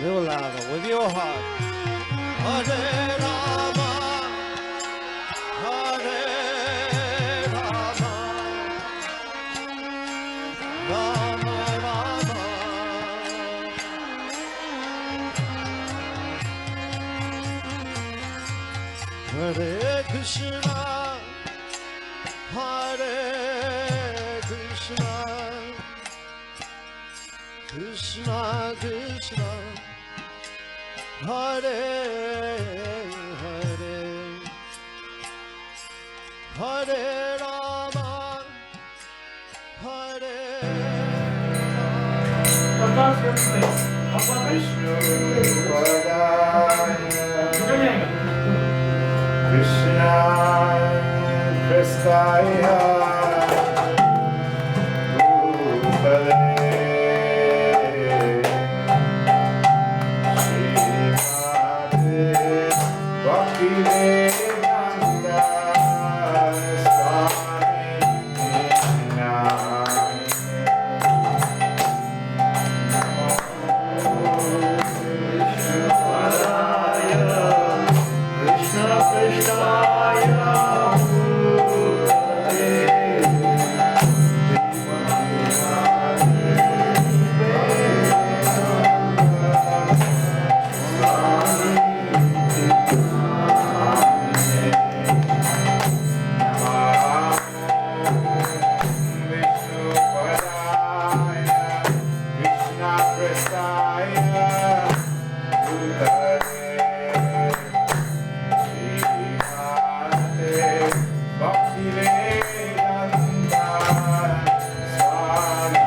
real loud with your heart. Hare Rama, Hare Rama, Rama Rama, Hare Krishna, Hare Krishna, Krishna Krishna, Hare Hare, Hare Rama, Hare Krishna Prasthaya Bhutale Srimate Bhaktivedanta Swami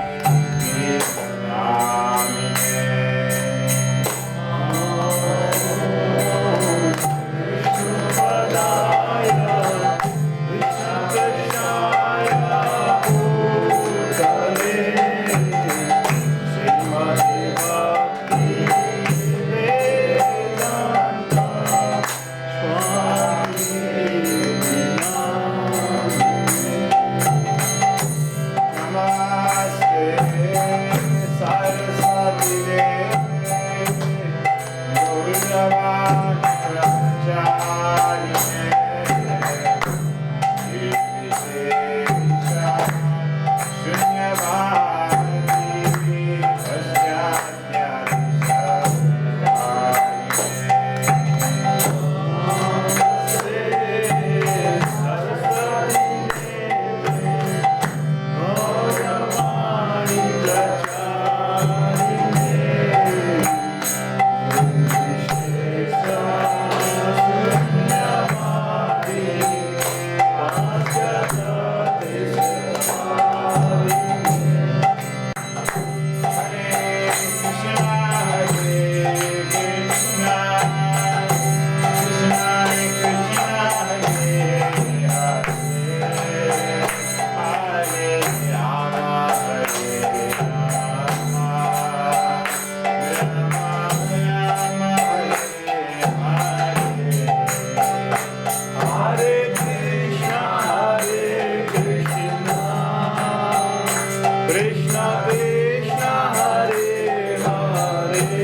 Krishna Krishna Hare Hare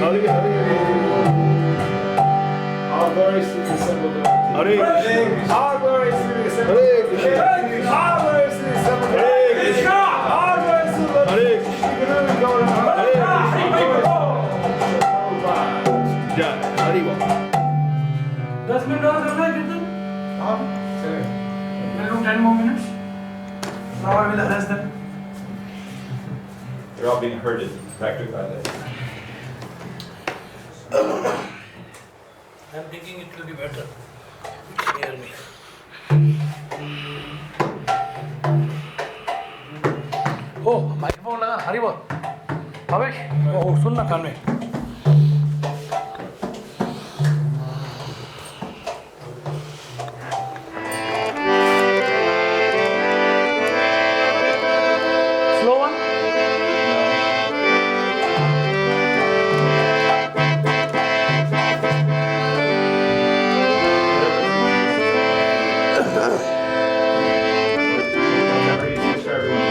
All glories to the assembled devotee. Hare Krishna. All glories to the assembled Hare devotee. Krishna. All glories to the assembled Hare devotee. Krishna. All glories to the Lord. Hare Krishna. Jai. Hari Bol. 10 minute और करना है कीर्तन? We'll do 10 more minutes. Now I will arrest them. They're all being herded practically by this. I'm thinking it will be better. Hear me. Oh, microphone लगा हरी बोल. भावेश, ओ सुन ना कान में. Slow one. Whatever easiest for everyone.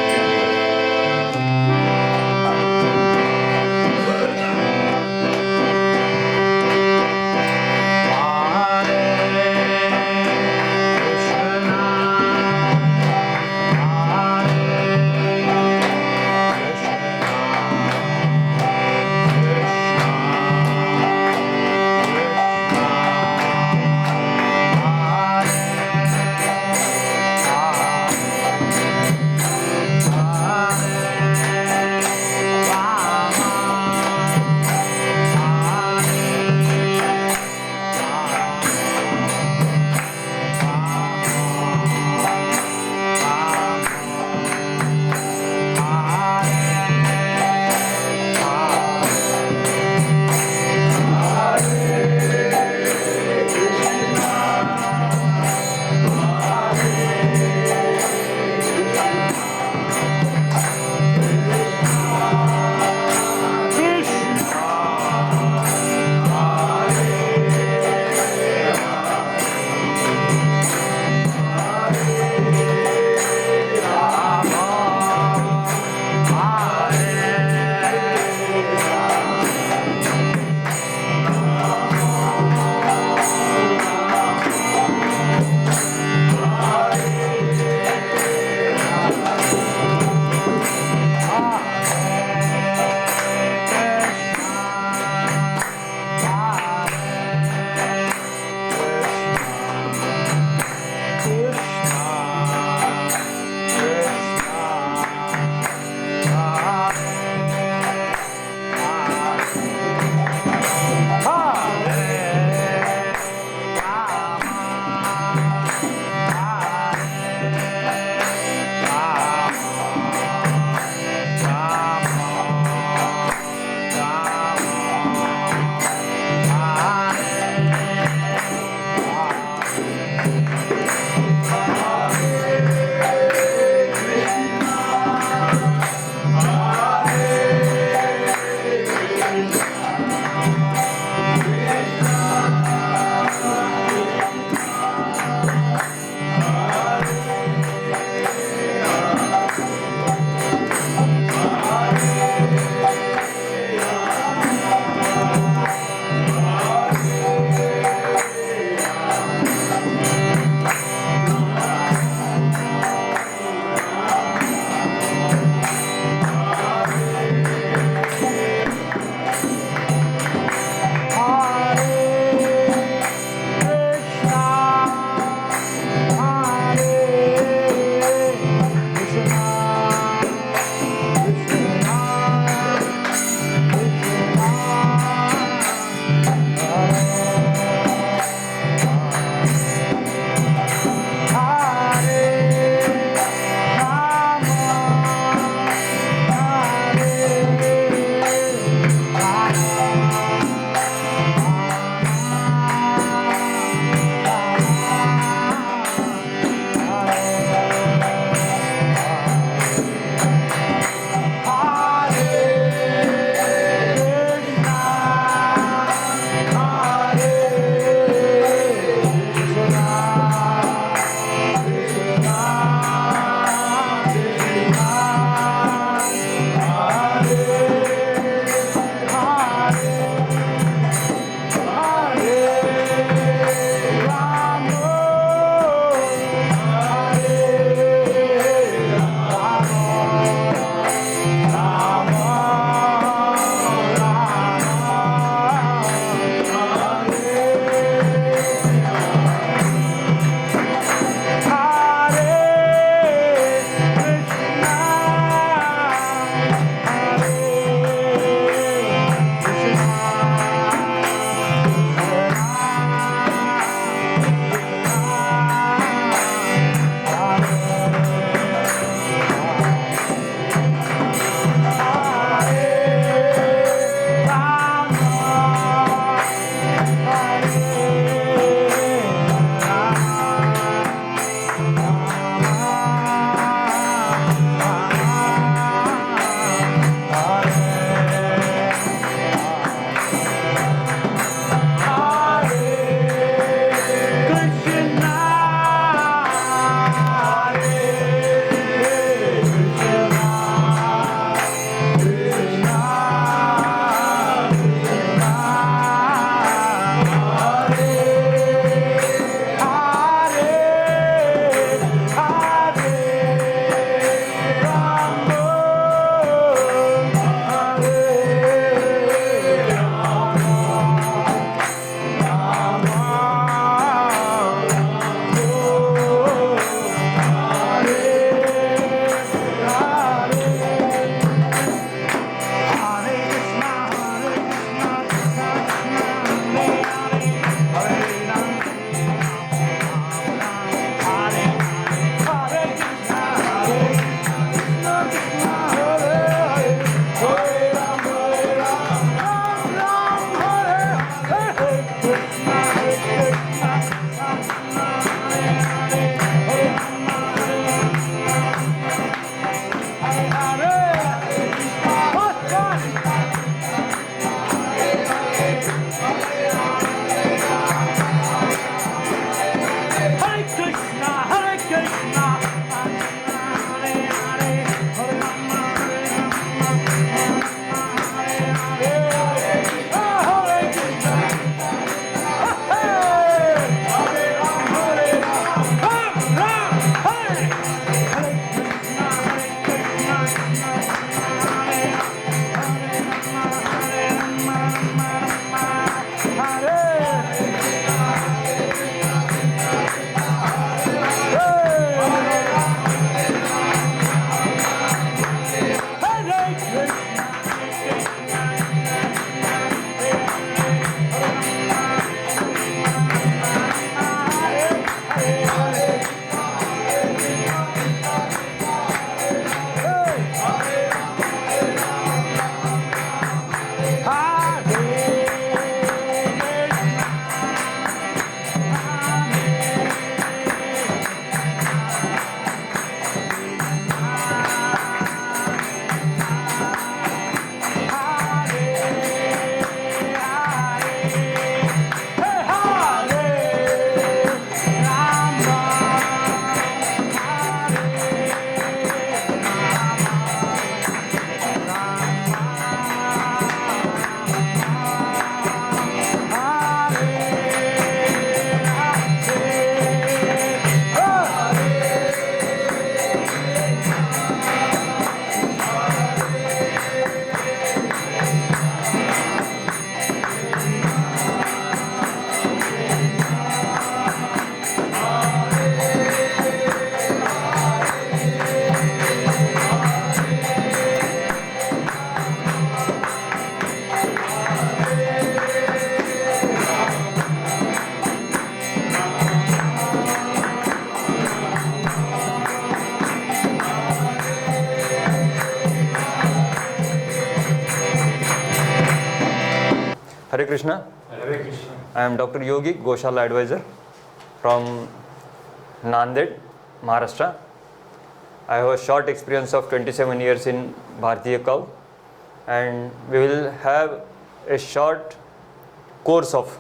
Hare Krishna. Hare Krishna. I am Dr. Yogi, Gaushala advisor from Nanded, Maharashtra. I have a short experience of 27 years in Bharatiya cow, and we will have a short course of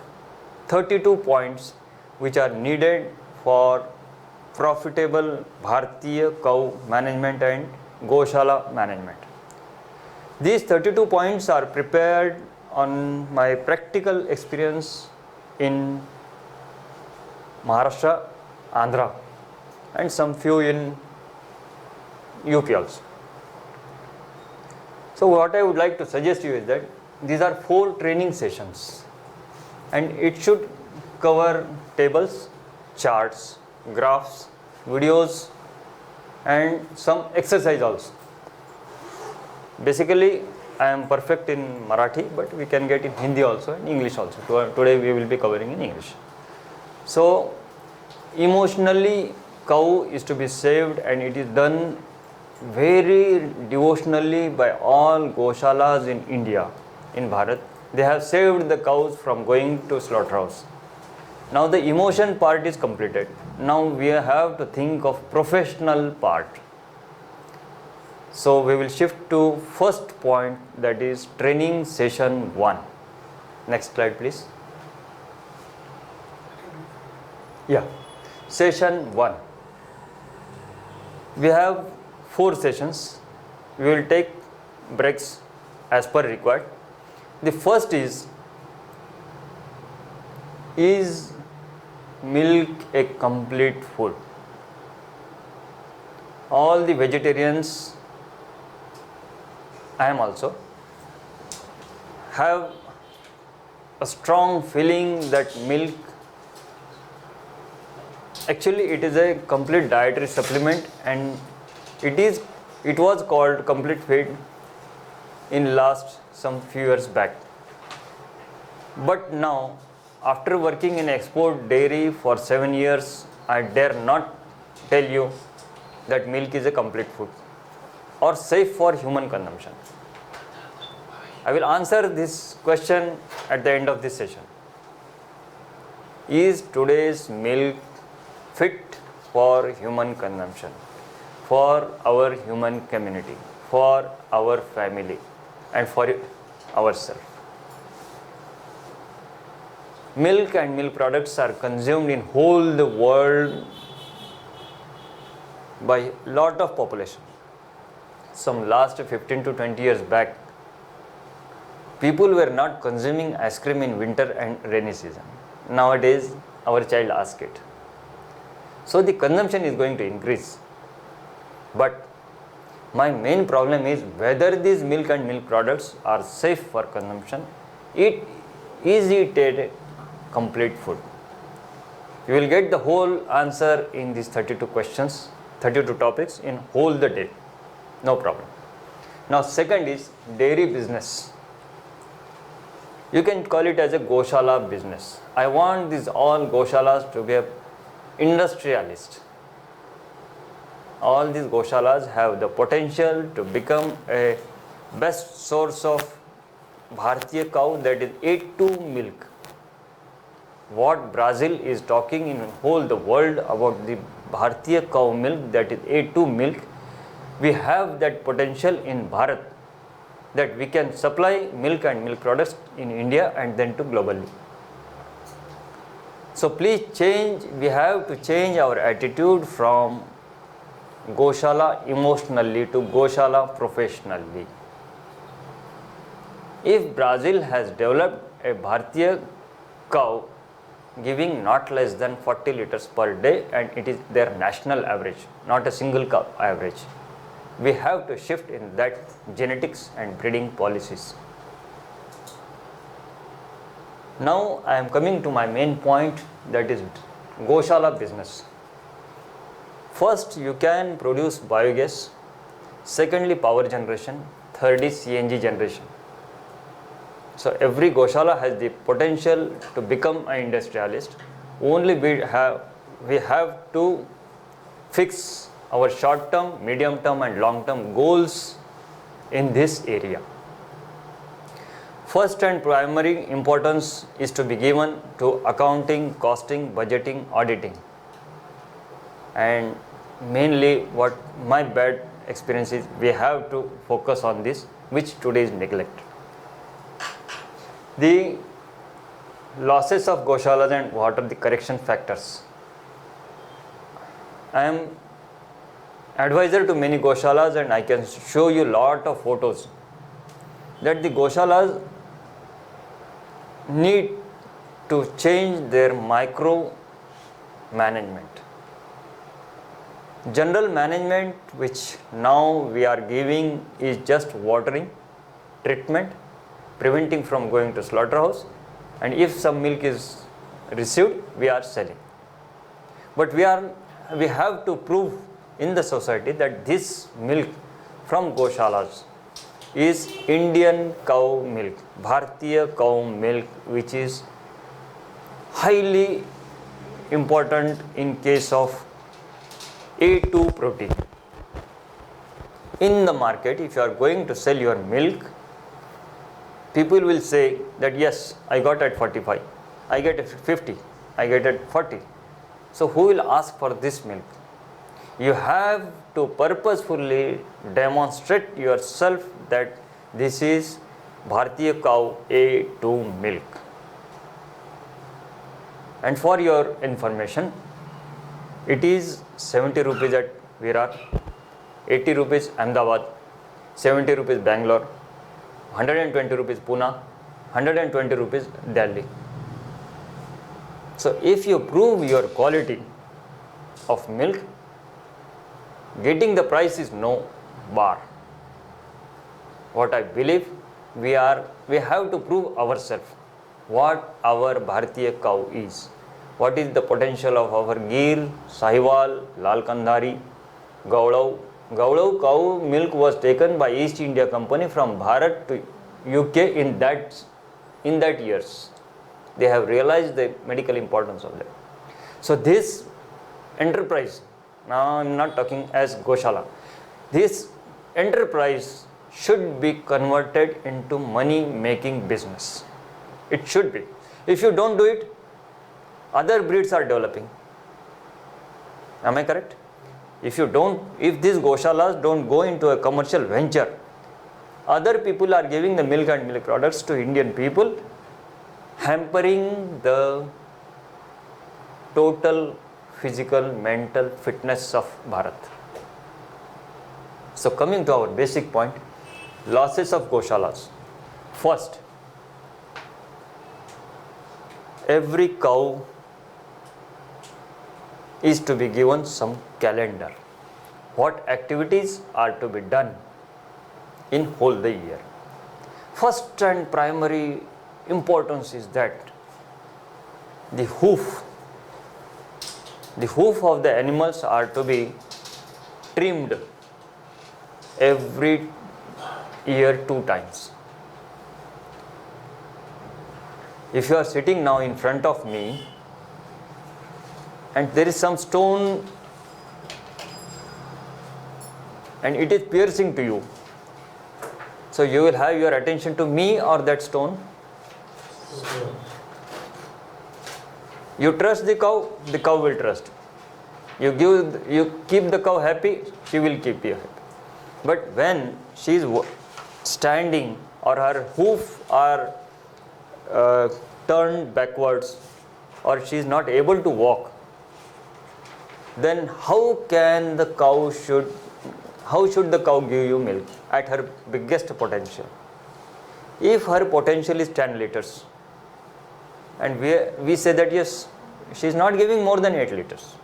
32 points which are needed for profitable Bharatiya cow management and Gaushala management. These 32 points are prepared on my practical experience in Maharashtra, Andhra, and some few in UP also. So what I would like to suggest you is that these are 4 training sessions, and it should cover tables, charts, graphs, videos, and some exercise also. Basically, I am perfect in Marathi, but we can get in Hindi also and English also. Today we will be covering in English. So, emotionally, cow is to be saved, and it is done very devotionally by all Gaushalas in India, in Bharat. They have saved the cows from going to slaughterhouse. Now the emotion part is completed. Now we have to think of professional part. So we will shift to first point, that is training session 1. Next slide please. Yeah, session 1. We have 4 sessions. We will take breaks as per required. The first is milk a complete food? All the vegetarians, I am also, have a strong feeling that milk, actually it is a complete dietary supplement, and it was called complete feed in last some few years back. But now, after working in export dairy for 7 years, I dare not tell you that milk is a complete food or safe for human consumption. I will answer this question at the end of this session. Is today's milk fit for human consumption, for our human community, for our family, and for ourselves. Milk and milk products are consumed in whole the world by lot of population. Some last 15 to 20 years back, people were not consuming ice cream in winter and rainy season. Nowadays, our child asks it. So the consumption is going to increase. But my main problem is whether these milk and milk products are safe for consumption. Is it a complete food? You will get the whole answer in these 32 questions, 32 topics in whole the day. No problem. Now second is dairy business. You can call it as a Gaushala business. I want these all Gaushalas to be a industrialist. All these Gaushalas have the potential to become a best source of Bharatiya cow, that is A2 milk. What Brazil is talking in whole the world about the Bharatiya cow milk, that is A2 milk, we have that potential in Bharat, that we can supply milk and milk products in India and then to globally. So please we have to change our attitude from Gaushala emotionally to Gaushala professionally. If Brazil has developed a Bharatiya cow giving not less than 40 liters per day, and it is their national average, not a single cow average, we have to shift in that genetics and breeding policies. Now I am coming to my main point, that is Gaushala business. First, you can produce biogas. Secondly, power generation. Third is CNG generation. So every Gaushala has the potential to become an industrialist. Only we have to fix our short term, medium term and long term goals in this area. First and primary importance is to be given to accounting, costing, budgeting, auditing. And mainly what my bad experience is, we have to focus on this, which today is neglect. The losses of Gaushalas and what are the correction factors. I am advisor to many Gaushalas and I can show you lot of photos that the Gaushalas need to change their micro management. General management which now we are giving is just watering, treatment, preventing from going to slaughterhouse, and if some milk is received, we are selling. But we have to prove in the society that this milk from Gaushalas is Indian cow milk, Bharatiya cow milk, which is highly important in case of A2 protein. In the market, if you are going to sell your milk, people will say that yes, I got at 45, I get at 50, I get at 40. So who will ask for this milk? You have to purposefully demonstrate yourself that this is Bharatiya cow A2 milk. And for your information, it is 70 rupees at Virar, 80 rupees Ahmedabad, 70 rupees Bangalore, 120 rupees Pune, 120 rupees Delhi. So if you prove your quality of milk, getting the price is no bar. What I believe, we have to prove ourselves what our Bharatiya cow is. What is the potential of our Gir, Sahiwal, Lal Kandhari, Gaulav. Gaulav cow milk was taken by East India Company from Bharat to UK in that years. They have realized the medical importance of that. So this enterprise, now I am not talking as Gaushala, this enterprise should be converted into money making business. It should be. If you don't do it, other breeds are developing. Am I correct? If these Gaushalas don't go into a commercial venture, Other people are giving the milk and milk products to Indian people, hampering the total physical, mental fitness of Bharat. So coming to our basic point, losses of Gaushalas. First, every cow is to be given some calendar. What activities are to be done in whole the year. First and primary importance is that the hoof of the animals are to be trimmed every year 2 times. If you are sitting now in front of me and there is some stone and it is piercing to you, so you will have your attention to me or that stone? You trust the cow will trust. You keep the cow happy, she will keep you happy. But when she is standing or her hoof are turned backwards or she is not able to walk, then how should the cow give you milk at her biggest potential? If her potential is 10 liters and we say that yes, she is not giving more than 8 liters.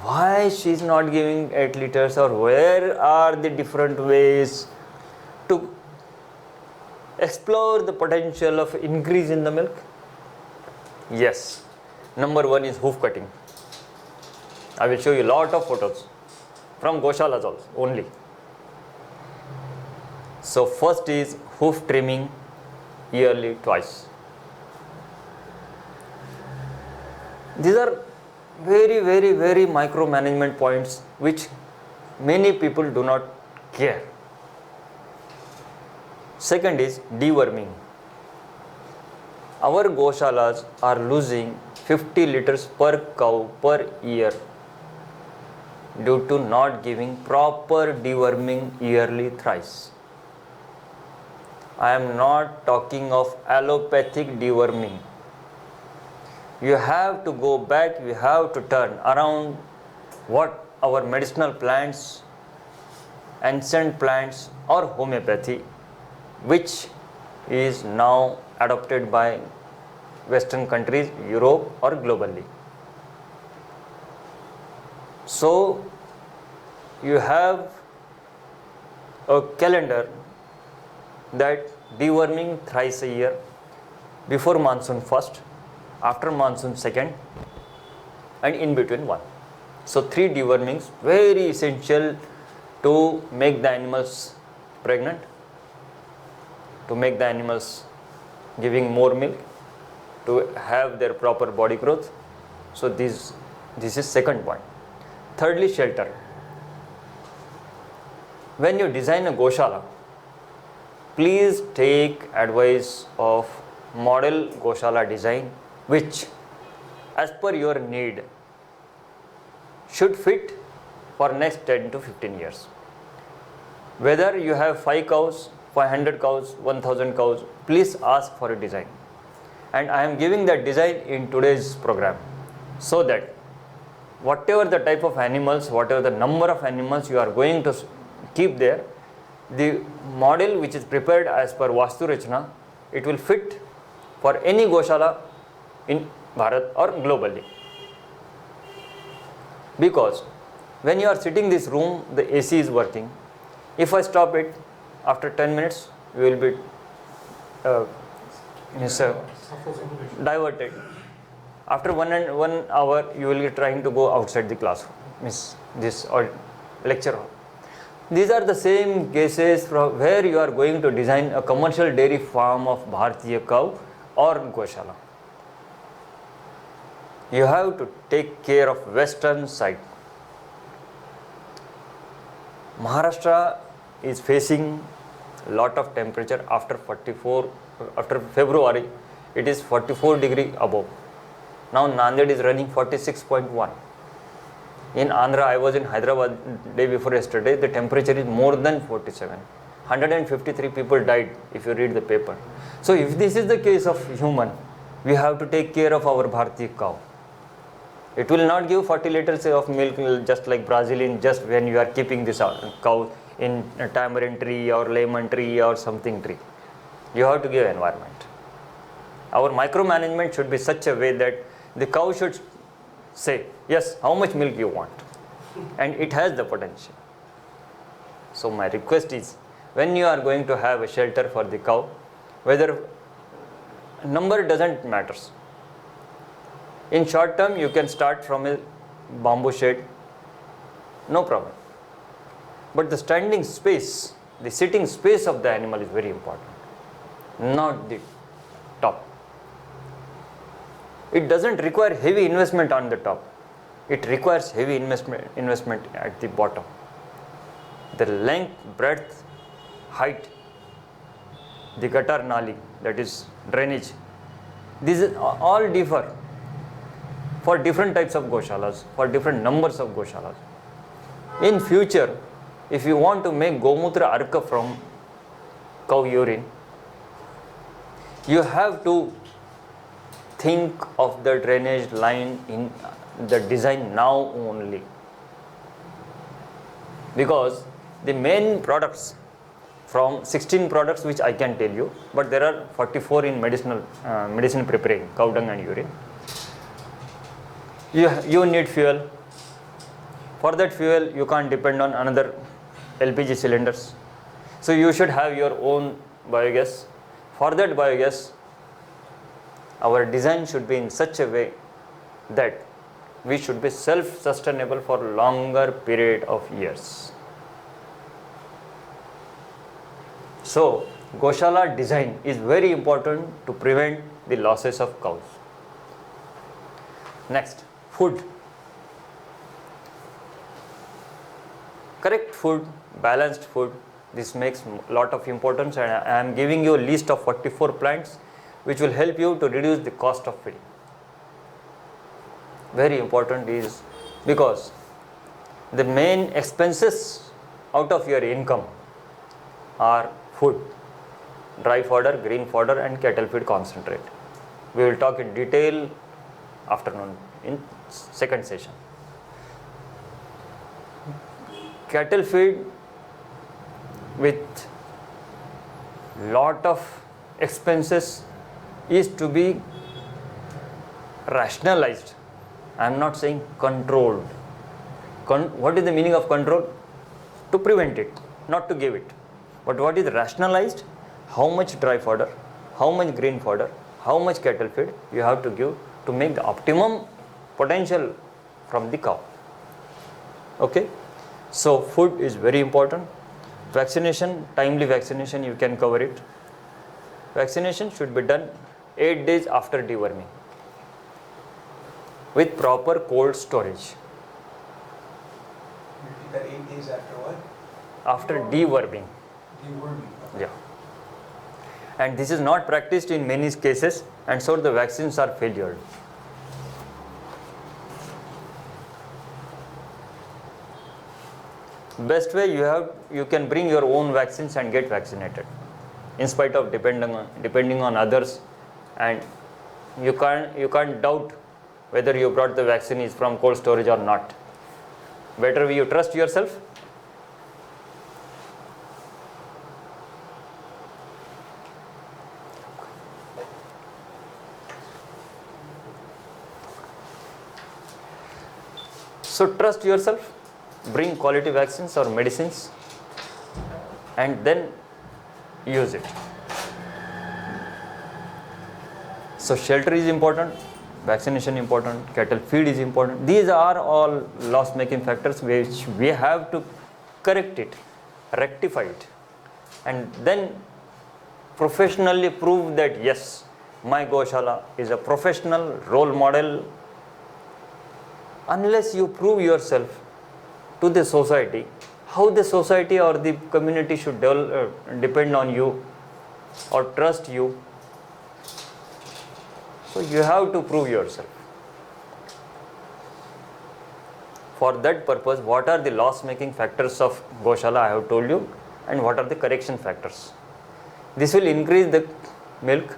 Why she is not giving 8 liters, or where are the different ways to explore the potential of increase in the milk? Yes, number 1 is hoof cutting. I will show you a lot of photos from Gaushalas also only. So first is hoof trimming yearly twice. These are very, very, very micromanagement points which many people do not care. Second is deworming. Our Gaushalas are losing 50 liters per cow per year due to not giving proper deworming yearly thrice. I am not talking of allopathic deworming. You have to go back, you have to turn around what our medicinal plants, ancient plants or homeopathy, which is now adopted by Western countries, Europe or globally. So you have a calendar that deworming thrice a year, before monsoon first, after monsoon second, and in between one. So 3 dewormings, very essential to make the animals pregnant, to make the animals giving more milk, to have their proper body growth. So this is second point. Thirdly, shelter. When you design a Gaushala, please take advice of model Gaushala design, which as per your need should fit for next 10 to 15 years. Whether you have 5 cows, 500 cows, 1000 cows, please ask for a design. And I am giving that design in today's program, so that whatever the type of animals, whatever the number of animals you are going to keep there, the model which is prepared as per Vastu Rachana, it will fit for any Gaushala in Bharat or globally. Because when you are sitting in this room, the AC is working. If I stop it, after 10 minutes, you will be diverted. After 1 hour, you will be trying to go outside the classroom, this or lecture hall. These are the same cases from where you are going to design a commercial dairy farm of Bharatiya cow or Gaushala. You have to take care of western side. Maharashtra is facing a lot of temperature after February, it is 44 degree above. Now Nanded is running 46.1. In Andhra, I was in Hyderabad day before yesterday, the temperature is more than 47. 153 people died if you read the paper. So if this is the case of human, we have to take care of our Bharatiya cow. It will not give 40 liters of milk just like Brazilian, just when you are keeping this cow in a tamarind tree or lemon tree or something tree. You have to give environment. Our micromanagement should be such a way that the cow should say, yes, how much milk you want. And it has the potential. So my request is, when you are going to have a shelter for the cow, whether number doesn't matter. In short term, you can start from a bamboo shed, no problem. But the standing space, the sitting space of the animal is very important, not the top. It doesn't require heavy investment on the top. It requires heavy investment at the bottom. The length, breadth, height, the gutter nali, that is drainage, these all differ for different types of Gaushalas, for different numbers of Gaushalas. In future, if you want to make Gomutra Arka from cow urine, you have to think of the drainage line in the design now only. Because the main products, from 16 products which I can tell you, but there are 44 in medicine preparing, cow dung and urine. You need fuel. For that fuel, you can't depend on another LPG cylinders. So you should have your own biogas. For that biogas, our design should be in such a way that we should be self-sustainable for longer period of years. So Gaushala design is very important to prevent the losses of cows. Next, food. Correct food, balanced food, this makes a lot of importance, and I am giving you a list of 44 plants which will help you to reduce the cost of feeding. Very important is because the main expenses out of your income are food, dry fodder, green fodder and cattle feed concentrate. We will talk in detail afternoon in second session. Cattle feed with lot of expenses is to be rationalized. I am not saying controlled. What is the meaning of control? To prevent it, not to give it. But what is rationalized? How much dry fodder, how much green fodder, how much cattle feed you have to give to make the optimum potential from the cow. Okay, so food is very important. Vaccination, timely vaccination, you can cover it. Vaccination should be done 8 days after deworming with proper cold storage. Repeat that 8 days after what? After deworming. Deworming. Yeah. And this is not practiced in many cases, and so the vaccines are failure. Best way, you can bring your own vaccines and get vaccinated, in spite of depending on others, and you can't doubt whether you brought the vaccine is from cold storage or not. Better you trust yourself. So trust yourself, bring quality vaccines or medicines and then use it. So shelter is important, vaccination important, cattle feed is important. These are all loss making factors which we have to correct it, rectify it, and then professionally prove that yes, my Gaushala is a professional role model. Unless you prove yourself to the society, how the society or the community should depend on you or trust you. So you have to prove yourself. For that purpose, what are the loss making factors of Gaushala? I have told you. and what are the correction factors. This will increase the milk,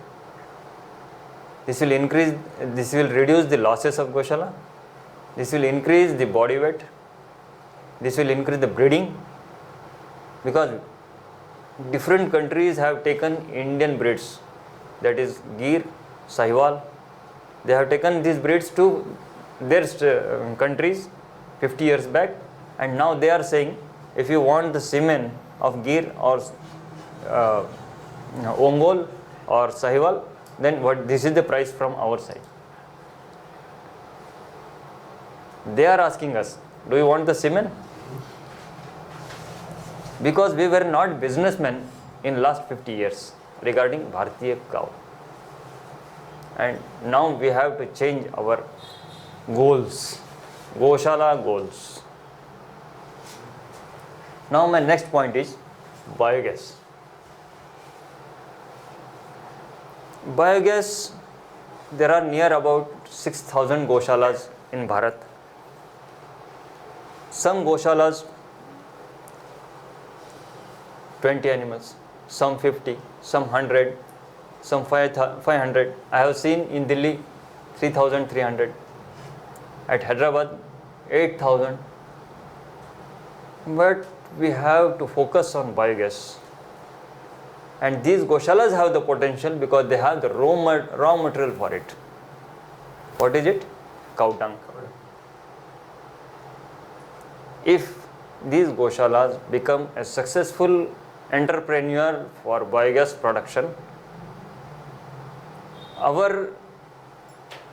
this will reduce the losses of Gaushala, this will increase the body weight, this will increase the breeding, because different countries have taken Indian breeds, that is Gir, Sahiwal. They have taken these breeds to their countries 50 years back, and now they are saying if you want the semen of Gir or Ongol or Sahiwal, then this is the price from our side. They are asking us, do you want the semen? Because we were not businessmen in last 50 years regarding Bharatiya cow. And now we have to change our goals, Gaushala goals. Now my next point is biogas. Biogas, there are near about 6,000 Gaushalas in Bharat. Some Gaushalas 20 animals, some 50, some 100, some 500. I have seen in Delhi 3,300, at Hyderabad 8,000. But we have to focus on biogas. And these Gaushalas have the potential because they have the raw material for it. What is it? Cow dung. If these Gaushalas become a successful entrepreneur for biogas production, our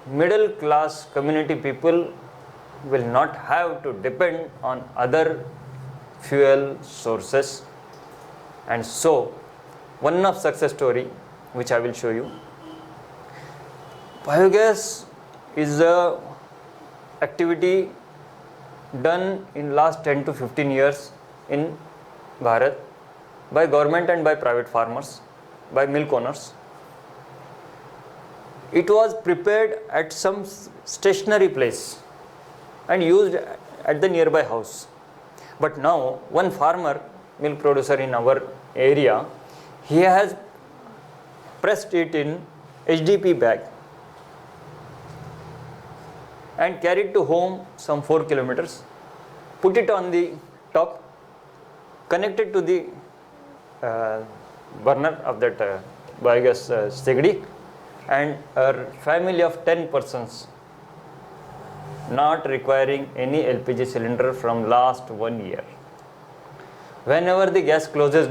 middle class community people will not have to depend on other fuel sources. And so, one of success story which I will show you. Biogas is a activity done in last 10 to 15 years in Bharat by government and by private farmers, by milk owners. It was prepared at some stationary place and used at the nearby house. But now one farmer, milk producer in our area, he has pressed it in HDP bag and carried to home some 4 kilometers, put it on the top, connected to the burner of that biogas segdi, and a family of 10 persons, not requiring any LPG cylinder from last 1 year. Whenever the gas closes,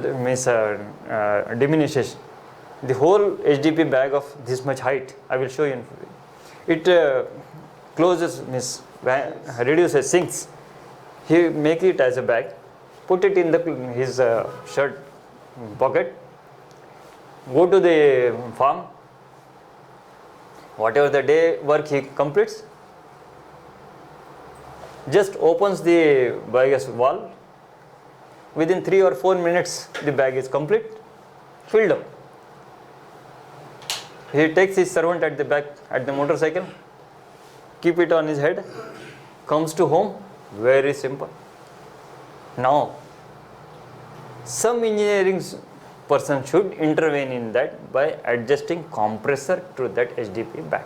diminishes, the whole HDP bag of this much height, I will show you, it closes, reduces, sinks. He make it as a bag, put it in his shirt pocket, go to the farm, whatever the day work he completes, just opens the biogas valve. Within 3 or 4 minutes, the bag is complete, filled up. He takes his servant at the back, at the motorcycle, keep it on his head, comes to home, very simple. Now, some engineering person should intervene in that by adjusting compressor to that HDP bag.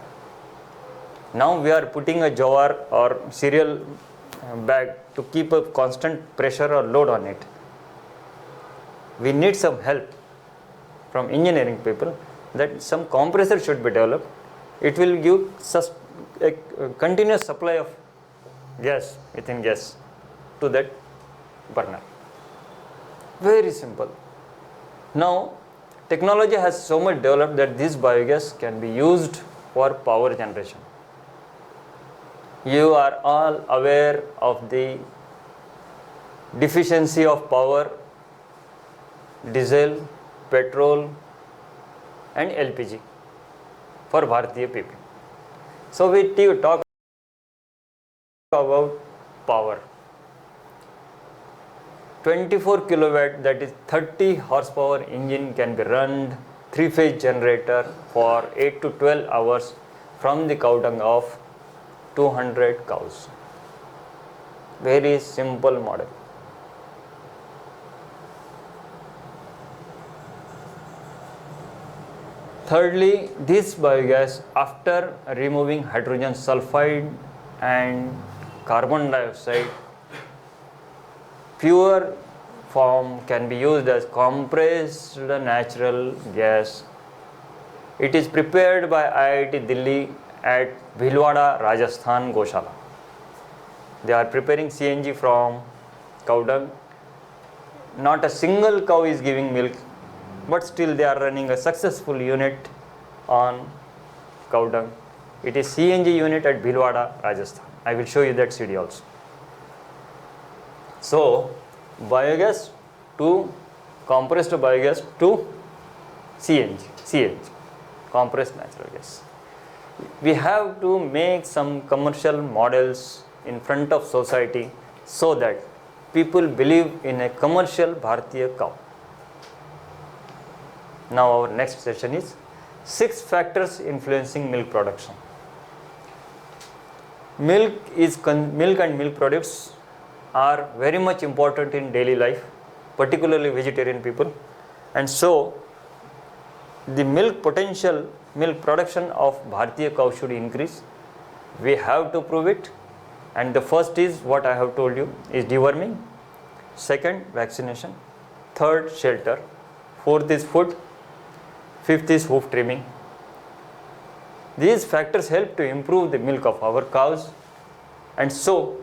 Now we are putting a jar or cereal bag to keep a constant pressure or load on it. We need some help from engineering people that some compressor should be developed. It will give a continuous supply of gas, methane gas, to that burner. Very simple. Now, technology has so much developed that this biogas can be used for power generation. You are all aware of the deficiency of power, diesel, petrol and LPG for Bharatiya people. So we talk about power. 24 kilowatt, that is 30 horsepower engine can be run, 3-phase generator for 8 to 12 hours from the cow dung of 200 cows. Very simple model. Thirdly, this biogas, after removing hydrogen sulfide and carbon dioxide, pure form can be used as compressed natural gas. It is prepared by IIT Delhi at Bhilwara, Rajasthan, Gaushala. They are preparing CNG from cow dung. Not a single cow is giving milk, but still they are running a successful unit on cow dung. It is CNG unit at Bhilwara, Rajasthan. I will show you that CD also. So, biogas to compressed biogas to CNG, compressed natural gas. We have to make some commercial models in front of society so that people believe in a commercial Bharatiya cow. Now our next session is 6 factors influencing milk production. Milk and milk products are very much important in daily life, particularly vegetarian people, and so the milk production of Bharatiya cow should increase. We have to prove it, and the first is what I have told you is deworming, second vaccination, third shelter, fourth is food, fifth is hoof trimming. These factors help to improve the milk of our cows, and so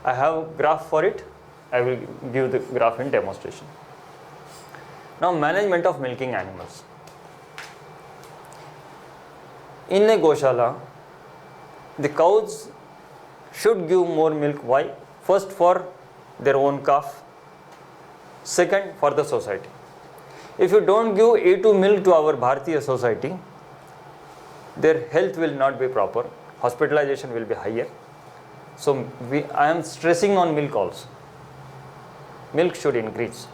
I have graph for it. I will give the graph in demonstration. Now, management of milking animals. In a Gaushala, the cows should give more milk. Why? First, for their own calf. Second, for the society. If you don't give A2 milk to our Bharatiya society, their health will not be proper. Hospitalization will be higher. So, I am stressing on milk also. Milk should increase.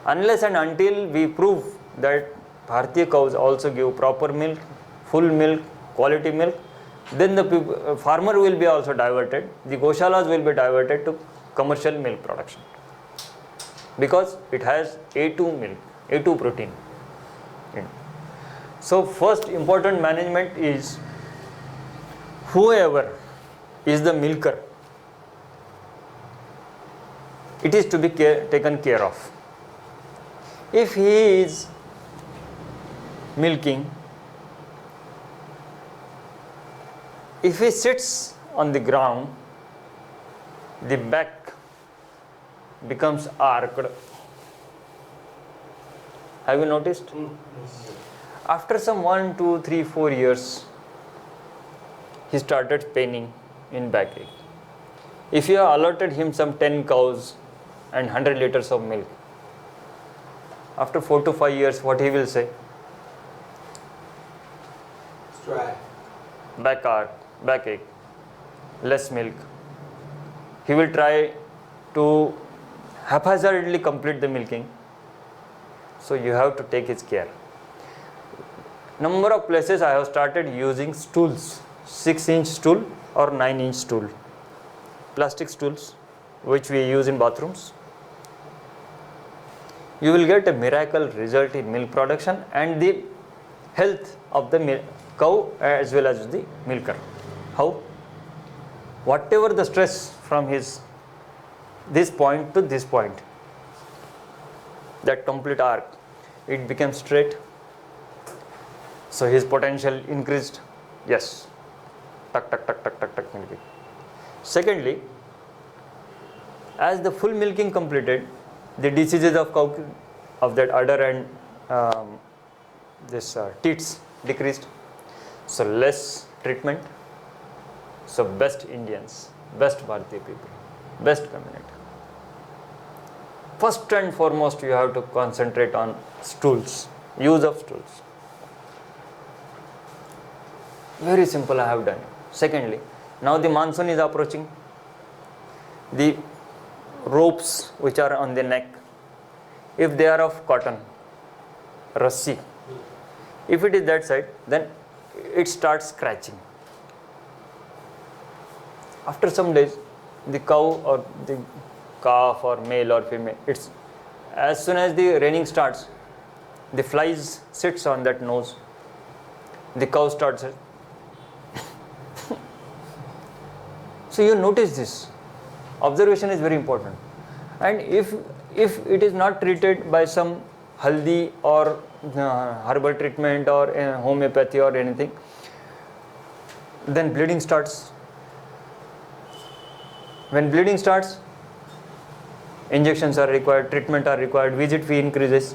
Unless and until we prove that Bharatiya cows also give proper milk, full milk, quality milk, then the farmer will be also diverted. The Gaushalas will be diverted to commercial milk production because it has A2 milk, A2 protein. So, first important management is whoever is the milker, it is to be taken care of. If he is milking, if he sits on the ground, the back becomes arched. Have you noticed? After some 1, 2, 3, 4 years, he started paining in backache. If you have allotted him some 10 cows and 100 liters of milk, after 4 to 5 years, what he will say? It's dry. Backache, less milk. He will try to haphazardly complete the milking. So you have to take his care. Number of places I have started using stools, 6-inch stool or 9-inch stool, plastic stools which we use in bathrooms. You will get a miracle result in milk production and the health of the cow as well as the milker. How? Whatever the stress from this point to this point, that complete arc, it became straight. So his potential increased. Yes. Tuck, tuck, tuck, tuck, tuck, tuck, milking. Secondly, as the full milking completed, the diseases of cow, of that udder and teats decreased. So less treatment. So best Indians, best Bharatiya people, best community. First and foremost, you have to concentrate on stools, use of stools. Very simple, I have done. Secondly, now the monsoon is approaching. The ropes which are on the neck, if they are of cotton, rassi, if it is that side, then it starts scratching. After some days, the cow or the calf or male or female, it's as soon as the raining starts, the flies sits on that nose. The cow starts it. So you notice this. Observation is very important. And if it is not treated by some haldi or herbal treatment or homeopathy or anything, then bleeding starts. When bleeding starts, injections are required, treatment are required, visit fee increases.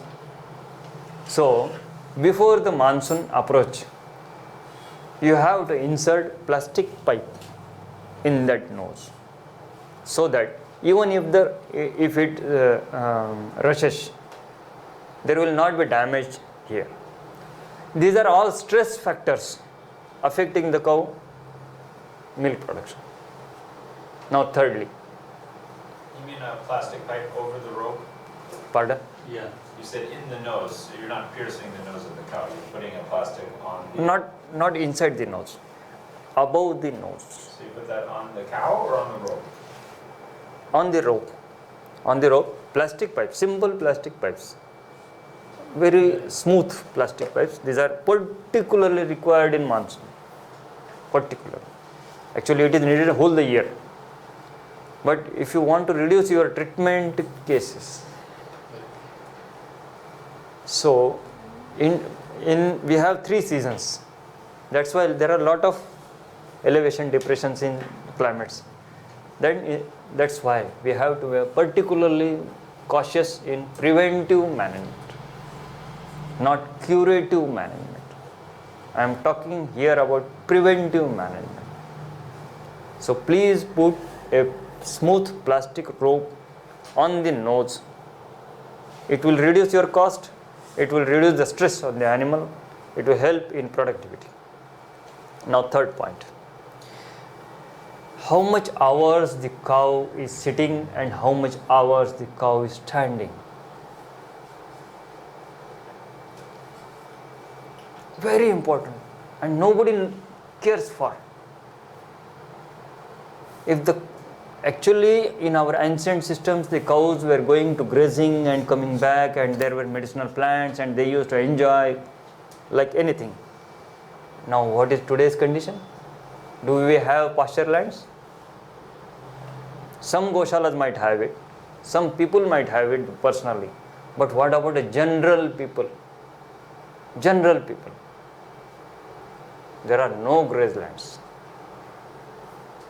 So before the monsoon approach, you have to insert plastic pipe in that nose, so that even if it rushes, there will not be damage here. These are all stress factors affecting the cow milk production. Now thirdly, You mean a plastic pipe over the rope? pardon? Yeah. You said in the nose, so you're not piercing the nose of the cow, you're putting a plastic on the... Not inside the nose, above the nose, So you put that on the cow or on the rope? on the rope, plastic pipes, simple plastic pipes, very smooth plastic pipes. These are particularly required in monsoon, particularly. Actually, it is needed whole the year. But if you want to reduce your treatment cases, so we have 3 seasons. That's why there are a lot of elevation depressions in climates. That's why we have to be particularly cautious in preventive management, not curative management. I am talking here about preventive management. So please put a smooth plastic rope on the nose. It will reduce your cost, it will reduce the stress on the animal, it will help in productivity. Now third point, how much hours the cow is sitting and how much hours the cow is standing. Very important, and nobody cares for. Actually, in our ancient systems, the cows were going to grazing and coming back, and there were medicinal plants and they used to enjoy like anything. Now what is today's condition? Do we have pasture lands? Some Gaushalas might have it, some people might have it personally, but what about the general people? General people. There are no grazelands.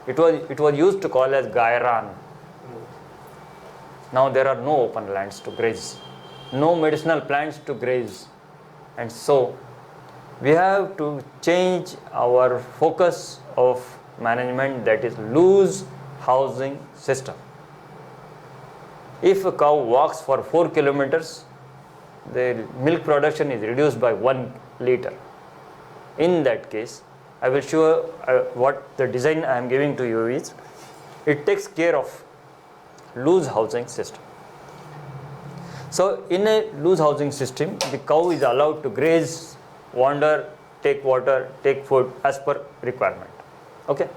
It was used to call as Gairan. Now there are no open lands to graze, no medicinal plants to graze, and so we have to change our focus of management, that is loose housing system. If a cow walks for 4 kilometers, the milk production is reduced by 1 liter. In that case, I will show what the design I am giving to you is. It takes care of loose housing system. So in a loose housing system, the cow is allowed to graze, wander, take water, take food as per requirement. Okay.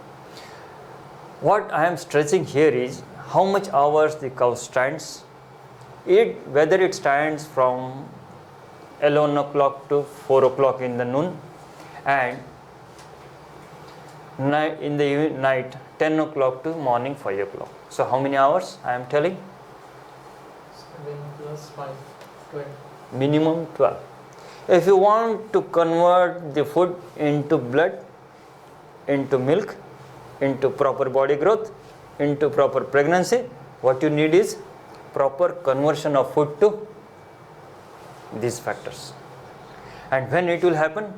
What I am stressing here is how much hours the cow stands. Whether it stands from 11 o'clock to 4 o'clock in the noon, and in the night 10 o'clock to morning 5 o'clock. So how many hours I am telling? 7 plus 5, 12. Minimum 12. If you want to convert the food into blood, into milk, into proper body growth, into proper pregnancy, what you need is proper conversion of food to these factors. And when it will happen?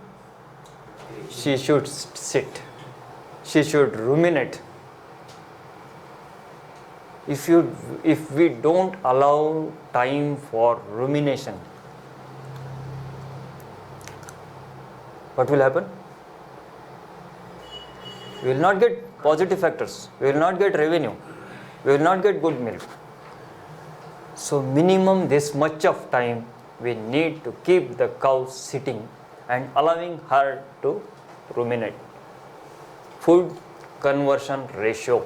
She should sit. She should ruminate. If we don't allow time for rumination, what will happen? We will not get positive factors. We will not get revenue. We will not get good milk. So minimum this much of time we need to keep the cow sitting and allowing her to ruminate. Food conversion ratio.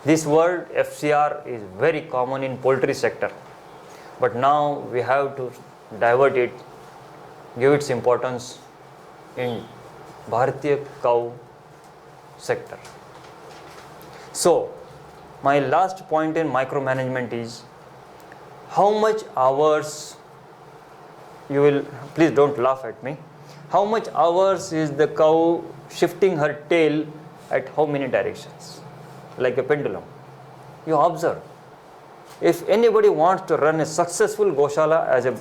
This word FCR is very common in poultry sector, but now we have to divert it give its importance in Bharatiya cow sector. So, my last point in micromanagement is how much hours you will, please don't laugh at me, how much hours is the cow shifting her tail at how many directions, like a pendulum. You observe. If anybody wants to run a successful Gaushala as a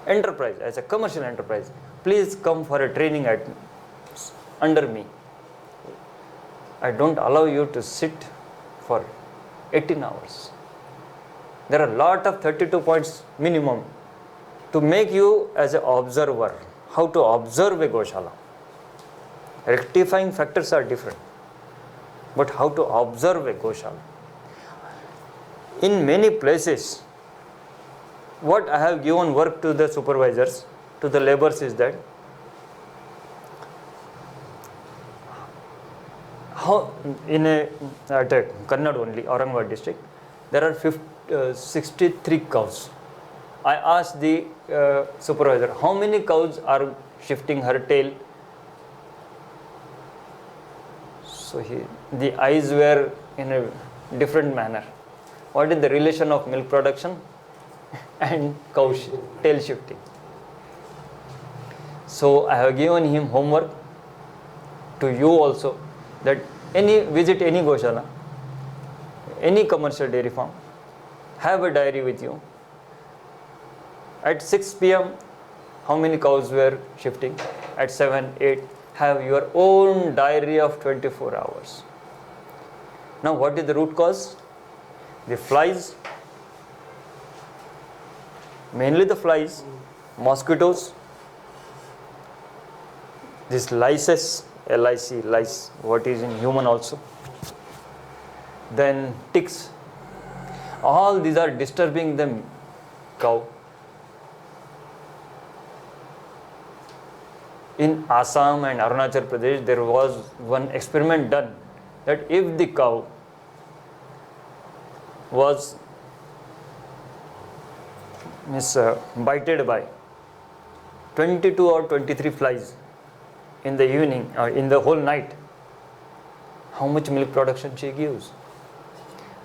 enterprise, as a commercial enterprise, please come for a training under me. I don't allow you to sit for 18 hours. There are a lot of 32 points minimum to make you as an observer, how to observe a Gaushala. Rectifying factors are different, but how to observe a Gaushala. In many places, what I have given work to the supervisors, to the laborers is that how in at Kannad only, Aurangabad district, there are 63 cows. I asked the supervisor, how many cows are shifting her tail? So the eyes were in a different manner. What is the relation of milk production and cow tail shifting? So I have given him homework, to you also, that visit any Gaushala, any commercial dairy farm, have a diary with you. At 6 p.m, how many cows were shifting? At 7, 8, have your own diary of 24 hours. Now what is the root cause? The flies, mainly the flies, mosquitoes, this lices, LIC, lice, what is in human also, then ticks, all these are disturbing the cow. In Assam and Arunachal Pradesh, there was one experiment done that if the cow was bited by 22 or 23 flies in the evening or in the whole night, how much milk production she gives?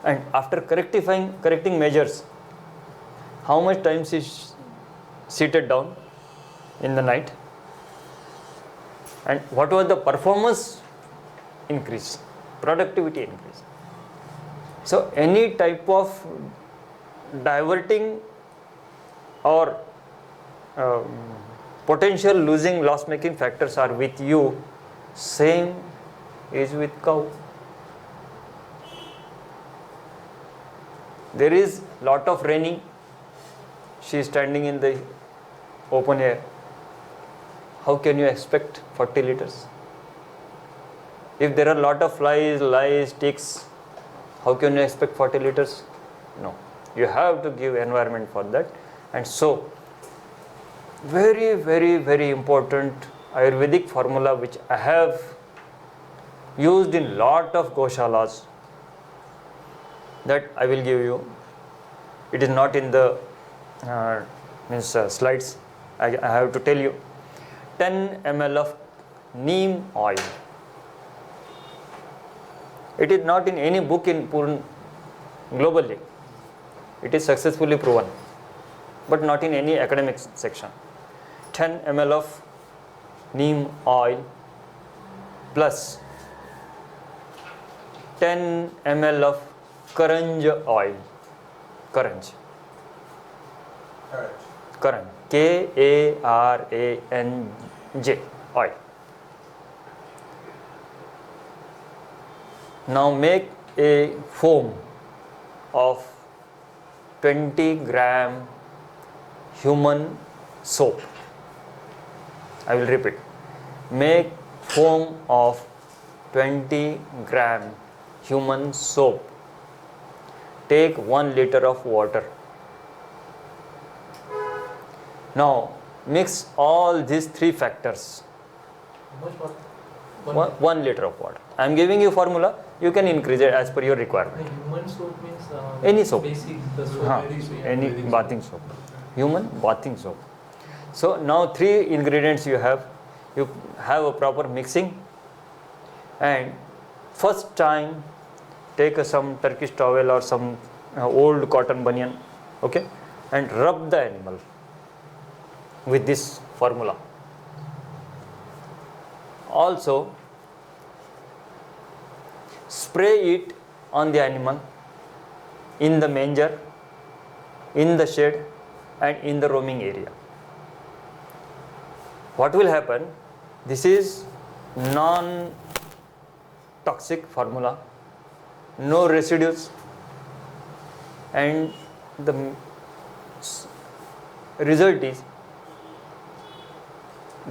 And after correcting measures, how much time she seated down in the night? And what was the performance increase, productivity increase? So any type of diverting or potential losing, loss making factors are with you, same is with cow. There is lot of raining, she is standing in the open air. How can you expect 40 liters? If there are lot of flies, lice, ticks, how can you expect 40 liters? No. You have to give environment for that. And so, very, very, very important Ayurvedic formula which I have used in lot of Gaushalas, that I will give you. It is not in the slides. I have to tell you. 10 ml of neem oil. It is not in any book in Purn globally. It is successfully proven, but not in any academic section. 10 ml of neem oil plus 10 ml of karanj oil. Karanj. Karanj. Karanj oil. Now make a foam of 20 gram human soap. I will repeat. Make foam of 20 gram human soap. Take 1 liter of water. Now mix all these three factors. How much water? 1 liter of water. I am giving you formula. You can increase it as per your requirement. The human soap means Any soap. basic the soap. Any bathing soap. Human bathing soap. So now 3 ingredients you have a proper mixing, and first time take some Turkish towel or some old cotton banian, okay, and rub the animal with this formula. Also spray it on the animal, in the manger, in the shed, and in the roaming area. What will happen? This is non-toxic formula, no residues, and the result is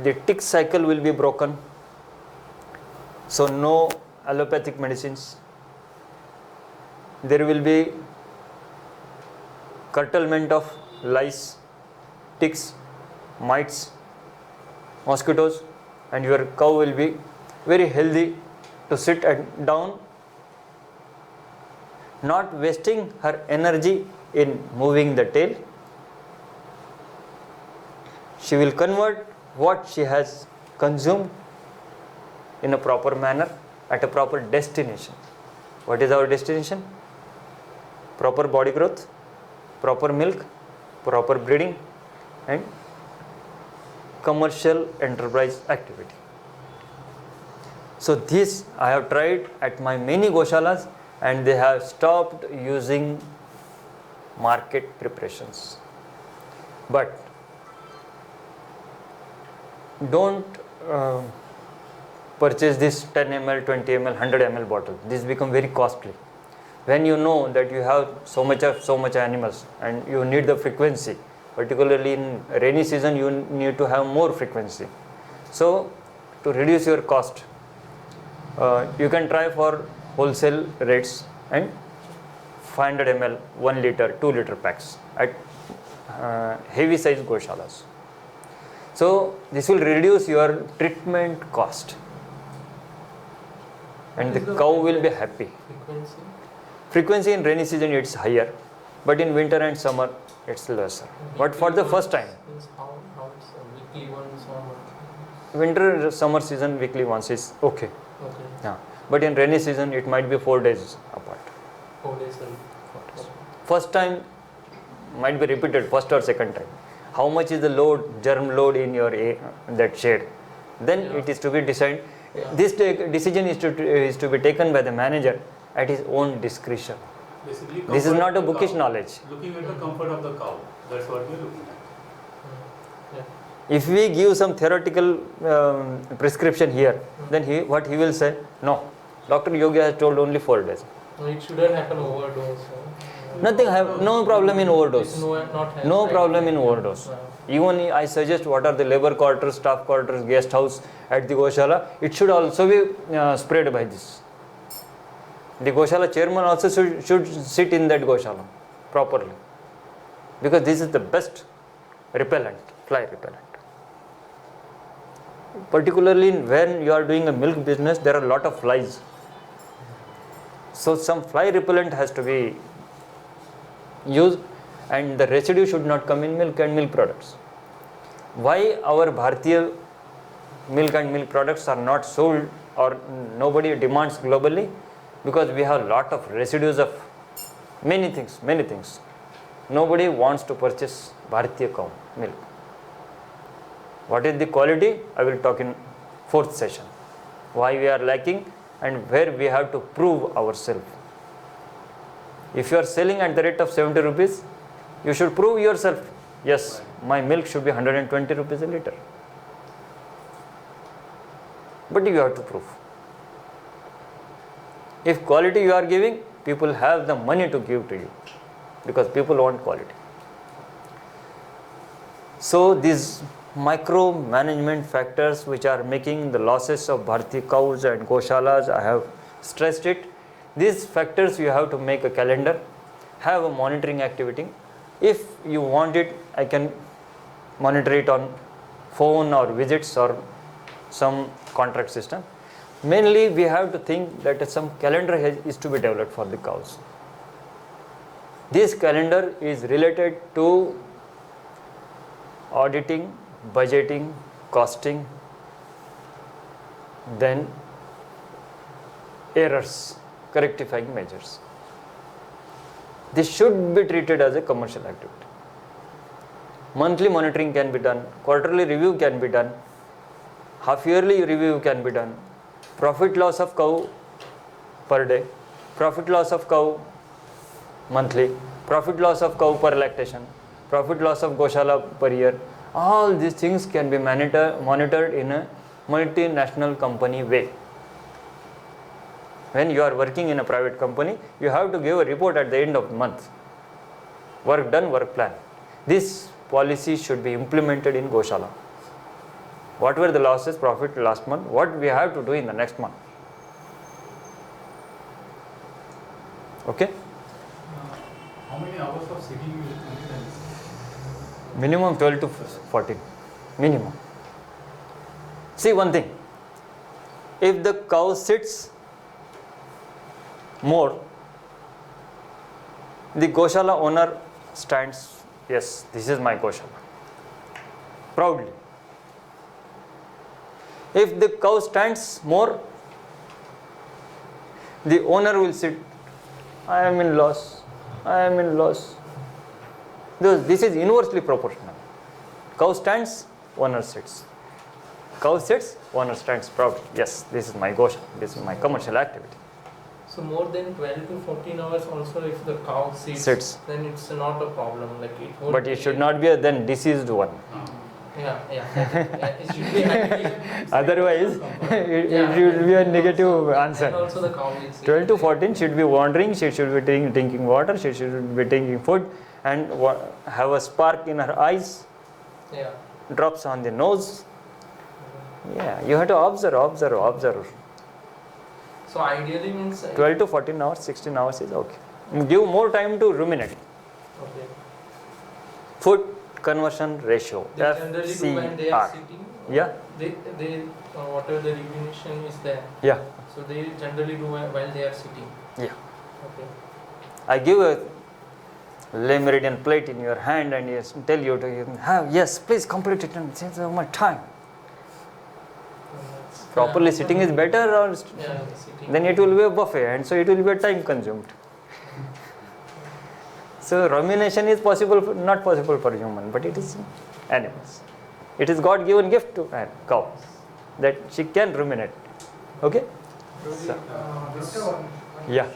the tick cycle will be broken, so no allopathic medicines. There will be curtailment of lice, ticks, mites, mosquitoes, and your cow will be very healthy to sit down, not wasting her energy in moving the tail. She will convert what she has consumed in a proper manner at a proper destination. What is our destination? Proper body growth, proper milk, proper breeding, and commercial enterprise activity. So this I have tried at my many Gaushalas, and they have stopped using market preparations. But don't purchase this 10 ml, 20 ml, 100 ml bottle. This become very costly. When you know that you have so much animals and you need the frequency, particularly in rainy season, you need to have more frequency. So to reduce your cost, you can try for wholesale rates and 500 ml, 1 liter, 2 liter packs at heavy size Gaushalas. So this will reduce your treatment cost, and the cow will be happy. Frequency in rainy season it's higher, but in winter and summer it's lesser. But for the first time, How it's weekly once or winter summer season weekly once is okay. okay, Yeah. But in rainy season it might be 4 days apart. 4 days a week. First time might be repeated, first or second time. How much is the load, germ load in your that shed? Then Yeah. it is to be decided. Yeah. This decision is to be taken by the manager at his own discretion. Basically, This is comfort not a of the bookish cow. knowledge. Looking at the comfort of the cow. That's what we're looking at. If we give some theoretical prescription here, then what he will say? No, Dr. Yogi has told only 4 days. No, it shouldn't happen overdose. Nothing, no problem in overdose. No problem in overdose. Even I suggest what are the labor quarters, staff quarters, guest house at the Gaushala, it should also be sprayed by this. The Gaushala chairman also should sit in that Gaushala properly, because this is the best repellent, fly repellent. Particularly when you are doing a milk business, there are a lot of flies. So some fly repellent has to be used, and the residue should not come in milk and milk products. Why our Bharatiya milk and milk products are not sold or nobody demands globally? Because we have a lot of residues of many things. Nobody wants to purchase Bharatiya cow milk. What is the quality? I will talk in 4th session. Why we are lacking and where we have to prove ourselves. If you are selling at the rate of 70 rupees, you should prove yourself. Yes, my milk should be 120 rupees a liter. But you have to prove. If quality you are giving, people have the money to give to you, because people want quality. So these micro management factors which are making the losses of Bharatiya cows and Gaushalas, I have stressed it. These factors you have to make a calendar, have a monitoring activity. If you want it, I can monitor it on phone or visits or some contract system. Mainly we have to think that some calendar is to be developed for the cows. This calendar is related to auditing, budgeting, costing, then errors, correctifying measures. This should be treated as a commercial activity. Monthly monitoring can be done, quarterly review can be done, half-yearly review can be done, profit loss of cow per day, profit loss of cow monthly, profit loss of cow per lactation, profit loss of Gaushala per year. All these things can be monitored in a multinational company way. When you are working in a private company, you have to give a report at the end of the month. Work done, work plan. This policy should be implemented in Gaushala. What were the losses, profit last month? What we have to do in the next month? Okay? How many hours of sitting you need? Minimum 12 to 14. Minimum. See one thing. If the cow sits more, the Gaushala owner stands, yes, this is my Gaushala, proudly. If the cow stands more, the owner will sit, I am in loss, I am in loss. This is inversely proportional. Cow stands, owner sits. Cow sits, owner stands proudly. Yes, this is my Gaushala, this is my commercial activity. So more than 12 to 14 hours also if the cow sits. Then it's not a problem. Like it won't But it should not be a then deceased one. Yeah, it should be happy. Otherwise, it should be a negative And answer. also the cow will sit. 12 to 14 should be wandering, she should be drinking water, she should be taking food and have a spark in her eyes, Yeah. drops on the nose. Yeah, you have to observe. So ideally means 12 to 14 hours, 16 hours is okay. Give more time to ruminate. Okay. Food conversion ratio, They generally do when they are FCR. sitting. Yeah, They whatever the rumination is there. yeah, So they generally do while they are sitting. yeah. Okay. I give a lay meridian plate in your hand and yes, tell you to have, yes, please complete it and save so much time. Properly sitting is better or Yeah, sitting. then it will be a buffet and so it will be a time consumed. So rumination is possible, not possible for human, but it is animals. It is God given gift to cow that she can ruminate. Okay? So, yeah.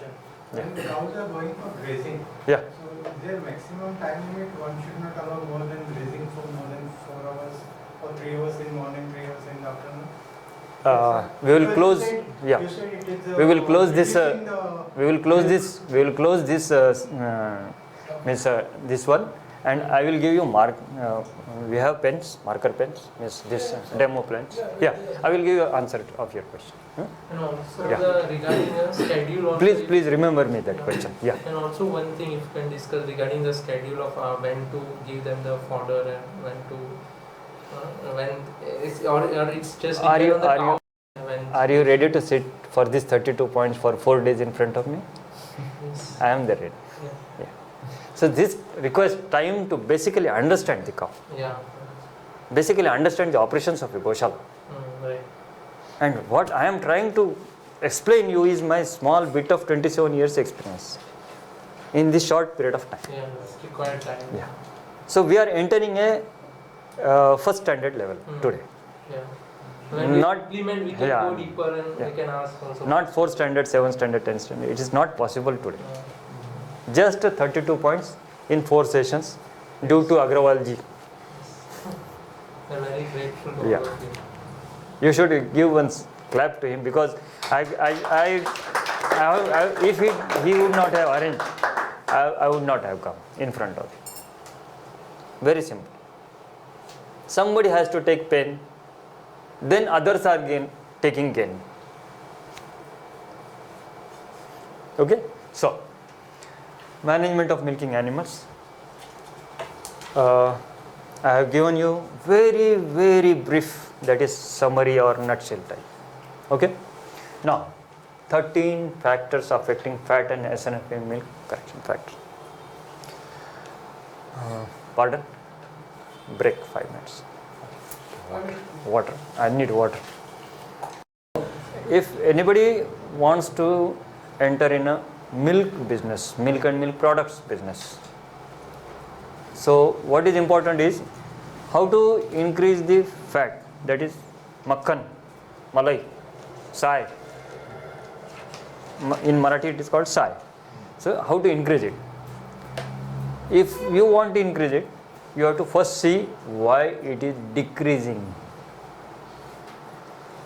When cows are going for grazing, Yeah. so is there maximum time limit? One should not allow more than grazing for more than 4 hours or 3 hours in morning, 3 hours in the afternoon. We will close. Yeah. You said it is, We will close this. reducing the- We will close this. We will close this. Means this one, and I will give you mark. We have pens, marker pens. Means this demo pens. Yeah. I will give you answer of your question. And also Yeah. regarding the schedule also. Please remember me that question. Yeah. And also one thing if you can discuss regarding the schedule of when to give them the fodder and when to when it's or it's just Are you- depend on the are you- cow when Are you ready to sit for these 32 points for 4 days in front of me? Yes. I am there ready. Yeah. So this requires time to basically understand the cow, Yeah. basically understand the operations of a Gaushala. Right. And what I am trying to explain you is my small bit of 27 years experience in this short period of time. Yeah. It's required time. Yeah. So we are entering a first standard level today. Yeah. When Not- we implement, we can yeah. go deeper and Yeah. we can ask also. Not 4 standard, 7 standard, 10 standard. It is not possible today. Just 32 points in 4 sessions due to Agrawal ji. I'm very grateful to Yeah. all of you. You should give one clap to him because if he would not have arranged, I would not have come in front of you. Very simple. Somebody has to take pain, then others are taking gain. Okay? So, management of milking animals. I have given you very brief, that is summary or nutshell type. Okay? Now, 13 factors affecting fat and SNF in milk correction factor. Pardon? Break 5 minutes. Water. I need water. If anybody wants to enter in a milk business, milk and milk products business, so what is important is how to increase the fat, that is makhan, malai, sai. In Marathi it is called sai. So how to increase it? If you want to increase it, you have to first see why it is decreasing.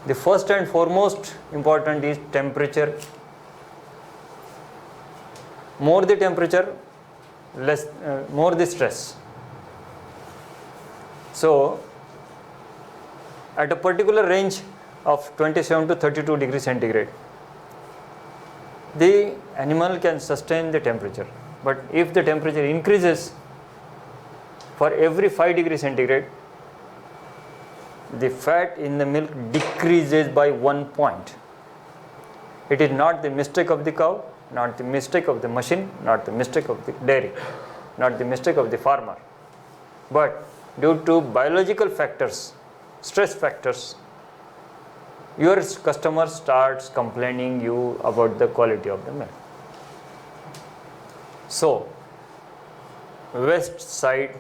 The first and foremost important is temperature. More the temperature, more the stress. So at a particular range of 27 to 32 degrees centigrade, the animal can sustain the temperature. But if the temperature increases for every 5 degrees centigrade, the fat in the milk decreases by 1 point. It is not the mistake of the cow, not the mistake of the machine, not the mistake of the dairy, not the mistake of the farmer, but due to biological factors, stress factors, your customer starts complaining you about the quality of the milk. So, west side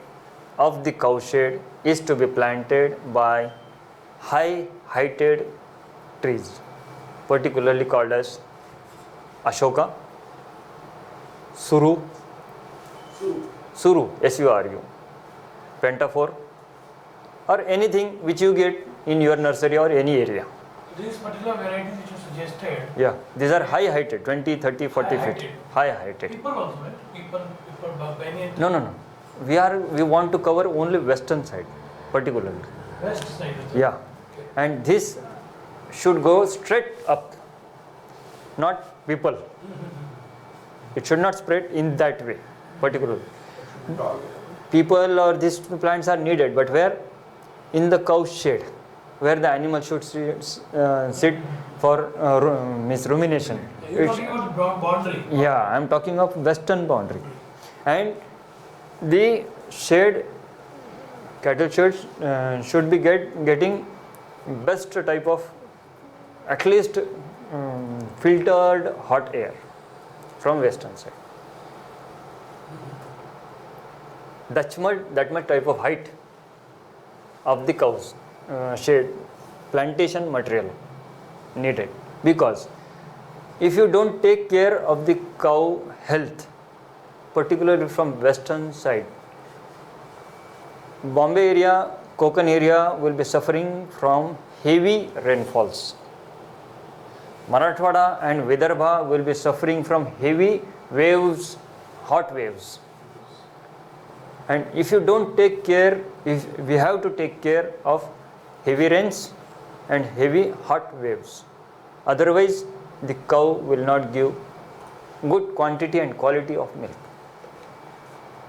of the cowshed is to be planted by high-heighted trees, particularly called as Ashoka, Suru, S-U-R-U, Pentaphore, or anything which you get in your nursery or any area. These particular varieties which you suggested, Yeah, these are high-heighted, 20, 30, 40 feet. High-heighted. High-heighted. people also, right? People, banyan. No. We want to cover only western side, particularly. West side. Yeah. And this should go straight up, not people. It should not spread in that way, particularly. People or these plants are needed, but where? In the cow shed, where the animal should sit for rumination. You're talking about the boundary. Yeah, I am talking of western boundary. And the shade, cattle sheds should be getting best type of at least filtered hot air from western side. That much type of height of the cows shade plantation material needed, because if you don't take care of the cow health, particularly from western side, Bombay area, Konkan area will be suffering from heavy rainfalls. Marathwada and Vidarbha will be suffering from heavy waves, hot waves. And if you don't take care, if we have to take care of heavy rains and heavy hot waves, otherwise the cow will not give good quantity and quality of milk.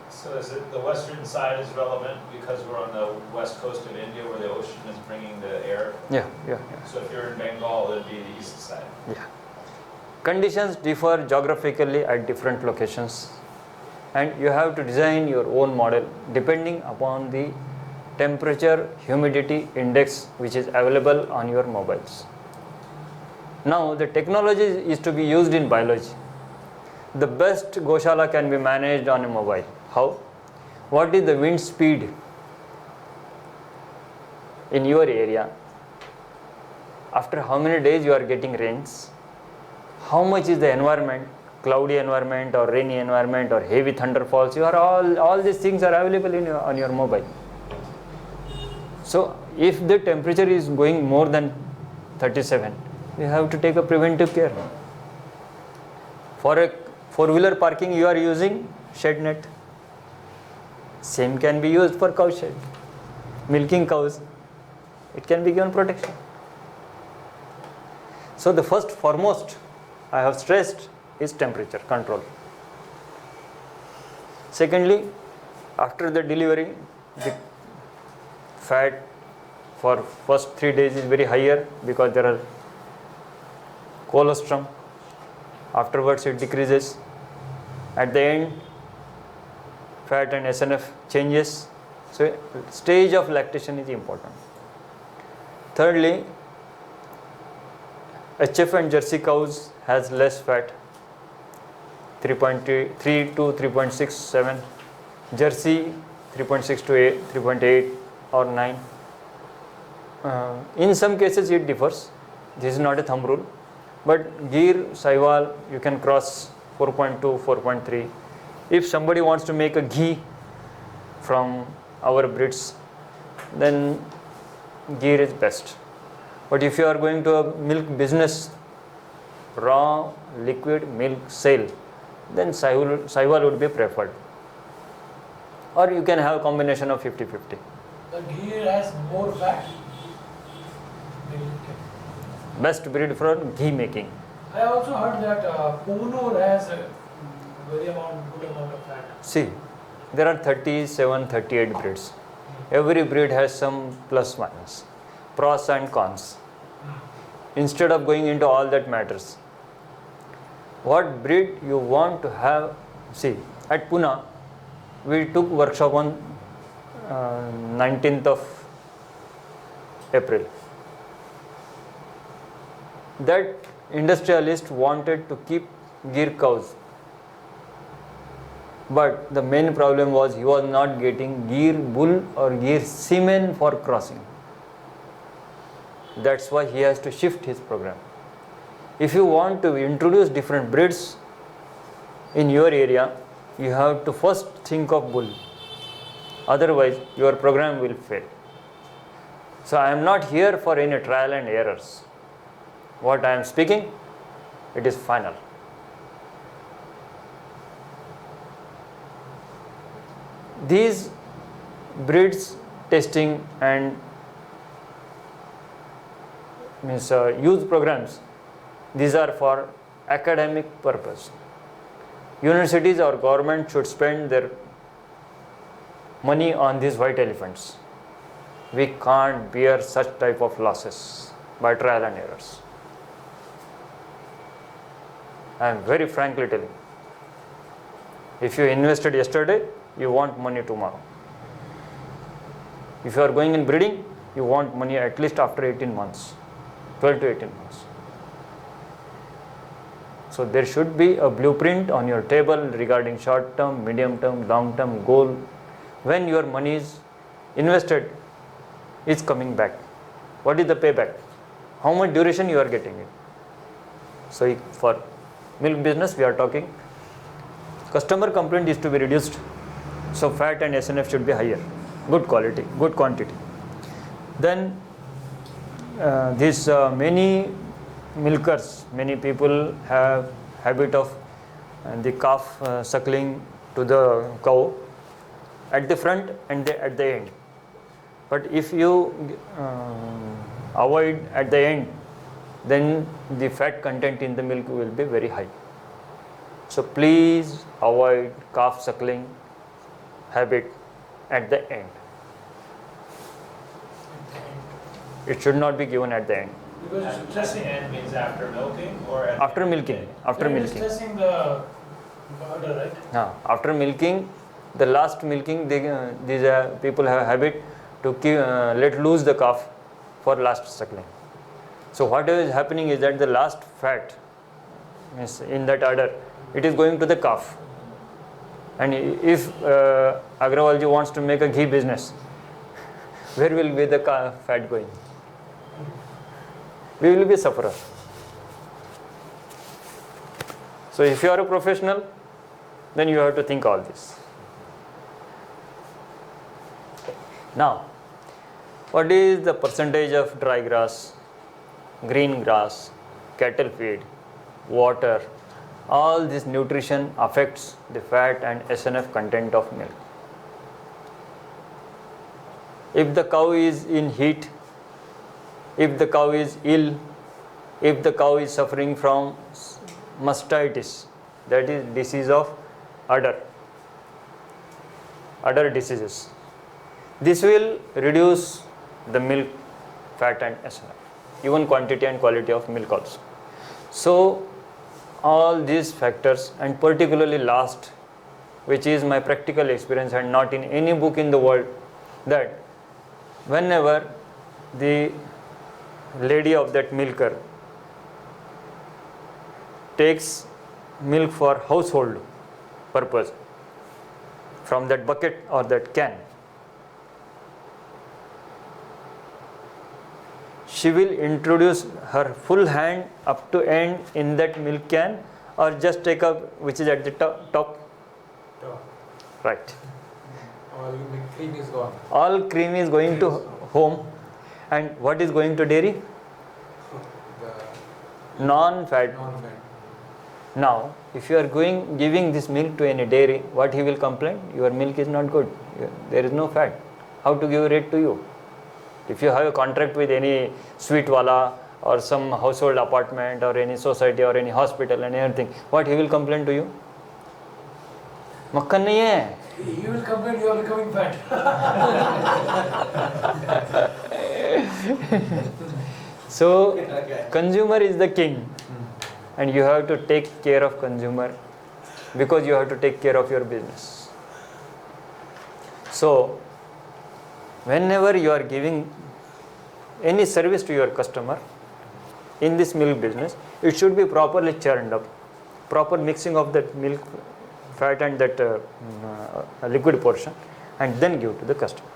So is it the western side is relevant because we're on the west coast of India where the ocean is bringing the air? Yeah. So if you're in Bengal, it'd be the east side. Yeah. Conditions differ geographically at different locations, and you have to design your own model depending upon the temperature humidity index which is available on your mobiles. Now the technology is to be used in biology. The best Gaushala can be managed on a mobile. How? What is the wind speed in your area? After how many days you are getting rains? How much is the environment, cloudy environment or rainy environment or heavy thunder falls? You are all these things are available on your mobile. So if the temperature is going more than 37, you have to take a preventive care. For a four-wheeler parking, you are using shed net. Same can be used for cow shed. Milking cows, it can be given protection. So the first foremost I have stressed is temperature control. Secondly, after the delivery, the fat for first 3 days is very higher because there are colostrum. Afterwards it decreases. At the end, fat and SNF changes. So stage of lactation is important. Thirdly, HF and Jersey cows has less fat, 3.3 to 3.67, Jersey 3.6 to 8, 3.8 or 9. In some cases it differs. This is not a thumb rule, but Gir, Saiwal, you can cross 4.2, 4.3. If somebody wants to make a ghee from our breeds, then Gir is best. But if you are going to a milk business, raw liquid milk sale, then Saiwal would be preferred. Or you can have a combination of 50-50. The ghee has more fat. Best breed for ghee making. I also heard that Fone has a good amount of fat. See, there are 37, 38 breeds. Every breed has some plus minus, pros and cons. Instead of going into all that matters, what breed you want to have. See, at Pune, we took workshop on 19th of April. That industrialist wanted to keep Gir cows, but the main problem was he was not getting Gir bull or Gir semen for crossing. That's why he has to shift his program. If you want to introduce different breeds in your area, you have to first think of bull. Otherwise, your program will fail. So I am not here for any trial and errors. What I am speaking, it is final. These breeds testing and youth programs, these are for academic purpose. Universities or government should spend their money on these white elephants. We can't bear such type of losses by trial and errors. I am very frankly telling. If you invested yesterday, you want money tomorrow. If you are going in breeding, you want money at least after 18 months, 12 to 18 months. So there should be a blueprint on your table regarding short term, medium term, long term goal. When your money is invested, it's coming back. What is the payback? How much duration you are getting it? So for milk business, we are talking customer complaint is to be reduced, so fat and SNF should be higher, good quality, good quantity. Then many milkers, many people have habit of the calf suckling to the cow at the front and at the end. But if you avoid at the end, then the fat content in the milk will be very high. So please avoid calf suckling habit at the end. It should not be given at the end. Because At it's the stressing. end means after milking or at After the end of the milking, day? after Then milking. it's stressing the udder, right? After milking, the last milking, these people have a habit to let loose the calf for last suckling. So what is happening is that the last fat is in that udder, it is going to the calf. And if Agrawalji wants to make a ghee business, where will be the fat going? We will be sufferer. So if you are a professional, then you have to think all this. Now, what is the percentage of dry grass, green grass, cattle feed, water? All this nutrition affects the fat and SNF content of milk. If the cow is in heat, if the cow is ill, if the cow is suffering from mastitis, that is disease of udder diseases, this will reduce the milk fat and SNF, even quantity and quality of milk also. So all these factors, and particularly last, which is my practical experience and not in any book in the world, that whenever the lady of that milker takes milk for household purpose from that bucket or that can, she will introduce her full hand up to end in that milk can, or just take up which is at the top? Right. All the cream is gone. All cream is going to home, and what is going to dairy? The Non-fat. non-fat. Now, if you are giving this milk to any dairy, what he will complain? Your milk is not good. There is no fat. How to give rate to you? If you have a contract with any sweet wala or some household apartment or any society or any hospital and anything, what he will complain to you? Makhan nahi hai. You will complain you are becoming fat. So, consumer is the king, and you have to take care of consumer because you have to take care of your business. So, whenever you are giving any service to your customer in this milk business, it should be properly churned up, proper mixing of that milk fat and that liquid portion, and then give to the customer.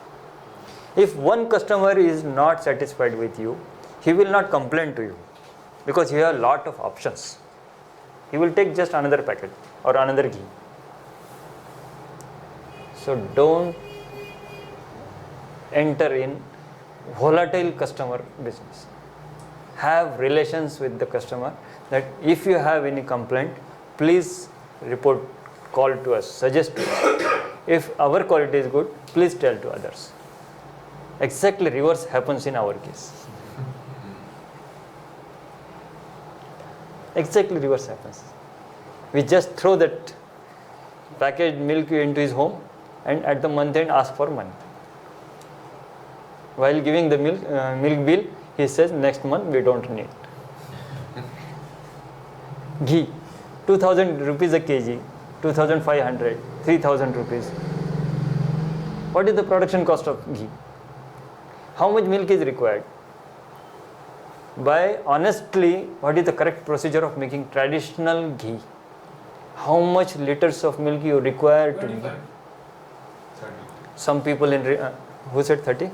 If one customer is not satisfied with you, he will not complain to you because you have a lot of options. He will take just another packet or another ghee. So don't enter in volatile customer business. Have relations with the customer, that if you have any complaint, please report, call to us, suggest to us. If our quality is good, please tell to others. Exactly reverse happens in our case. Exactly reverse happens. We just throw that packaged milk into his home, and at the month end ask for money. While giving the milk bill, he says next month we don't need. Ghee, 2000 rupees a kg, 2500, 3000 rupees. What is the production cost of ghee? How much milk is required? By honestly, what is the correct procedure of making traditional ghee? How much liters of milk you require to make? 30. Some people in, who said 30?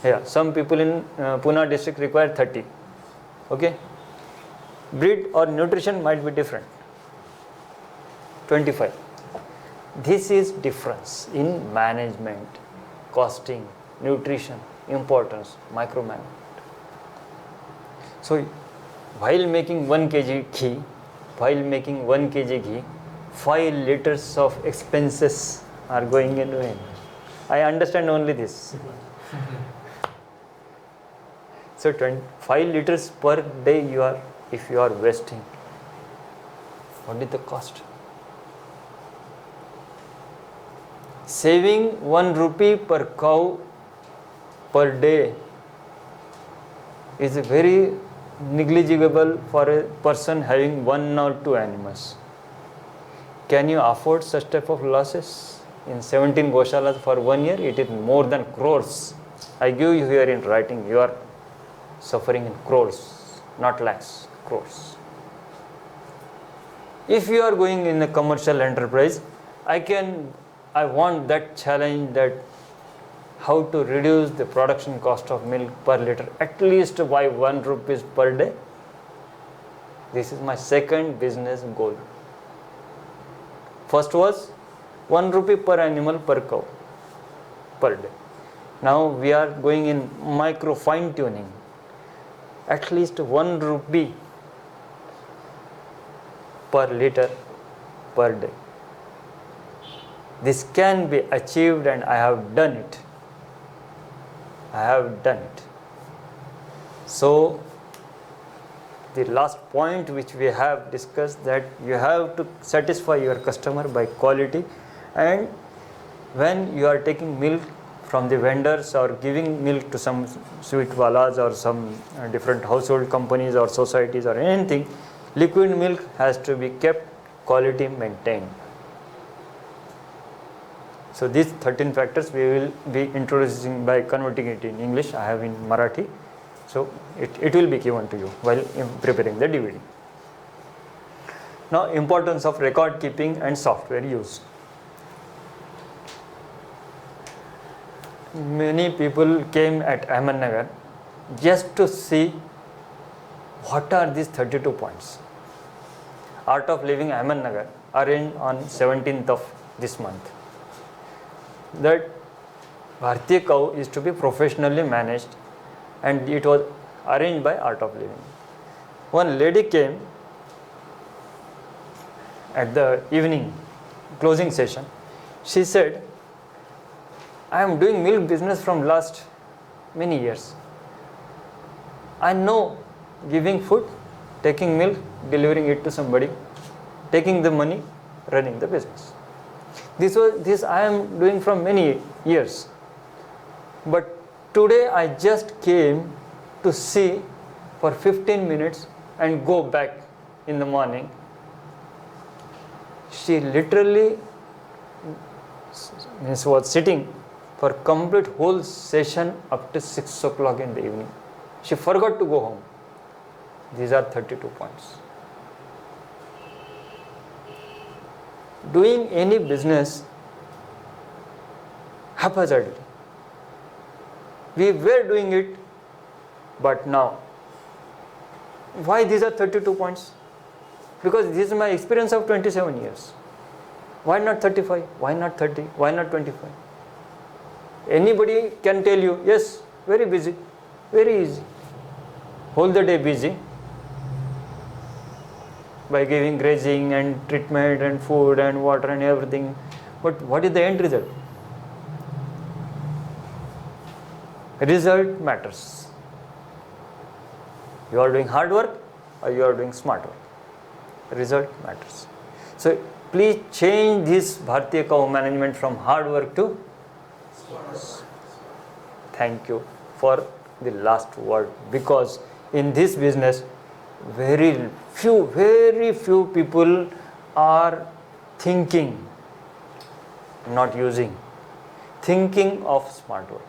Yeah, some people in Pune district require 30. Okay? Breed or nutrition might be different. 25. This is difference in management, costing, nutrition, importance, micromanagement. So, while making 1 kg ghee, 5 liters of expenses are going into it. I understand only this. So 5 liters per day if you are wasting, what is the cost? Saving 1 rupee per cow per day is very negligible for a person having 1 or 2 animals. Can you afford such type of losses? In 17 Gaushalas for 1 year, it is more than crores. I give you here in writing, you are suffering in crores, not lakhs, crores. If you are going in a commercial enterprise, I want that challenge, that how to reduce the production cost of milk per liter at least by 1 rupees per day. This is my second business goal. First was 1 rupee per animal per cow per day. Now we are going in micro fine tuning. At least 1 rupee per liter per day. This can be achieved, and I have done it. So, the last point which we have discussed, that you have to satisfy your customer by quality, and when you are taking milk from the vendors or giving milk to some sweet walas or some different household companies or societies or anything, liquid milk has to be kept, quality maintained. So these 13 factors we will be introducing by converting it in English. I have in Marathi. So it will be given to you while preparing the DVD. Now, importance of record keeping and software use. Many people came at Ahmednagar just to see what are these 32 points. Art of Living Ahmednagar arranged on 17th of this month. That Bharatiya cow is to be professionally managed, and it was arranged by Art of Living. One lady came at the evening closing session. She said, I am doing milk business from last many years. I know giving food, taking milk, delivering it to somebody, taking the money, running the business. This I am doing from many years. But today I just came to see for 15 minutes and go back in the morning. She literally was sitting for complete whole session up to 6 o'clock in the evening. She forgot to go home. These are 32 points. Doing any business haphazardly. We were doing it, but now. Why these are 32 points? Because this is my experience of 27 years. Why not 35? Why not 30? Why not 25? Anybody can tell you, yes, very busy, very easy. Whole the day busy by giving grazing and treatment and food and water and everything. But what is the end result? Result matters. You are doing hard work or you are doing smart work. Result matters. So please change this Bharatiya cow management from hard work to thank you for the last word, because in this business very few people are thinking, not using, thinking of smart work.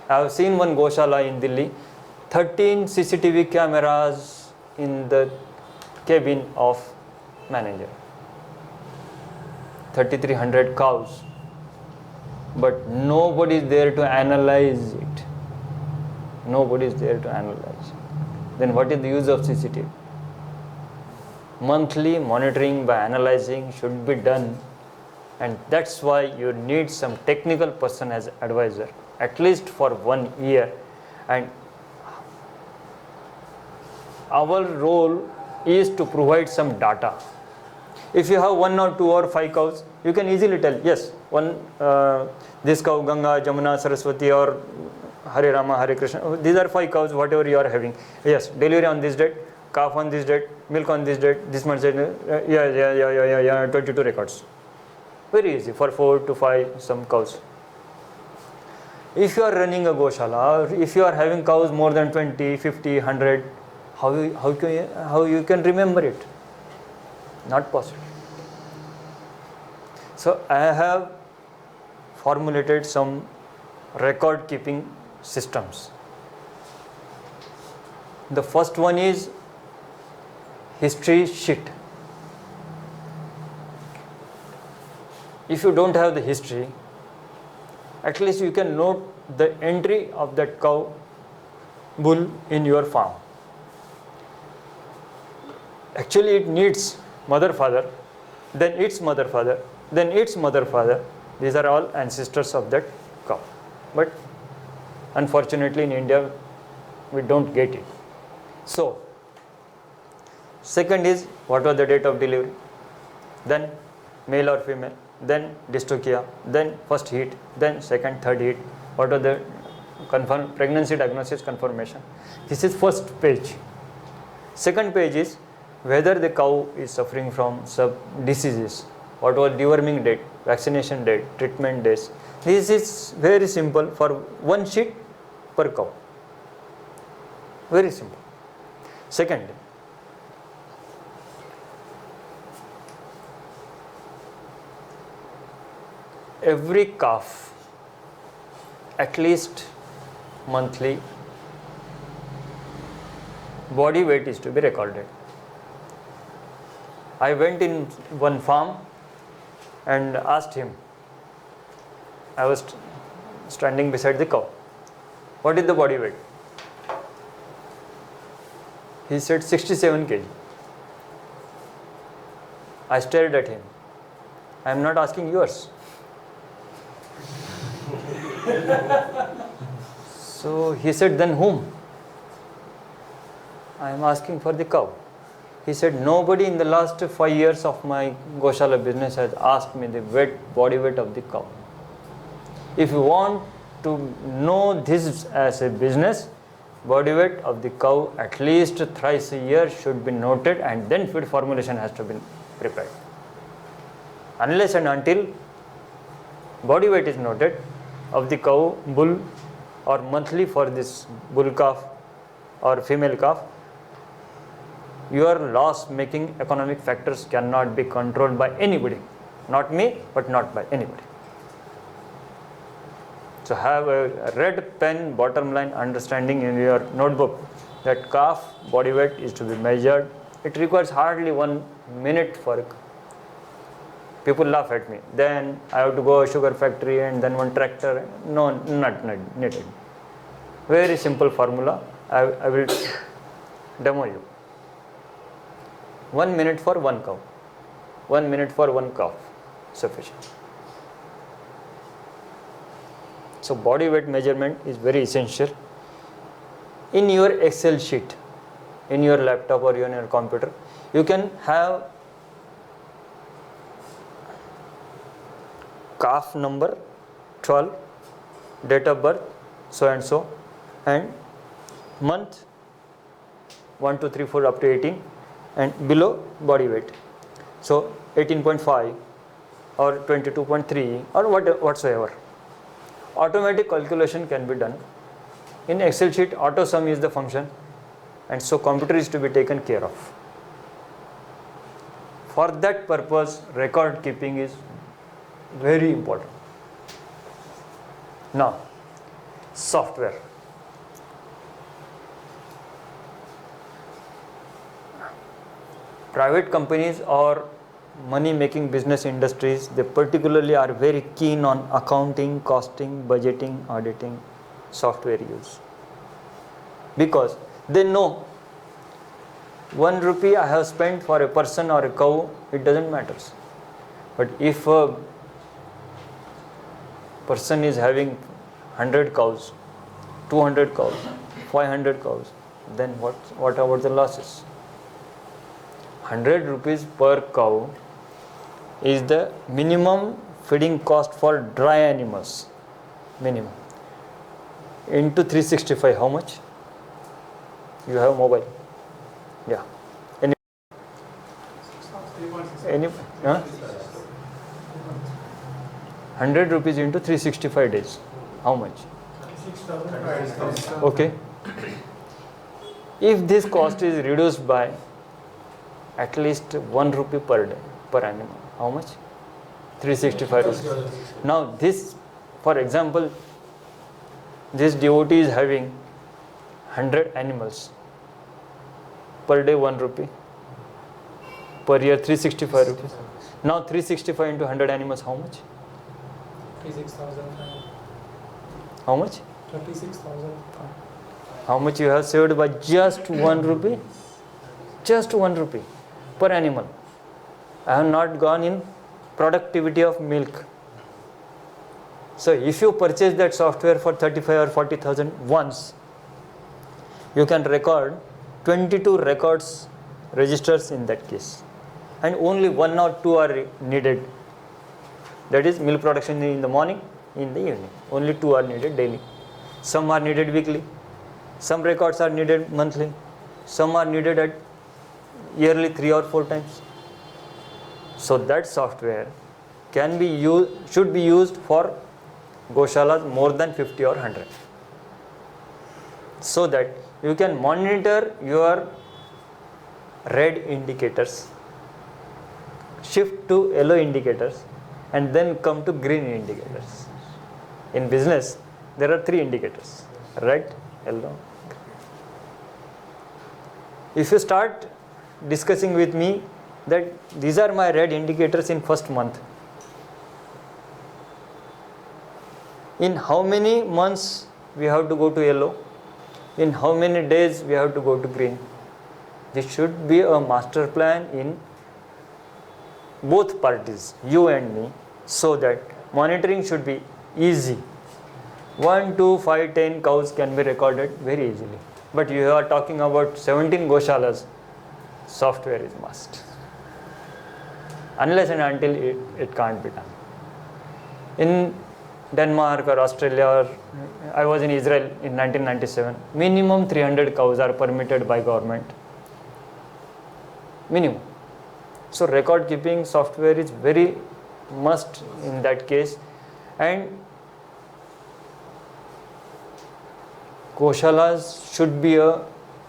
I have seen one Gaushala in Delhi, 13 CCTV cameras in the cabin of manager, 3,300 cows, but nobody is there to analyze it. Nobody is there to analyze. Then what is the use of CCTV? Monthly monitoring by analyzing should be done, and that's why you need some technical person as advisor, at least for 1 year. And our role is to provide some data. If you have 1 or 2 or 5 cows, you can easily tell, yes, this cow Ganga, Jamuna, Saraswati, or Hare Rama, Hare Krishna, these are 5 cows, whatever you are having. Yes, delivery on this date, calf on this date, milk on this date, this much date, 22 records. Very easy for 4 to 5 some cows. If you are running a Gaushala, or if you are having cows more than 20, 50, 100, how you can remember it? Not possible. So I have formulated some record keeping systems. The first one is history sheet. If you don't have the history, at least you can note the entry of that cow, bull in your farm. Actually it needs mother, father, then its mother, father, then its mother, father. These are all ancestors of that cow. But unfortunately in India we don't get it. So second is what was the date of delivery, then male or female, then dystocia, then first heat, then second, third heat, what are the pregnancy diagnosis confirmation. This is first page. Second page is whether the cow is suffering from some diseases, what was deworming date, vaccination date, treatment days. This is very simple for 1 sheet per cow. Very simple. Second, every calf at least monthly body weight is to be recorded. I went in one farm and asked him, I was standing beside the cow, what is the body weight? He said 67 kg. I stared at him. I am not asking yours. So he said, then whom? I am asking for the cow. He said, nobody in the last 5 years of my Gaushala business has asked me the body weight of the cow. If you want to know this as a business, body weight of the cow at least thrice a year should be noted, and then feed formulation has to be prepared. Unless and until body weight is noted of the cow, bull, or monthly for this bull calf or female calf, your loss making economic factors cannot be controlled by anybody. Not me, but not by anybody. So have a red pen bottom line understanding in your notebook that calf body weight is to be measured. It requires hardly 1 minute for it. People laugh at me. Then I have to go a sugar factory and then one tractor. No, not needed. Very simple formula. I will demo you. 1 minute for one cow. 1 minute for one calf. Sufficient. So body weight measurement is very essential. In your Excel sheet, in your laptop or in your computer, you can have calf number 12, date of birth so and so, and month 1, 2, 3, 4 up to 18, and below body weight. So 18.5 or 22.3 or whatsoever. Automatic calculation can be done. In Excel sheet, auto sum is the function, and so computer is to be taken care of. For that purpose, record keeping is very important. Now, software. Private companies or money making business industries, they particularly are very keen on accounting, costing, budgeting, auditing, software use, because they know 1 rupee I have spent for a person or a cow, it doesn't matter. But if a person is having 100 cows, 200 cows, 500 cows, then what about the losses? 100 rupees per cow is the minimum feeding cost for dry animals, minimum. Into 365, how much? You have mobile? Yeah. Any 100 rupees into 365 days, how much? 6,000. Okay. If this cost is reduced by at least 1 rupee per day, per animal, how much? 365 rupees. Now this, for example, this devotee is having 100 animals, per day 1 rupee, per year 365 rupees. Now 365 into 100 animals, how much? 36,000. How much? 36,000. How much you have saved by just 1 rupee? Just 1 rupee per animal. I have not gone in productivity of milk. So if you purchase that software for 35 or 40,000 once, you can record 22 records, registers in that case, and only 1 or 2 are needed. That is milk production in the morning, in the evening. Only 2 are needed daily. Some are needed weekly. Some records are needed monthly. Some are needed at yearly 3 or 4 times. So that software can be used, should be used for Gaushalas more than 50 or 100, so that you can monitor your red indicators, shift to yellow indicators, and then come to green indicators. In business, there are 3 indicators: red, yellow, green. If you start discussing with me that these are my red indicators in first month, in how many months we have to go to yellow, in how many days we have to go to green. This should be a master plan in both parties, you and me, so that monitoring should be easy. 1, 2, 5, 10 cows can be recorded very easily. But you are talking about 17 Gaushalas, software is must. Unless and until it can't be done. In Denmark or Australia, or I was in Israel in 1997, minimum 300 cows are permitted by government. Minimum. So record keeping software is very must in that case. And Gaushalas should be a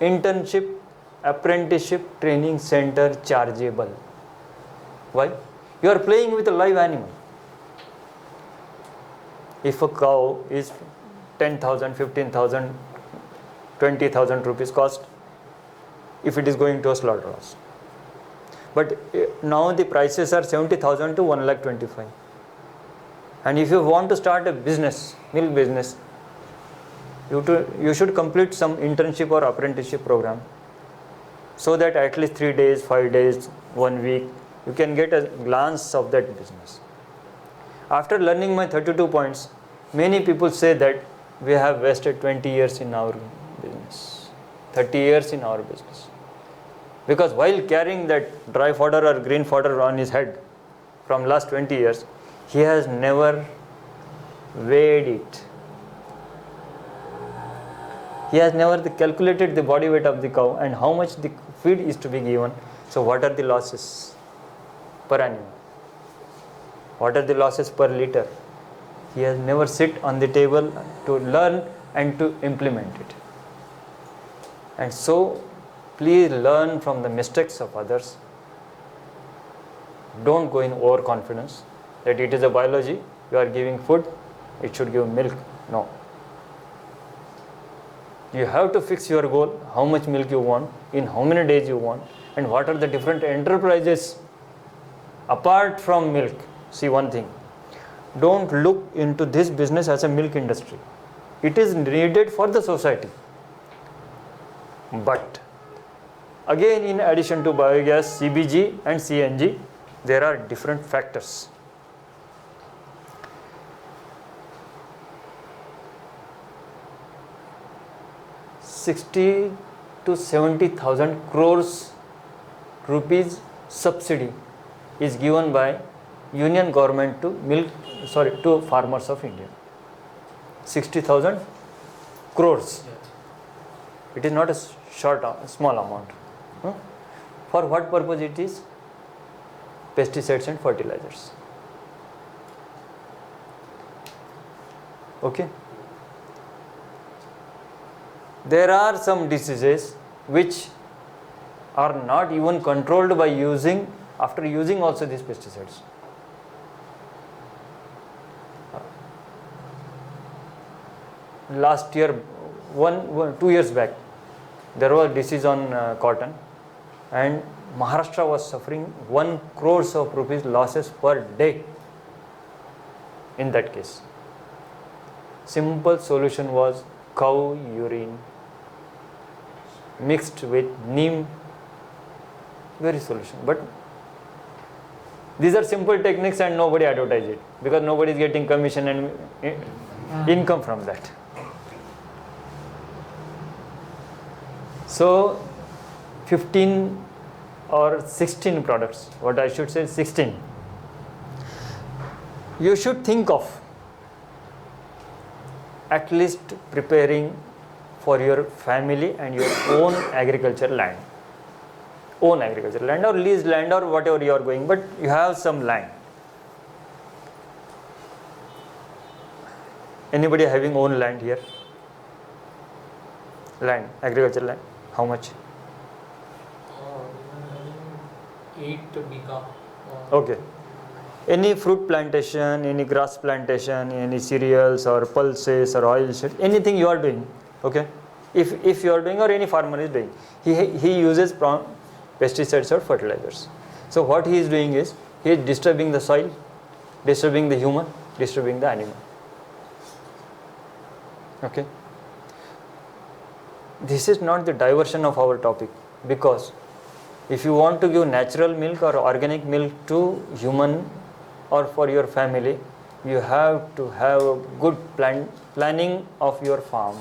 internship, apprenticeship training center chargeable. Why? You are playing with a live animal. If a cow is 10,000, 15,000, 20,000 rupees cost, if it is going to a slaughterhouse. But now the prices are 70,000 to 1,25,000. And if you want to start a business, milk business, you should complete some internship or apprenticeship program, so that at least 3 days, 5 days, 1 week, you can get a glance of that business. After learning my 32 points, many people say that we have wasted 20 years in our business, 30 years in our business. Because while carrying that dry fodder or green fodder on his head from last 20 years, he has never weighed it. He has never calculated the body weight of the cow and how much the feed is to be given. So what are the losses per animal? What are the losses per liter? He has never sit on the table to learn and to implement it. And so please learn from the mistakes of others. Don't go in overconfidence that it is a biology, you are giving food, it should give milk. No. You have to fix your goal, how much milk you want, in how many days you want, and what are the different enterprises apart from milk. See one thing, don't look into this business as a milk industry. It is needed for the society. But again, in addition to biogas, CBG and CNG, there are different factors. $60,000 to 70,000 crores rupees subsidy is given by Union government to farmers of India. 60,000 crores. It is not a small amount. For what purpose it is? Pesticides and fertilizers. Okay. There are some diseases which are not even controlled by after using also these pesticides. Last year, 2 years back, there was disease on cotton, and Maharashtra was suffering 1 crore of rupees losses per day in that case. Simple solution was cow urine mixed with neem, very solution. But these are simple techniques and nobody advertise it because nobody is getting commission and income from that. So 15 or 16 products, what I should say 16, you should think of at least preparing for your family and your own agriculture land. Own agriculture land or leased land or whatever you are going, but you have some land. Anybody having own land here? Land, agriculture land, how much? 8 bigha. Okay. Any fruit plantation, any grass plantation, any cereals or pulses or oil seeds, anything you are doing, okay? If you are doing or any farmer is doing, he uses pesticides or fertilizers. So what he is doing is, he is disturbing the soil, disturbing the human, disturbing the animal. Okay. This is not the diversion of our topic, because if you want to give natural milk or organic milk to human or for your family, you have to have a good planning of your farm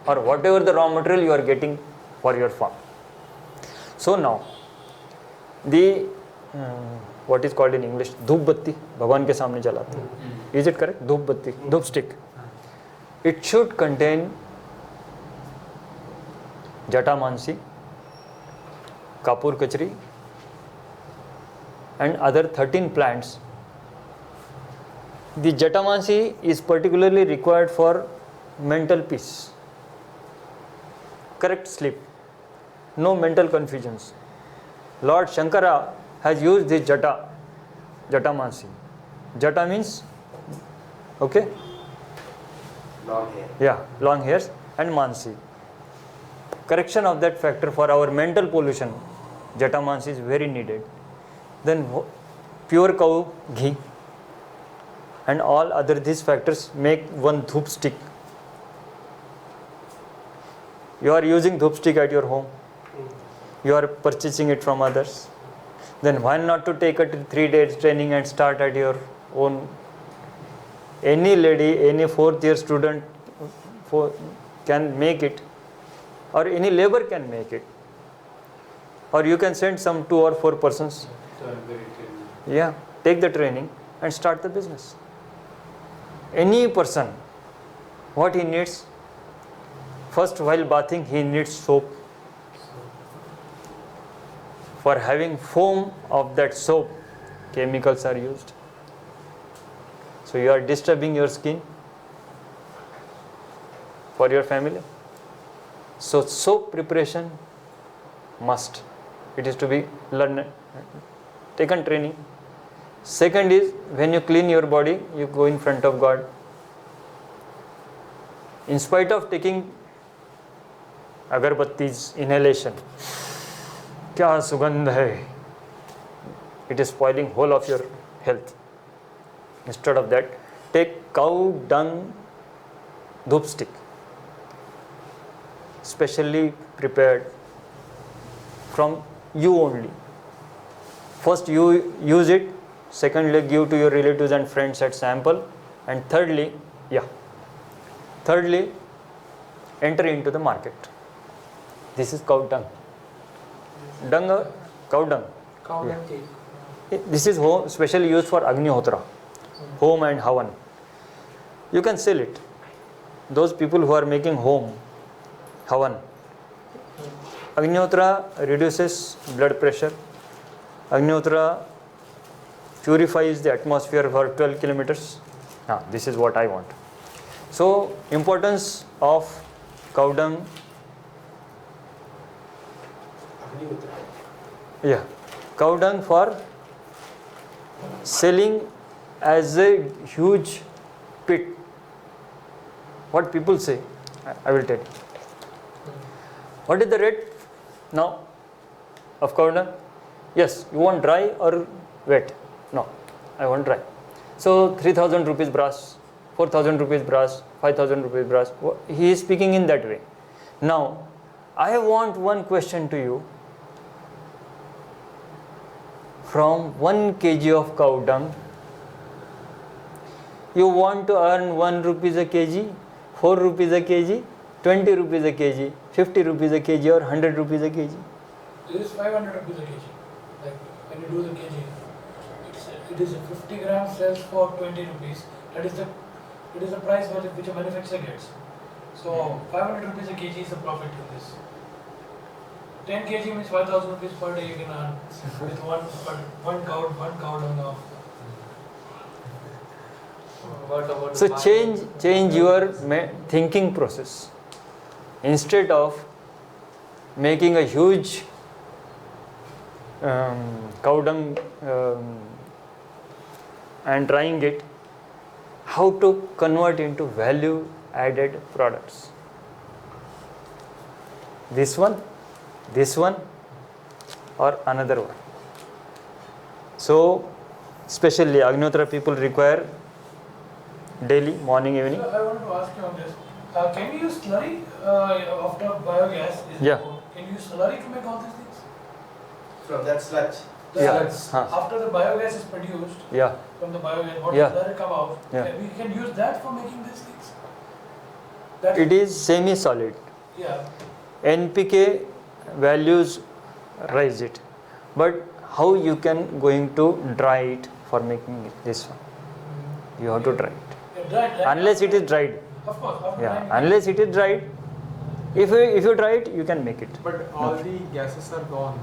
or whatever the raw material you are getting for your farm. So now, the what is called in English, धूप बत्ती, भगवान के सामने जलाते हैं. Is it correct? धूप बत्ती, धूप stick. It should contain jatamansi, kapur kachri, and other 13 plants. The jatamansi is particularly required for mental peace, correct sleep, no mental confusions. Lord Shankara has used this jatamansi. Jata means, okay? Long hair. Yeah, long hairs, and mansi. Correction of that factor for our mental pollution, jatamansi is very needed. Then pure cow ghee and all other these factors make one dhoop stick. You are using dhoop stick at your home, you are purchasing it from others, then why not to take a 3 days training and start at your own? Any lady, any 4th year student can make it, or any labor can make it, or you can send some 2 or 4 persons. Yeah, take the training and start the business. Any person, what he needs, first while bathing he needs soap. For having foam of that soap, chemicals are used. So you are disturbing your skin for your family. So soap preparation must. It is to be learned, taken training. Second is, when you clean your body, you go in front of God. In spite of taking agarbatti's inhalation, kya sugandh hai, it is spoiling whole of your health. Instead of that, take cow dung dhoop stick, specially prepared from you only. First you use it, secondly give to your relatives and friends at sample, and thirdly enter into the market. This is cow dung. Cow dung. Cow Yeah. dung cake. This is specially used for Agnihotra, home and havan. You can sell it. Those people who are making home, havan. Agnihotra reduces blood pressure. Agnihotra purifies the atmosphere for 12 kilometers. This is what I want. So, importance of cow dung. Yeah, cow dung for selling as a huge pit. What people say, I will tell you. What is the rate now of cow dung? Yes, you want dry or wet? No, I want dry. So 3,000 rupees brass, 4,000 rupees brass, 5,000 rupees brass. He is speaking in that way. Now, I want one question to you. From 1 kg of cow dung, you want to earn 1 rupees a kg, 4 rupees a kg, 20 rupees a kg, 50 rupees a kg, or 100 rupees a kg. This is 500 rupees a kg. Like when you do the kg, it is a 50 grams sells for 20 rupees. That is the price which a manufacturer gets. So 500 rupees a kg is the profit in this. 10 kg means 5,000 rupees per day you can earn with one cow dung of. What about So the change your thinking process. Instead of making a huge cow dung and trying it, how to convert into value added products. this one or another one. So especially Agnotra people require daily, morning, evening. So I want to ask you on this. Can you use slurry after biogas? Yeah. Can you use slurry to make all these things? From that sludge. The Yeah. sludge. After the biogas is produced Yeah. from the biogas, what Yeah. slurry come out? Yeah. We can use that for making these things. That It is semi-solid. Yeah. NPK values rise it, but how you can going to dry it for making it this one? You have to dry it. Yeah, dry. Unless it is dried. Of course. After Yeah. drying, Unless it is dried. If you dry it, you can make it. But all the gases are gone.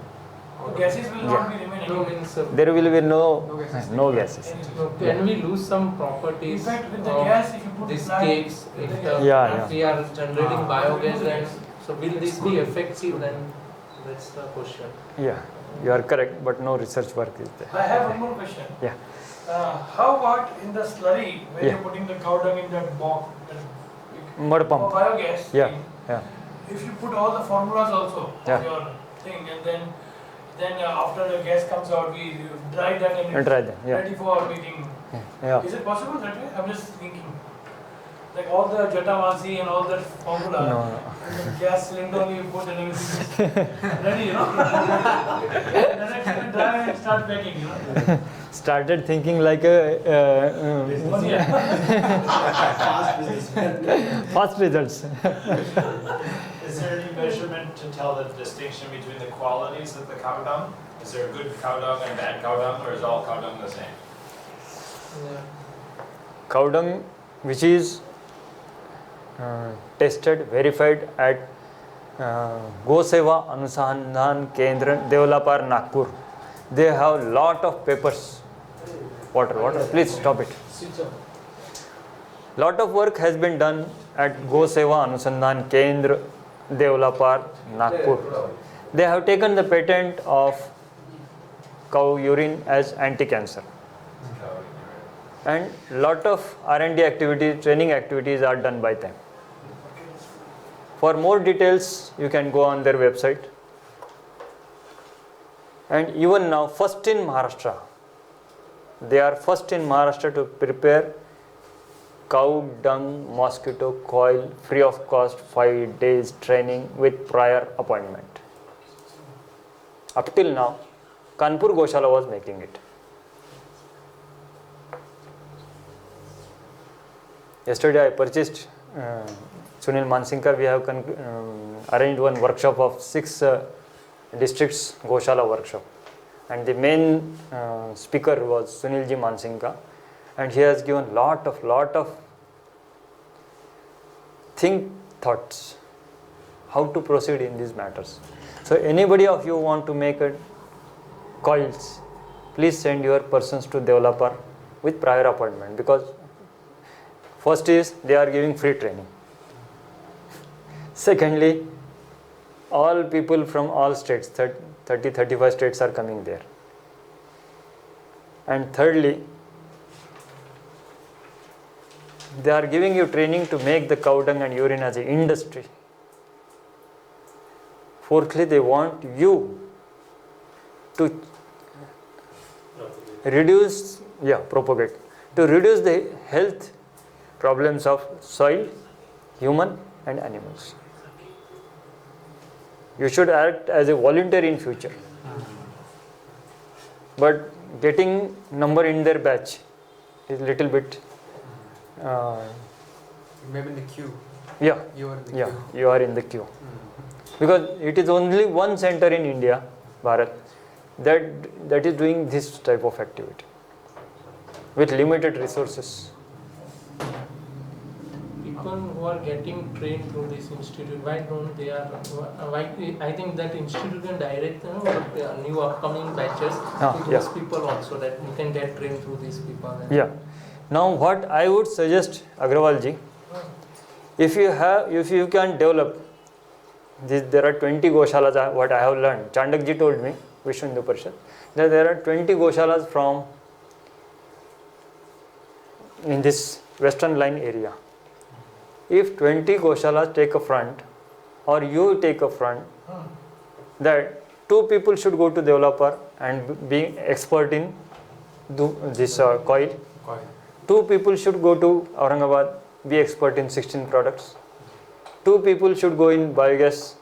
the gases will not be remaining. No means There will be No no gases. no gases. can we lose some In properties fact, with the of gas, if you put these plant, cakes? If, Yeah, if we are generating biogas, then Yes. so will this be effective? Then that's the question. Yeah, you are correct, but no research work is there. I have one more question. Yeah. How about in the slurry where Yeah. you're putting the cow dung in that box? Mud For pump. biogas. Yeah. thing, Yeah. If you put all the formulas also Yeah. of your thing, and then after the gas comes out, we dry that and And it's try them. Yeah. ready for making. Yeah. Is it possible that way? I'm just thinking. Like all the Bansi and all that formula, No. and the gas cylinder you put and everything is ready, you know. Then I can dry and start baking, you know. Started thinking like a 1 year. fast results. Is there any measurement to tell the distinction between the qualities of the cow dung? Is there good cow dung and bad cow dung, or is all cow dung the same? Yeah. Cow dung, which is tested, verified at Goseva Anusandhan Kendra, Developar, Nagpur. They have lot of papers. Water, please stop it. Lot of work has been done at Goseva Anusandhan Kendra, Developar, Nagpur. They have taken the patent of cow urine as anti-cancer. And lot of R&D activities, training activities are done by them. For more details, you can go on their website. And even now, first in Maharashtra, they are first in Maharashtra to prepare cow dung mosquito coil free of cost, 5 days training with prior appointment. Up till now, Kanpur Gaushala was making it. Yesterday I purchased Sunil Mansinkar. We have arranged one workshop of 6 districts Gaushala workshop, and the main speaker was Sunilji Mansinka, and he has given lot of thoughts how to proceed in these matters. So anybody of you want to make a coils, please send your persons to developer with prior appointment, because first is they are giving free training. Secondly, all people from all states, 30-35 states are coming there. And thirdly, they are giving you training to make the cow dung and urine as an industry. Fourthly, they want you to propagate, to reduce the health problems of soil, human and animals. You should act as a volunteer in future. But getting number in their batch is little bit Maybe in the queue. yeah, You are in the yeah, queue. you are in the queue. Because it is only one center in India, Bharat, that is doing this type of activity with limited resources. People who are getting trained through this institute, why don't they are? Why I think that institute can direct new upcoming batches to those people also, that you can get trained through these people. Yeah. Now what I would suggest, Agrawal ji, if you can develop this, there are 20 Gaushalas, what I have learned. Chandak ji told me, Vishnu Hindu Parishad, that there are 20 Gaushalas from in this western line area. If 20 Gaushalas take a front or you take a front that 2 people should go to developer and be expert in this coil. 2 people should go to Aurangabad, be expert in 16 products. 2 people should go in biogas.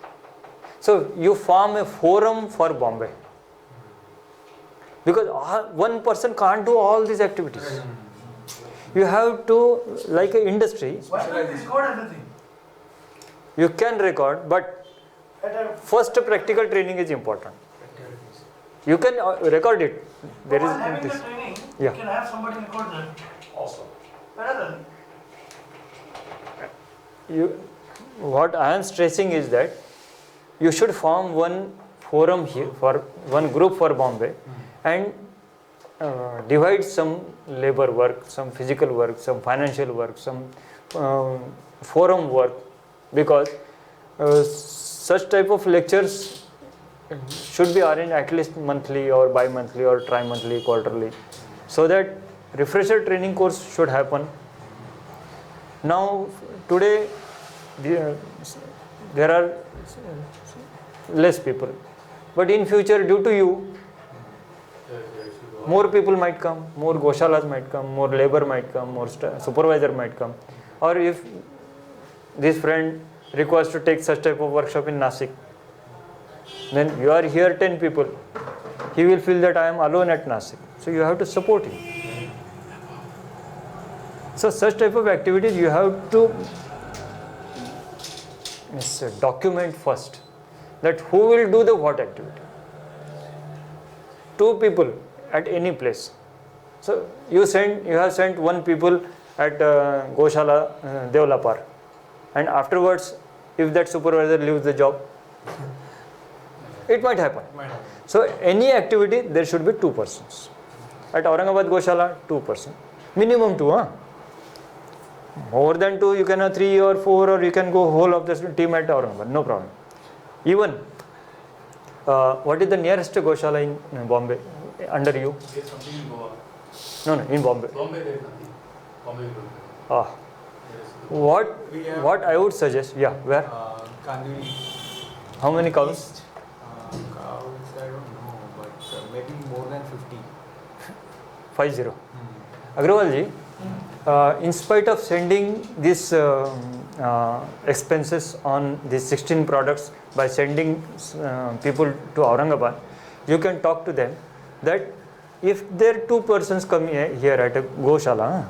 So you form a forum for Bombay. Because one person can't do all these activities. You have to, like an industry, Why can't we record everything? you can record, but first practical training is important. You can record it. There While is having this. the training, Yeah. you can have somebody record that. Also. Better than What I am stressing is that you should form one forum here, for one group for Bombay, and divide some labor work, some physical work, some financial work, some forum work, because such type of lectures should be arranged at least monthly or bi-monthly or tri-monthly, quarterly, so that refresher training course should happen. Now today there are less people, but in future, due to you, more people might come, more Gaushalas might come, more labor might come, more supervisor might come. Or if this friend requires to take such type of workshop in Nasik, then you are here 10 people, he will feel that I am alone at Nasik. So you have to support him. So such type of activities you have to document first, that who will do the what activity. 2 people at any place. So you have sent 1 people at Gaushala developer, and afterwards if that supervisor leaves the job, it might happen. So any activity there should be 2 persons. At Aurangabad Gaushala, 2 persons. Minimum 2, More than 2 you can have 3 or 4, or you can go whole of the team at Aurangabad, no problem. Even what is the nearest Gaushala in Bombay under you? There's something in Goa. No, in Bombay. Bombay there is nothing. Bombay we don't have. What I would suggest, where? Kanduri. How many cows? Cows, I don't know, but maybe more than 50. 50. Agarwal ji, in spite of sending these expenses on these 16 products by sending people to Aurangabad, you can talk to them that if there are 2 persons come here at a Gaushala,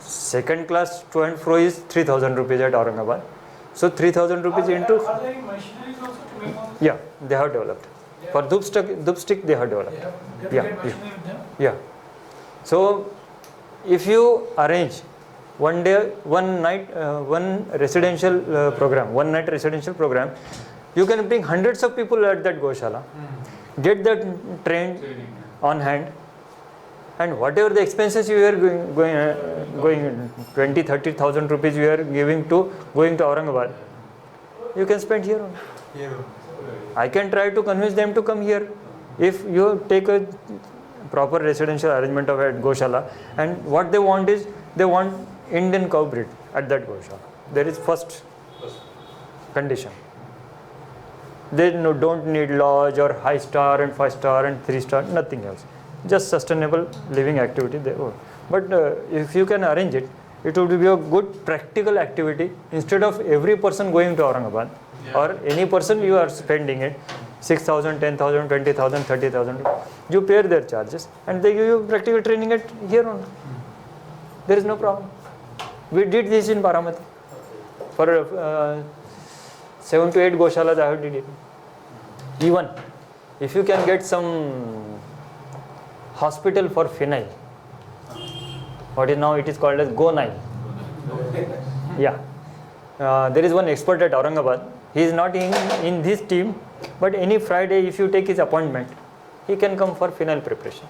second class to and fro is 3,000 rupees at Aurangabad. So 3,000 rupees into. Are there any machineries also to make all this? Yeah, they have developed. For dup stick they have developed. They have Yeah, get machinery with them? Yeah. So if you arrange one day, one night, one residential program, one night residential program, you can bring hundreds of people at that Gaushala, get that trained on hand, and whatever the expenses you are going 20,000-30,000 rupees you are giving to going to Aurangabad, you can spend here only. I can try to convince them to come here if you take a proper residential arrangement of at Gaushala, and what they want is they want Indian cow breed at that Gaushala. There is first condition. They don't need lodge or high star and 5 star and 3 star, nothing else. Just sustainable living activity they want. But if you can arrange it, it would be a good practical activity instead of every person going to Aurangabad or any person you are spending it 6,000, 10,000, 20,000, 30,000. You pay their charges and they give you practical training at here only. There is no problem. We did this in Baramati. For 7 to 8 Gaushalas I have did it. Even if you can get some hospital for phenyl, what is now it is called as Go9. Yeah. There is one expert at Aurangabad. He is not in this team, but any Friday if you take his appointment, he can come for phenyl preparation.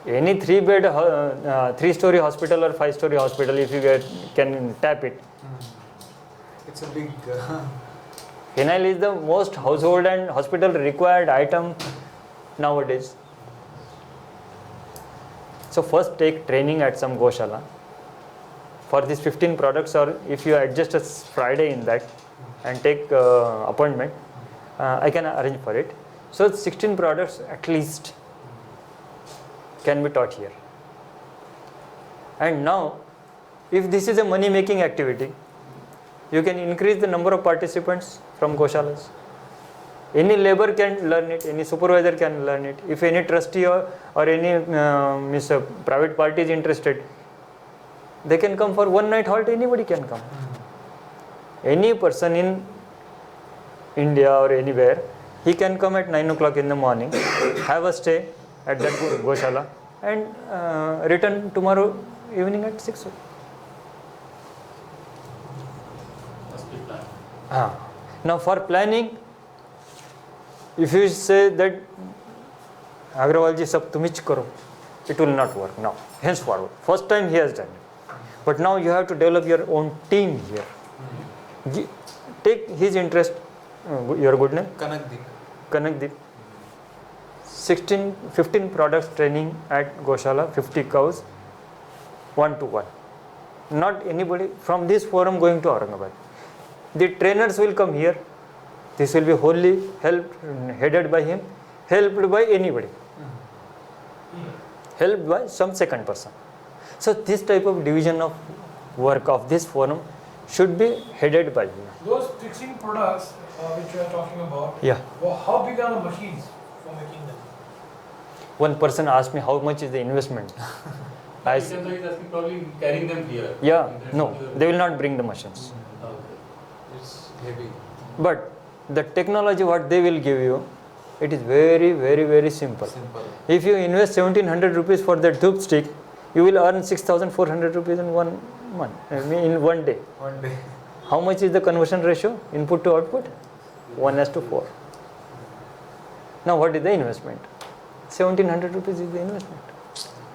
Any 3-bed, 3-story hospital or 5-story hospital, if you can tap it. It's a big. Phenyl is the most household and hospital required item nowadays. So first take training at some Gaushala. for these 15 products, or if you adjust a Friday in that and take appointment, I can arrange for it. So 16 products at least can be taught here. And now, if this is a money making activity, you can increase the number of participants from Gaushalas. Any labor can learn it, any supervisor can learn it. If any trustee or any private party is interested, they can come for one night halt, anybody can come. Any person in India or anywhere, he can come at 9 o'clock in the morning, have a stay at that Gaushala, and return tomorrow evening at 6 o'clock. Must be planned. Now for planning, if you say that Agrawal ji sab tum hi karo, it will not work now, henceforward. First time he has done it. But now you have to develop your own team here. Take his interest, your good name? Kanakdeep. 15 products training at Gaushala, 50 cows, 1-to-1. Not anybody from this forum going to Aurangabad. The trainers will come here. This will be wholly headed by him, helped by anybody, helped by some second person. So this type of division of work of this forum should be headed by him. Those fixing products which you are talking about, Yeah. well, how big are the machines for making them? One person asked me how much is the investment. I Is probably carrying them here. Yeah, no, they will not bring the machines. Okay. It's heavy. But the technology what they will give you, it is very, very, very simple. If you invest 1700 rupees for that dhoop stick, you will earn 6400 rupees in 1 month, in 1 day. How much is the conversion ratio, input to output? 1:4. Now what is the investment? 1700 rupees is the investment.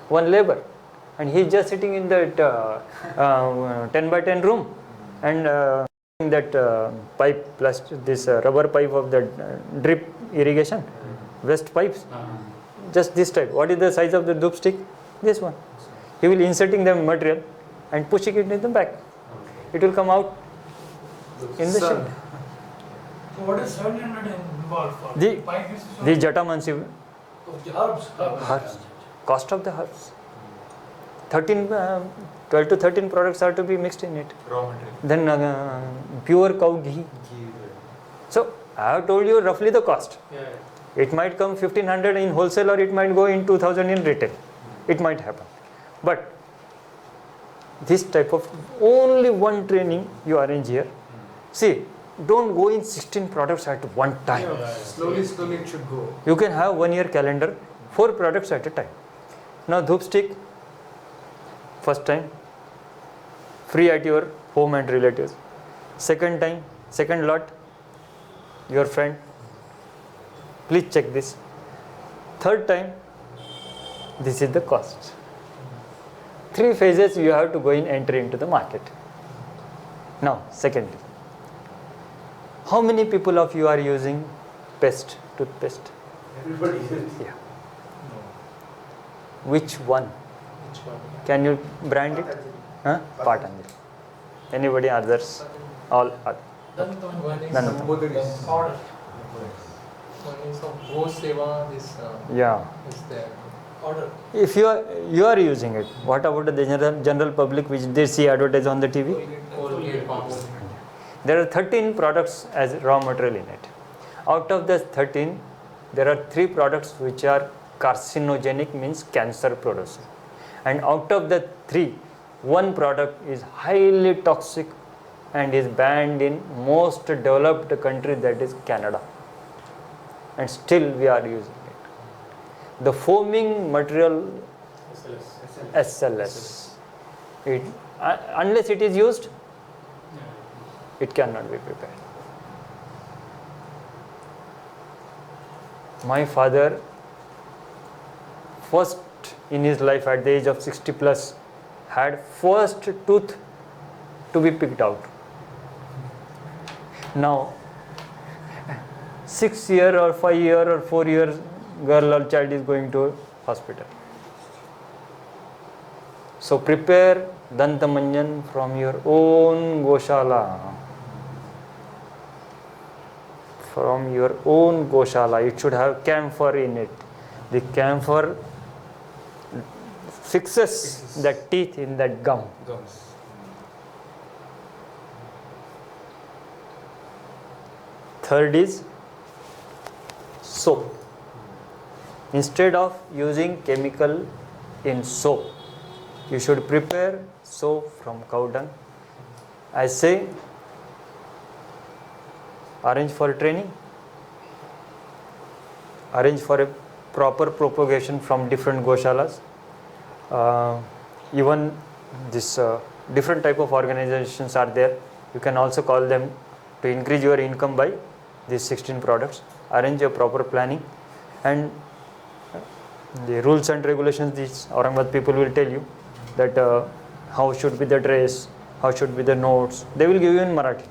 One labor. And he is just sitting in that 10 by 10 room and that pipe plus this rubber pipe of the drip irrigation, west pipes, just this type. What is the size of the dhoop stick? This one. He will inserting the material and pushing it in the back. It will come out in the shed. So what is 700 involved for? The Pipe is Jatamansi of the herbs. herbs, cost of the herbs. 12 to 13 products are to be mixed in it. Raw material. Then pure cow ghee. So I have told you roughly the cost. It might come 1500 in wholesale or it might go in 2000 in retail. It might happen. But this type of only one training you arrange here. See, don't go in 16 products at one time. Slowly it should go. You can have 1 year calendar, 4 products at a time. Now dhoop stick, first time, free at your home and relatives. Second time, second lot, your friend. Please check this. Third time, this is the cost. 3 phases you have to go in, enter into the market. Now, secondly, how many people of you are using toothpaste? Everybody is. Yeah. Which one? Can you brand it? Patanjali. Anybody others? All other. One is None of them. order. One is of Go Seva, this Yeah. is there. Order. If you are using it, what about the general public which they see advertised on the TV? Colgate, Palmolive. There are 13 products as raw material in it. Out of the 13, there are 3 products which are carcinogenic, means cancer producing. And out of the 3, 1 product is highly toxic and is banned in most developed country, that is Canada. And still we are using it. The foaming material SLS. Unless it is used, it cannot be prepared. My father, first in his life at the age of 60 plus, had first tooth to be picked out. Now, 6 year or 5 year or 4 years girl or child is going to hospital. So prepare Dantamanjan from your own Gaushala. From your own Gaushala. It should have camphor in it. The camphor fixes the teeth in that gum. Gums. Third is soap. Instead of using chemical in soap, you should prepare soap from cow dung. I say, arrange for training, arrange for a proper propagation from different Gaushalas. Even this different type of organizations are there. You can also call them to increase your income by these 16 products. Arrange a proper planning, and the rules and regulations, these Aurangabad people will tell you that how should be the dress, how should be the notes. They will give you in Marathi.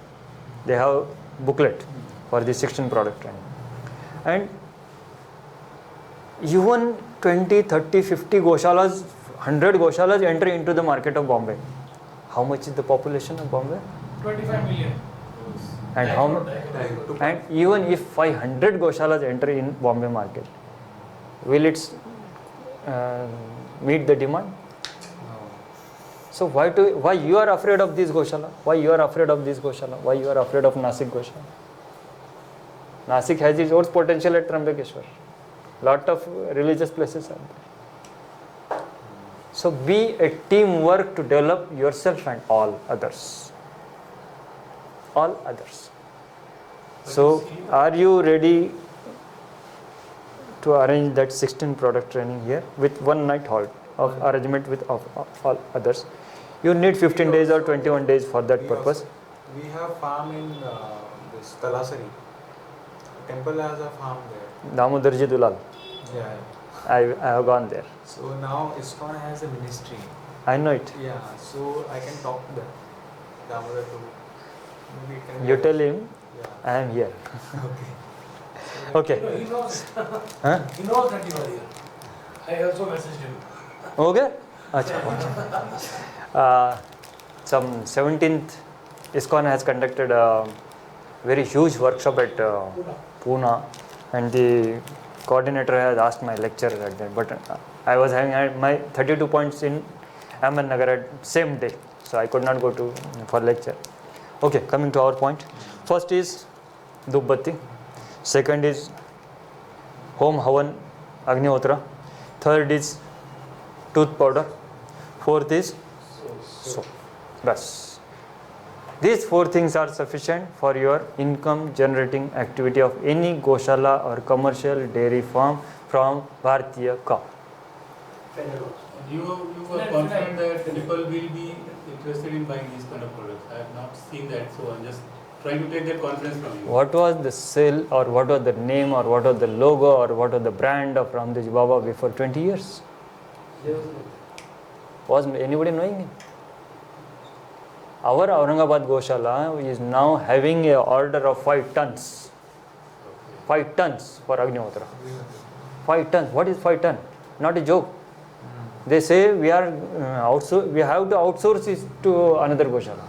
They have booklet for the 16 product training. And even 20, 30, 50 Gaushalas, 100 Gaushalas enter into the market of Bombay. How much is the population of Bombay? 25 million. And how? And even if 500 Gaushalas enter in Bombay market, will it meet the demand? So why you are afraid of this Gaushala? Why you are afraid of this Gaushala? Why you are afraid of Nasik Gaushala? Nasik has its own potential at Trambakeshwar. Lot of religious places are there. So be a teamwork to develop yourself and all others. All others. So are you ready to arrange that 16 product training here with one night halt of arrangement with all others? You need 15 days or 21 days for that purpose. We have farm in this Talasari. Temple has a farm there. Damodarji Dulal. Yeah. I have gone there. So now ISKCON has a ministry. I know it. Yeah. So I can talk to them. Damodar to. Maybe it can You be- tell him Yeah. I am here. Okay. Okay. No, he knows. Huh? He knows that you are here. I also messaged him. Okay? Acha. Some 17th ISKCON has conducted a very huge workshop at Pune, and the coordinator has asked my lecture at that, but I was having my 32 points in Ahmed Nagar at same day, so I could not go to for lecture. Okay, coming to our point. First is Dubbatti, second is Home Havan Agnihotra, third is tooth powder, fourth is soap. Bas. These four things are sufficient for your income generating activity of any Gaushala or commercial dairy farm from Bharatiya cow. And you were confident that people will be interested in buying these kind of products. I have not seen that, so I'm just trying to take that confidence from you. What was the sale, or what was the name, or what was the logo, or what was the brand of Ramdev Baba before 20 years? Was anybody knowing him? Our Aurangabad Gaushala is now having an order of 5 tons. 5 tons for Agnihotra. 5 tons. What is 5 tons? Not a joke. They say we are we have to outsource this to another Gaushala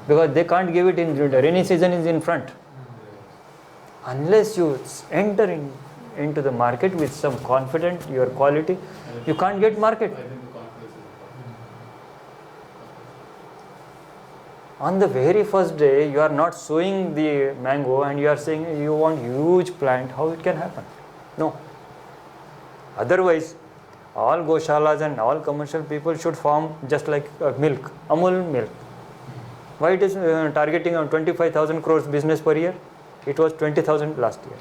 because they can't give it in rainy season is in front. Unless you enter into the market with some confidence, your quality, you can't get market. I think the confidence is important. On the very first day, you are not sowing the mango and you are saying you want huge plant. How it can happen? No. Otherwise, all Gaushalas and all commercial people should form just like milk, Amul milk. Why it is targeting on 25,000 crores business per year? It was 20,000 last year.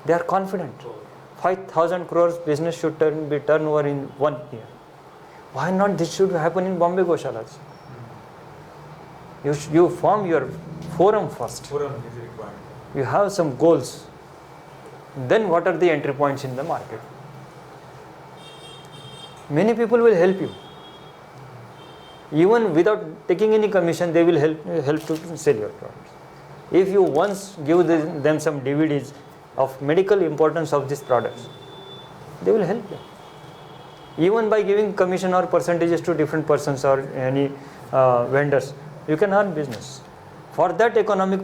They are confident. 5,000 crores business should be turnover in 1 year. Why not this should happen in Bombay Gaushalas? You form your forum first. Forum is required. You have some goals. Then what are the entry points in the market? Many people will help you. Even without taking any commission, they will help to sell your products. If you once give them some DVDs of medical importance of these products, they will help you. Even by giving commission or percentages to different persons or any vendors, you can earn business. For that economic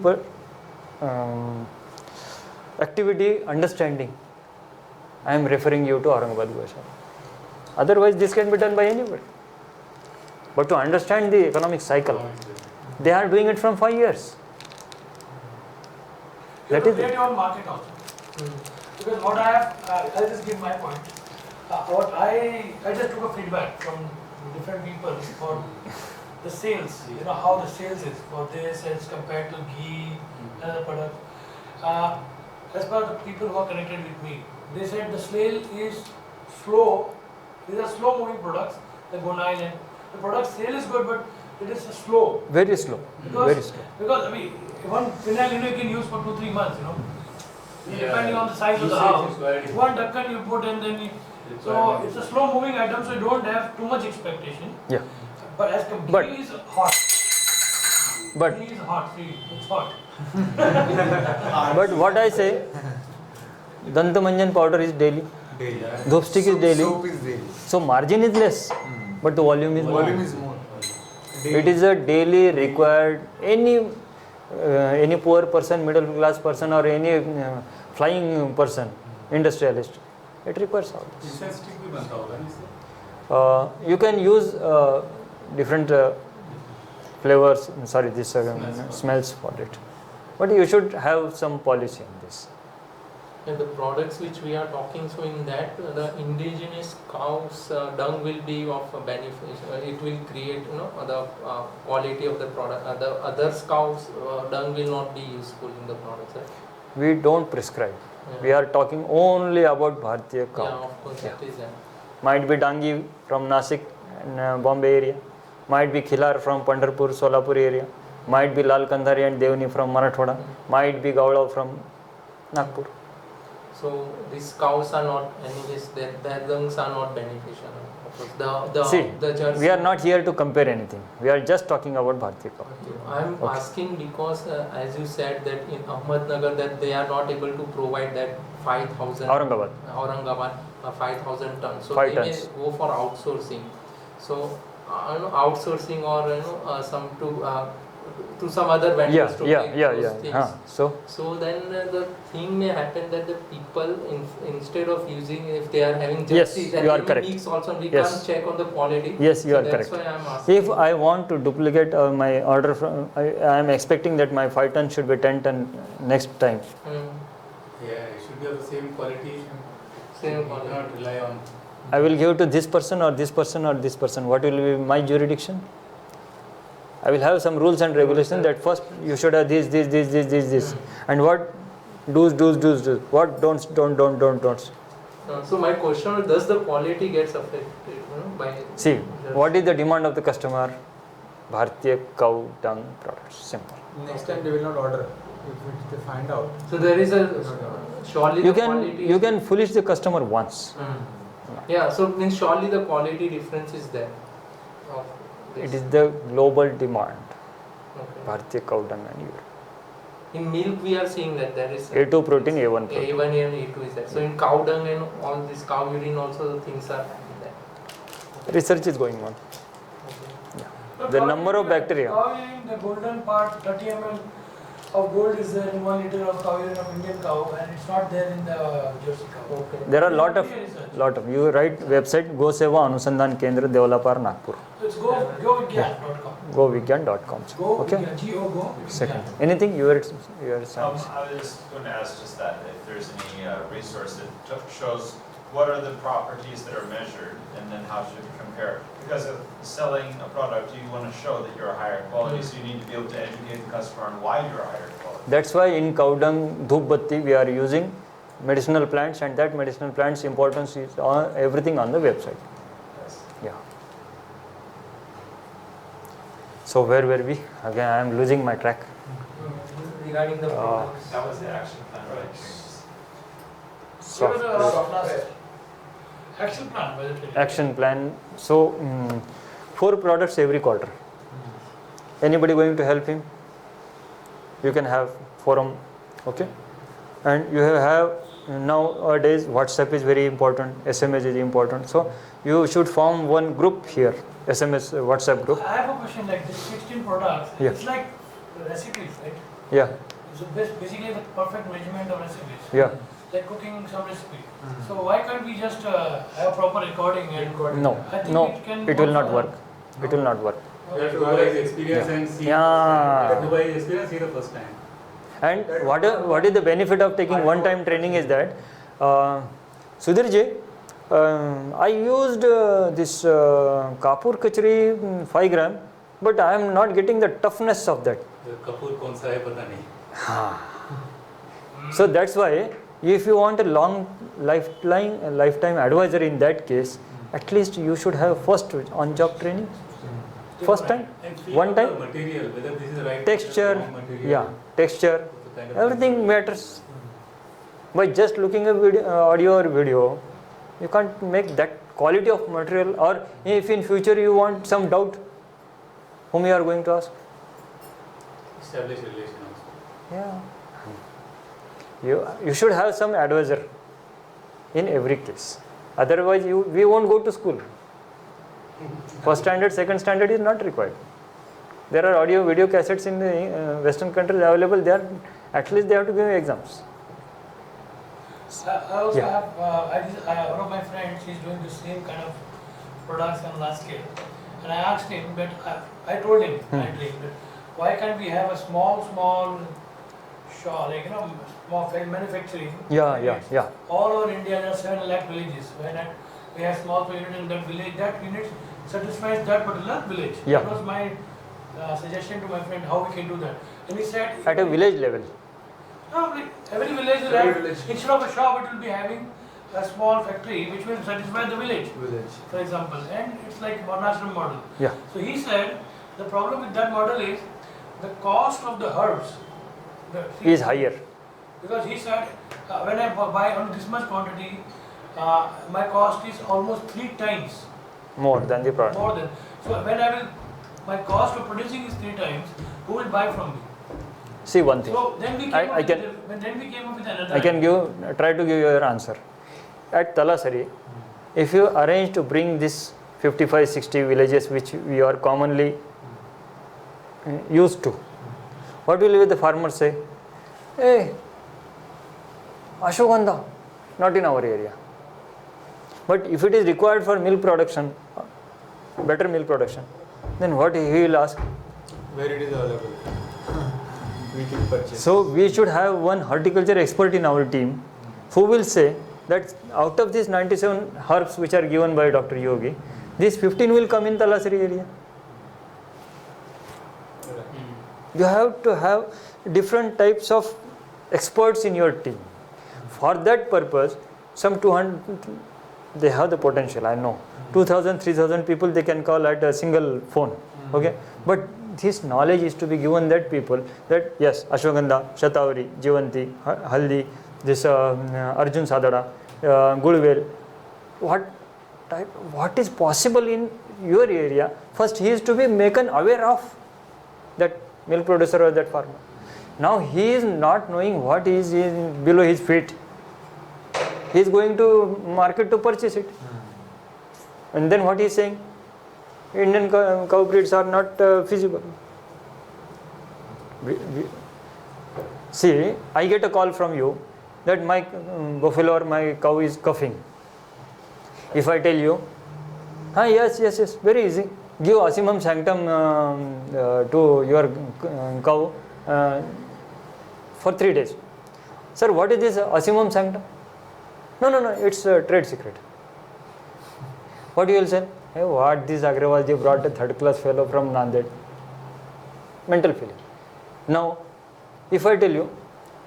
activity understanding, I am referring you to Aurangabad Gaushala. Otherwise, this can be done by anybody. But to understand the economic cycle, they are doing it from 5 years. You have That to is create it. your own market also. Because what I have, I'll just give my point. What I just took a feedback from different people for the sales, you know, how the sales is for this as compared to ghee and other product. As per the people who are connected with me, they said the sale is slow. These are slow moving products, the gonile, and the product sale is good, but it is slow. Very slow. Because, Very slow. because I mean, one phenol you can use for 2-3 months, you know. Yeah. Depending on the size of the Usage house. required. One Dakkan you put and then you, so it's a slow moving item, so you don't have too much expectation. Yeah. But as But- ghee is hot. But Ghee is hot, see, it's hot. but what I say, Dantamanjan powder is daily, Daily. Dhop stick is daily. Soap is daily. So margin is less, but the volume is more. Volume is more. It is a daily required. Any poor person, middle class person, or any flying person, industrialist, it requires all this. Incense stick भी बनता होगा ना इससे? You can use different flavors, sorry, this smells for it. But you should have some policy on this. And the products which we are talking, so in that the indigenous cows dung will be of a benefit. It will create, you know, the quality of the product. The others cows dung will not be useful in the products. Right? We don't prescribe. Yeah. We are talking only about Bharatiya cow. Yeah, of course, that is that. Might be Dangi from Nasik and Bombay area. Might be Khilar from Pandharpur, Solapur area. Might be Lal Kandhari and Devni from Marathwada. Might be Gaula from Nagpur. So these cows are not, anyways, their dungs are not beneficial. Of course. See, the jersey. we are not here to compare anything. We are just talking about Bharatiya cow. I am Okay. asking because, as you said, that in Ahmednagar that they are not able to provide that 5,000 Aurangabad. 5,000 tons. So 5 they tons. may go for outsourcing. So outsourcing or some to some other vendors to make those things. So then the thing may happen that the people instead of using, if they are having Yes, jerseys you are and correct. weeks also we Yes. can't check on the quality. Yes, you So are that's correct. why I am asking. If I want to duplicate my order from, I am expecting that my 5 ton should be 10 ton next time. Yeah, it should be of the same quality. Same You quality. cannot rely on. I will give to this person or this person or this person. What will be my jurisdiction? I will have some rules and regulations that first you should have this. And what do's. What don'ts. So my question is, does the quality gets affected, by? See, what is the demand of the customer? Bharatiya cow dung products. Simple. Next time they will not order if they find out. So there is a surely You the can quality you is- can foolish the customer once. Yeah, so means surely the quality difference is there. Of this. It is the global demand. Okay. Bharatiya cow dung and urine. In milk we are seeing that there is A2 protein, A1 protein. A1 and A2 is there. So in cow dung and all this cow urine also the things are there. Research is going on. Okay. The number of bacteria. Cow urine, the golden part, 30 ml of gold is there in 1 liter of cow urine of Indian cow, and it's not there in the Jersey cow. Okay. There are lot of you write website Go Seva Anusandhan Kendra Developar Nagpur. So it's govigyan.com. govigyan.com. Go Okay. Vigyan, G-O-Go. Second. Anything you are I was just going to ask just that, if there's any resource that shows what are the properties that are measured and then how should it compare? Because of selling a product, you want to show that you're a higher quality, so you need to be able to educate the customer on why you're a higher quality. That's why in cow dung Dhup Batti we are using medicinal plants, and that medicinal plants importance is on everything on the website. Yes. Yeah. So where were we? Again I am losing my track. Regarding the products. That was the action plan, right? What was the action plan? Was it? Action plan. So 4 products every quarter. Anybody going to help him? You can have forum. Okay. and you have nowadays WhatsApp is very important, SMS is important, so you should form one group here, SMS WhatsApp group. I have a question like this 16 products, Yeah. it's like recipes, right? Yeah, So basically the perfect measurement of recipes. yeah, Like cooking some recipe. So why can't we just have proper recording and no, I think no, can it will work not for work, it will not work. You have to go by his experience Yeah. and see. Yeah. You have to go by his experience, see the first time. And what is the benefit of taking one time training is that, Sudhir ji, I used this Kapur Kachari 5 gram, but I am not getting the toughness of that. Kapoor kaun sa hai pata nahi. So that's why if you want a long lifetime advisor in that case, at least you should have first on job training, first time, And feel one of the time, material, whether this is the right texture, material, wrong material, yeah, texture, the kind of everything matters. By just looking at audio or video, you can't make that quality of material. Or if in future you want some doubt, whom you are going to ask? Establish relation also. Yeah, you should have some advisor in every case. Otherwise, we won't go to school. First standard, second standard is not required. There are audio video cassettes in the Western countries available. At least they have to give exams. I also Yeah. have one of my friends. He's doing the same kind of products on large scale, and I asked him that I told him kindly that why can't we have a small shop, like small manufacturing? Yeah. All over India, there are 7 lakh villages. We have small unit in that village. That unit satisfies that particular village. Yeah. That was my suggestion to my friend how we can do that. And he said, At a village level. no, like every village will have, instead of a shop, it will be having a small factory which will satisfy the village, for example. And it's like Varnashram model. Yeah. So he said the problem with that model is the cost of the herbs Is higher. because he said when I buy on this much quantity, my cost is almost 3 times More than the product. more than. So when my cost of producing is 3 times, who will buy from me? See one thing. So then we came I up with can- then we came up with another. I can try to give you your answer. At Talasari, if you arrange to bring this 55-60 villages which we are commonly used to, what will the farmers say? Hey, ashwagandha, not in our area. But if it is required for milk production, better milk production, then what he will ask? Where it is available. We can purchase. So we should have one horticulture expert in our team who will say that out of these 97 herbs which are given by Dr. Yogi, these 15 will come in Talasari area. You have to have different types of experts in your team. For that purpose, some 200, they have the potential, I know. 2,000, 3,000 people they can call at a single phone. Okay, but this knowledge is to be given that people that yes, ashwagandha, shatavari, jivanti, haldi, this Arjun Sadara, Gulvel, what is possible in your area, first he is to be maken aware of that milk producer or that farmer. Now he is not knowing what is below his feet. He is going to market to purchase it. And then what he is saying? Indian cow breeds are not feasible. See, I get a call from you that my buffalo or my cow is coughing. If I tell you, yes, very easy. Give Asimum sanctum to your cow for 3 days. Sir, what is this Asimum sanctum? No, it's a trade secret. What you will say? Hey, what this agarwal ji brought a 3rd class fellow from Nanded. Mental feeling. Now, if I tell you,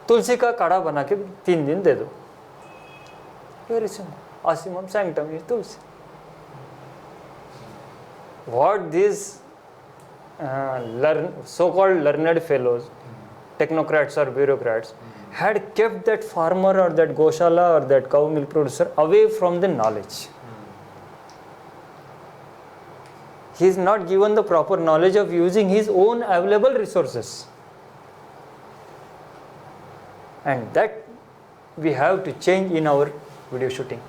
तुलसी का काढ़ा बना के 3 दिन दे दो. Very simple. Asimum sanctum is tulsi. What these so-called learned fellows, technocrats or bureaucrats, had kept that farmer or that Gaushala or that cow milk producer away from the knowledge. He is not given the proper knowledge of using his own available resources. And that we have to change in our video shooting?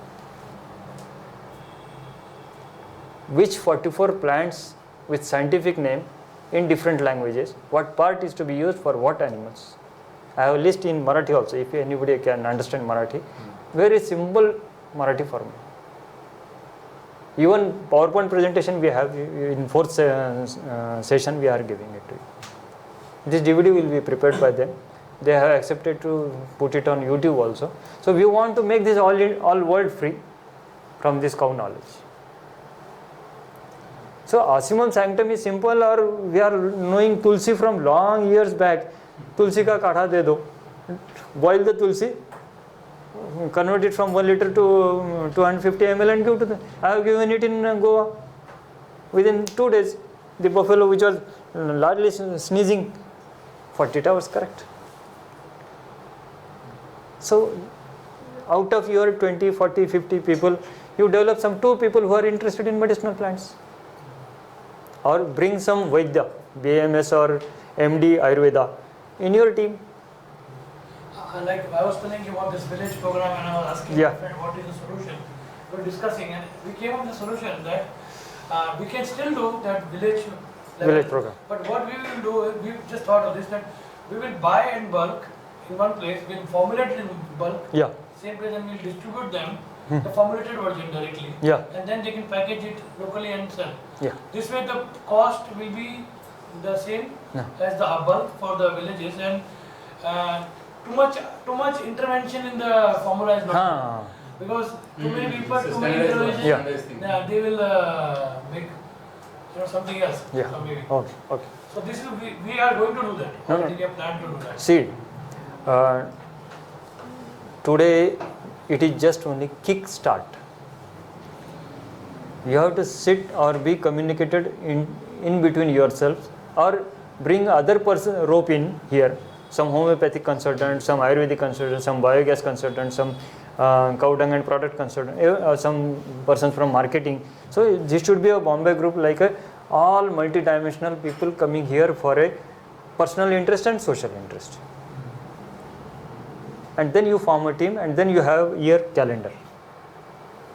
Which 44 plants with scientific name in different languages, what part is to be used for what animals? I have a list in Marathi also, if anybody can understand Marathi. Very simple Marathi format. Even PowerPoint presentation we have in fourth session we are giving it to you. This DVD will be prepared by them. They have accepted to put it on YouTube also. So we want to make this all world free from this cow knowledge. So Asimum sanctum is simple, or we are knowing Tulsi from long years back. Tulsi ka kadha de do. Boil the Tulsi, convert it from 1 liter to 250 ml and give to them. I have given it in Goa. Within 2 days, the buffalo which was largely sneezing, 48 hours correct. So out of your 20, 40, 50 people, you develop some 2 people who are interested in medicinal plants. Or bring some Vaidya, BAMS or MD Ayurveda in your team. Like I was telling you about this village program, and I was asking my friend what is the solution. We were discussing, and we came up with the solution that we can still do that village Program. But what we will do is, we just thought of this, that we will buy in bulk in one place, we'll formulate it in bulk, same place, and we'll distribute them the formulated version directly, and then they can package it locally and sell. This way the cost will be the same as the bulk for the villages, and too much intervention in the formula is not good. Because too many people, too many intervention, they will make something else. So maybe. Okay. So this is we are going to do that. I think we have planned to do that. See, today it is just only kick start. You have to sit or be communicated in between yourselves, or bring other person rope in here. Some homeopathic consultant, some Ayurvedic consultant, some biogas consultant, some cow dung and product consultant, some persons from marketing. So this should be a Bombay group, like all multi-dimensional people coming here for a personal interest and social interest. And then you form a team, and then you have year calendar.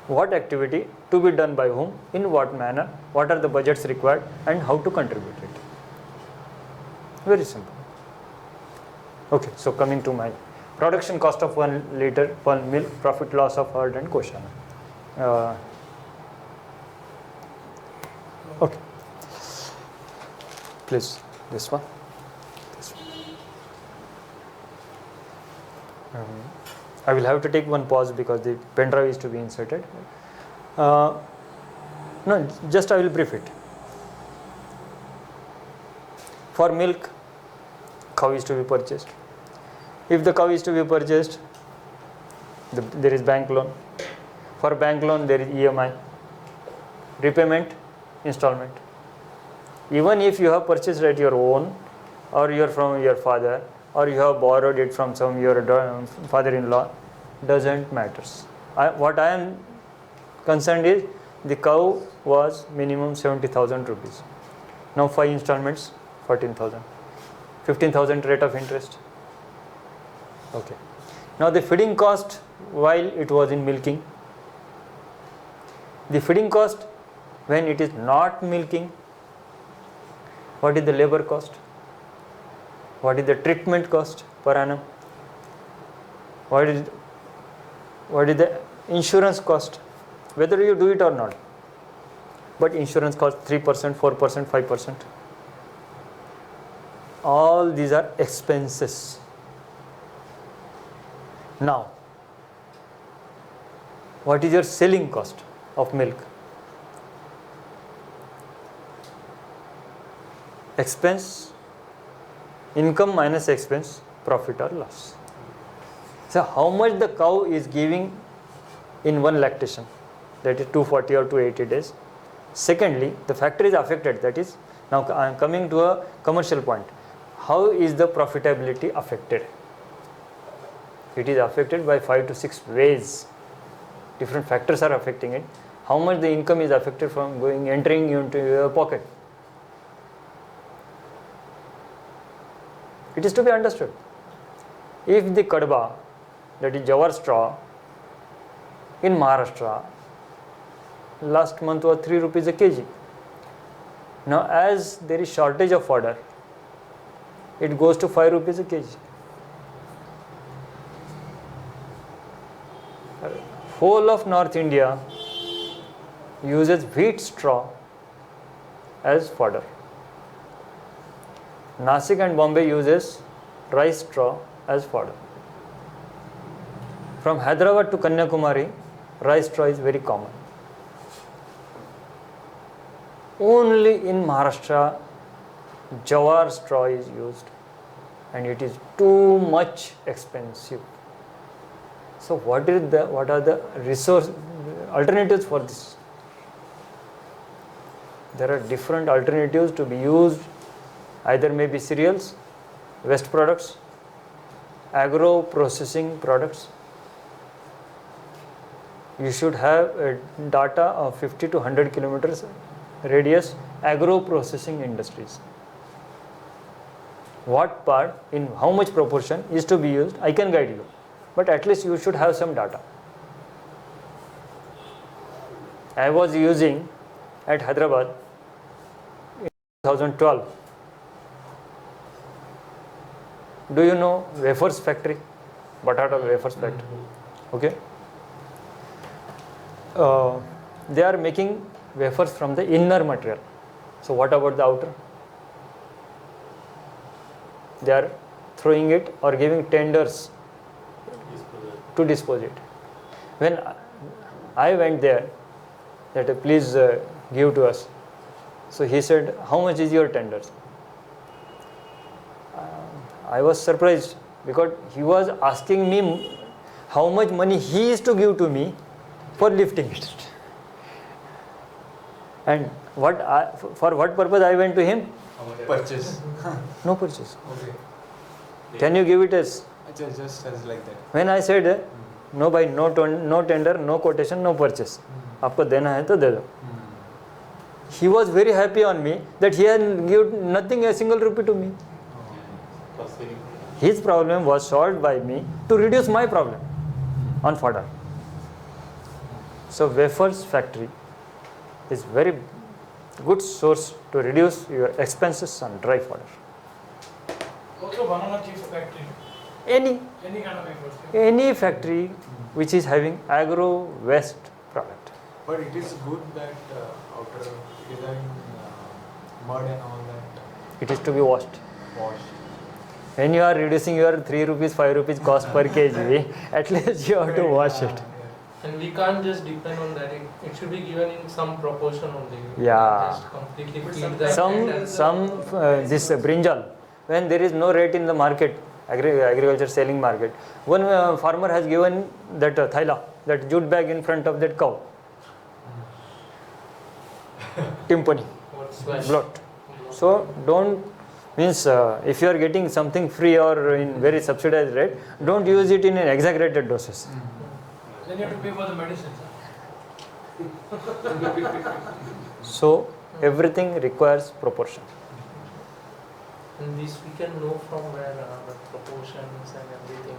What activity to be done by whom, in what manner, what are the budgets required, and how to contribute it. Very simple. Okay, so coming to my production cost of 1 liter per milk, profit loss of herd and Gaushala. Okay, please, this one. I will have to take one pause because the pen drive is to be inserted. No, just I will brief it. For milk, cow is to be purchased. If the cow is to be purchased, there is bank loan. For bank loan, there is EMI, repayment, installment. Even if you have purchased at your own, or you are from your father, or you have borrowed it from some your father-in-law, doesn't matters. What I am concerned is the cow was minimum 70,000 rupees. Now 5 installments, 14,000. 15,000 rate of interest. Okay. Now the feeding cost while it was in milking. The feeding cost when it is not milking. What is the labor cost? What is the treatment cost per annum? What is the insurance cost? Whether you do it or not. But insurance cost 3%, 4%, 5%. All these are expenses. Now, what is your selling cost of milk? Expense, income minus expense, profit or loss. So how much the cow is giving in one lactation, that is 240 or 280 days. Secondly, the factor is affected, that is, now I am coming to a commercial point. How is the profitability affected? It is affected by 5 to 6 ways. Different factors are affecting it. How much the income is affected from entering into your pocket. It is to be understood. If the kadba that is jawar straw, in Maharashtra, last month was 3 rupees a kg. Now as there is shortage of fodder, it goes to 5 rupees a kg. Whole of North India uses wheat straw as fodder. Nasik and Bombay uses rice straw as fodder. From Hyderabad to Kanyakumari, rice straw is very common. Only in Maharashtra, jawar straw is used, and it is too much expensive. So what are the resource alternatives for this? There are different alternatives to be used, either maybe cereals, waste products, agro processing products. You should have a data of 50 to 100 kilometers radius agro processing industries. What part, in how much proportion is to be used, I can guide you, but at least you should have some data. I was using at Hyderabad in 2012. Do you know wafers factory? Batata wafers factory. Okay. They are making wafers from the inner material. So what about the outer? They are throwing it or giving tenders to dispose it. When I went there, that please give to us. So he said, how much is your tenders? I was surprised because he was asking me how much money he is to give to me for lifting it. And for what purpose I went to him? Purchase. No purchase. Okay. Can you give it as? Just as like that. When I said, no buy, no tender, no quotation, no purchase. आपको देना है तो दे दो. He was very happy on me that he had given nothing, a single rupee to me. His problem was solved by me to reduce my problem on fodder. So wafers factory is very good source to reduce your expenses on dry fodder. Also banana chips factory. Any Any kind of wafers. any factory which is having agro waste product. But it is good that outer is having mud and all that It is to be washed. washed. When you are reducing your 3 rupees, 5 rupees cost per kg, at least you have to wash it. And we can't just depend on that. It should be given in some proportion only. We Yeah. can't just completely feed that. Some this brinjal, when there is no rate in the market, agriculture selling market, one farmer has given that thaila, that jute bag in front of that cow. Timpani, What's that? blot. So don't means if you are getting something free or in very subsidized rate, don't use it in an exaggerated doses. Then you have to pay for the medicines. So everything requires proportion. And this we can know from where the proportions and everything.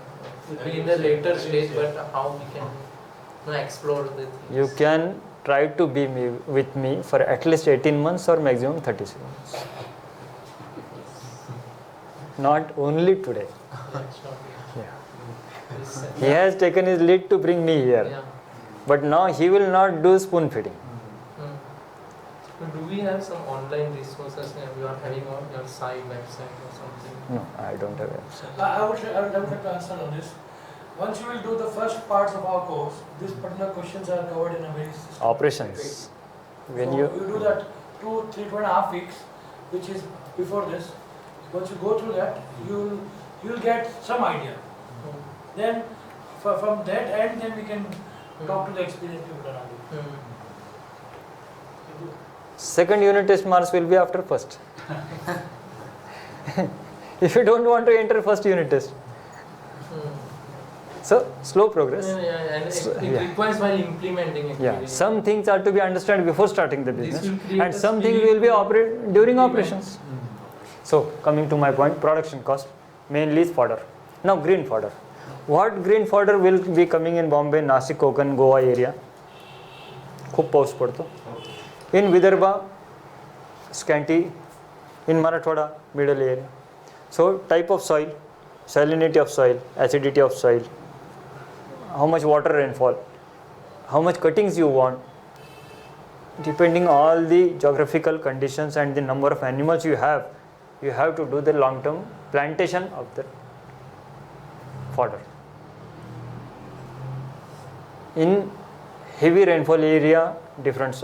It will be in a later stage, but how we can explore the things. You can try to be with me for at least 18 months or maximum 36 months. Not only today. Yeah, sure. Yeah. This, He has taken his lead to bring me here. yeah. But now he will not do spoon feeding. So do we have some online resources you are having on your site, website or something? No, I don't have website. I would like to answer on this. Once you will do the first parts of our course, these particular questions are covered in a very systematic Operations. When so you you do that 2.5 weeks, which is before this. Once you go through that, you'll get some idea. Then from that end, then we can talk to the experienced people around you. second unit test marks will be after first. If you don't want to enter first unit test. So slow progress. And So, it yeah. requires while implementing it. Yeah, really. some things are to be understood before starting the This business, will create and a some things spirit will be to operate during implement. operations. So coming to my point, production cost mainly is fodder. Now green fodder. What green fodder will be coming in Bombay, Nasik, Konkan, Goa area? खूप पाऊस पडतो. In Vidarbha, scanty. In Marathwada, middle area. So type of soil, salinity of soil, acidity of soil, how much water rainfall, how much cuttings you want, depending all the geographical conditions and the number of animals you have to do the long term plantation of the fodder. In heavy rainfall area, different,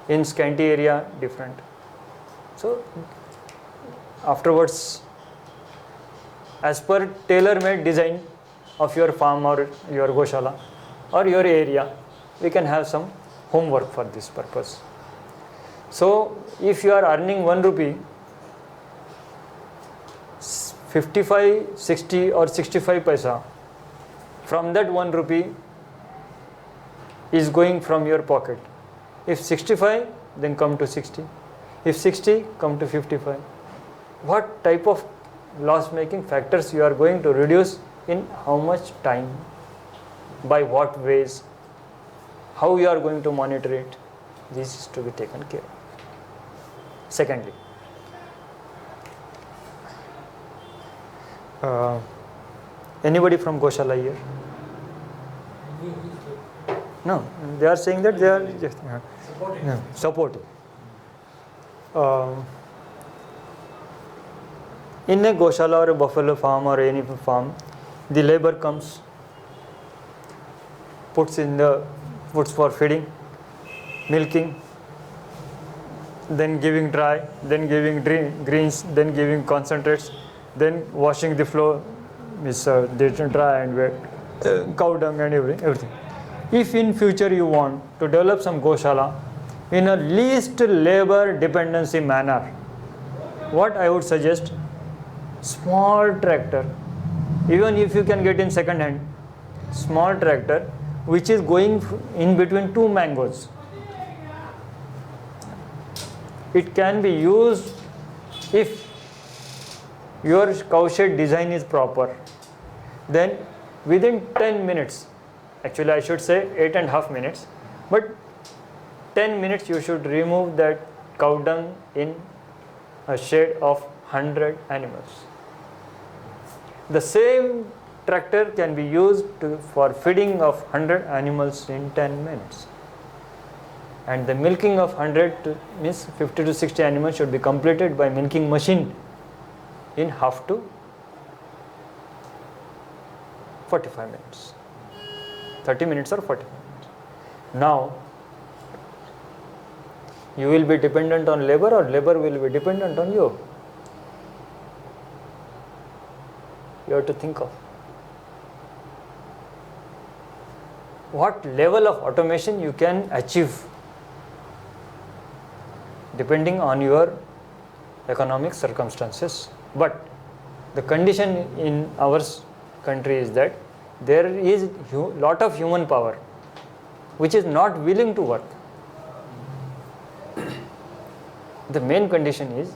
in scanty area, different. So afterwards, as per tailor-made design of your farm or your Gaushala or your area, we can have some homework for this purpose. So if you are earning 1 rupee, 55, 60 or 65 paisa, from that 1 rupee is going from your pocket. If 65, then come to 60. If 60, come to 55. What type of loss making factors you are going to reduce in how much time, by what ways, how you are going to monitor it, this is to be taken care of. Secondly, anybody from Gaushala here? No, they are saying that they are just supportive. In a Gaushala or a buffalo farm or any farm, the labor comes, puts for feeding, milking, then giving dry, then giving greens, then giving concentrates, then washing the floor, they dry and wet, cow dung and everything. If in future you want to develop some Gaushala in a least labor dependency manner, what I would suggest, small tractor, even if you can get in second hand, small tractor which is going in between two mangoes. It can be used if your cow shed design is proper. Then within 10 minutes, actually I should say 8.5 minutes, but 10 minutes you should remove that cow dung in a shed of 100 animals. The same tractor can be used for feeding of 100 animals in 10 minutes. And the milking of 100 means 50 to 60 animals should be completed by milking machine in half to 45 minutes. 30 minutes or 45 minutes. Now, you will be dependent on labor or labor will be dependent on you. You have to think of what level of automation you can achieve depending on your economic circumstances. But the condition in our country is that there is lot of human power which is not willing to work. The main condition is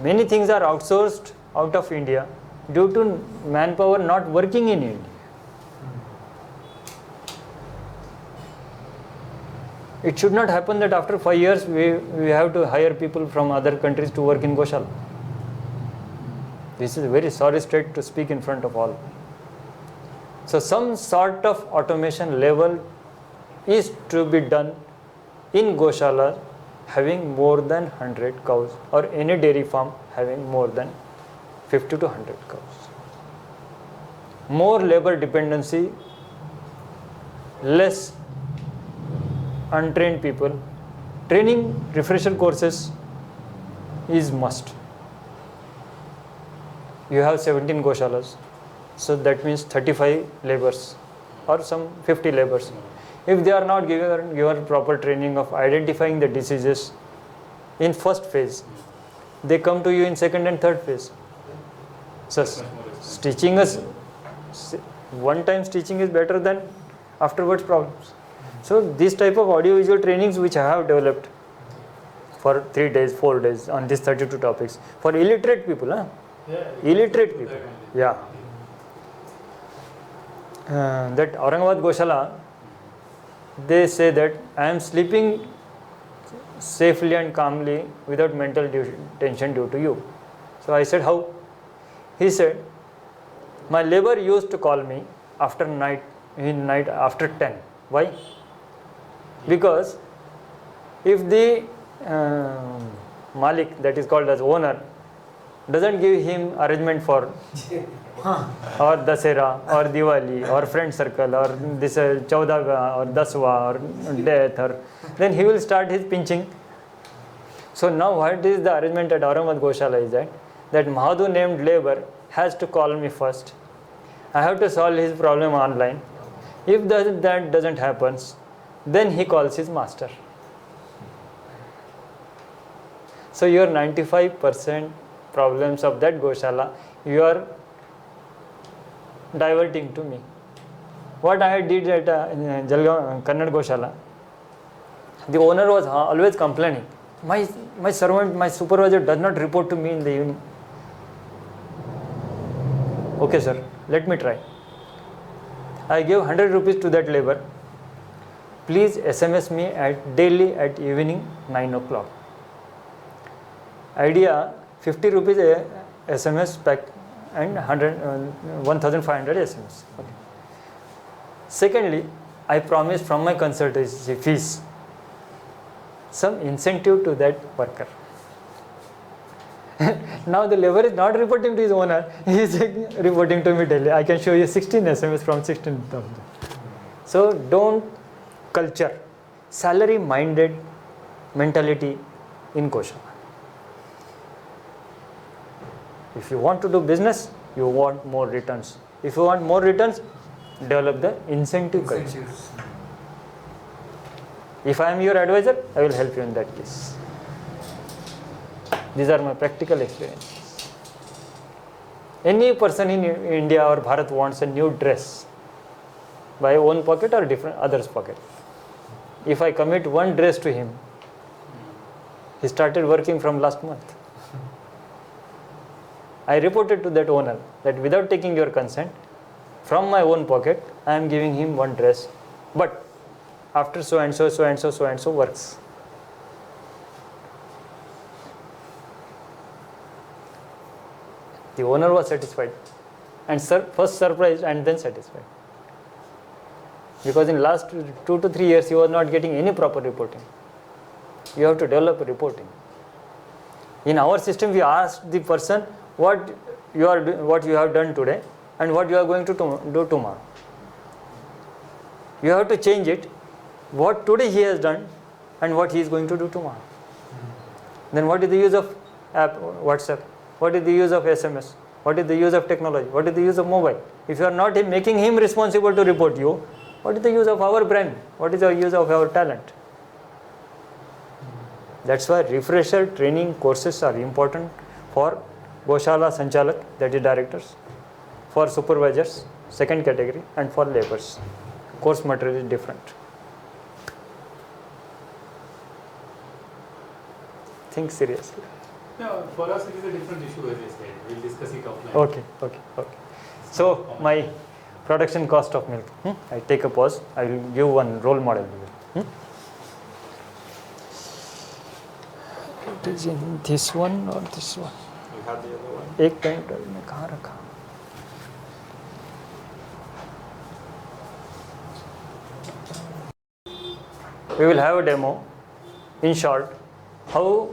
many things are outsourced out of India due to manpower not working in India. It should not happen that after 5 years we have to hire people from other countries to work in Gaushala. This is a very sorry state to speak in front of all. So some sort of automation level is to be done in Gaushala having more than 100 cows or any dairy farm having more than 50 to 100 cows. More labor dependency, less untrained people. Training refresher courses is must. You have 17 Gaushalas, so that means 35 laborers or some 50 laborers. If they are not given proper training of identifying the diseases in first phase, they come to you in second and third phase. So stitching us, one time stitching is better than afterwards problems. So this type of audiovisual trainings which I have developed for 3 days, 4 days on these 32 topics for illiterate people, illiterate people, yeah, that Aurangabad Gaushala, they say that I am sleeping safely and calmly without mental tension due to you. So I said, how? He said, my labor used to call me after night after 10. Why? Because if the Malik, that is called as owner, doesn't give him arrangement for or Dasera or Diwali or friend circle or this Chaudaga or Daswa or death, or then he will start his pinching. So now what is the arrangement at Aurangabad Gaushala is that Mahadhu named labor has to call me first. I have to solve his problem online. If that doesn't happen, then he calls his master. So your 95% problems of that Gaushala, you are diverting to me. What I did at Jalgaon, Kannad Gaushala, the owner was always complaining. My servant, my supervisor does not report to me in the evening. Okay sir, let me try. I gave 100 rupees to that labor. Please SMS me daily at evening 9 o'clock. Idea 50 rupees SMS pack and 1500 SMS. Okay. Secondly, I promised from my consultancy fees some incentive to that worker. Now the labor is not reporting to his owner, he is reporting to me daily. I can show you 16 SMS from 16,000. So don't culture salary minded mentality in Gaushala. If you want to do business, you want more returns. If you want more returns, develop the incentive culture. If I am your advisor, I will help you in that case. These are my practical experiences. Any person in India or Bharat wants a new dress by own pocket or different others' pocket. If I commit one dress to him, he started working from last month. I reported to that owner that without taking your consent, from my own pocket, I am giving him one dress, but after so and so works. The owner was satisfied and first surprised and then satisfied. Because in last 2 to 3 years, he was not getting any proper reporting. You have to develop reporting. In our system, we ask the person what you have done today and what you are going to do tomorrow. You have to change it, what today he has done and what he is going to do tomorrow. Then what is the use of app, WhatsApp? What is the use of SMS? What is the use of technology? What is the use of mobile? If you are not making him responsible to report you, what is the use of our brain? What is the use of our talent? That's why refresher training courses are important for Gaushala Sanchalak, that is directors, for supervisors, second category, and for laborers. Course material is different. Think seriously. No, for us it is a different issue, as I said. We'll discuss it offline. Okay. So my production cost of milk. I take a pause. I will give one role model. It is in this one or this one. You have the other one? एक pen में कहाँ रखा? We will have a demo. In short, how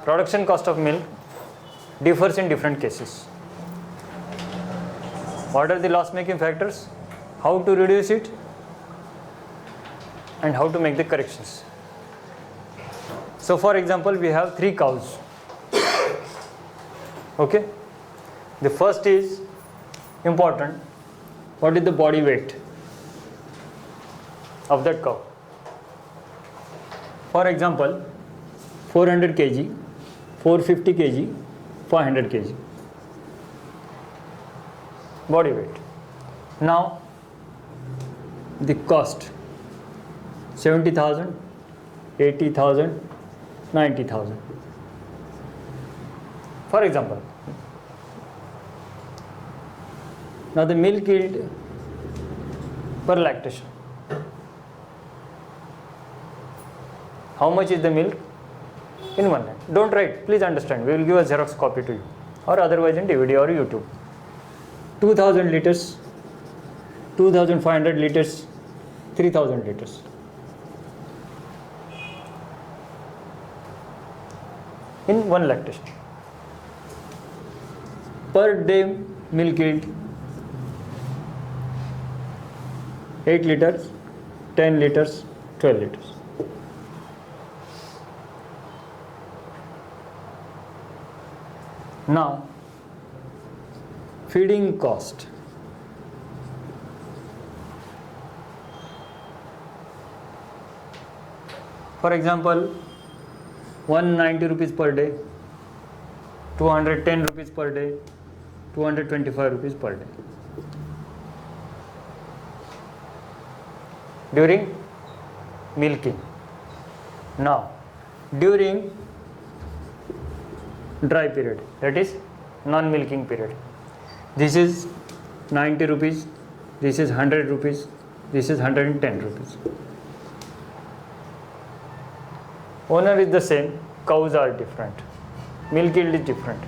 production cost of milk differs in different cases. What are the loss-making factors? How to reduce it? And how to make the corrections. So for example, we have 3 cows. Okay. The first is important. What is the body weight of that cow? For example, 400 kg, 450 kg, 500 kg. Body weight. Now, the cost 70,000, 80,000, 90,000. For example, Now the milk yield per lactation. How much is the milk in 1 lakh? Don't write, please understand. We will give a Xerox copy to you, or otherwise in DVD or YouTube. 2000 liters, 2500 liters, 3000 liters. In 1 lactation. Per day milk yield 8 liters, 10 liters, 12 liters. Now, feeding cost. For example, 190 rupees per day, 210 rupees per day, 225 rupees per day. During milking. Now, during dry period, that is non-milking period, this is 90 rupees, this is 100 rupees, this is 110 rupees. Owner is the same, cows are different, milk yield is different.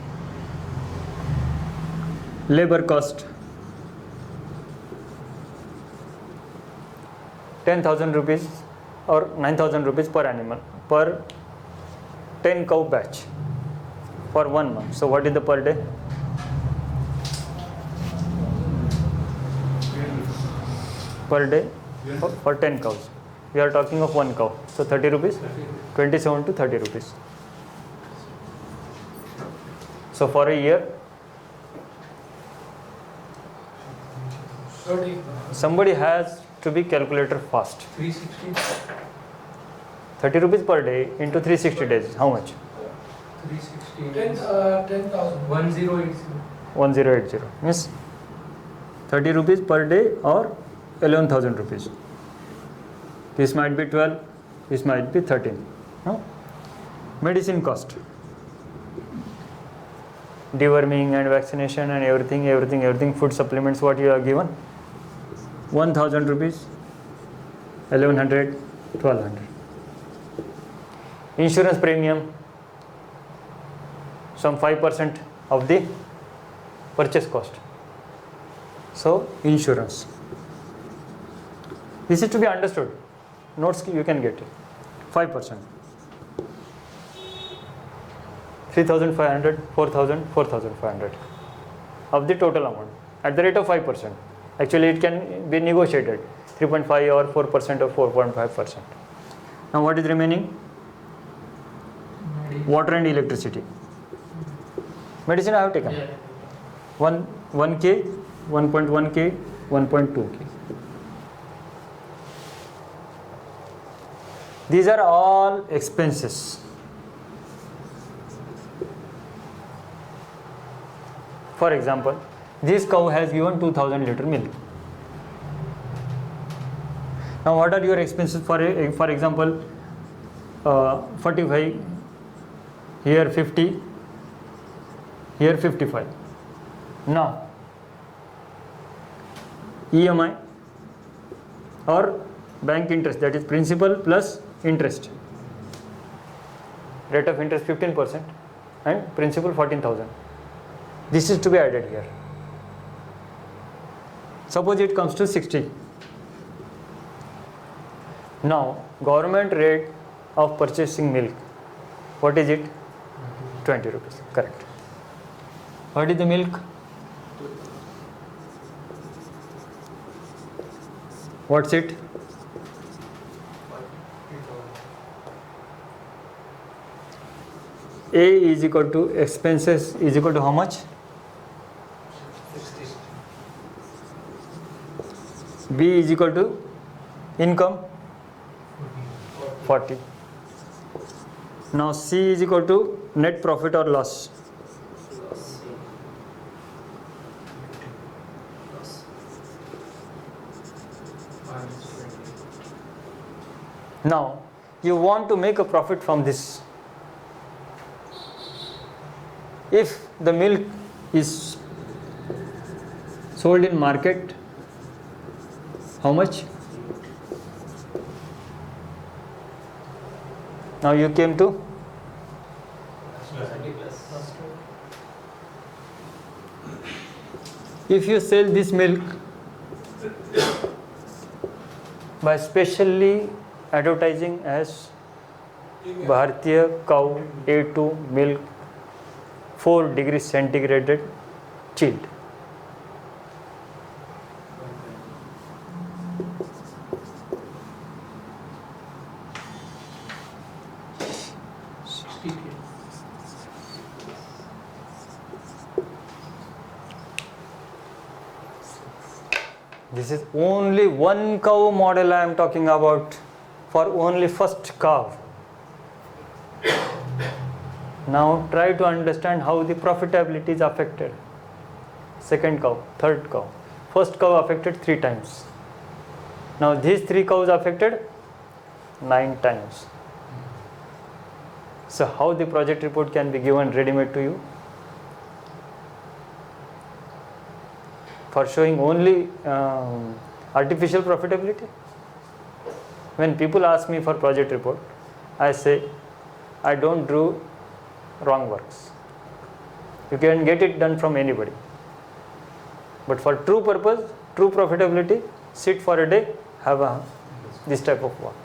Labor cost 10,000 rupees or 9,000 rupees per animal per 10 cow batch for 1 month. So what is the per day? Per day for 10 cows. We are talking of 1 cow. So 30 rupees, 27 to 30 rupees. So for a year, 30. somebody has to be calculator fast. 360. 30 rupees per day into 360 days. How much? 360. 10,000. 1080. 1080. Means 30 rupees per day or 11,000 rupees. This might be 12, this might be 13. No? Medicine cost. Deworming and vaccination and everything, food supplements, what you are given? 1,000 rupees, 1,100, 1,200. Insurance premium, some 5% of the purchase cost. So, insurance. This is to be understood. Notes you can get it. 5%. 3,500, 4,000, 4,500 of the total amount at the rate of 5%. Actually, it can be negotiated 3.5 or 4% or 4.5%. Now, what is remaining? Water and electricity. Medicine I have taken. 1K, 1.1K, 1.2K. These are all expenses. For example, this cow has given 2000 liter milk. Now, what are your expenses for example, 45, here 50, here 55. Now, EMI or bank interest, that is principal plus interest. Rate of interest 15% and principal 14,000. This is to be added here. Suppose it comes to 60. Now, government rate of purchasing milk, what is it? 20 rupees, correct. What is the milk? What's it? A is equal to expenses is equal to how much? 60. B is equal to income 40. Now C is equal to net profit or loss. Now you want to make a profit from this. If the milk is sold in market, how much? Now you came to? If you sell this milk by specially advertising as Bharatiya cow A2 milk 4 degrees centigrade chilled, this is only one cow model I am talking about, for only first cow. Now try to understand how the profitability is affected. Second cow, third cow. First cow affected 3 times. Now these 3 cows affected 9 times. So how the project report can be given ready-made to you? For showing only artificial profitability? When people ask me for project report, I say, I don't do wrong works. You can get it done from anybody. But for true purpose, true profitability, sit for a day, have this type of work.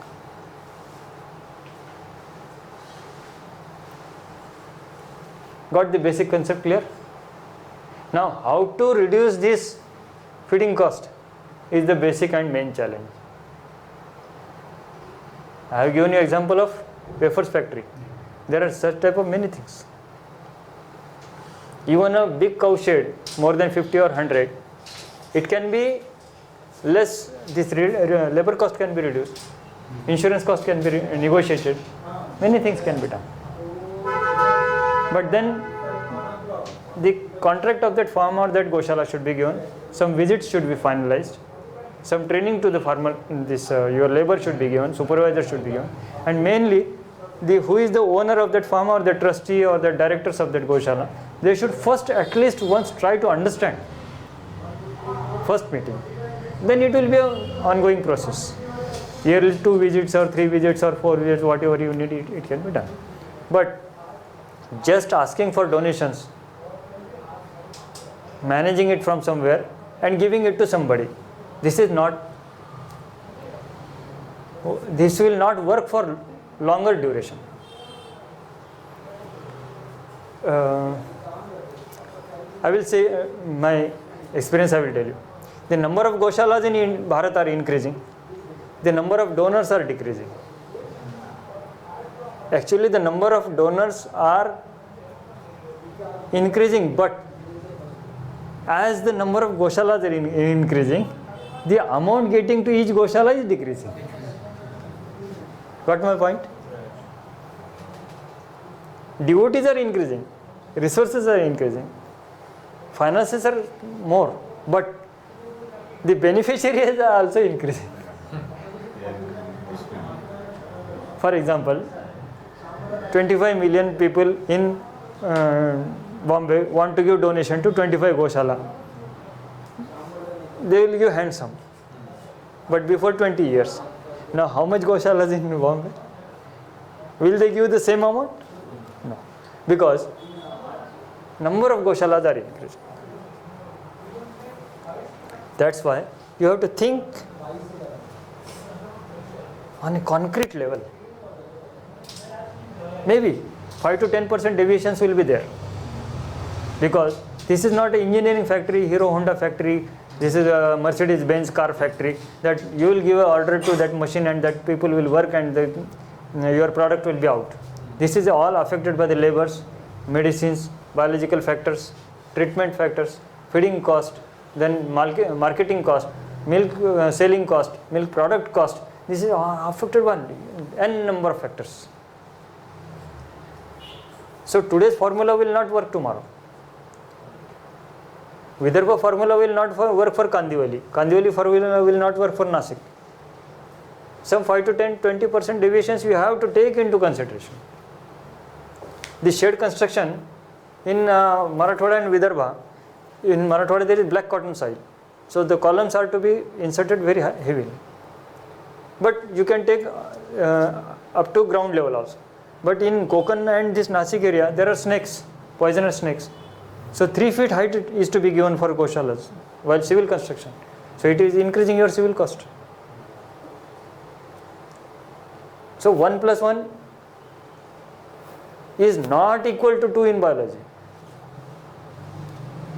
Got the basic concept clear? Now, how to reduce this feeding cost is the basic and main challenge. I have given you example of wafers factory. There are such type of many things. Even a big cow shed, more than 50 or 100, it can be less, this labor cost can be reduced, insurance cost can be negotiated, many things can be done. But then the contract of that farm or that Gaushala should be given, some visits should be finalized, some training to the farmer, your labor should be given, supervisor should be given, and mainly who is the owner of that farm or the trustee or the directors of that Gaushala, they should first at least once try to understand, first meeting. Then it will be an ongoing process. Yearly 2 visits or 3 visits or 4 visits, whatever you need, it can be done. But just asking for donations, managing it from somewhere and giving it to somebody, this will not work for longer duration. I will say my experience I will tell you. The number of Gaushalas in Bharat are increasing. The number of donors are decreasing. Actually, the number of donors are increasing, but as the number of Gaushalas are increasing, the amount getting to each Gaushala is decreasing. Got my point? Devotees are increasing, resources are increasing, finances are more, but the beneficiaries are also increasing. For example, 25 million people in Bombay want to give donation to 25 Gaushala. They will give handsome. But before 20 years, now how much Gaushala is in Bombay? Will they give the same amount? No. Because number of Gaushalas are increasing. That's why you have to think on a concrete level. Maybe 5 to 10% deviations will be there. Because this is not an engineering factory, Hero Honda factory, this is a Mercedes-Benz car factory, that you will give an order to that machine and that people will work and your product will be out. This is all affected by the labors, medicines, biological factors, treatment factors, feeding cost, then marketing cost, milk selling cost, milk product cost. This is affected by n number of factors. So today's formula will not work tomorrow. Vidarbha formula will not work for Kandivali. Kandivali formula will not work for Nasik. Some 5 to 10, 20% deviations you have to take into consideration. The shed construction in Marathwada and Vidarbha, in Marathwada there is black cotton soil. So the columns are to be inserted very heavily. But you can take up to ground level also. But in Konkan and this Nasik area, there are snakes, poisonous snakes. So 3 feet height is to be given for Gaushalas while civil construction. So it is increasing your civil cost. So 1 plus 1 is not equal to 2 in biology.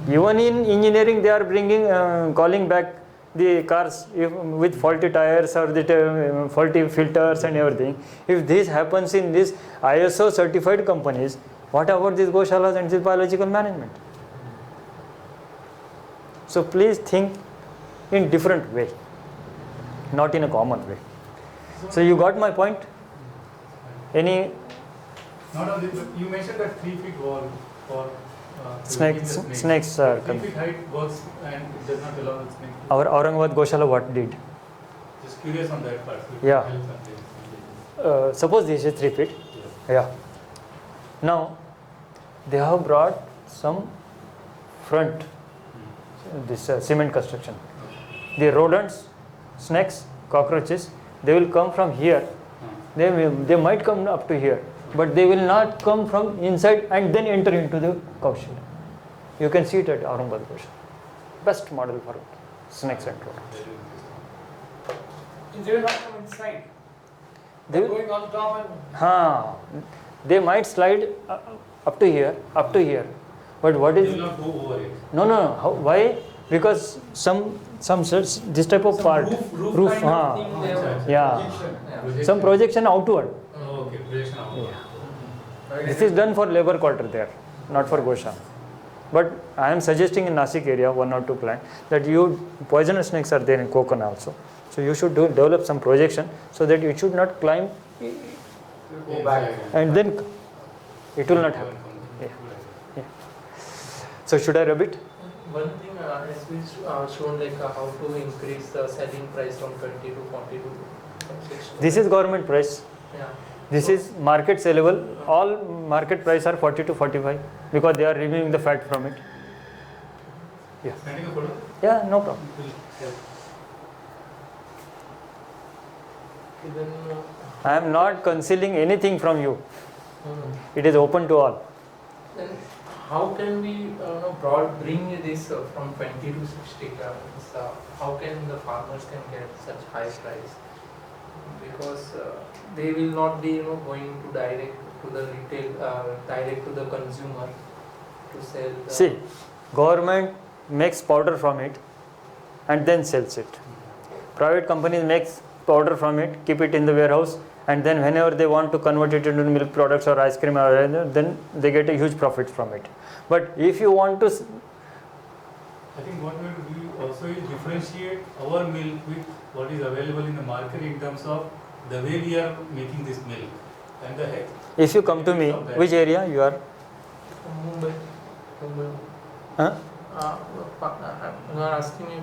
Even in engineering, they are calling back the cars with faulty tires or the faulty filters and everything. If this happens in these ISO certified companies, what about these Gaushalas and this biological management? So please think in different way, not in a common way. So you got my point? Any? Not only, but you mentioned that 3 feet wall for Snakes snakes. are 3 feet height works and it does not allow the snake. Our Aurangabad Gaushala what did? Just curious on that part. Yeah. Suppose this is 3 feet. Yeah. Now they have brought some front, this cement construction. The rodents, snakes, cockroaches, they will come from here. They might come up to here, but they will not come from inside and then enter into the Gaushala. You can see it at Aurangabad Gaushala. Best model for snakes and rodents. They will not come inside. They will, Going on top and they might slide up to here, but what They is? will not go over it. No. How, why? Because some this type of part, Roof kind of thing they have. yeah, Yeah. some projection outward. Oh, okay, projection outward. This is done for labor quarter there, not for Gaushala. But I am suggesting in Nasik area 1 or 2 plant that poisonous snakes are there in Konkan also. So you should develop some projection so that it should not climb Go back. and then it will not happen. Yeah. So should I rub it? One thing as we shown like how to increase the selling price from 20 to 40 to 60. This is government price. Yeah. This is market sellable. All market price are 40 to 45 because they are removing the fat from it. Yeah. Sending a photo? Yeah, no problem. Then I am not concealing anything from you. It is open to all. then how can we bring this from 20 to 60 grams? How can the farmers can get such high price? Because they will not be going to direct to the retail, direct to the consumer to sell. See, government makes powder from it and then sells it. Private companies makes powder from it, keep it in the warehouse, and then whenever they want to convert it into milk products or ice cream or anything, then they get a huge profit from it. But if you want to I think what we have to do also is differentiate our milk with what is available in the market in terms of the way we are making this milk and the heck. if you come to me, which area you are? Mumbai. Huh? You are asking me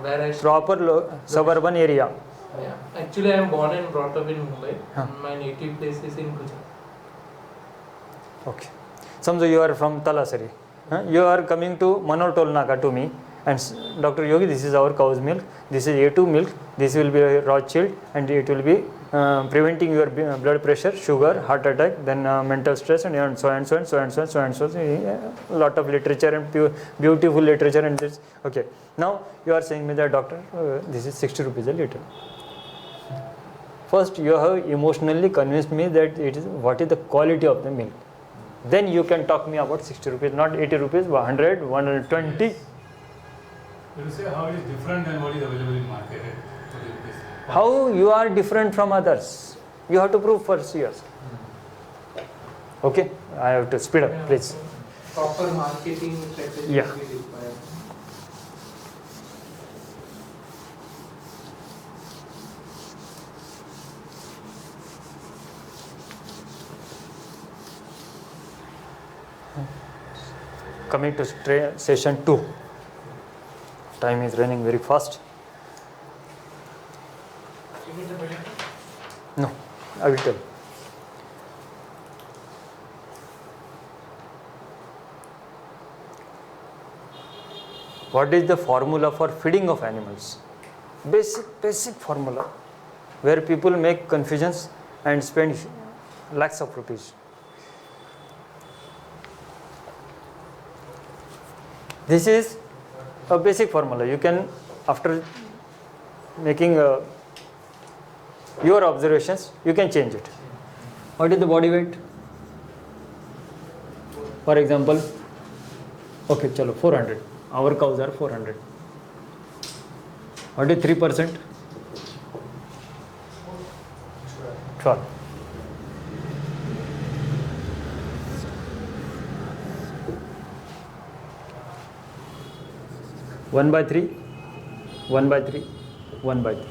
where I Proper suburban area. Yeah. Actually, I am born and brought up in Mumbai. Huh. My native place is in Gujarat. Okay. Suppose you are from Talasari. You are coming to Manor Toll Naka to me and Dr. Yogi, this is our cow's milk. This is A2 milk. This will be raw chilled and it will be preventing your blood pressure, sugar, heart attack, then mental stress and so and so and so and so and so and so. A lot of literature and beautiful literature and this. Okay. Now you are saying me that doctor, this is 60 rupees a liter. First, you have emotionally convinced me that it is what is the quality of the milk. Then you can talk me about 60 rupees, not 80 rupees, 100, 120. You will say how it is different than what is available in market. How you are different from others? You have to prove first yourself. Okay, I have to speed up, please. Proper marketing strategy Yeah. will be required. Coming to session 2. Time is running very fast. you need the projector. No, I will tell. what is the formula for feeding of animals. Basic formula where people make confusions and spend lakhs of rupees. This is a basic formula. You can, after making your observations, you can change it. What is the body weight? For example, okay, chalo 400. Our cows are 400. What is 3%? 12. One by 3, 1 by 3, 1 by 3.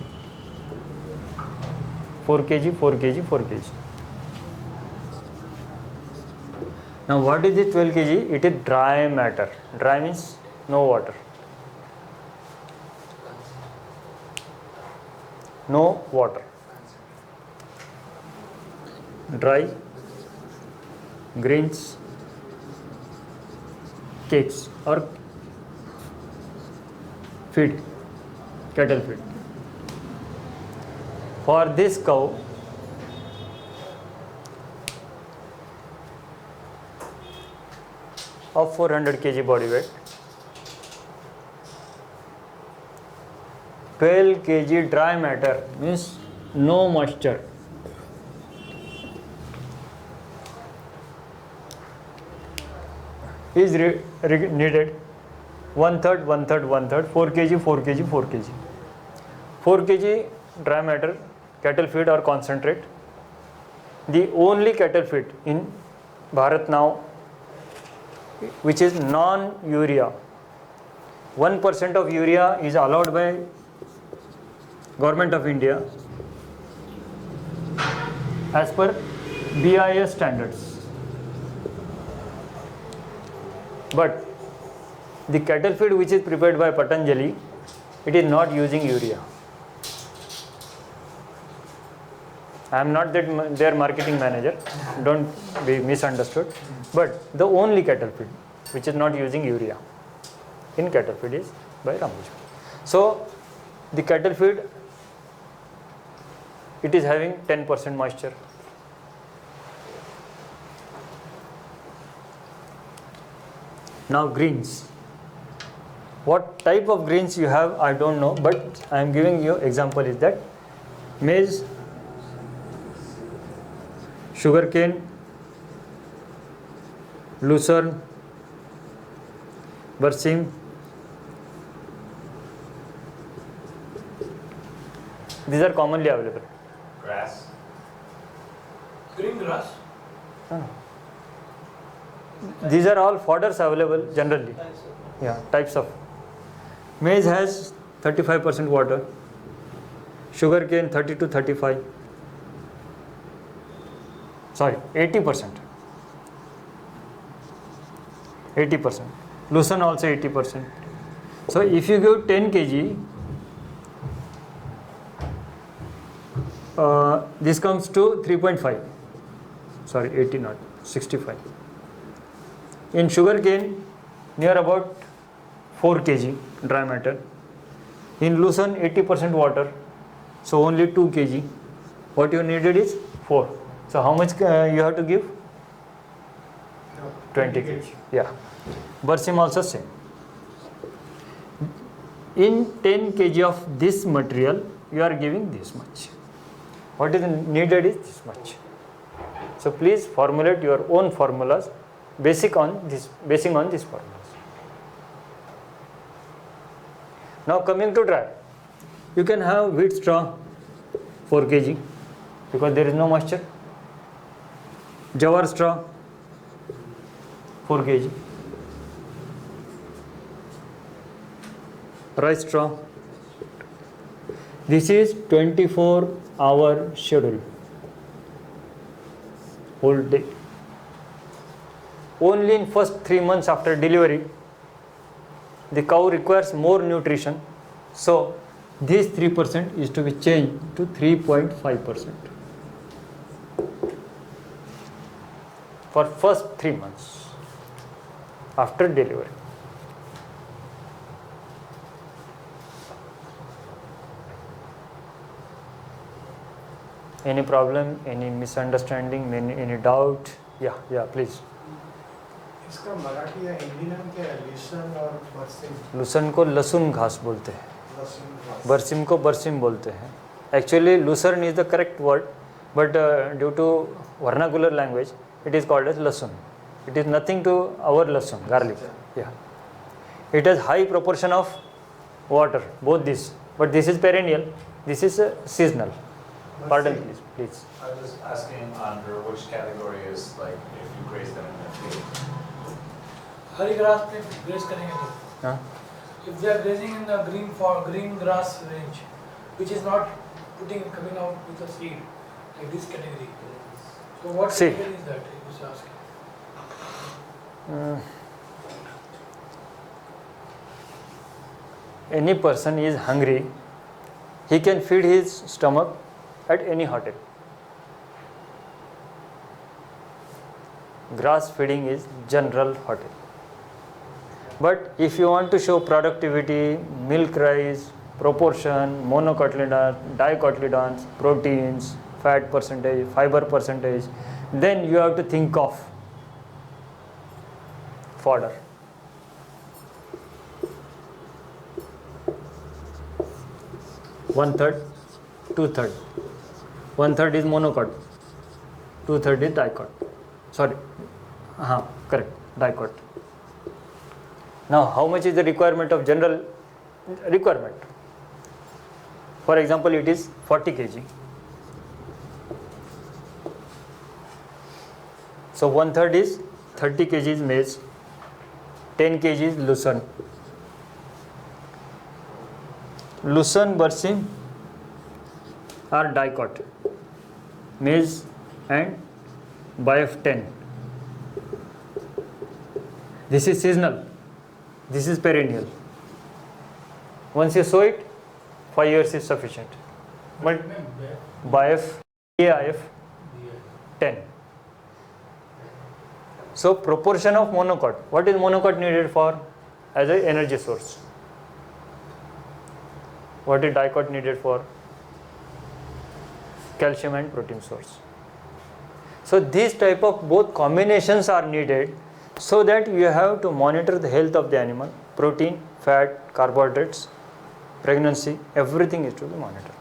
4 kg, 4 kg, 4 kg. Now what is the 12 kg? It is dry matter. Dry means no water. No water. Dry grains, cakes or feed, cattle feed. For this cow, of 400 kg body weight, 12 kg dry matter means no moisture. Is needed 1/3, 1/3, 1/3, 4 kg, 4 kg, 4 kg. 4 kg dry matter, cattle feed or concentrate. The only cattle feed in Bharat now which is non-urea. 1% of urea is allowed by Government of India as per BIS standards. But the cattle feed which is prepared by Patanjali, it is not using urea. I am not their marketing manager, don't be misunderstood, but the only cattle feed which is not using urea in cattle feed is by Ramuju. So the cattle feed, it is having 10% moisture. Now greens. What type of greens you have, I don't know, but I am giving you example is that maize, sugarcane, lucerne, berseem. These are commonly available. Grass. Green grass. These are all fodders available generally. Yeah, types of. Maize has 35% water, sugarcane 30 to 35. Sorry, 80%. 80%. Lucerne also 80%. So if you give 10 kg, this comes to 3.5. Sorry, 80 not, 65. In sugarcane, near about 4 kg dry matter. In lucerne, 80% water, so only 2 kg. What you needed is 4. So how much you have to give? 20 kg. Yeah. Berseem also same. In 10 kg of this material, you are giving this much. What is needed is this much. So please formulate your own formulas basing on this formulas. Now coming to dry, you can have wheat straw 4 kg because there is no moisture. Jawar straw 4 kg. Rice straw. This is 24-hour schedule. Whole day. Only in first 3 months after delivery, the cow requires more nutrition. So this 3% is to be changed to 3.5% for first 3 months after delivery. Any problem, any misunderstanding, any doubt? Yeah, please. इसका मराठी या हिंदी नाम क्या है? Listen और बरसिम? Lucerne को लहसुन घास बोलते हैं, लसन बरसिम को बरसिम बोलते हैं. Actually, lucerne is the correct word, but due to vernacular language, it is called as lasun. It is nothing to our lasun, garlic. Yeah. It has high proportion of water, both this. But this is perennial, this is seasonal. Pardon, please. I was just asking under which category is like if you graze them in the field. Hari grass पे grace करेंगे तो Huh? if they are grazing in the green grass range, which is not coming out with a seed, like this category. So what See. category is that? I was asking. Any person is hungry, he can feed his stomach at any hotel. Grass feeding is general hotel. But if you want to show productivity, milk rice, proportion, monocotyledons, dicotyledons, proteins, fat percentage, fiber percentage, then you have to think of fodder. One-third, two-third. One-third is monocot, two-third is dicot. Sorry, correct, dicot. Now, how much is the requirement of general requirement? For example, it is 40 kg. So, one-third is 30 kg is maize, 10 kg is lucerne. Lucerne, bersim are dicot, maize and BF 10. This is seasonal, this is perennial. Once you sow it, 5 years is sufficient. But BF, AIF 10. So proportion of monocot. What is monocot needed for? As an energy source. What is dicot needed for? Calcium and protein source. So these type of both combinations are needed so that you have to monitor the health of the animal. Protein, fat, carbohydrates, pregnancy, everything is to be monitored.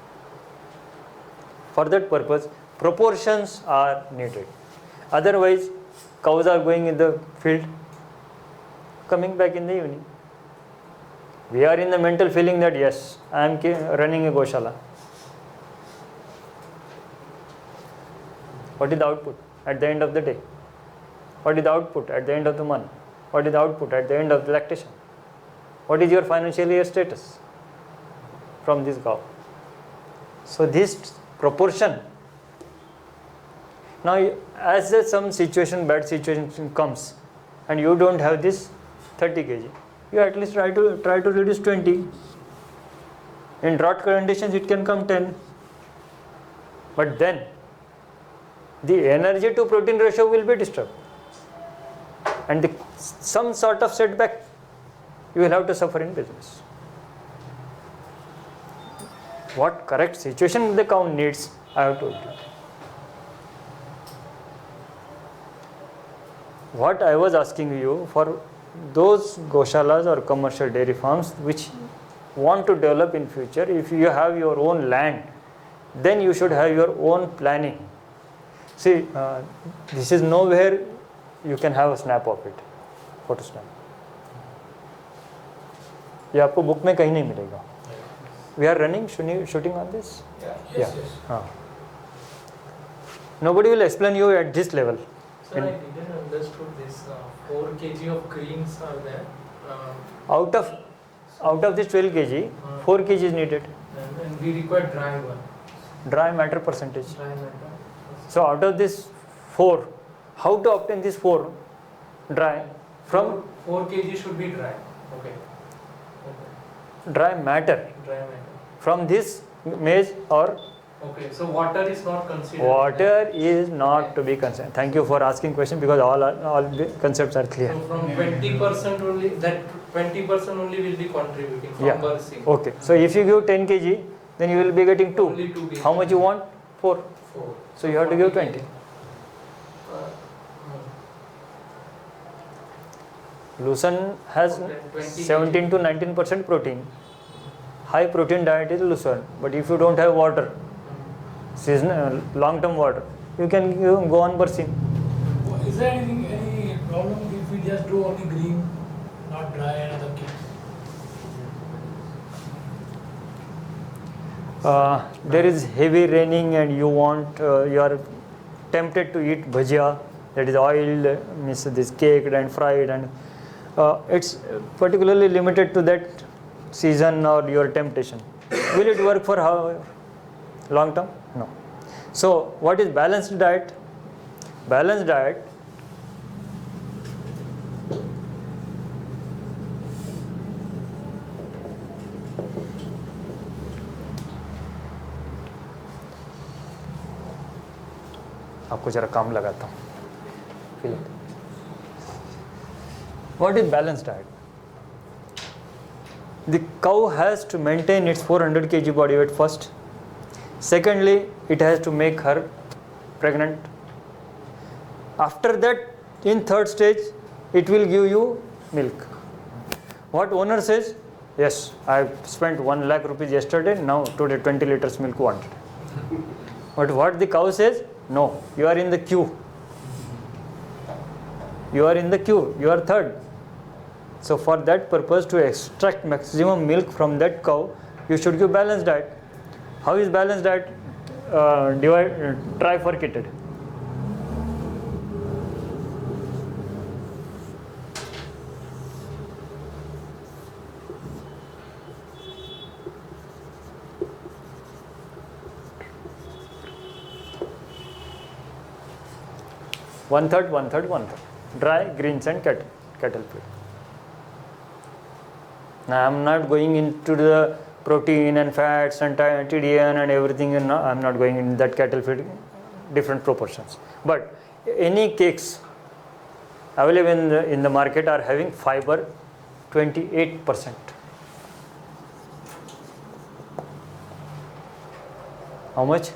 For that purpose, proportions are needed. Otherwise, cows are going in the field, coming back in the evening. We are in the mental feeling that yes, I am running a Gaushala. What is the output at the end of the day? What is the output at the end of the month? What is the output at the end of the lactation? What is your financial year status from this cow? So this proportion. Now as some situation, bad situation comes and you don't have this 30 kg, you at least try to reduce 20. In drought conditions it can come 10. But then the energy to protein ratio will be disturbed. And some sort of setback you will have to suffer in business. What correct situation the cow needs, I have told you. What I was asking you, for those Gaushalas or commercial dairy farms which want to develop in future, if you have your own land, then you should have your own planning. See, this is nowhere you can have a snap of it, photo snap. ये आपको book में कहीं नहीं मिलेगा. We are running shooting on this. Yes. Nobody will explain you at this level. Sir, I didn't understood this. 4 kg of greens are there. Out of this 12 kg, 4 kg is needed. And we require dry one. Dry matter percentage. Dry matter. So out of this 4, how to obtain this 4 dry? From 4 kg should be dry. Okay. dry matter. Dry matter. From this maize or Okay, so water is not considered. water is not to be considered. Thank you for asking question because all the concepts are clear. So from 20% only, that 20% only will be contributing from Yeah. Bansi. Okay, so if you give 10 kg, then you will be getting 2. Only 2 kg. How much you want? 4. 4. So you have to give 20. Lucerne has Okay, 20 17 to 19% protein. High protein diet is Lucerne. But if you don't have water, seasonal, long-term water, you can go on Bansi. Is there any problem if we just do only green, not dry and other kits? There is heavy raining and you are tempted to eat bhajia, that is oiled, means this caked and fried, and it's particularly limited to that season or your temptation. Will it work for how long term? No. So what is balanced diet? Balanced diet आपको जरा काम लगाता हूँ. Feel it. What is balanced diet? The cow has to maintain its 400 kg body weight first. Secondly, it has to make her pregnant. After that, in third stage, it will give you milk. What owner says? Yes, I spent 1 lakh rupees yesterday, now today 20 liters milk wanted. But what the cow says? No, you are in the queue. You are in the queue, you are third. So for that purpose, to extract maximum milk from that cow, you should give balanced diet. How is balanced diet trifurcated? One third. Dry, greens and cattle feed. Now I am not going into the protein and fats and TDN and everything, and I am not going in that cattle feed, different proportions. But any cakes available in the market are having fiber 28%. How much?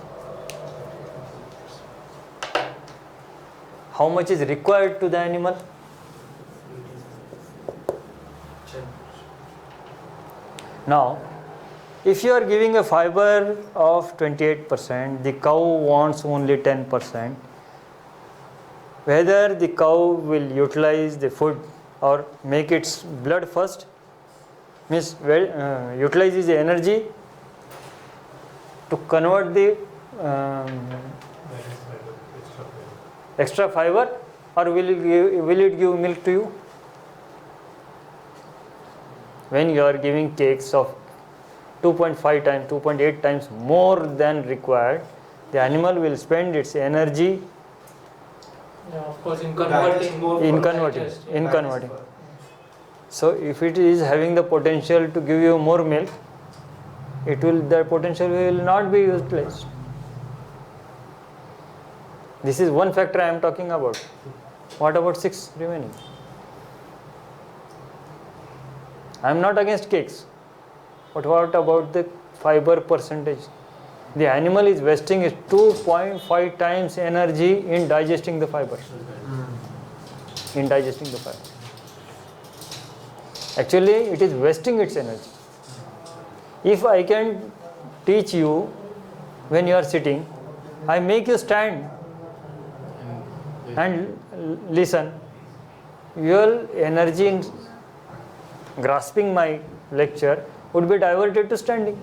How much is required to the animal? Now, if you are giving a fiber of 28%, the cow wants only 10%. Whether the cow will utilize the food or make its blood first, means utilizes the energy to convert the extra fiber, or will it give milk to you? When you are giving cakes of 2.5 times, 2.8 times more than required, the animal will spend its energy Yeah, of course, in converting. So if it is having the potential to give you more milk, the potential will not be utilized. This is one factor I am talking about. What about 6 remaining? I am not against cakes, but what about the fiber percentage? The animal is wasting its 2.5 times energy in digesting the fiber. Actually, it is wasting its energy. If I can teach you when you are sitting, I make you stand and listen, your energy in grasping my lecture would be diverted to standing.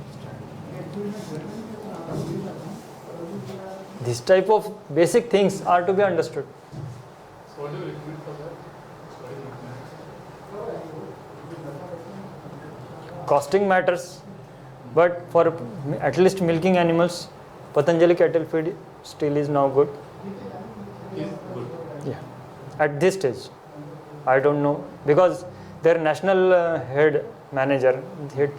This type of basic things are to be understood. So what do you recommend for that? Costing matters, but for at least milking animals, Patanjali cattle feed still is now good. Is good. Yeah, at this stage, I don't know, because their national head manager,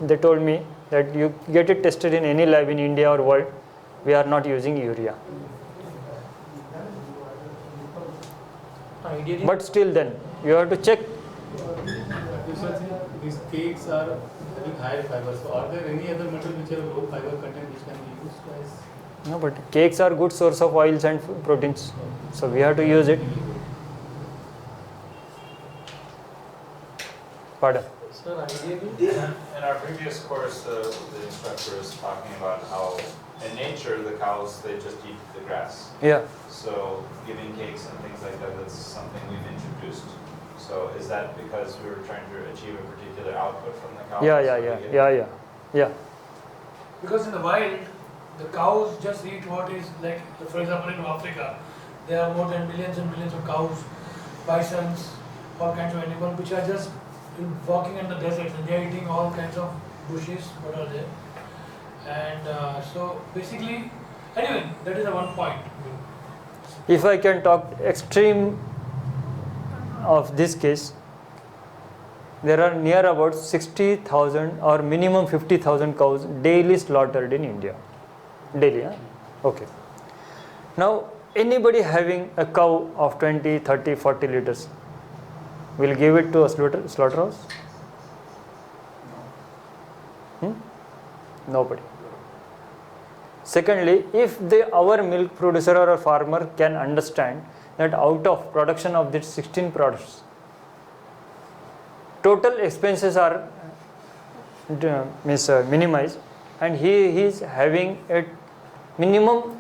they told me that you get it tested in any lab in India or world, we are not using urea. Ideally, But still then, you have to check. These cakes are having higher fiber. So are there any other metals which have low fiber content which can be used as? No, but cakes are good source of oils and proteins, so we have to use it. Pardon? Sir, ideally, In our previous course, the instructor was talking about how in nature the cows, they just eat the grass. Yeah. So giving cakes and things like that, that's something we've introduced. So is that because we were trying to achieve a particular output from the cows? Yeah. Because in the wild, the cows just eat what is like, for example, in Africa, there are more than millions and millions of cows, bisons, all kinds of animals which are just walking in the deserts and they are eating all kinds of bushes, what are there. And so basically, anyway, that is the one point. If I can talk extreme of this case, there are near about 60,000 or minimum 50,000 cows daily slaughtered in India. Daily, huh? Okay. Now, anybody having a cow of 20, 30, 40 liters will give it to a slaughterhouse? Nobody. Secondly, if our milk producer or a farmer can understand that out of production of these 16 products, total expenses are minimized, and he is having a minimum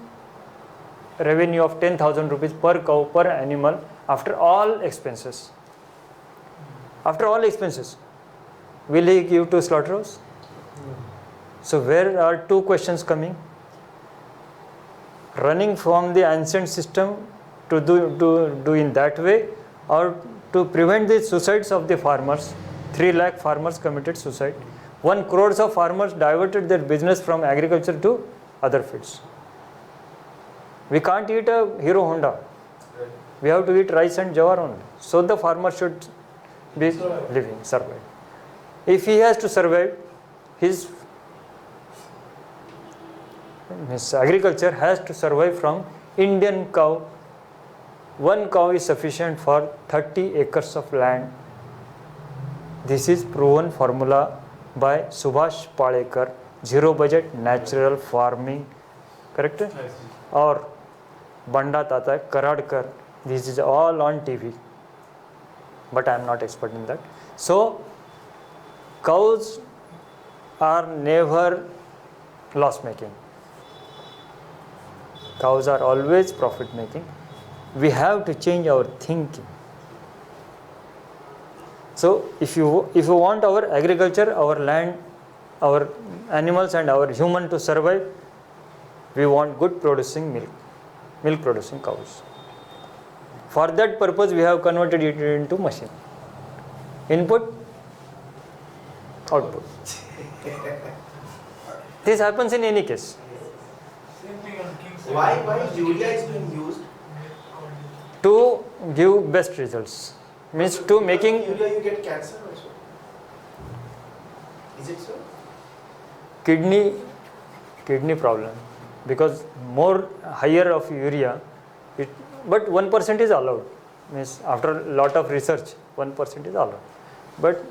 revenue of 10,000 rupees per cow per animal after all expenses. After all expenses, will he give to slaughterhouse? So where are two questions coming? Running from the ancient system to do in that way, or to prevent the suicides of the farmers. 3 lakh farmers committed suicide. 1 crore of farmers diverted their business from agriculture to other fields. We can't eat a Hero Honda. We have to eat rice and jawar only. So the farmer should be living, survive. If he has to survive, his agriculture has to survive from Indian cow. 1 cow is sufficient for 30 acres of land. This is proven formula by Subhash Palekar, zero budget natural farming, correct? Or Banda Tata Karadkar. This is all on TV, but I am not expert in that. So cows are never loss making. Cows are always profit making. We have to change our thinking. So if you want our agriculture, our land, our animals and our human to survive, we want good producing milk producing cows. For that purpose, we have converted it into machine. Input, output. This happens in any case. Why urea is being used? To give best results. Means to making Urea you get cancer also. Is it so? kidney problem, because more higher of urea, but 1% is allowed. Means after a lot of research, 1% is allowed. But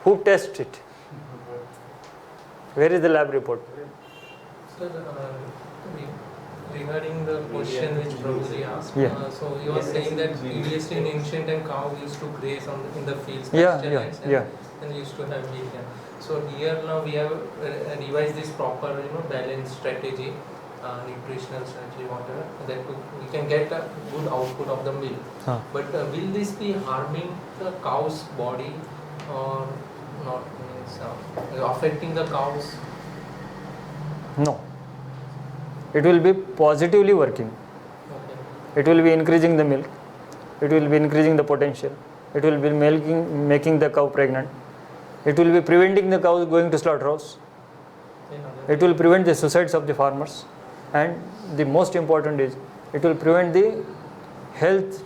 who tests it? Where is the lab report? sir, regarding the question which Prabhuji asked, Yeah. so he was saying that previously in ancient time cow used to graze in the fields, Yeah, pasture yeah, lands, yeah. and used to have milk. So here now we have revised this proper, balance strategy, nutritional strategy, whatever, that we can get a good output of the milk. Huh. But will this be harming the cow's body or not? Means, affecting the cows? No. It will be positively working. Okay. It will be increasing the milk. It will be increasing the potential. It will be making the cow pregnant. It will be preventing the cows going to slaughterhouse. Yeah, It will prevent the suicides of the farmers. And the most important is, it will prevent the health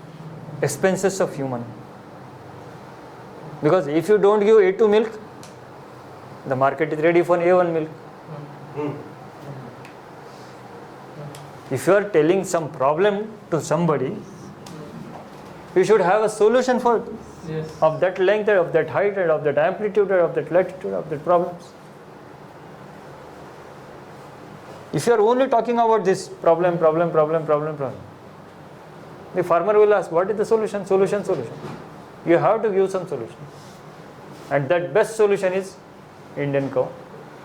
expenses of human. Because if you don't give A2 milk, the market is ready for A1 milk. If you are telling some problem to somebody, you should have a solution for it. Yes. Of that length, of that height, and of that amplitude, of that latitude, of that problems. If you are only talking about this problem, the farmer will ask, what is the solution? You have to give some solution. And that best solution is Indian cow.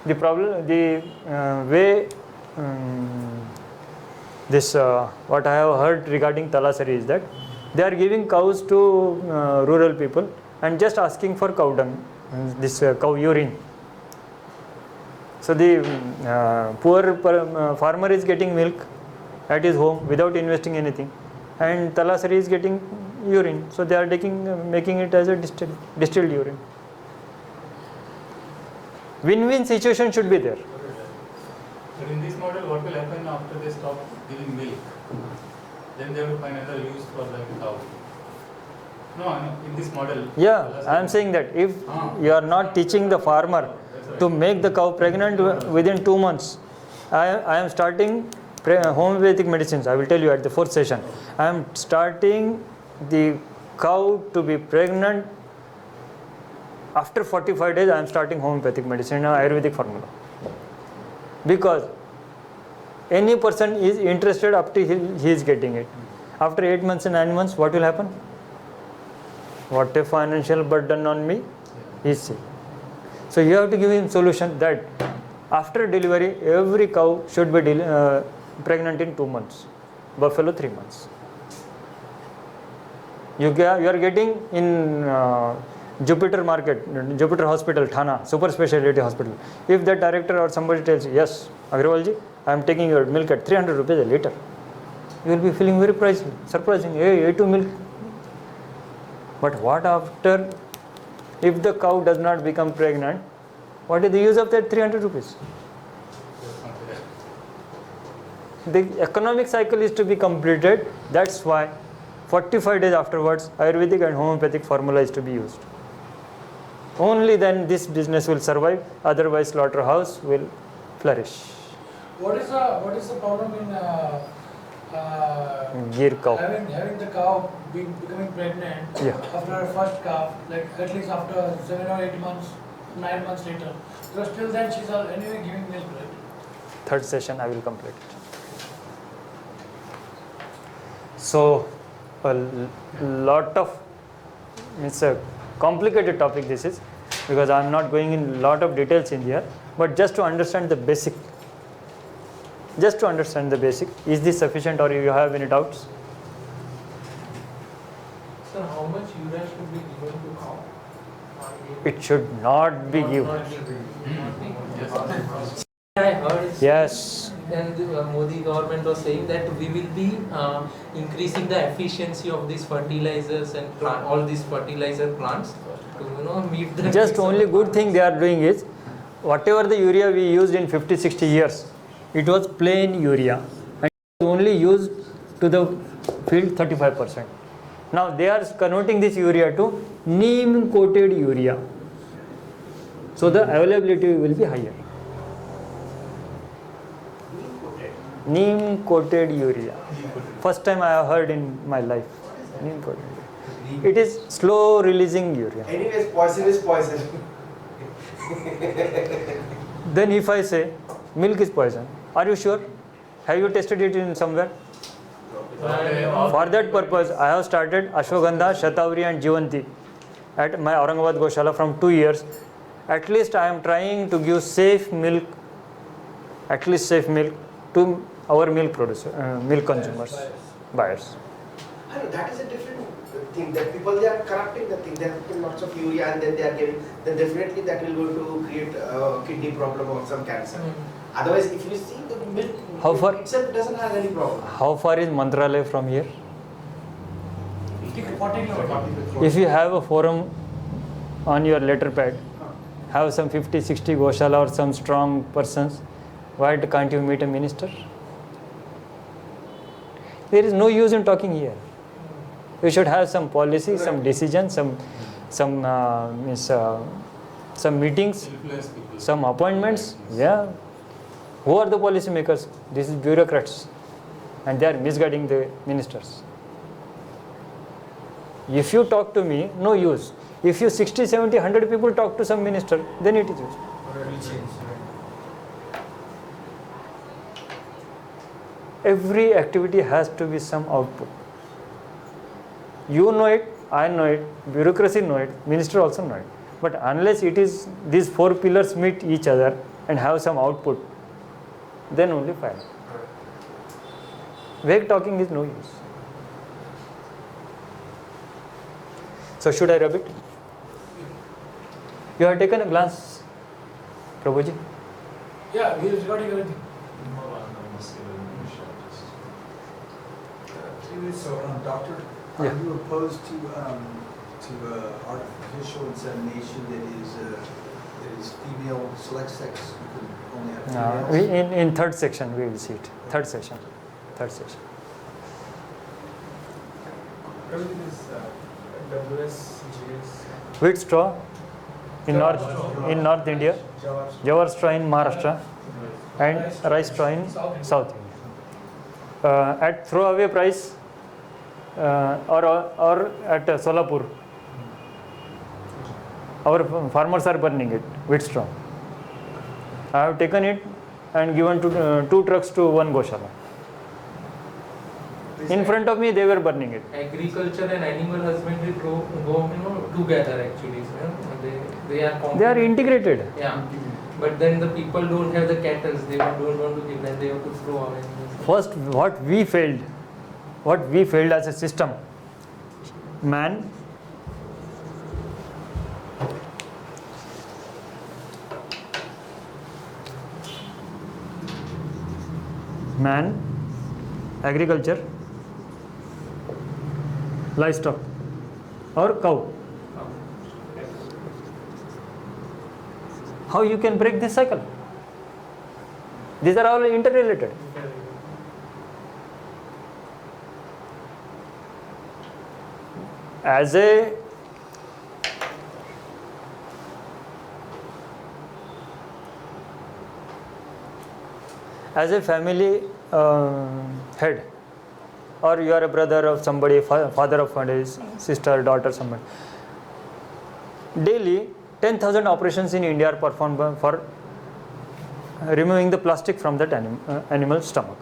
The problem, the way what I have heard regarding Talasari is that they are giving cows to rural people and just asking for cow dung, this cow urine. So the poor farmer is getting milk at his home without investing anything, and Talasari is getting urine. So they are making it as a distilled urine. Win-win situation should be there. But in this model, what will happen after they stop giving milk? Then they will find another use for the cow. No, in this model. Yeah, I am saying that if you are not teaching the farmer to make the cow pregnant within 2 months, I am starting homeopathic medicines. I will tell you at the 4th session. I am starting the cow to be pregnant. After 45 days, I am starting homeopathic medicine, Ayurvedic formula. Because any person is interested up to he is getting it. After 8 months and 9 months, what will happen? What a financial burden on me, he is sick. So you have to give him solution that after delivery, every cow should be pregnant in 2 months, buffalo 3 months. You are getting in Jupiter market, Jupiter hospital, Thana, super specialty hospital. If the director or somebody tells you, yes, Agarwalji, I am taking your milk at 300 rupees a liter, you will be feeling very surprising. Hey, A2 milk. But what after, if the cow does not become pregnant, what is the use of that 300 rupees? The economic cycle is to be completed. That's why 45 days afterwards, Ayurvedic and homeopathic formula is to be used. Only then this business will survive, otherwise slaughterhouse will flourish. What is the problem in Gir cow. having the cow becoming pregnant after her first calf, like at least after 7 or 8 months, 9 months later? Because till then she's anyway giving milk, right? 3rd session I will complete it. So a lot of, it's a complicated topic this is, because I am not going in lot of details in here, but just to understand the basic. Is this sufficient or you have any doubts? Sir, how much urea should be given to cow? It should not be given. I heard Yes. and the Modi government was saying that we will be increasing the efficiency of these fertilizers and all these fertilizer plants to meet the Just needs of only the good thing they are doing is, whatever the urea we used in 50-60 years, it was plain urea and only used to the field 35%. Now they are converting this urea to neem coated urea, so the availability will be higher. Neem coated urea, first time I have heard in my life. Neem coated urea. It is slow releasing urea. Anyways, poison is poison. Then if I say milk is poison, are you sure? Have you tested it in somewhere? For that purpose, I have started Ashwagandha, Shatavari and Jivanti at my Aurangabad Gaushala from 2 years. At least I am trying to give safe milk, to our milk consumers, buyers. I know that is a different thing. That people, they are corrupting the thing. They are putting lots of urea and then they are giving. Then definitely that will go to create a kidney problem or some cancer. Otherwise, if you see the milk, How far? itself doesn't have any problem. How far is Mantralaya from here? 40 kilometers. If you have a forum on your letter pad, have some 50-60 Gaushala or some strong persons, why can't you meet a minister? There is no use in talking here. You should have some policy, some decision, some meetings, some appointments. Yeah. Who are the policy makers? This is bureaucrats, and they are misguiding the ministers. If you talk to me, no use. If you 60, 70, 100 people talk to some minister, then it is useful. every activity has to be some output. You know it, I know it, bureaucracy know it, minister also know it. But unless it is these four pillars meet each other and have some output, then only fine. Vague talking is no use. So should I rub it? You have taken a glance, Prabhuji? Yeah, he is recording everything. Hold on, let me see what we should just. So, doctor, Yeah. are you opposed to artificial insemination that is female select sex? You can only have females? In third section we will see it. Third section. Everything is WSGS. Wheat straw in North India, jawar straw in Maharashtra, and rice straw in South India. At throwaway price or at Solapur, our farmers are burning it, wheat straw. I have taken it and given to 2 trucks to one Gaushala. In front of me, they were burning it. Agriculture and animal husbandry go together actually. They are They are integrated. Yeah, but then the people don't have the cattle. They don't want to give them. They have to throw away. First, what we failed as a system, man agriculture, livestock or cow. How you can break this cycle? These are all interrelated. As a family head, or you are a brother of somebody, father of somebody, sister, daughter, somebody. Daily, 10,000 operations in India are performed for removing the plastic from that animal stomach.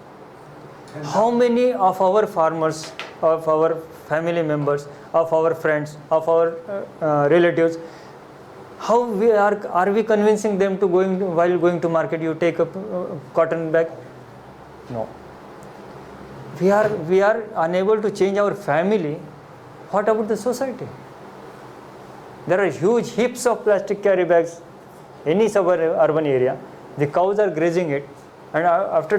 How many of our farmers, of our family members, of our friends, of our relatives, how are we convincing them to while going to market you take a cotton bag? No. We are unable to change our family. What about the society? There are huge heaps of plastic carry bags in any suburban area. The cows are grazing it, and after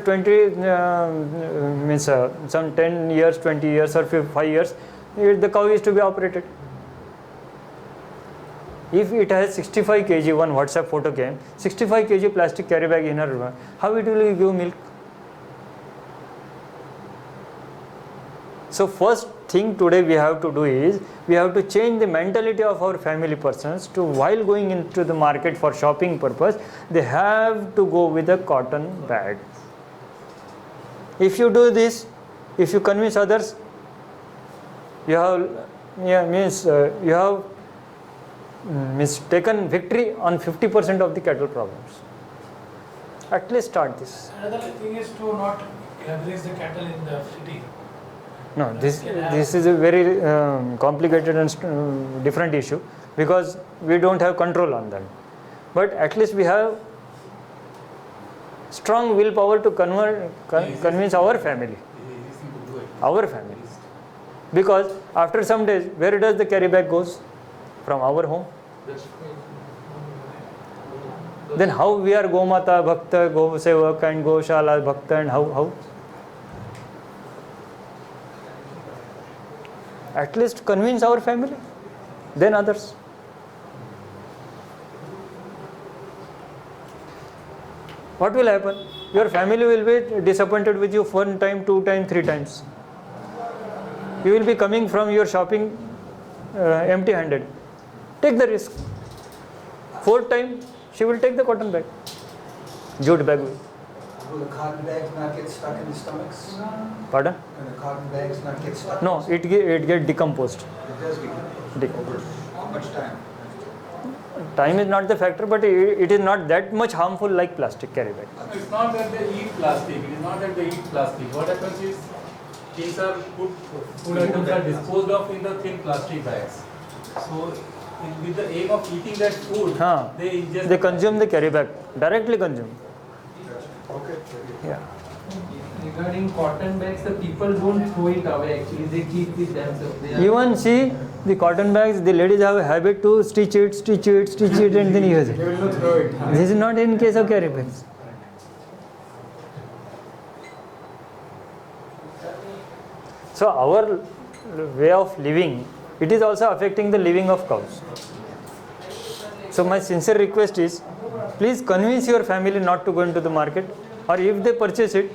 some 10 years, 20 years or 5 years, the cow is to be operated. If it has 65 kg, one WhatsApp photo came, 65 kg plastic carry bag in her, how it will give milk? So first thing today we have to do is, we have to change the mentality of our family persons to, while going into the market for shopping purpose, they have to go with a cotton bag. If you do this, if you convince others, you have taken victory on 50% of the cattle problems. At least start this. Another thing is to not raise the cattle in the city. No, this is a very complicated and different issue, because we don't have control on that. But at least we have strong willpower to convince our family. Because after some days, where does the carry bag goes? From our home. Then how we are Gomata Bhakta, Go Sevak and Gaushala Bhakta, and how? At least convince our family, then others. What will happen? Your family will be disappointed with you 1 time, 2 times, 3 times. You will be coming from your shopping empty-handed. Take the risk. 4th time, she will take the cotton bag, jute bag. Will the cotton bags not get stuck in the stomachs? Pardon? Will the cotton bags not get stuck? No, it get decomposed. It does get decomposed. How much time? time is not the factor, but it is not that much harmful like plastic carry bag. It's not that they eat plastic. It is not that they eat plastic. What happens is things are food items are disposed of in the thin plastic bags. So with the aim of eating that food, they ingest. They consume the carry bag, directly consume. Okay. Yeah. Regarding cotton bags, the people don't throw it away actually, they keep it themselves. Even see the cotton bags, the ladies have a habit to stitch it, and then use it. They will not throw it. This is not in case of carry bags. So our way of living, it is also affecting the living of cows. So my sincere request is, please convince your family not to go into the market, or if they purchase it,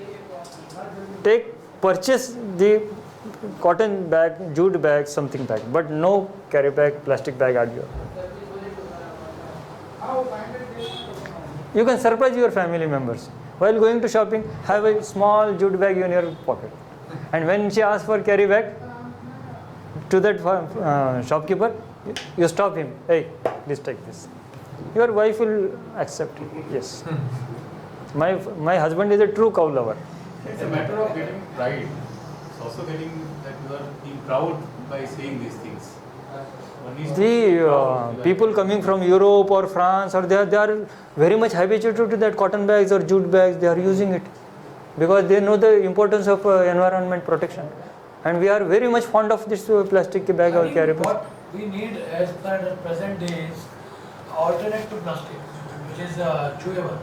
purchase the cotton bag, jute bag, something bag, but no carry bag, plastic bag at your. You can surprise your family members. While going to shopping, have a small jute bag in your pocket. And when she asks for carry bag, to that shopkeeper, you stop him. Hey, please take this. Your wife will accept it. Yes. My husband is a true cow lover. It's a matter of getting pride. It's also getting that you are being proud by saying these things. One needs to be proud. The people coming from Europe or France, or they are very much habituated to that cotton bags or jute bags. They are using it because they know the importance of environment protection. And we are very much fond of this plastic bag or carry bag. What we need as per the present day is alternate to plastic, which is chewable.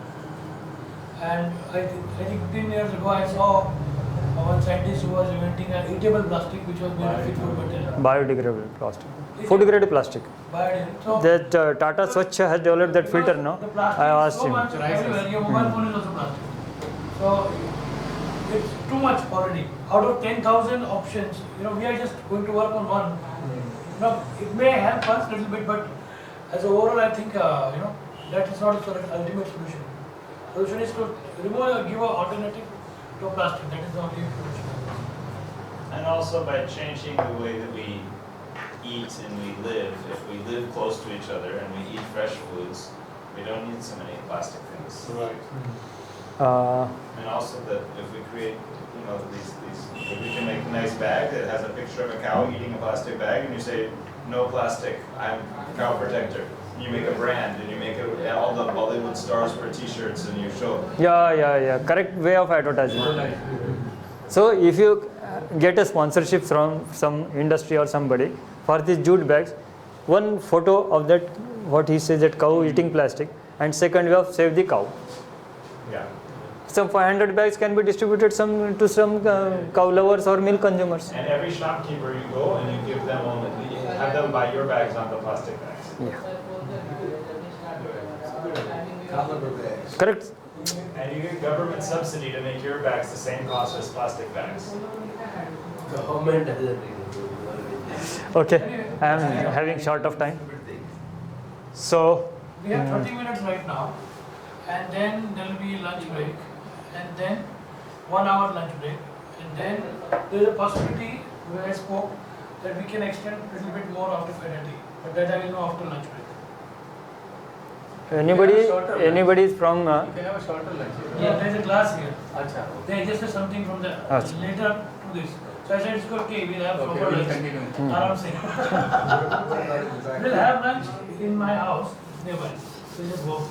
And I think 15 years ago I saw one scientist who was inventing an eatable plastic which was made of food material. Biodegradable plastic. Food grade plastic. Biodegradable. So That Tata Swachh has developed that filter now. the plastic I is asked so him. much everywhere. Your mobile phone is also plastic. So it's too much already. Out of 10,000 options, we are just going to work on one. It may help us a little bit, but as overall, I think that is not the ultimate solution. Solution is to remove or give an alternative to plastic. That is the only solution. And also by changing the way that we eat and we live, if we live close to each other and we eat fresh foods, we don't need so many plastic things. Right. And also that if we create, these if we can make a nice bag that has a picture of a cow eating a plastic bag, and you say, no plastic, I'm a cow protector. You make a brand, and you make all the Bollywood stars wear t-shirts, and you show. Yeah. Correct way of advertising. So if you get a sponsorship from some industry or somebody for these jute bags, one photo of that, what he says, that cow eating plastic, and second way of save the cow. Yeah. Some 500 bags can be distributed to some cow lovers or milk consumers. And every shopkeeper you go and you give them only, you have them buy your bags, not the plastic bags. Yeah. Caliber bags. Correct. And you get government subsidy to make your bags the same cost as plastic bags. Government doesn't Okay, I am having short of time. So, We have 30 minutes right now, and then there will be lunch break, and then 1 hour lunch break, and then there is a possibility, where I spoke, that we can extend a little bit more after 5:30, but that I will know after lunch break. anybody is from You can have a shorter lunch. Yeah, there is a class here. Acha. They adjusted something from the Acha. later to this. So I said it's okay, we'll have Okay, proper we'll lunch. continue. Aram se. We'll have lunch in my house nearby. So just go.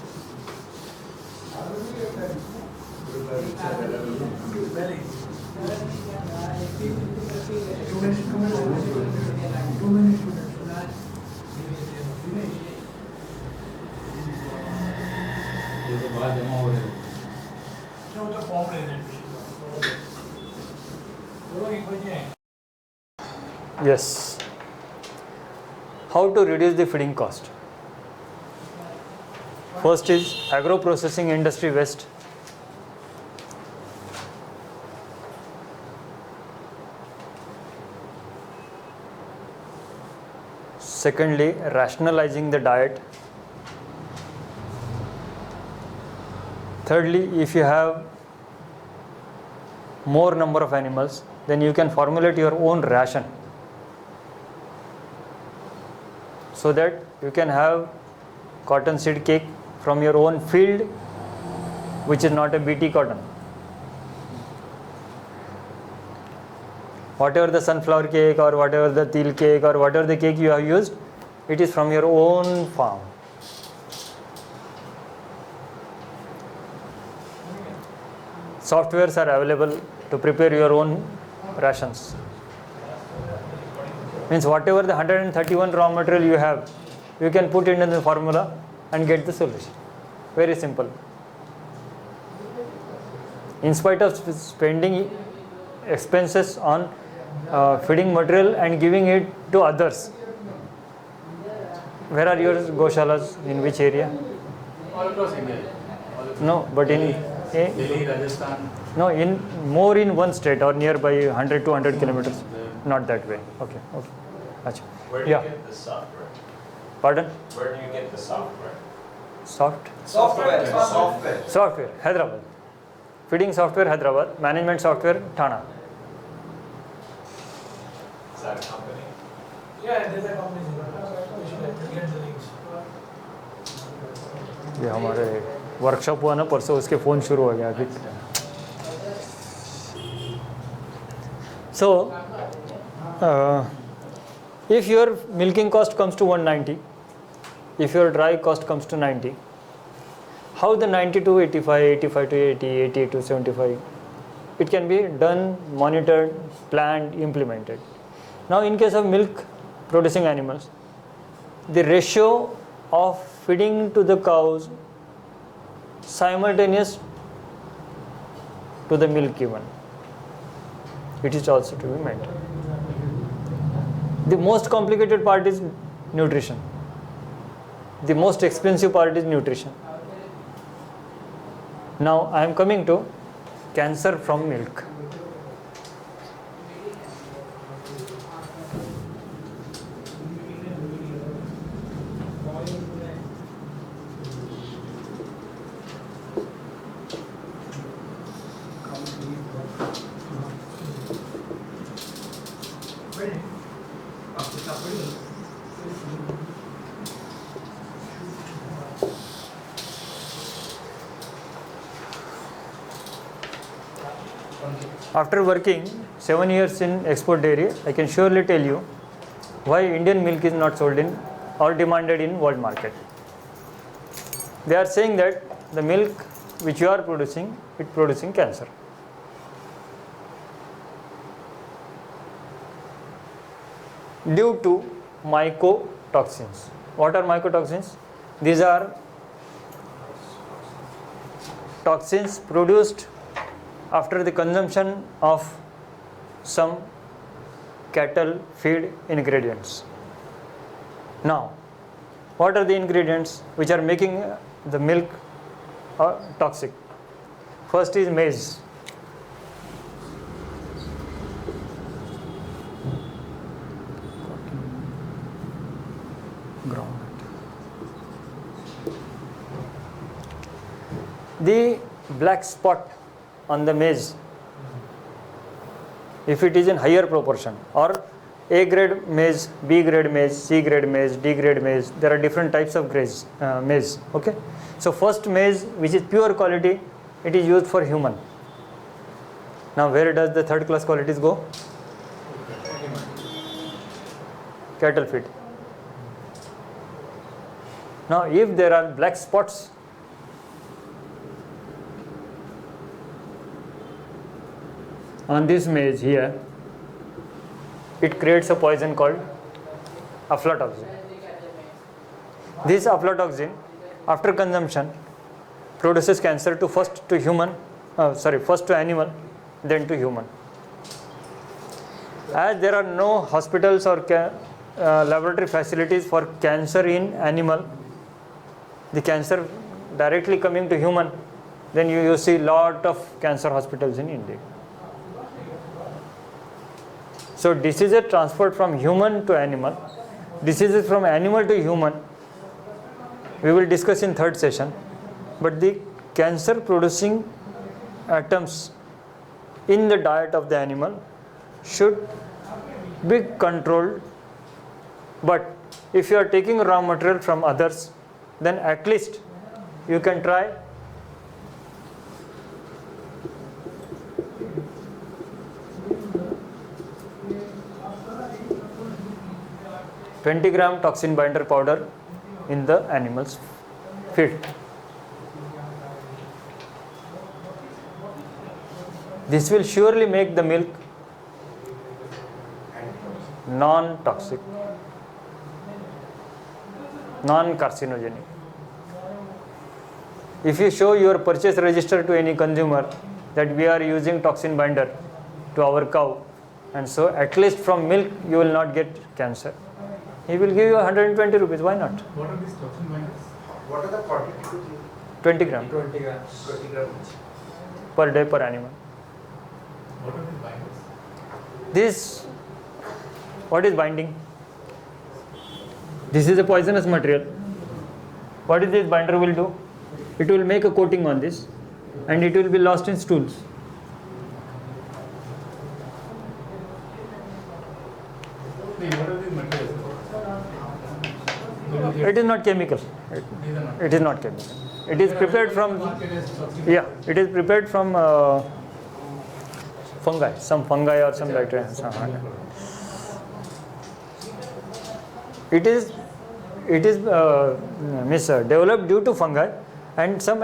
Very. 2 minutes. 2 minutes. So the form presentation. Yes. How to reduce the feeding cost? First is agro processing industry waste. Secondly, rationalizing the diet. Thirdly, if you have more number of animals, then you can formulate your own ration so that you can have cotton seed cake from your own field, which is not a BT cotton. Whatever the sunflower cake or whatever the til cake or whatever the cake you have used, it is from your own farm. Softwares are available to prepare your own rations. Means whatever the 131 raw material you have, you can put it in the formula and get the solution. Very simple. In spite of spending expenses on feeding material and giving it to others. Where are your Gaushalas? In which area? All across India. No, but in Delhi, Rajasthan. no, in more in one state or nearby 100 to 100 kilometers. Not that way. Okay. Achha. Where do you get the software? Pardon? Where do you get the software? Software, Hyderabad. Feeding software, Hyderabad. Management software, Thana. Is that a company? Yeah, there's a company. We should get the links. ये हमारे workshop हुआ ना परसों, उसके phone शुरू हो गया अभी. So, if your milking cost comes to 190, if your dry cost comes to 90, how the 90 to 85, 85 to 80, 80 to 75, it can be done, monitored, planned, implemented. Now in case of milk producing animals, the ratio of feeding to the cows simultaneous to the milk given, it is also to be maintained. The most complicated part is nutrition. The most expensive part is nutrition. Now I am coming to cancer from milk. After working 7 years in export dairy, I can surely tell you why Indian milk is not sold in or demanded in world market. They are saying that the milk which you are producing, it producing cancer. Due to mycotoxins. What are mycotoxins? These are toxins produced after the consumption of some cattle feed ingredients. Now, what are the ingredients which are making the milk toxic? First is maize. The black spot on the maize, if it is in higher proportion, or A grade maize, B grade maize, C grade maize, D grade maize, there are different types of maize. Okay, so first maize, which is pure quality, it is used for human. Now where does the third class qualities go? Cattle feed. Now if there are black spots on this maize here, it creates a poison called aflatoxin. This aflatoxin, after consumption, produces cancer to first to animal, then to human. As there are no hospitals or laboratory facilities for cancer in animal, the cancer directly coming to human, then you see lot of cancer hospitals in India. So diseases transferred from human to animal, diseases from animal to human, we will discuss in third session. But the cancer producing atoms in the diet of the animal should be controlled. But if you are taking raw material from others, then at least you can try 20 gram toxin binder powder in the animal's feed. This will surely make the milk non-toxic, non-carcinogenic. If you show your purchase register to any consumer that we are using toxin binder to our cow, and so at least from milk you will not get cancer, he will give you 120 rupees. Why not? What are these toxin binders? What are the quantities? 20 gram 20 grams. 20 grams. per day per animal. What are these binders? This, what is binding? This is a poisonous material. What is this binder will do? It will make a coating on this and it will be lost in stools. What are these materials? It is not chemical. It is not chemical. It is prepared from, yeah, it is prepared from fungi, some fungi or some bacteria. It is developed due to fungi, and some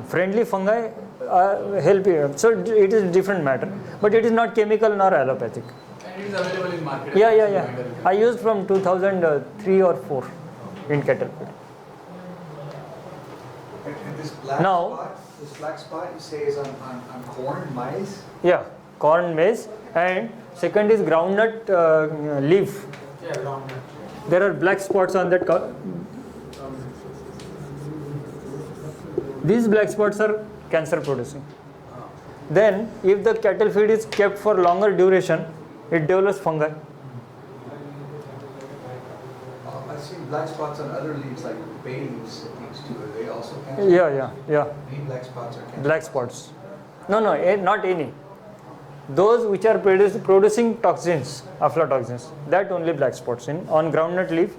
friendly fungi help you. So it is different matter, but it is not chemical nor allopathic. And it is available in market. Yeah. I used from 2003 or 4 in cattle feed. And this black Now- spot, this black spot you say is on corn, maize? Yeah, corn, maize, and second is groundnut leaf. Yeah, groundnut. There are black spots on that. These black spots are cancer producing. Then, if the cattle feed is kept for longer duration, it develops fungi. I've seen black spots on other leaves like bay leaves and things too. Are they also cancer? Yeah. Any black spots are cancer? Black spots. No, not any. Those which are producing toxins, aflatoxins, that only black spots on groundnut leaf.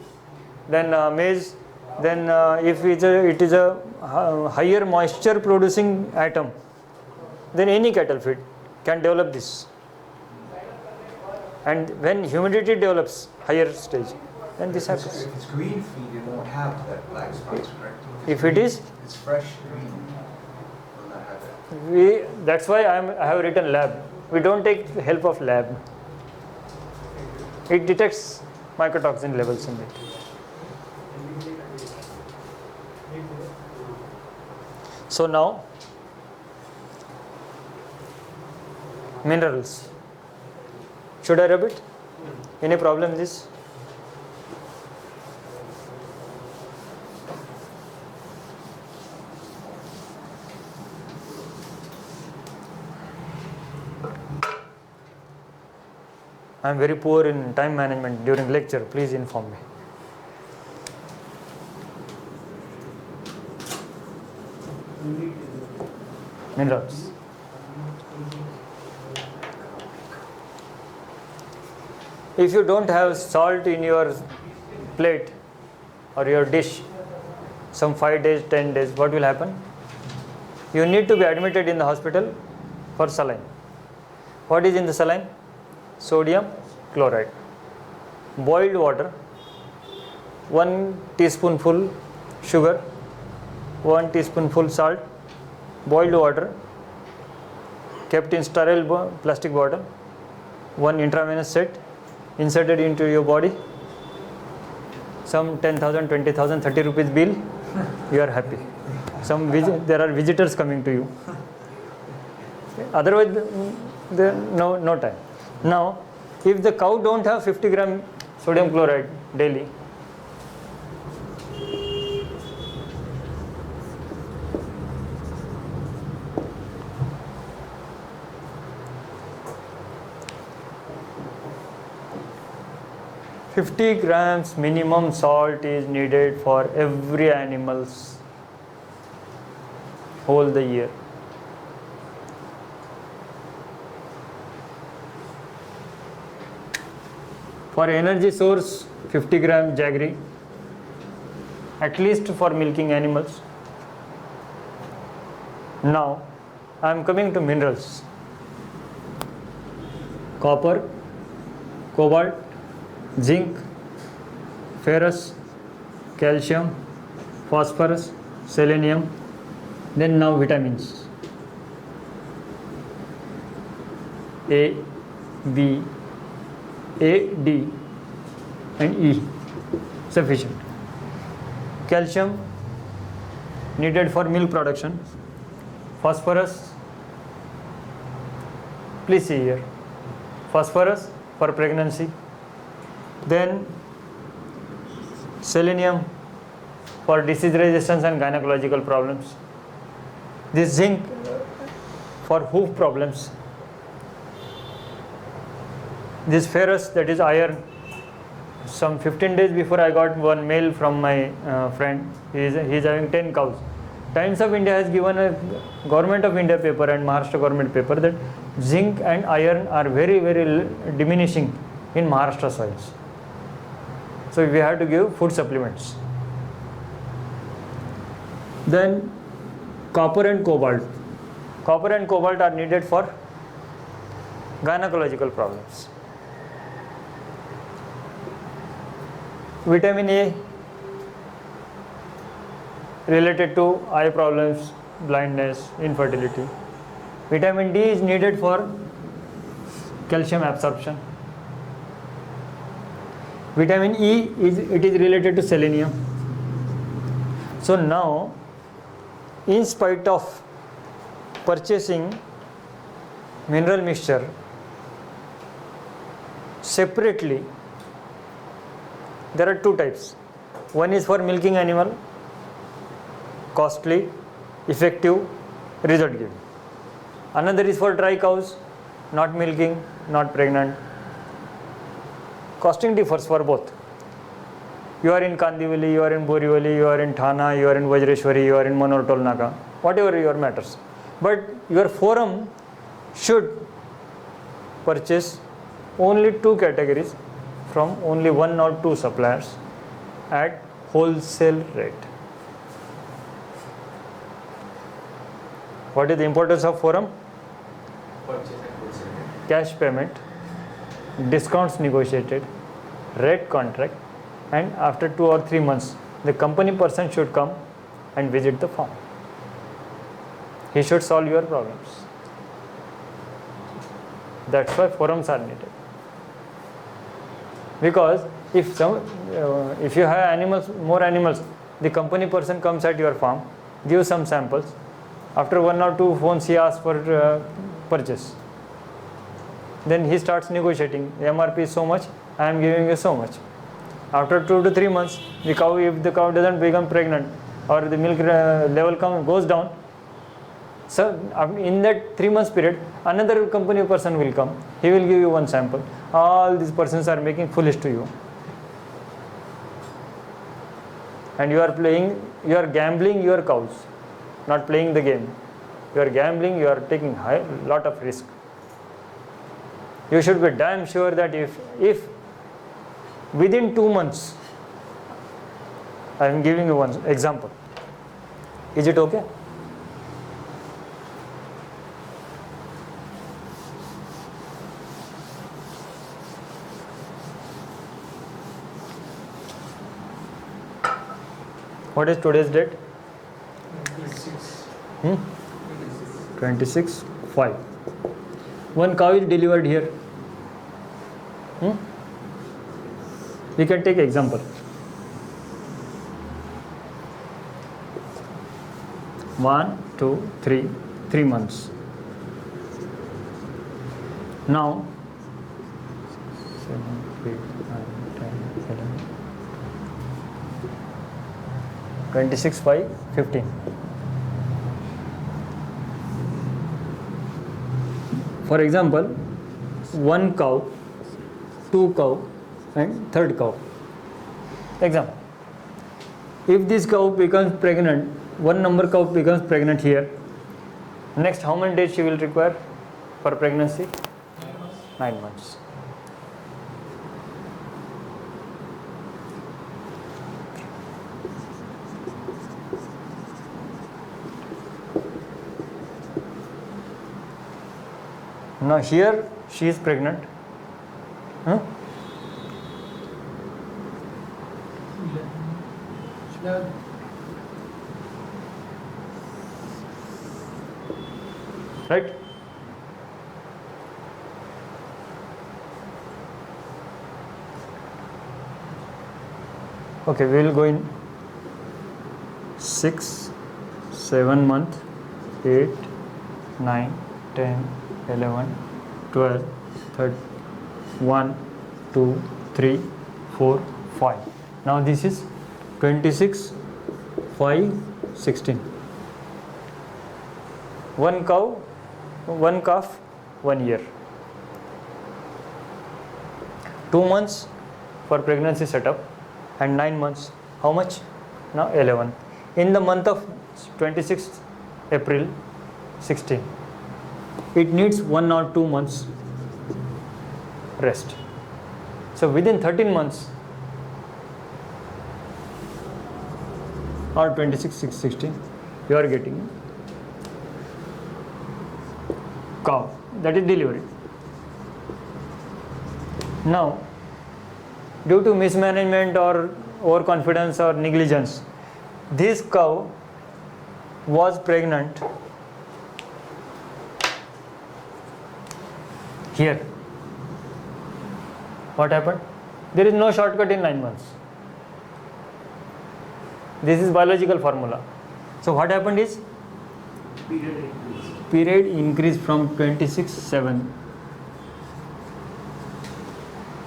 Then maize. Then if it is a higher moisture producing atom, then any cattle feed can develop this. And when humidity develops higher stage, then this happens. If it's green feed, it won't have that black spots, correct? If it is, It's fresh green, it will not have that. that's why I have written lab. We don't take help of lab. It detects mycotoxin levels in it. So now, minerals. Should I rub it? Any problem in this? I am very poor in time management during lecture. Please inform me. Minerals. If you don't have salt in your plate or your dish, some 5 days, 10 days, what will happen? You need to be admitted in the hospital for saline. What is in the saline? Sodium chloride. Boiled water, 1 teaspoonful sugar, 1 teaspoonful salt, boiled water, kept in sterile plastic bottle, 1 intravenous set, inserted into your body, some 10,000, 20,000, 30 rupees bill, you are happy. There are visitors coming to you. Otherwise, no time. Now, if the cow don't have 50 gram sodium chloride daily, $50 grams minimum salt is needed for every animal's whole the year. For energy source, 50 gram jaggery, at least for milking animals. Now I am coming to minerals. Copper, cobalt, zinc, ferrous, calcium, phosphorus, selenium, then now vitamins. A, B, A, D and E sufficient. Calcium needed for milk production. Phosphorus, please see here, phosphorus for pregnancy. Then selenium for disease resistance and gynecological problems. This zinc for hoof problems. This ferrous, that is iron. Some 15 days before I got one mail from my friend. He is having 10 cows. Times of India has given a Government of India paper and Maharashtra government paper that zinc and iron are very diminishing in Maharashtra soils. So we have to give food supplements. Then copper and cobalt. Copper and cobalt are needed for gynecological problems. Vitamin A related to eye problems, blindness, infertility. Vitamin D is needed for calcium absorption. Vitamin E is related to selenium. So now, in spite of purchasing mineral mixture separately, there are two types. One is for milking animal, costly, effective, result giving. Another is for dry cows, not milking, not pregnant. Costing differs for both. You are in Kandivali, you are in Borivali, you are in Thana, you are in Vajreshwari, you are in Manortol Naga, whatever your matters. But your forum should purchase only two categories from only one or two suppliers at wholesale rate. What is the importance of forum? Cash payment, discounts negotiated, rate contract, and after 2 or 3 months, the company person should come and visit the farm. He should solve your problems. That's why forums are needed. Because if you have animals, more animals, the company person comes at your farm, gives some samples. After 1 or 2 phones, he asks for purchase. Then he starts negotiating. The MRP is so much, I am giving you so much. After 2 to 3 months, if the cow doesn't become pregnant or the milk level goes down, so in that 3 months period, another company person will come. He will give you one sample. All these persons are making foolish to you. And you are gambling your cows, not playing the game. You are gambling, you are taking a lot of risk. You should be damn sure that if within 2 months, I am giving you one example. Is it okay? What is today's date? 26/5. One cow is delivered here. We can take example. 1, 2, 3 months. Now 7, 8, 9, 10, 11, 26/5/15. For example, 1 cow, 2 cow and 3rd cow. Example. If this cow becomes pregnant, 1 number cow becomes pregnant here, next how many days she will require for pregnancy? 9 months. Now here she is pregnant. Huh? Right? Okay, we will go in 6, 7 month, 8, 9, 10, 11, 12, 13, 1, 2, 3, 4, 5. Now this is 26, 5, 16. One cow, one calf, 1 year. 2 months for pregnancy setup and 9 months. How much? Now 11. In the month of 26th April 16, it needs 1 or 2 months rest. So within 13 months or 26, 16, you are getting cow, that is delivery. Now, due to mismanagement or overconfidence or negligence, this cow was pregnant here. What happened? There is no shortcut in 9 months. This is biological formula. So what happened is period increased from 26-7.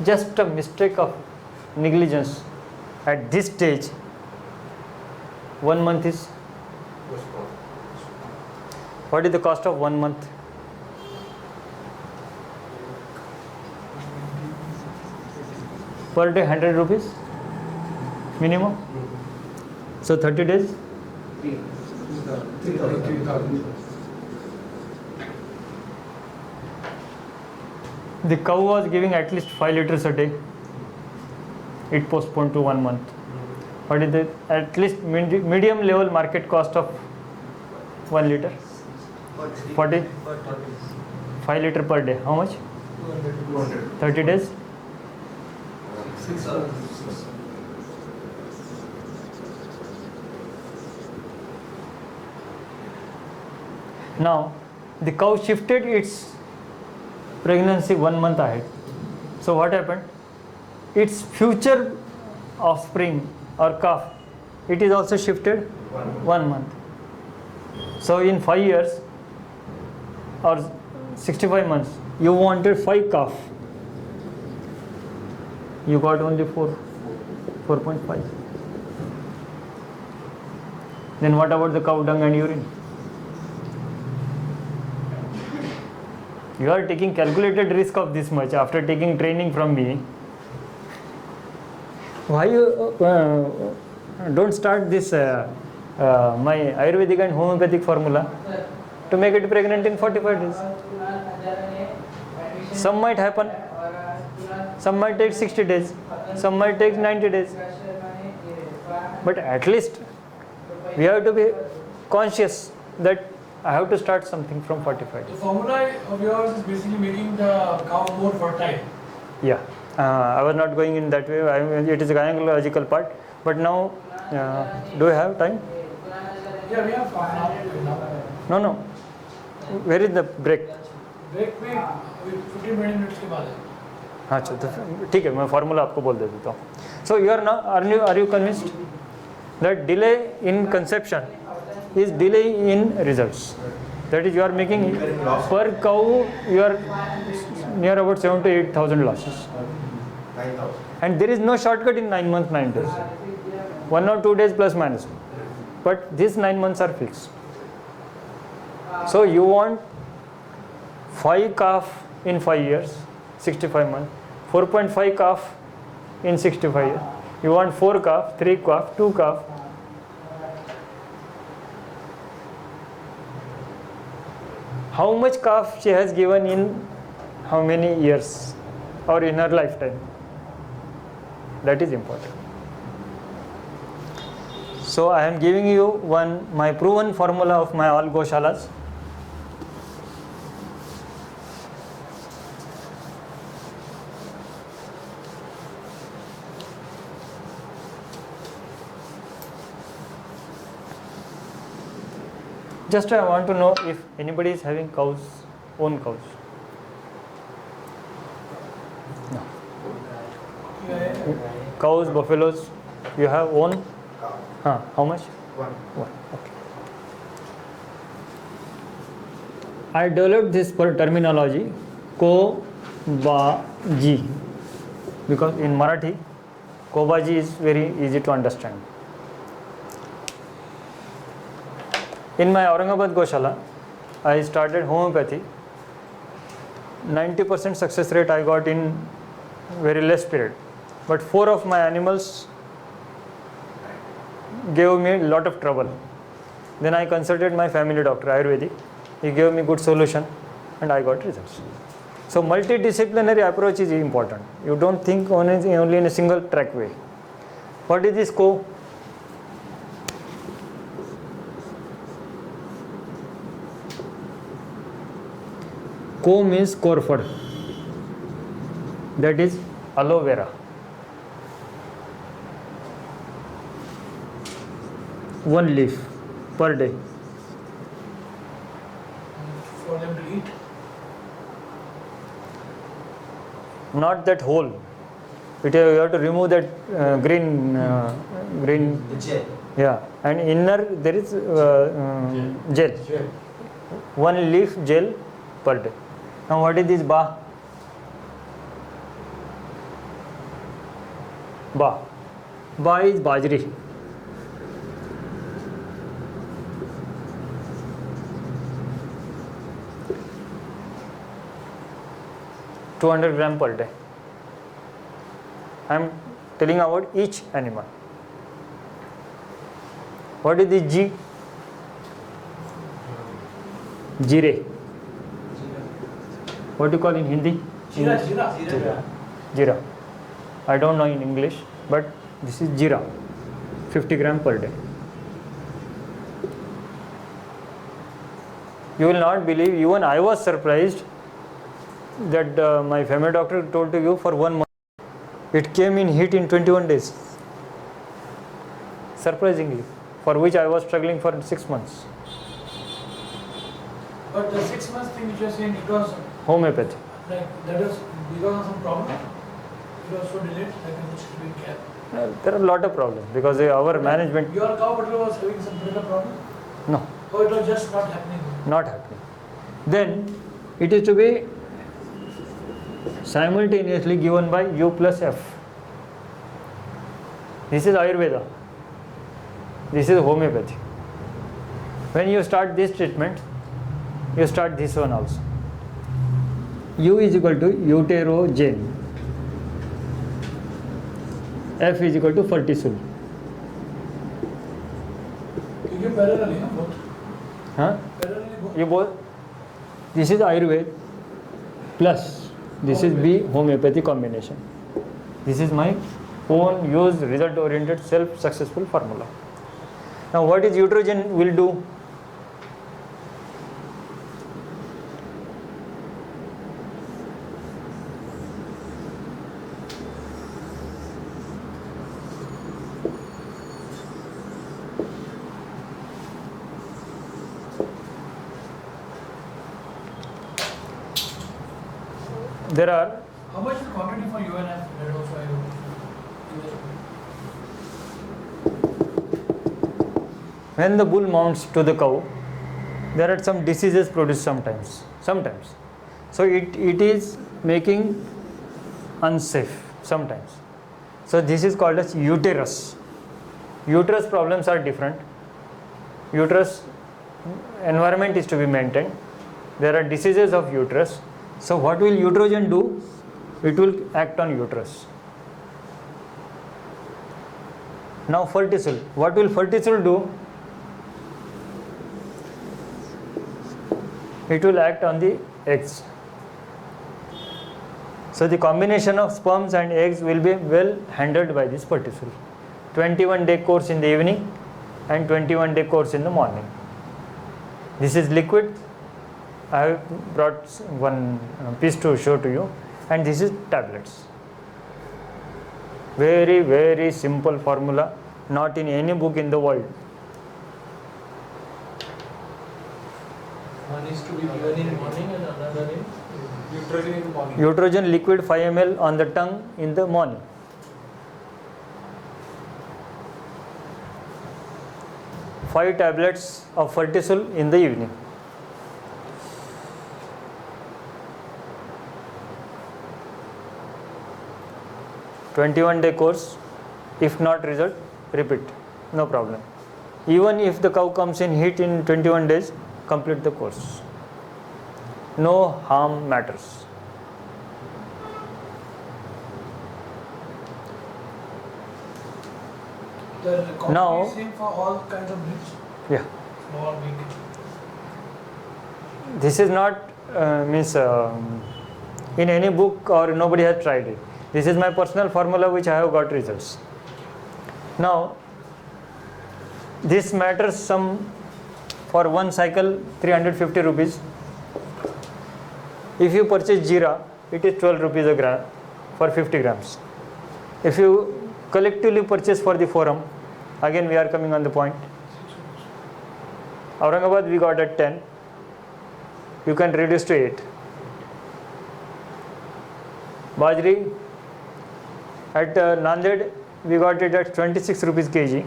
Just a mistake of negligence at this stage. 1 month is, what is the cost of 1 month? Per day 100 rupees minimum. So 30 days. 3,000. The cow was giving at least 5 liters a day. It postponed to 1 month. What is the at least medium level market cost of 1 liter? 40. 5 liter per day. How much? 30 days. Now the cow shifted its pregnancy 1 month ahead. So what happened? Its future offspring or calf, it is also shifted 1 month. So in 5 years or 65 months, you wanted 5 calf. You got only 4.5. Then what about the cow dung and urine? You are taking calculated risk of this much after taking training from me. Why you don't start this my Ayurvedic and homeopathic formula to make it pregnant in 45 days? Some might happen, some might take 60 days, some might take 90 days. But at least we have to be conscious that I have to start something from 45 The days. formula of yours is basically making the cow more fertile. Yeah, I was not going in that way. It is a gynecological part. But now, do you have time? Yeah, we have now. No. Where is the break? Break में 15-20 minutes के बाद है. अच्छा तो ठीक है मैं formula आपको बोल देता हूँ. So you are now are you convinced that delay in conception is delay in results? That is, you are making per cow you are near about 7,000 to 8,000 losses. 9,000. And there is no shortcut in 9 months, 9 days. 1 or 2 days plus minus. But these 9 months are fixed. So you want 5 calf in 5 years, 65 months. 4.5 calf in 65 years. You want 4 calf, 3 calf, 2 calf. How much calf she has given in how many years or in her lifetime? That is important. So I am giving you my proven formula of my all Gaushalas. Just I want to know if anybody is having cows, own cows. No. Cows, buffaloes, you have own? How much? One. One. Okay. I developed this terminology, Kobaji, because in Marathi, Kobaji is very easy to understand. In my Aurangabad Gaushala, I started homeopathy. 90% success rate I got in very less period. But 4 of my animals gave me a lot of trouble. Then I consulted my family doctor, Ayurvedic. He gave me good solution and I got results. So multidisciplinary approach is important. You don't think only in a single track way. What is this co? Co means corford. That is aloe vera. One leaf per day. For them to eat. Not that whole. You have to remove that green. The gel. Yeah, and inner there is gel. One leaf gel per day. Now what is this ba? Ba. Ba is bajri. $200 grams per day. I am telling about each animal. What is the G? Jeera. What do you call in Hindi? Jeera. Jeera. I don't know in English, but this is jeera. 50 grams per day. You will not believe, even I was surprised that my family doctor told to you for 1 month. It came in heat in 21 days. Surprisingly, for which I was struggling for 6 months. But the 6 months thing which you are saying, it was Homeopathy. like that was because of some problem. It was so delayed that it was being kept. There are a lot of problems because our management. Your cow particular was having some particular problem? No. Or it was just not happening? Not happening. Then it is to be simultaneously given by U plus F. This is Ayurveda. This is homeopathy. When you start this treatment, you start this one also. U is equal to uterogen. F is equal to ferticil. You give parallelly, both? Huh? Parallelly both? You both. This is Ayurveda plus this is B homeopathy combination. This is my own used result oriented self successful formula. Now what is uterogen will do? There are How much is the quantity for UNF? That also I will. when the bull mounts to the cow, there are some diseases produced sometimes. So it is making unsafe sometimes. So this is called as uterus. Uterus problems are different. Uterus environment is to be maintained. There are diseases of uterus. So what will uterogen do? It will act on uterus. Now ferticil. What will ferticil do? It will act on the eggs. So the combination of sperms and eggs will be well handled by this ferticil. 21-day course in the evening and 21-day course in the morning. This is liquid. I have brought one piece to show to you, and this is tablets. Very, very simple formula, not in any book in the world. One is to be given in morning and another in Utrogen in the morning. Utrogen liquid 5 ml on the tongue in the morning. Five tablets of Fertisol in the evening. "21-day course. If not result, repeat. No problem. Even if the cow comes in heat in 21 days, complete the course. No harm matters." The quantity Now- is same for all kinds of milks, Yeah. small, big. This is not in any book, or nobody has tried it. This is my personal formula which I have got results. Now, this matters some for one cycle 350 rupees. If you purchase jeera, it is 12 rupees a gram for 50 grams. If you collectively purchase for the forum, again we are coming on the point. Aurangabad we got at 10. You can reduce to 8. Bajri at Nanded we got it at 26 rupees kg,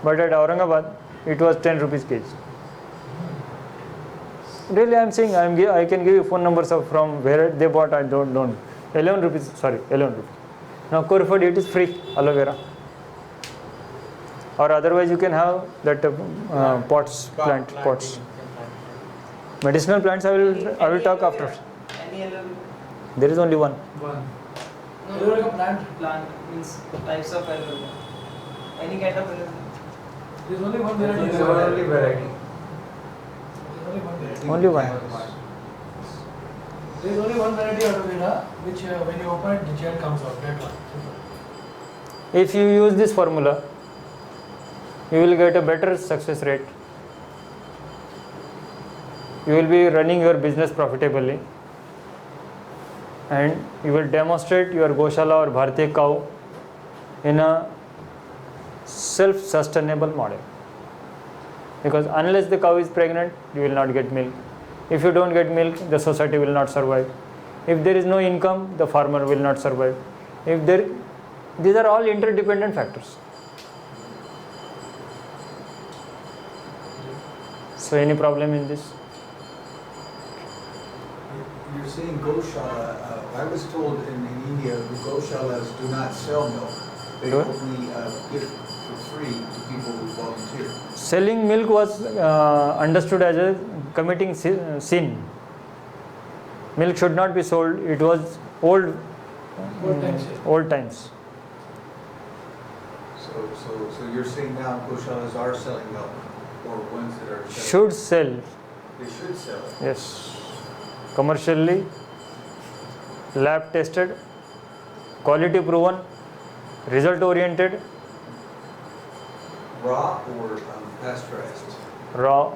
but at Aurangabad it was 10 rupees kg. Really, I am saying I can give you phone numbers of from where they bought. I don't know. 11 rupees. Sorry, 11 rupees. Now Corford, it is free, aloe vera. Or otherwise you can have that pots, plant pots. Medicinal plants I will talk after. Any other There is only one. Is it like a plant? plant means types of aloe vera. Any kind of aloe vera. There's only one variety. There is only variety. There's only one variety. Only one. There's only one variety of aloe vera which when you open it, the gel comes out. That one. If you use this formula, you will get a better success rate. You will be running your business profitably, and you will demonstrate your Gaushala or Bharatiya cow in a self-sustainable model. Because unless the cow is pregnant, you will not get milk. If you don't get milk, the society will not survive. If there is no income, the farmer will not survive. These are all interdependent factors. So any problem in this? You're saying Gaushala. I was told in India, Gaushalas do not sell milk. They Good. only give for free to people who volunteer. Selling milk was understood as a committing sin. Milk should not be sold. It was old times. So you're saying now Gaushalas are selling milk, or ones that are selling. Should sell. They should sell it. Yes. Commercially, lab tested, quality proven, result oriented, Raw or pasteurized? raw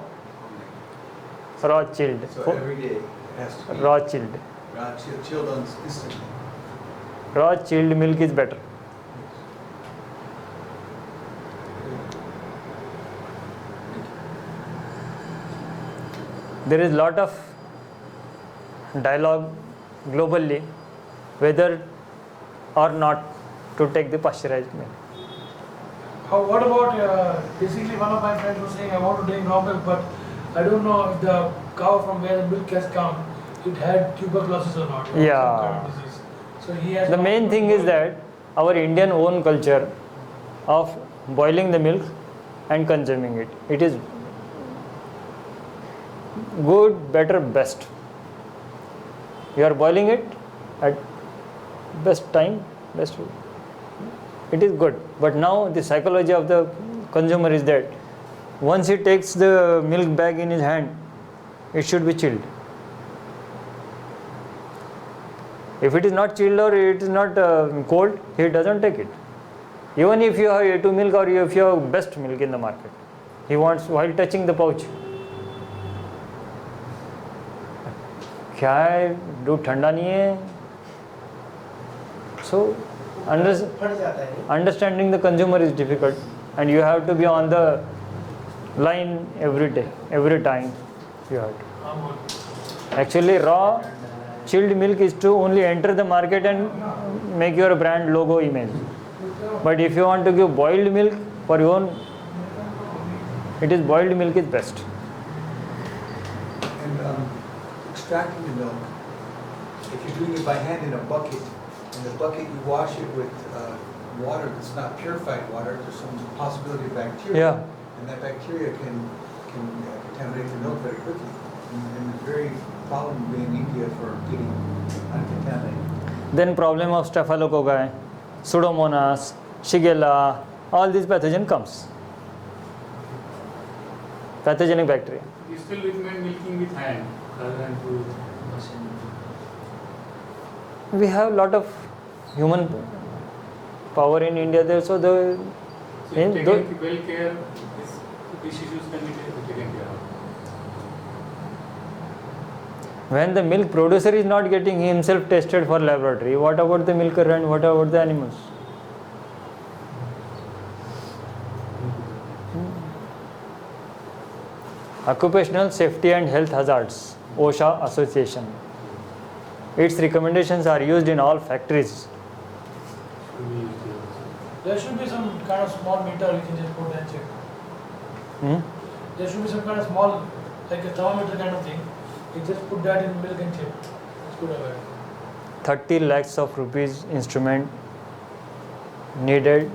chilled. So every day it has to be Raw chilled. raw chilled on instantly. Raw chilled milk is better. There is lot of dialogue globally whether or not to take the pasteurized milk. What about basically one of my friends was saying I want to drink raw milk, but I don't know if the cow from where the milk has come, it had tuberculosis or not. Yeah. Some kind of disease. So he has The main thing is that our Indian own culture of boiling the milk and consuming it. It is good, better, best. You are boiling it at best time, best. It is good. But now the psychology of the consumer is that once he takes the milk bag in his hand, it should be chilled. If it is not chilled or it is not cold, he doesn't take it. Even if you have A2 milk or if you have best milk in the market, he wants while touching the pouch. क्या है दूध ठंडा नहीं है. So फट जाता है. understanding the consumer is difficult, and you have to be on the line every day, every time. You have to. Actually, raw chilled milk is to only enter the market and make your brand logo image. But if you want to give boiled milk for your own, it is boiled milk is best. And extracting the milk, if you're doing it by hand in a bucket, in the bucket you wash it with water that's not purified water, there's some possibility of bacteria. Yeah. And that bacteria can contaminate the milk very quickly. And it's very problem in India for getting uncontaminated. Then problem of Staphylococcus, Pseudomonas, Shigella, all these pathogen comes. Pathogenic bacteria. You still recommend milking with hand rather than through machine? We have a lot of human power in India there, so the So if taken well care, these issues can be taken care of. when the milk producer is not getting himself tested for laboratory, what about the milker and what about the animals? Occupational Safety and Health Hazards, OSHA Association. Its recommendations are used in all factories. There should be some kind of small meter you can just put and check. There should be some kind of small, like a thermometer kind of thing. You just put that in milk and check. It's good or bad. 30 lakhs of rupees instrument needed.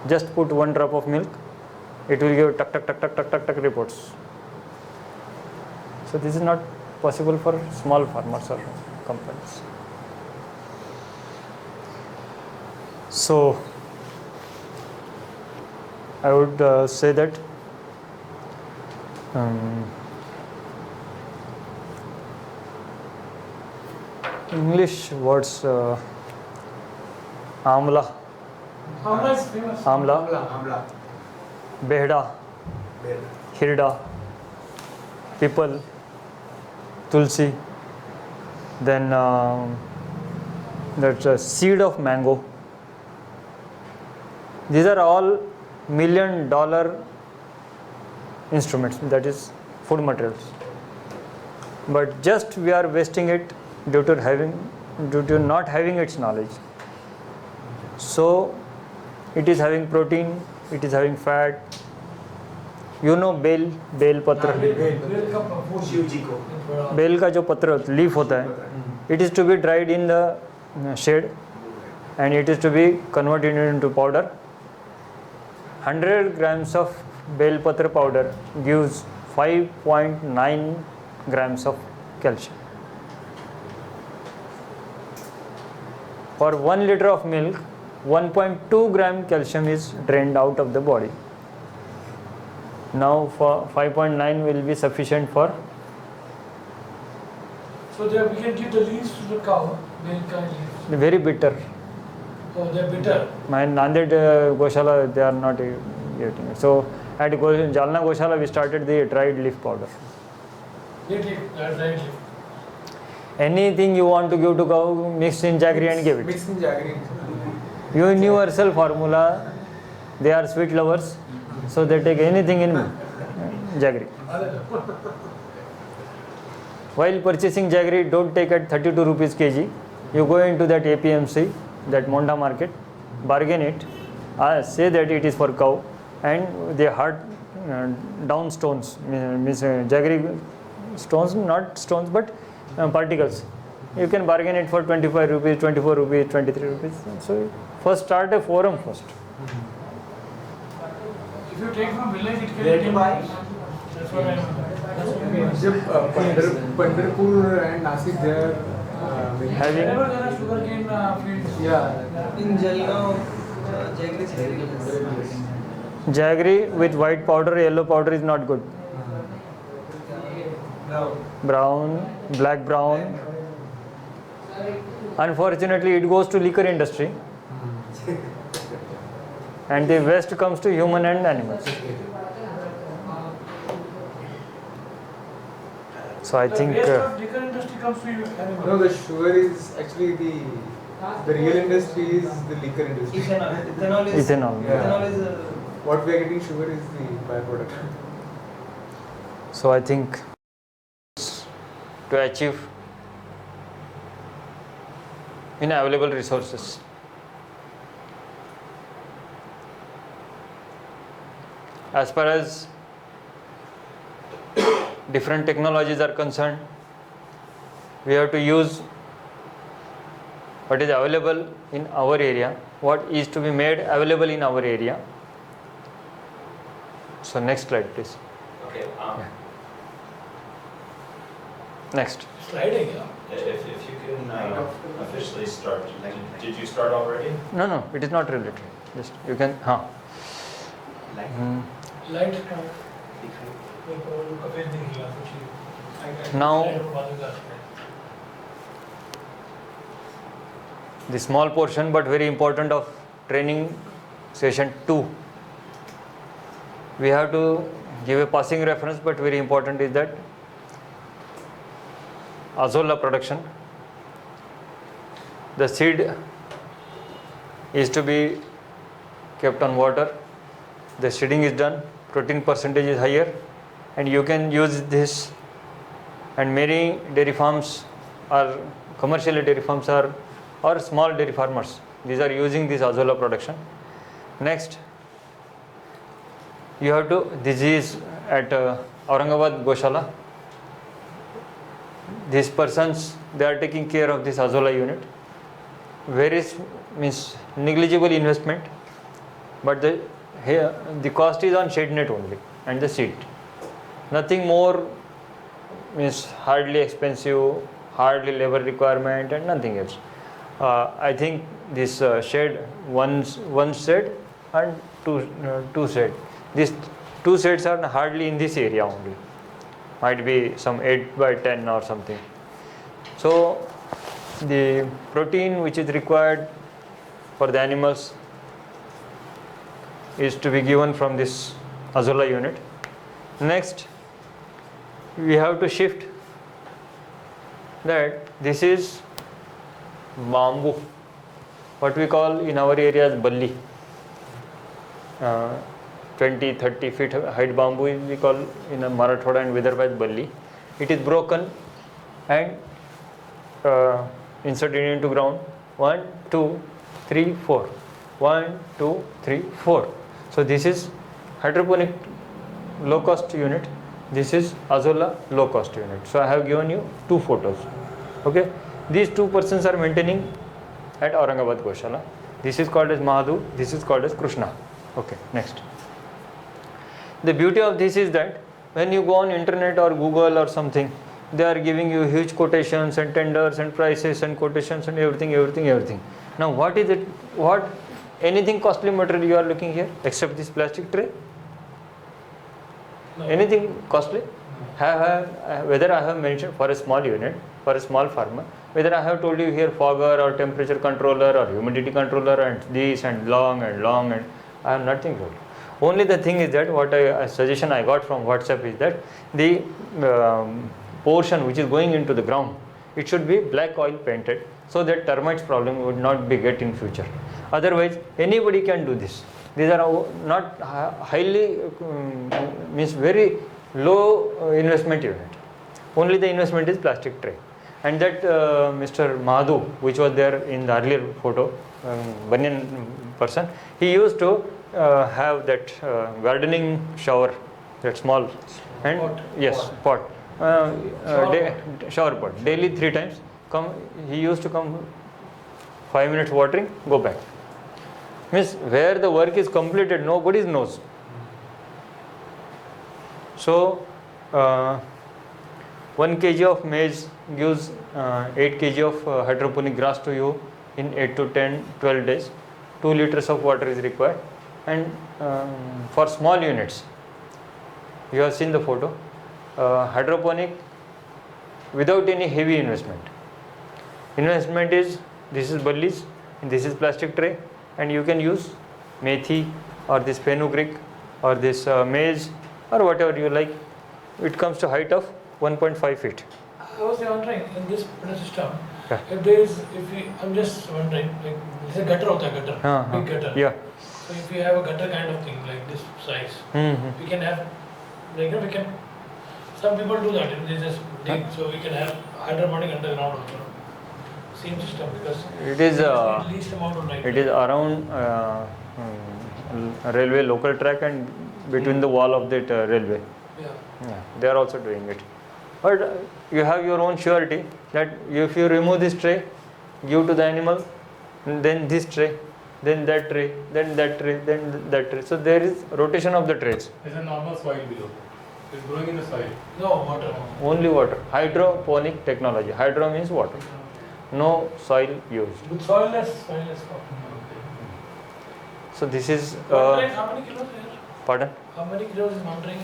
Just put 1 drop of milk. It will give tuck tuck tuck tuck tuck tuck tuck reports. So this is not possible for small farmers or companies. So I would say that English words amla, Amla is famous. amla, behda, hirda, people, tulsi, then that's a seed of mango. These are all $1 million instruments, that is food materials. But just we are wasting it due to not having its knowledge. So it is having protein, it is having fat. You know bel patra. बेल का जो पत्र leaf होता है, it is to be dried in the shade and it is to be converted into powder. 100 grams of bel patra powder gives 5.9 grams of calcium. For 1 liter of milk, 1.2 gram calcium is drained out of the body. Now for 5.9 will be sufficient for. So there we can give the leaves to the cow, milk and leaves. Very bitter. Oh, they're bitter. My Nanded Gaushala, they are not getting it. So at Jalna Gaushala, we started the dried leaf powder. Dried leaf. Anything you want to give to cow, mix in jaggery and give it. Mix in jaggery. Universal formula. They are sweet lovers, so they take anything in jaggery. While purchasing jaggery, don't take at 32 rupees kg. You go into that APMC, that Monda market, bargain it, say that it is for cow, and the hard down stones, means jaggery stones, not stones but particles. You can bargain it for 25 rupees, 24 rupees, 23 rupees. So first start a forum first. If you take from village, it can Where be to buy? That's what I know. जब Pandharpur and Nasik there Having Whenever there are sugarcane fields. yeah. In Jalgaon, jaggery is very less. jaggery with white powder, yellow powder is not good. Brown, black brown. Unfortunately, it goes to liquor industry, and the waste comes to human and animals. So I think The waste of liquor industry comes to you. No, the sugar is actually the real industry is the liquor industry. Ethanol is. ethanol. Yeah. Ethanol is. What we are getting sugar is the byproduct. So I think to achieve in available resources. As far as different technologies are concerned, we have to use what is available in our area, what is to be made available in our area. So next slide please. Okay, Next. Sliding, yeah. if you can officially start, did you start already? No, it is not related. Just you can, Light. Now the small portion but very important of training session 2. We have to give a passing reference, but very important is that azolla production. The seed is to be kept on water. The seeding is done, protein percentage is higher, and you can use this. And many dairy farms are commercial dairy farms are or small dairy farmers. These are using this azolla production. Next, you have to. This is at Aurangabad Gaushala. These persons, they are taking care of this azolla unit. Very means negligible investment, but the cost is on shade net only and the seed. Nothing more, means hardly expensive, hardly labor requirement and nothing else. I think this shade one shade and two shade. These two shades are hardly in this area only. Might be some 8 by 10 or something. So the protein which is required for the animals is to be given from this azolla unit. Next, we have to shift that this is bamboo, what we call in our area as balli. 20-30 feet height bamboo we call in Marathoda and Vidarbha as balli. It is broken and inserted into ground. 1, 2, 3, 4. 1, 2, 3, 4. So this is hydroponic low cost unit. This is azolla low cost unit. So I have given you 2 photos. Okay. These 2 persons are maintaining at Aurangabad Gaushala. This is called as Madhu. This is called as Krishna. Okay. Next. The beauty of this is that when you go on internet or Google or something, they are giving you huge quotations and tenders and prices and quotations and everything. Now what is it? What anything costly material you are looking here except this plastic tray? No. Anything costly? Whether I have mentioned for a small unit, for a small farmer, whether I have told you here fogger or temperature controller or humidity controller and this and long and I have nothing told you. Only the thing is that what a suggestion I got from WhatsApp is that the portion which is going into the ground, it should be black oil painted so that termites problem would not be get in future. Otherwise anybody can do this. These are not highly means very low investment unit. Only the investment is plastic tray. And that Mr. Madhu, which was there in the earlier photo, Banyan person, he used to have that gardening shower, that small and Pot. yes, pot. Shower pot. Daily 3 times. He used to come 5 minutes watering, go back. Means where the work is completed, nobody knows. So 1 kg of maize gives 8 kg of hydroponic grass to you in 8 to 10, 12 days. 2 liters of water is required. And for small units, you have seen the photo, hydroponic without any heavy investment. Investment is, this is ballis, this is plastic tray, and you can use methi or this fenugreek or this maize or whatever you like. It comes to height of 1.5 feet. I was wondering, in this system, Yeah. I'm just wondering, like, it's a gutter hota hai, gutter, big gutter. Yeah. So if we have a gutter kind of thing, like this size, we can have, like, we can Some people do that, they just dig, so we can have hydroponic underground also. Same system, because It is need least amount of light. it is around railway local track and between the wall of that railway. Yeah. Yeah, they are also doing it. But you have your own surety that if you remove this tray, give to the animal, then this tray, then that tray, then that tray, then that tray. So there is rotation of the trays. There's a normal soil below. It's growing in the soil. No water. Only water. Hydroponic technology. Hydro means water. No soil used. With soilless crop. So this is. One tray, how many kilos here? Pardon? How many kilos is one tray?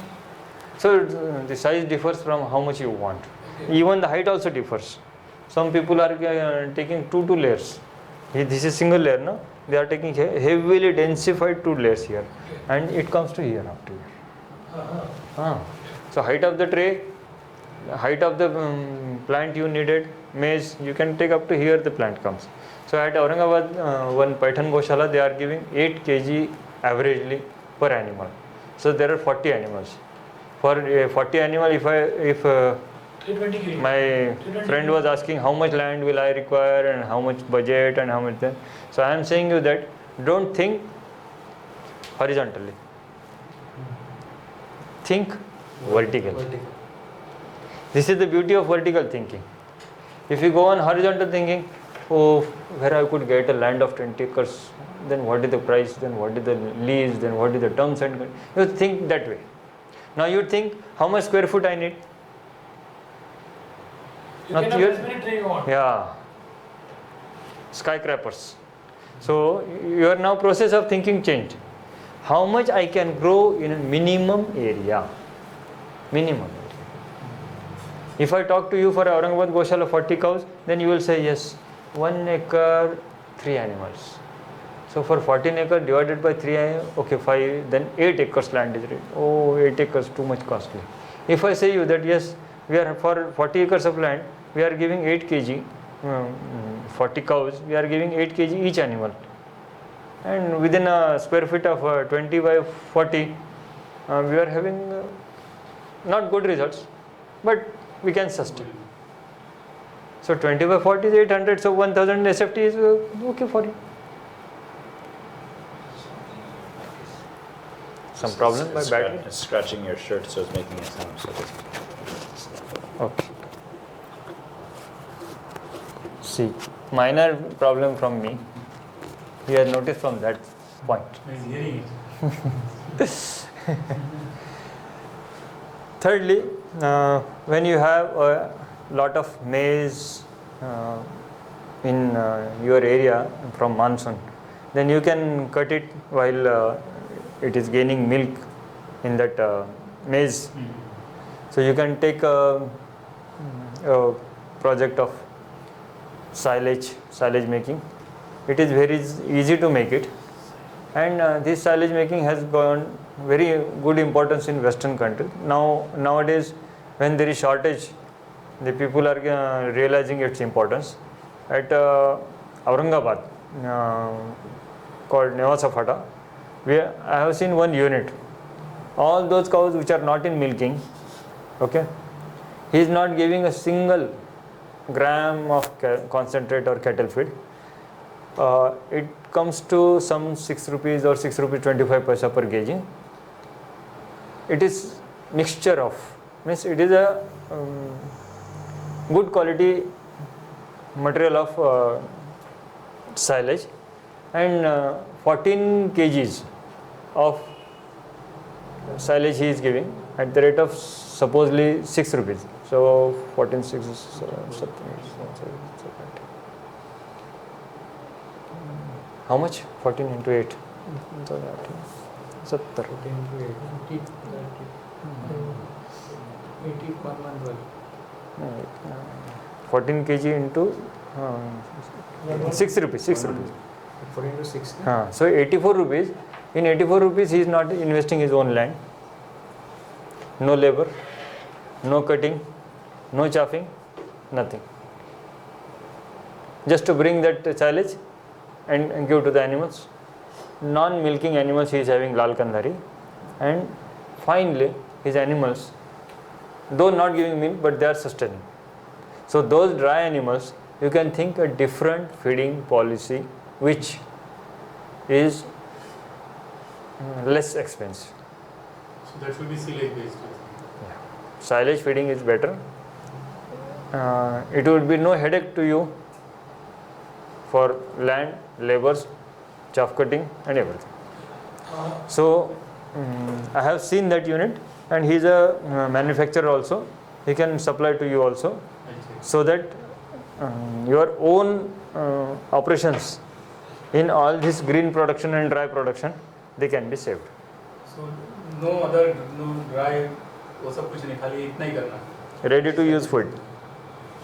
So the size differs from how much you want. Okay. Even the height also differs. Some people are taking two layers. This is single layer, no? They are taking heavily densified 2 layers here, and it comes to here after here. So height of the tray, height of the plant you needed, maize, you can take up to here the plant comes. So at Aurangabad, one Python Gaushala, they are giving 8 kg averagely per animal. So there are 40 animals. For 40 animal, if 320 kg. my friend was asking how much land will I require and how much budget and how much then. So I am saying you that don't think horizontally. Think vertically. This is the beauty of vertical thinking. If you go on horizontal thinking, oh, where I could get a land of 20 acres, then what is the price, then what is the lease, then what is the terms and you think that way. Now you think how much square foot I need. You can have as many tray you want. Yeah, skyscrapers. So your now process of thinking changed. How much I can grow in a minimum area? Minimum. If I talk to you for Aurangabad Gaushala 40 cows, then you will say yes, 1 acre, 3 animals. So for 14 acre divided by 3, okay, 5, then 8 acres land is ready. Oh, 8 acres too much costly. If I say you that yes, we are for 40 acres of land, we are giving 8 kg, 40 cows, we are giving 8 kg each animal. And within a square feet of 20 by 40, we are having not good results, but we can sustain. So 20 by 40 is 800, so 1000 SFT is okay for you. Some problem by battery? It's scratching your shirt, so it's making a sound. So okay. See, minor problem from me. You have noticed from that point. He's hearing it. Thirdly, when you have a lot of maize in your area from monsoon, then you can cut it while it is gaining milk in that maize. So you can take a project of silage making. It is very easy to make it, and this silage making has gone very good importance in Western countries. Nowadays, when there is shortage, the people are realizing its importance. At Aurangabad, called Nevasafata, I have seen one unit. All those cows which are not in milking, okay, he is not giving a single gram of concentrate or cattle feed. It comes to some 6 rupees or 6 rupees 25 paisa per kg. It is mixture of, means it is a good quality material of silage, and 14 kgs of silage he is giving at the rate of supposedly 6 rupees. So 14, 6, 7, how much? 14 into 8. 70. 14 kg into 6 rupees. 6 rupees. 14 into 6. So 84 rupees. In 84 rupees, he is not investing his own land. No labor, no cutting, no chaffing, nothing. Just to bring that silage and give to the animals. Non-milking animals he is having lal kandhari, and finally his animals though not giving milk, but they are sustaining. So those dry animals, you can think a different feeding policy which is less expensive. So that should be silage based. Silage feeding is better. It would be no headache to you for land, labors, chaff cutting and everything. So I have seen that unit, and he is a manufacturer also. He can supply to you also, so that your own operations in all this green production and dry production, they can be saved. So no dry वो सब कुछ नहीं, खाली इतना ही करना. Ready to use food.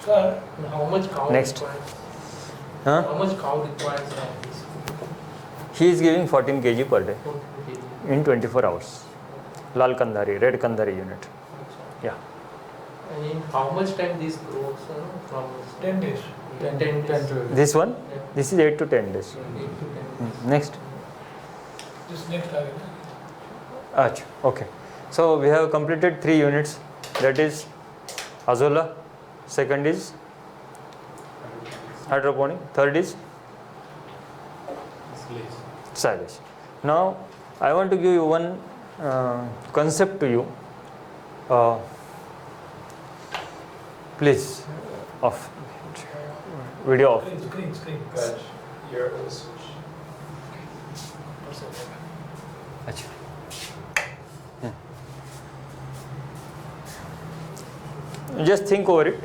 Sir, How much cow Next. requires? Huh? How much cow requires this? He is giving 14 kg per day 14 kg. in 24 hours. Lal Kandari, red Kandari unit. Yeah. And in how much time this grows from 10 days. 10 days? This one, Yeah. this is 8 to 10 days. 8 to 10 days. Next. This next target. Achha, okay. So we have completed 3 units. That is Azola, second is hydroponic, third is Silage. silage. Now I want to give you one concept to you. Please off video off. Screen. But you're able to switch. Achha. Just think over it,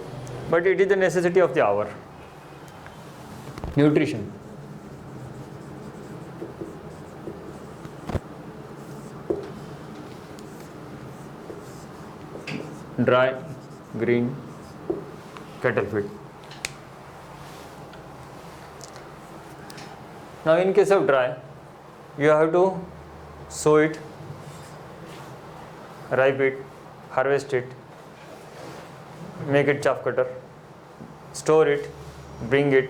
but it is the necessity of the hour. Nutrition. Dry, green, cattle feed. Now in case of dry, you have to sow it, ripe it, harvest it, make it chaff cutter, store it, bring it,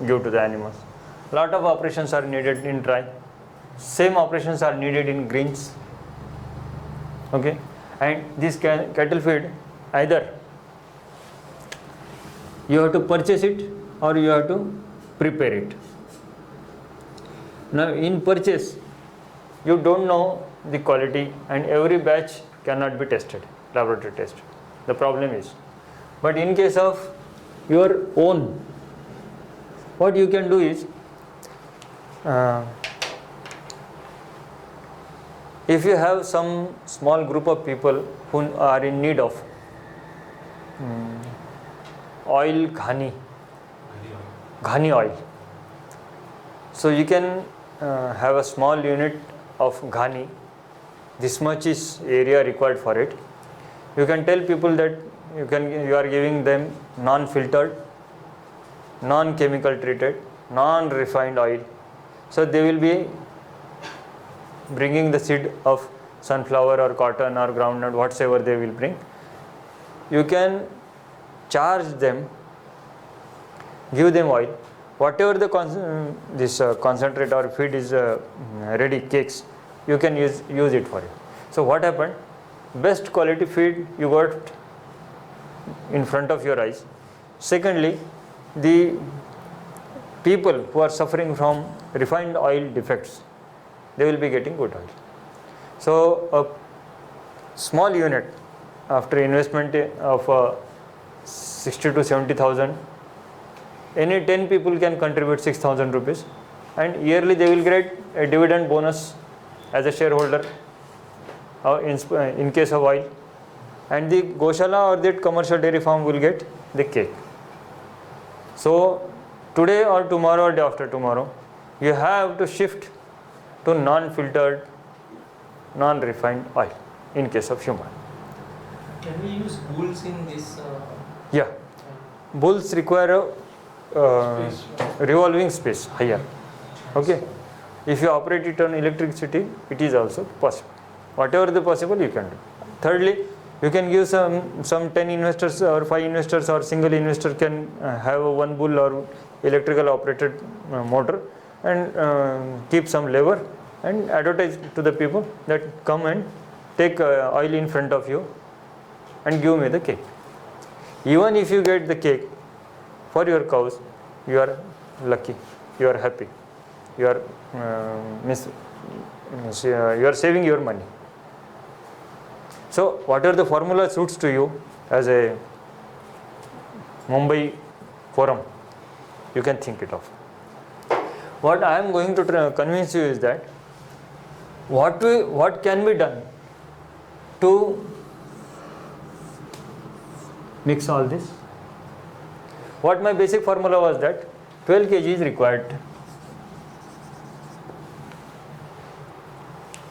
give to the animals. Lot of operations are needed in dry. Same operations are needed in greens. Okay, and this cattle feed, either you have to purchase it or you have to prepare it. Now in purchase, you don't know the quality, and every batch cannot be tested, laboratory tested. The problem is. But in case of your own, what you can do is, if you have some small group of people who are in need of oil, ghani oil, so you can have a small unit of ghani. This much is area required for it. You can tell people that you are giving them non-filtered, non-chemical treated, non-refined oil. So they will be bringing the seed of sunflower or cotton or groundnut, whatsoever they will bring. You can charge them, give them oil. Whatever the concentrate or feed is ready, cakes, you can use it for it. So what happened? Best quality feed you got in front of your eyes. Secondly, the people who are suffering from refined oil defects, they will be getting good oil. So a small unit, after investment of 60 to 70,000, any 10 people can contribute 6,000 rupees, and yearly they will get a dividend bonus as a shareholder in case of oil, and the Gaushala or that commercial dairy farm will get the cake. So today or tomorrow or day after tomorrow, you have to shift to non-filtered, non-refined oil in case of human. Can we use bulls in this? Yeah, bulls require a revolving space higher. Okay, if you operate it on electricity, it is also possible. Whatever the possible you can do. Thirdly, you can give some 10 investors or 5 investors or single investor can have a one bull or electrical operated motor, and keep some labor and advertise to the people that come and take oil in front of you and give me the cake. Even if you get the cake for your cows, you are lucky, you are happy, you are you are saving your money. So whatever the formula suits to you as a Mumbai forum, you can think it of. What I am going to convince you is that what can be done to mix all this. What my basic formula was that 12 kg is required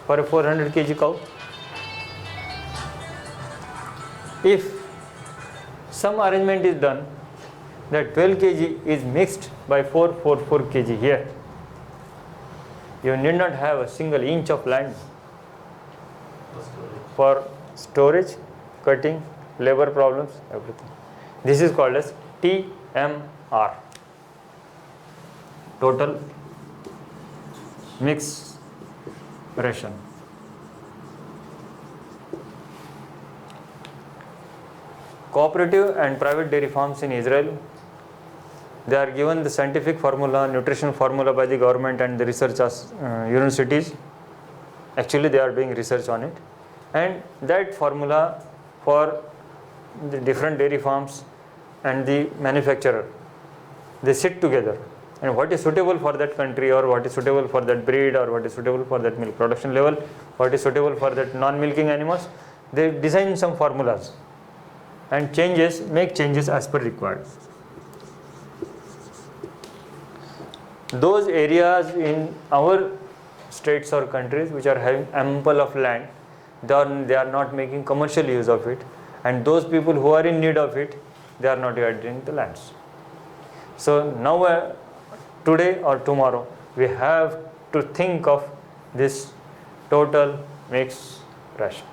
for a 400 kg cow. If some arrangement is done that 12 kg is mixed by 444 kg here, you need not have a single inch of land for storage, cutting, labor problems, everything. This is called as TMR, total mix ration. Cooperative and private dairy farms in Israel, they are given the scientific formula, nutrition formula by the government and the research universities. Actually, they are doing research on it, and that formula for the different dairy farms and the manufacturer, they sit together, and what is suitable for that country, or what is suitable for that breed, or what is suitable for that milk production level, what is suitable for that non-milking animals, they design some formulas and make changes as per required. Those areas in our states or countries which are having ample of land, they are not making commercial use of it, and those people who are in need of it, they are not getting the lands. So now today or tomorrow we have to think of this total mix ration.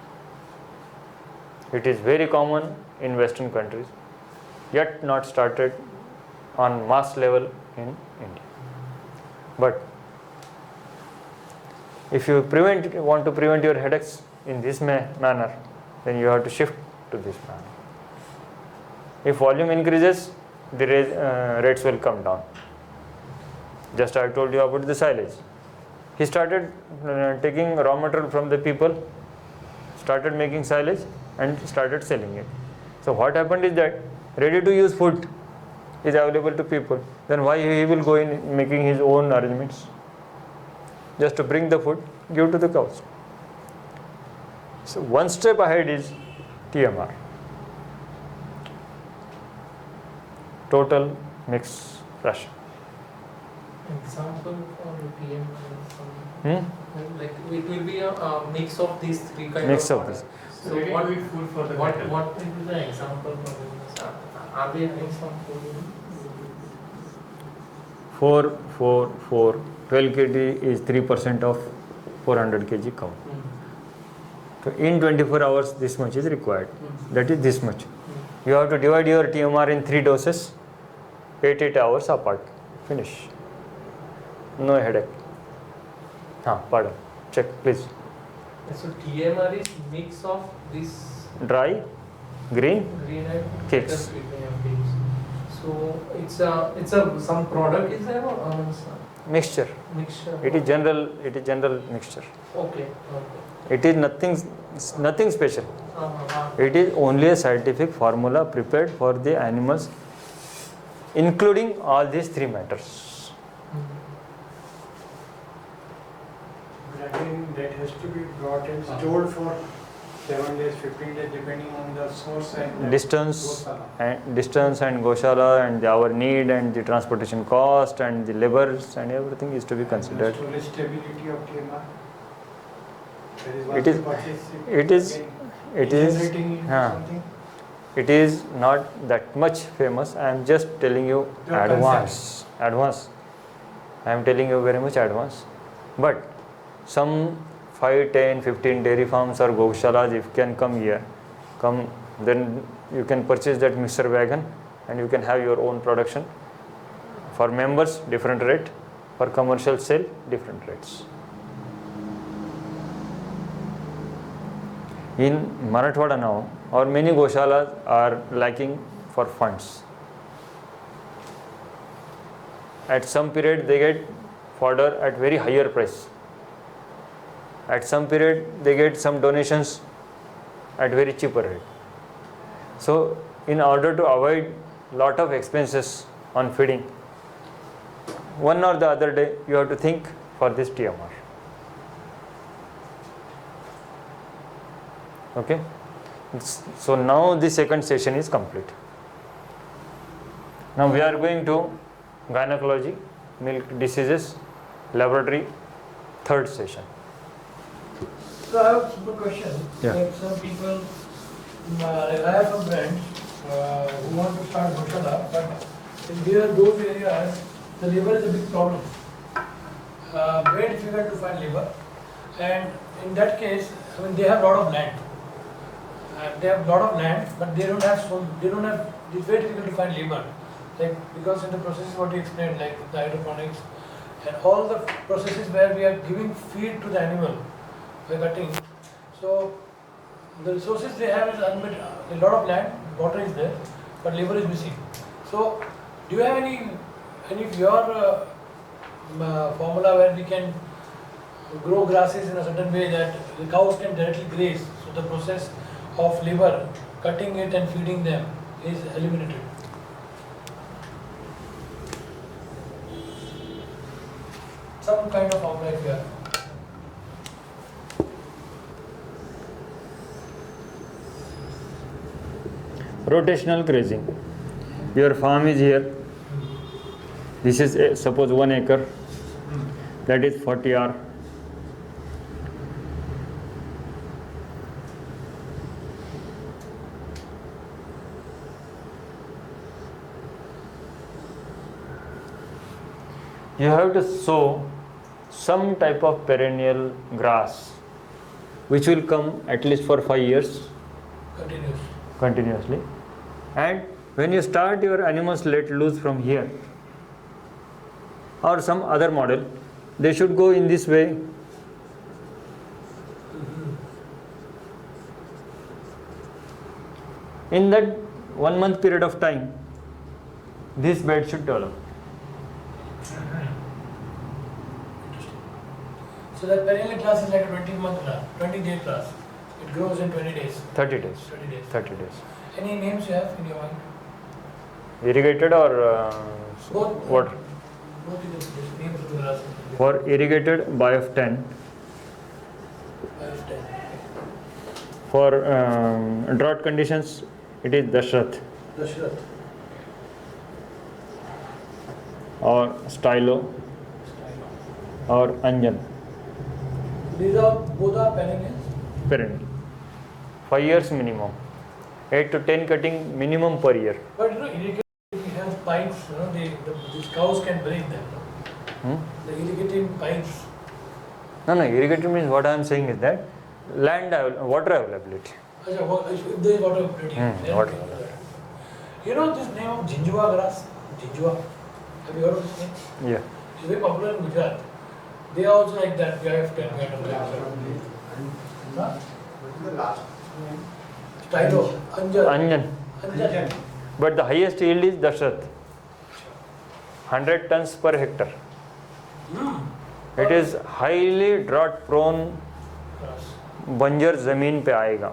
It is very common in Western countries, yet not started on mass level in India. But if you want to prevent your headaches in this manner, then you have to shift to this manner. If volume increases, the rates will come down. Just I told you about the silage. He started taking raw material from the people, started making silage and started selling it. So what happened is that ready to use food is available to people. Then why he will go in making his own arrangements? Just to bring the food, give to the cows. So one step ahead is TMR, total mix ration. Example for TMR. Like it will be a mix of these three kinds Mix of of this. So what will be the example for this? Are they having some food? 12 kg is 3% of 400 kg cow. So in 24 hours this much is required. That is this much. You have to divide your TMR in 3 doses, 8 hours apart. Finish. No headache. Pardon. Check please. So TMR is mix of this Dry, green and cakes. So it's a some product is there or Mixture. mixture? It is general mixture. Okay. It is nothing special. It is only a scientific formula prepared for the animals, including all these 3 matters. But again, that has to be brought and stored for 7 days, 15 days, depending on the source and Distance Gaushala. and Gaushala and our need and the transportation cost and the labors and everything is to be considered. Storage stability of TMR. That is what It is- we purchase it is- again, it is- generating into huh. something. It is not that much famous. I am just telling you Your advance. I am telling you very much advance. But some 5, 10, 15 dairy farms or Gaushalas, if can come here, then you can purchase that mixer wagon and you can have your own production. For members, different rate. For commercial sale, different rates. In Marathwada now, or many Gaushalas are lacking for funds. At some period they get fodder at very higher price. At some period they get some donations at very cheaper rate. So in order to avoid lot of expenses on feeding, one or the other day you have to think for this TMR. Okay. So now the second session is complete. Now we are going to gynecology, milk diseases, laboratory, third session. So I have a simple question. Yeah. Like some people, like I have some friends who want to start Gaushala, but in those areas, the labor is a big problem. Very difficult to find labor, and in that case, I mean, they have a lot of land. They have a lot of land, but they don't have it's very difficult to find labor. Like, because in the processes what you explained, like the hydroponics and all the processes where we are giving feed to the animal by cutting. So the resources they have is unmet, a lot of land, water is there, but labor is missing. So do you have any of your formula where we can grow grasses in a certain way that the cows can directly graze? So the process of labor, cutting it and feeding them is eliminated. Some kind of outlet here. Rotational grazing. Your farm is here. This is suppose 1 acre. That is 40 R. You have to sow some type of perennial grass which will come at least for 5 years continuously. And when you start your animals let loose from here or some other model, they should go in this way. In that 1 month period of time, this bed should develop. So that perennial grass is like a 20-month grass, 20-day grass. It grows in 20 days. 30 days. 30 days. 30 days. Any names you have in your mind? Irrigated or Both. water? Both the names of the grass. For irrigated, BIF 10. BIF 10. For drought conditions, it is Dashrath Dashrath. or Stylo or Anjan. These are both are perennials. Perennial. 5 years minimum. 8 to 10 cutting minimum per year. But irrigating, we have pipes, these cows can break them. The irrigating pipes. No, irrigated means what I am saying is that water availability. If there is water availability. Water availability. You know this name of Jinjua grass? Jinjua. Have you heard of this name? Yeah. It's very popular in Gujarat. They are also like that. We have 10 kind of grass. What is the last name? Stylo. Anjan. Anjan. But the highest yield is Dashrath. 100 tons per hectare. It is highly drought prone. बंजर जमीन पे आएगा.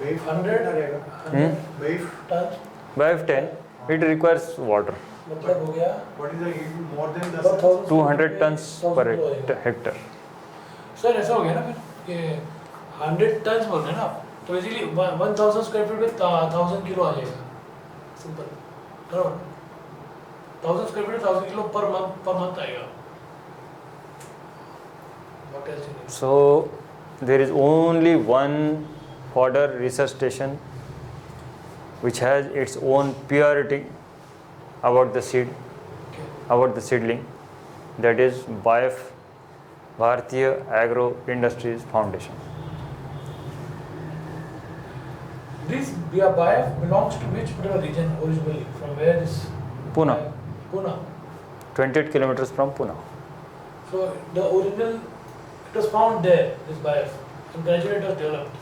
100 tons. By 10, it requires water. मतलब हो गया. What is the yield more than the 200 tons per hectare. Sir ऐसा हो गया ना फिर कि 100 tons बोल रहे हैं ना आप, तो बेसिकली 1000 स्क्वायर फीट में 1000 किलो आ जाएगा. सिंपल. बराबर. 1000 square feet 1000 kilo per month आएगा. What else you need? So there is only one fodder research station which has its own purity about the seed, about the seedling. That is BIF, Bharatiya Agro Industries Foundation. This BIF belongs to which particular region originally? From where this? Pune. Pune. 28 kilometers from Pune. So the original, it was found there, this BIF, and gradually it was developed.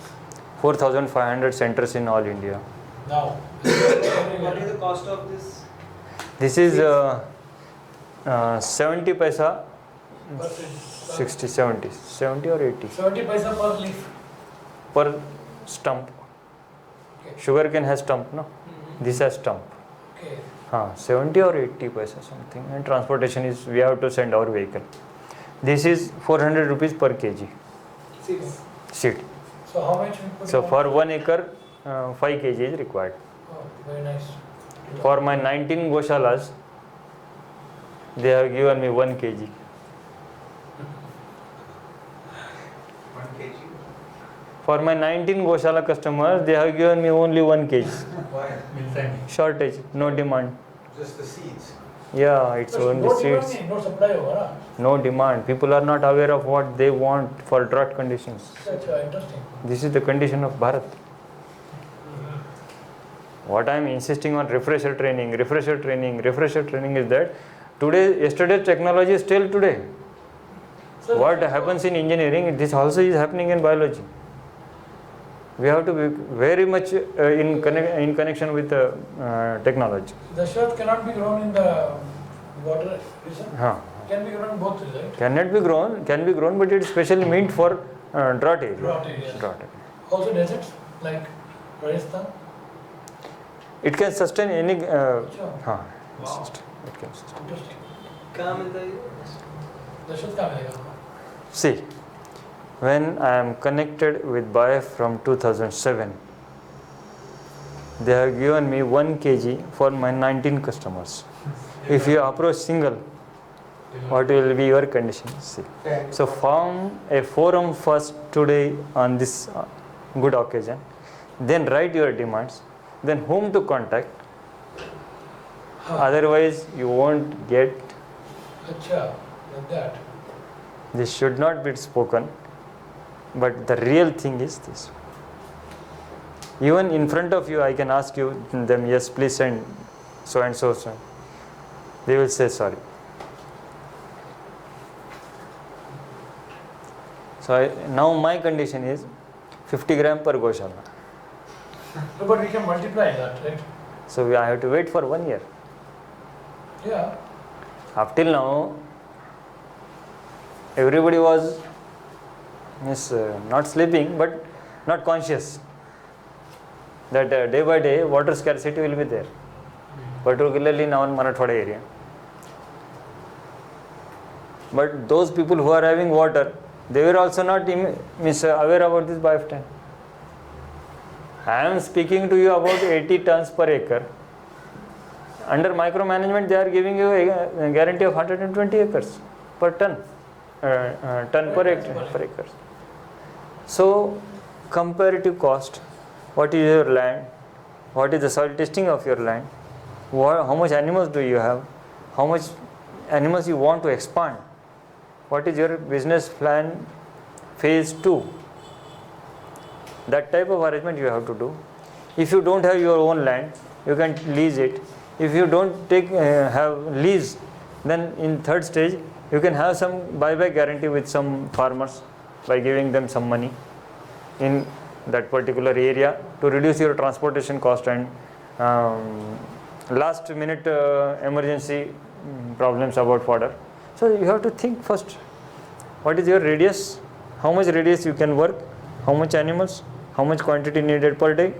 4,500 centers in all India. Now, What is the cost of this? This is 70 paisa, per 60, 70 or 80 70 paisa per leaf. per stump. Okay. Sugarcane has stump, no? This has stump. Okay. 70 or 80 paisa something. And transportation is, we have to send our vehicle. This is 400 rupees per kg Six. seed. So how much we put So in for 1 acre, 5 kg is required. Oh, very nice. For my 19 Gaushalas, they have given me 1 kg. 1 kg? For my 19 Gaushala customers, they have given me only 1 kg. Why? Shortage, no demand. Just the seeds. Yeah, it's So only no seeds. demand, no supply over. No demand. People are not aware of what they want for drought conditions. Such interesting. This is the condition of Bharat. What I am insisting on refresher training is that yesterday's technology is still today. So What happens in engineering, this also is happening in biology. We have to be very much in connection with technology. The shirt cannot be grown in the water region. Can be grown in both, right? Can be grown, but it is specially meant for drought area. Drought areas. Drought area. Also deserts like Rajasthan. It can sustain any. Sure. It can sustain. Interesting. कहाँ मिलता है ये? The shirt कहाँ मिलेगा? See, when I am connected with BIF from 2007, they have given me 1 kg for my 19 customers. If you approach single, what will be your condition? See. So form a forum first today on this good occasion, then write your demands, then whom to contact. Otherwise, you won't get. Acha, like that. This should not be spoken, but the real thing is this. Even in front of you, I can ask you them, yes, please send so and so. They will say sorry. So now my condition is 50 gram per Gaushala. No, but we can multiply that, right? So I have to wait for 1 year. Yeah. Up till now, everybody was not sleeping, but not conscious that day by day water scarcity will be there, particularly in our Marathwada area. But those people who are having water, they were also not aware about this BIF tank. I am speaking to you about 80 tons per acre. Under micromanagement, they are giving you a guarantee of 120 acres per ton, ton per acre. So, comparative cost, what is your land, what is the soil testing of your land, how much animals do you have, how much animals you want to expand, what is your business plan phase 2. That type of arrangement you have to do. If you don't have your own land, you can lease it. If you don't have lease, then in third stage, you can have some buyback guarantee with some farmers by giving them some money in that particular area to reduce your transportation cost and last minute emergency problems about fodder. So you have to think first, what is your radius, how much radius you can work, how much animals, how much quantity needed per day,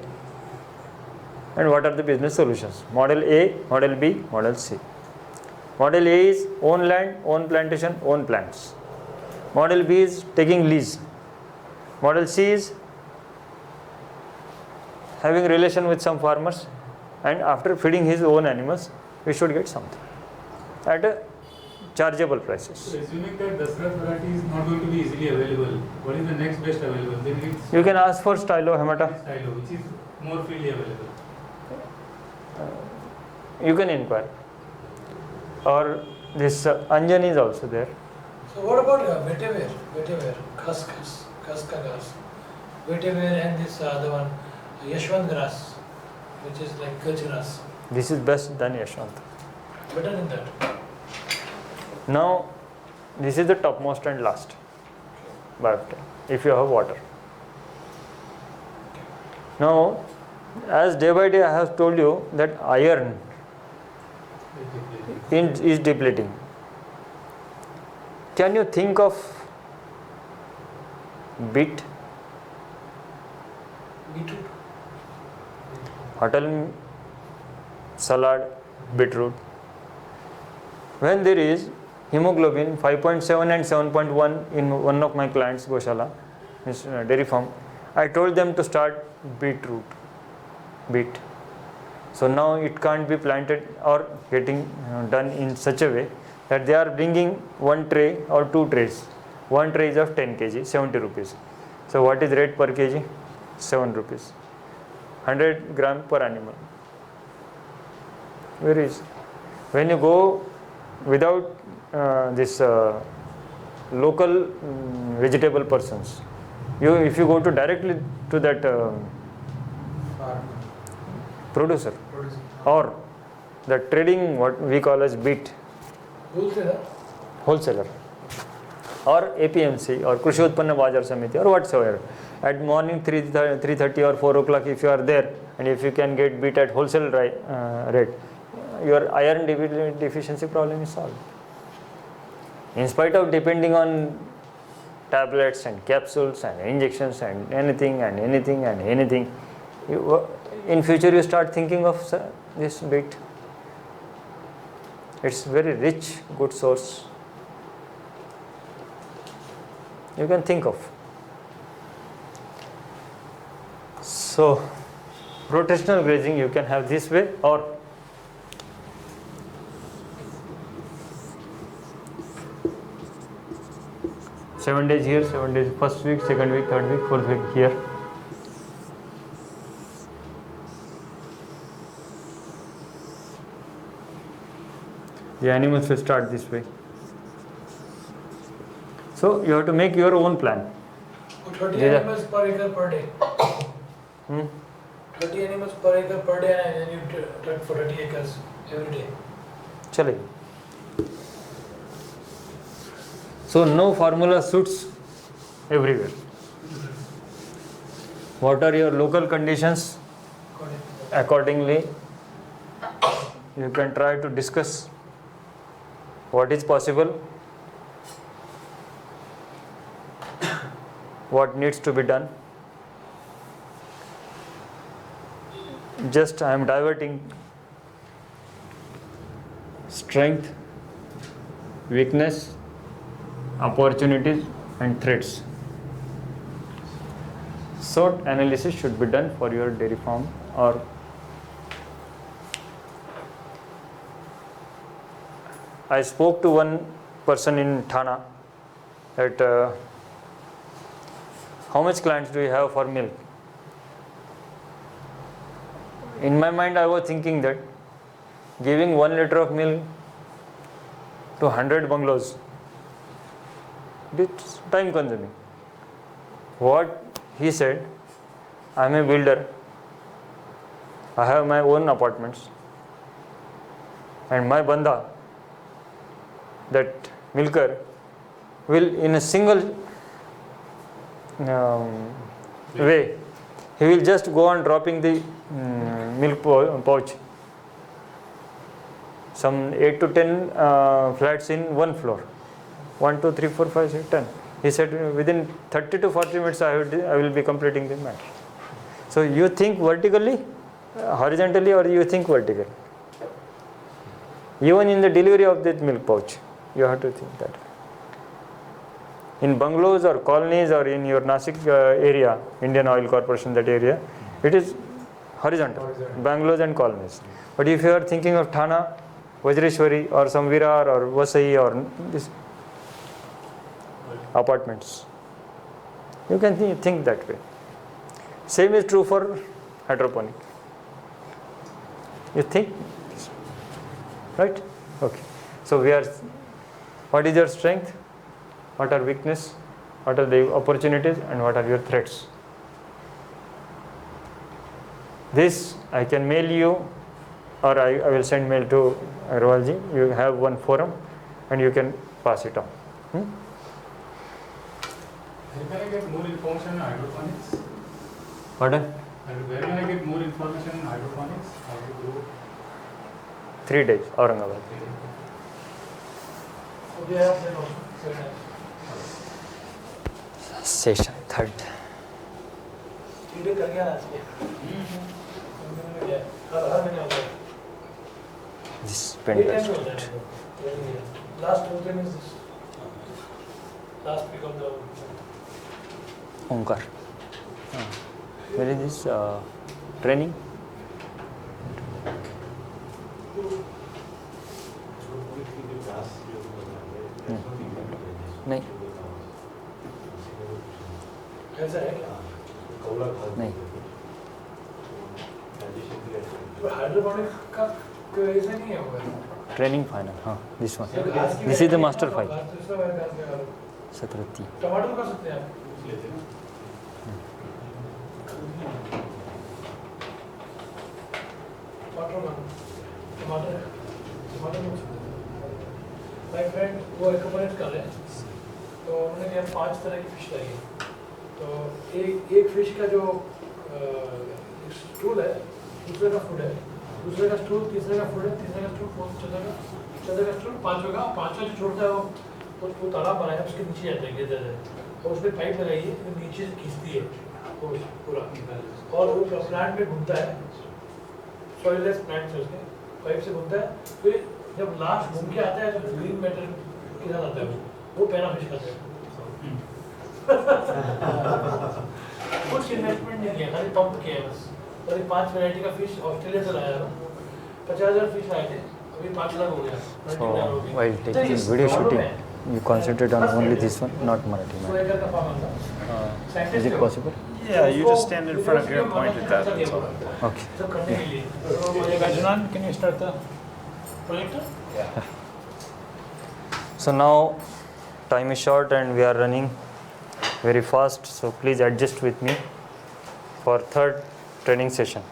and what are the business solutions. Model A, Model B, Model C. Model A is own land, own plantation, own plants. Model B is taking lease. Model C is having relation with some farmers, and after feeding his own animals, we should get something at a chargeable prices. So assuming that Dasarath variety is not going to be easily available, what is the next best available? Then it's You can ask for stylo hemata. stylo, which is more freely available. You can inquire. Or this anjan is also there. So what about vetiver, khaska grass, vetiver and this other one, Yashwant grass, which is like Kutch grass. This is best than Yashwant. Better than that. Now, this is the topmost and last. But if you have water. Okay. Now, as day by day I have told you that iron is depleting. Can you think of beet? Beetroot. Hotel salad, beetroot. When there is hemoglobin 5.7 and 7.1 in one of my clients, Gaushala, dairy farm, I told them to start beet. So now it can't be planted or getting done in such a way that they are bringing one tray or two trays. One tray is of 10 kg, 70 rupees. So what is rate per kg? 7 rupees. 100 gram per animal. Where is? When you go without this local vegetable persons, if you go to directly to that producer or the trading, what we call as beet wholesaler or APMC or Krishi Utpanna Bazar Samiti or whatsoever, at morning 3:30 or 4 o'clock, if you are there and if you can get beet at wholesale rate, your iron deficiency problem is solved. In spite of depending on tablets and capsules and injections and anything, in future you start thinking of this beet. It's very rich, good source. You can think of. So, rotational grazing you can have this way, or seven days here, 7 days, first week, second week, third week, fourth week here. The animals will start this way. So you have to make your own plan. 30 animals per acre per day. 30 animals per acre per day, and then you track for 30 acres every day. Chale. So no formula suits everywhere. What are your local conditions? Accordingly, you can try to discuss what is possible, what needs to be done. Just I am diverting strength, weakness, opportunities and threats. SWOT analysis should be done for your dairy farm. Or I spoke to one person in Thana that how much clients do you have for milk? In my mind I was thinking that giving 1 liter of milk to 100 bungalows, it's time consuming. What he said, I am a builder, I have my own apartments, and my banda, that milker, will in a single way, he will just go on dropping the milk pouch, some 8 to 10 flats in one floor, 1, 2, 3, 4, 5, 6, 10. He said within 30 to 40 minutes I will be completing the matter. So you think vertically, horizontally, or you think vertically? Even in the delivery of that milk pouch, you have to think that. In bungalows or colonies or in your Nasik area, Indian Oil Corporation, that area, it is horizontal, bungalows and colonies. But if you are thinking of Thana, Vajreshwari or some Virar or Vasai or this apartments, you can think that way. Same is true for hydroponic. You think, right? Okay. So we are, what is your strength? What are weakness? What are the opportunities and what are your threats? This I can mail you, or I will send mail to Agarwalji. You have one forum and you can pass it on. Can I get more information on hydroponics? Pardon? And where can I get more information on hydroponics? How to grow? 3 days, Aurangabad. So they have then also. Session third. 3 day कर गया आज के. हर महीने होता है. This ये pen time test. पे होता है. Last weekend is this. Last week of the. Omkar. Where is this training? नहीं ऐसा है क्या? नहीं तो हाइड्रोपोनिक का कोई ऐसा नहीं है होगा. ट्रेनिंग फाइनल हाँ this one this is the master file टमाटर 17 कर सकते हैं आप. टमाटर माय फ्रेंड वो एक्वापोनिक्स कर रहे हैं, तो उन्होंने कहा 5 तरह की फिश चाहिए. तो एक फिश का जो स्टूल है, दूसरे का फूड है, दूसरे का स्टूल, तीसरे का फूड है, तीसरे का स्टूल, चौथे का स्टूल, पांचवें का जो छोड़ता है वो तालाब बनाया है, उसके नीचे जाता है गिरता है, और उसमें पाइप लगाई है, वो नीचे से खींचती है पूरा, और वो प्लांट में घूमता है, सॉइललेस प्लांट से उसके पाइप से घूमता है. फिर जब लास्ट घूम के आता है तो ग्रीन मैटर के साथ आता है, वो पैरा फिश खाते हैं. कुछ इन्वेस्टमेंट नहीं किया, खाली पंप किया है बस. और ये 5 वैरायटी का फिश ऑस्ट्रेलिया से लाया था. 50,000 फिश आए थे, अभी 5 लाख हो गया. So while taking video shooting you concentrate on only this one not Marathi so man. एकड़ का फार्म था. Is it possible? Yeah, you just stand in front of here and point at that. That's all. Okay. सब करने के लिए. Gajanand, can you start the projector? So now time is short and we are running very fast, so please adjust with me for third training session.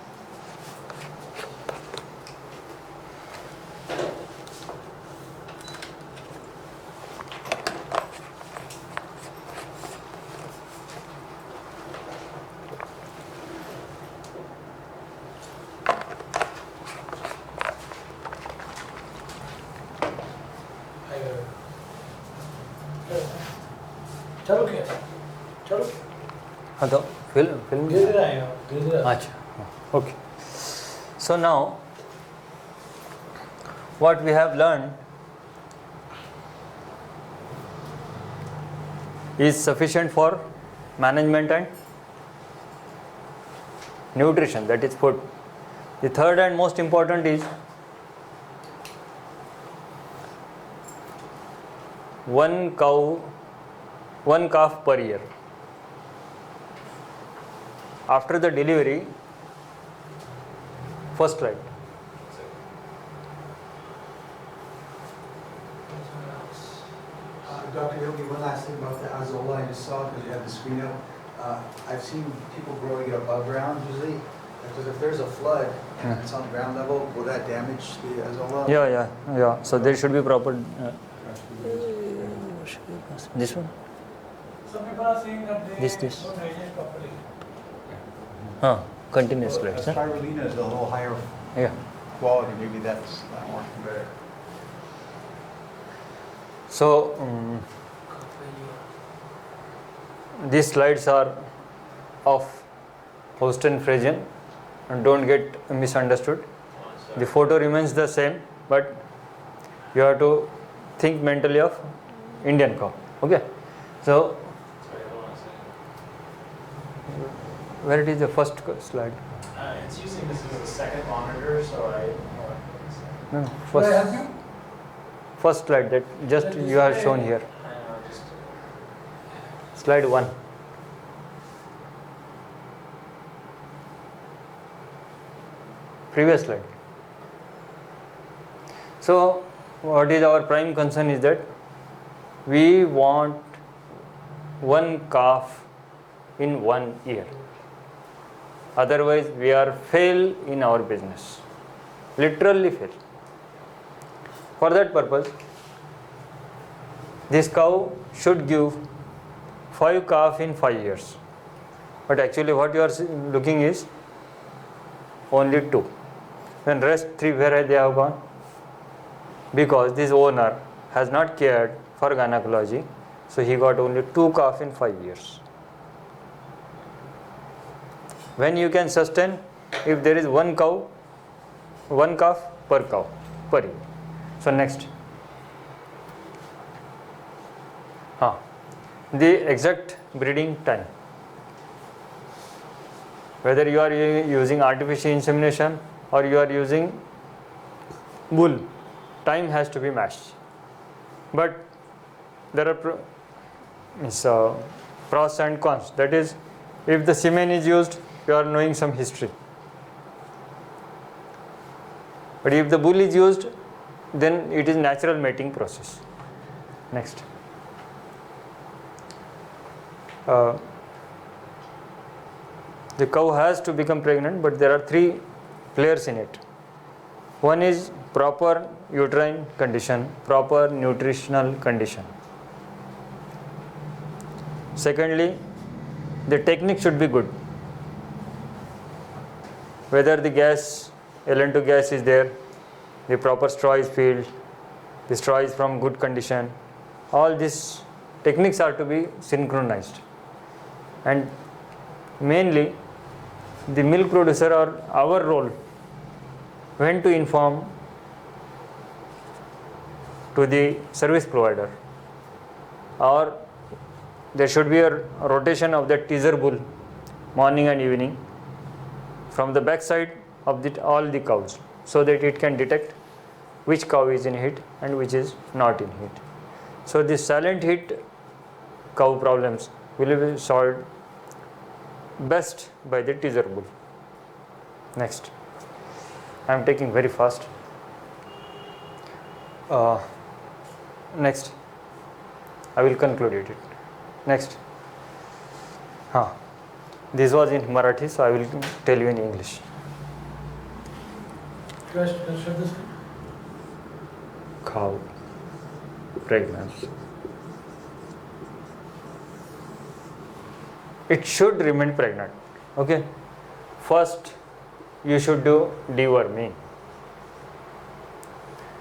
चलो क्या? चलो. हाँ तो film धीरे आएगा, धीरे. अच्छा okay. So now what we have learned is sufficient for management and nutrition, that is food. The third and most important is one calf per year. After the delivery, first slide. Dr. Yogi, one last thing about the agarwal I just saw, because you have the screen up. I've seen people growing it above ground usually, because if there's a flood and it's on ground level, will that damage the agarwal? Yeah. So there should be proper. This one? Some people are saying that they This. don't digest properly. Continuous slides. Huh? Spirulina is a little higher Yeah. quality, maybe that's working better. So these slides are of Holstein Friesian, and don't get misunderstood. The photo remains the same, but you have to think mentally of Indian cow. Okay. So where it is the first slide? It's using this as a second monitor, so No, Should I help you? first slide that just you have shown here. Slide 1. Previous slide. So what is our prime concern is that we want one calf in 1 year. Otherwise we are fail in our business. Literally fail. For that purpose, this cow should give 5 calf in 5 years. But actually what you are looking is only 2. Then rest 3 where they have gone? Because this owner has not cared for gynecology, so he got only 2 calves in 5 years. When you can sustain, if there is 1 cow, 1 calf per cow per year. So next, the exact breeding time. Whether you are using artificial insemination or you are using bull, time has to be matched. But there are pros and cons. That is, if the semen is used, you are knowing some history. But if the bull is used, then it is natural mating process. Next. The cow has to become pregnant, but there are 3 players in it. One is proper uterine condition, proper nutritional condition. Secondly, the technique should be good. Whether the gas, LN2 gas is there, the proper straw is filled, the straw is from good condition. All these techniques are to be synchronized. And mainly, the milk producer or our role when to inform to the service provider, or there should be a rotation of that teaser bull morning and evening from the back side of all the cows, so that it can detect which cow is in heat and which is not in heat. So the silent heat cow problems will be solved best by the teaser bull. Next, I am taking very fast. Next, I will conclude it. Next, this was in Marathi, so I will tell you in English. Can I share this? Cow pregnancy. It should remain pregnant. Okay. First, you should do deworming.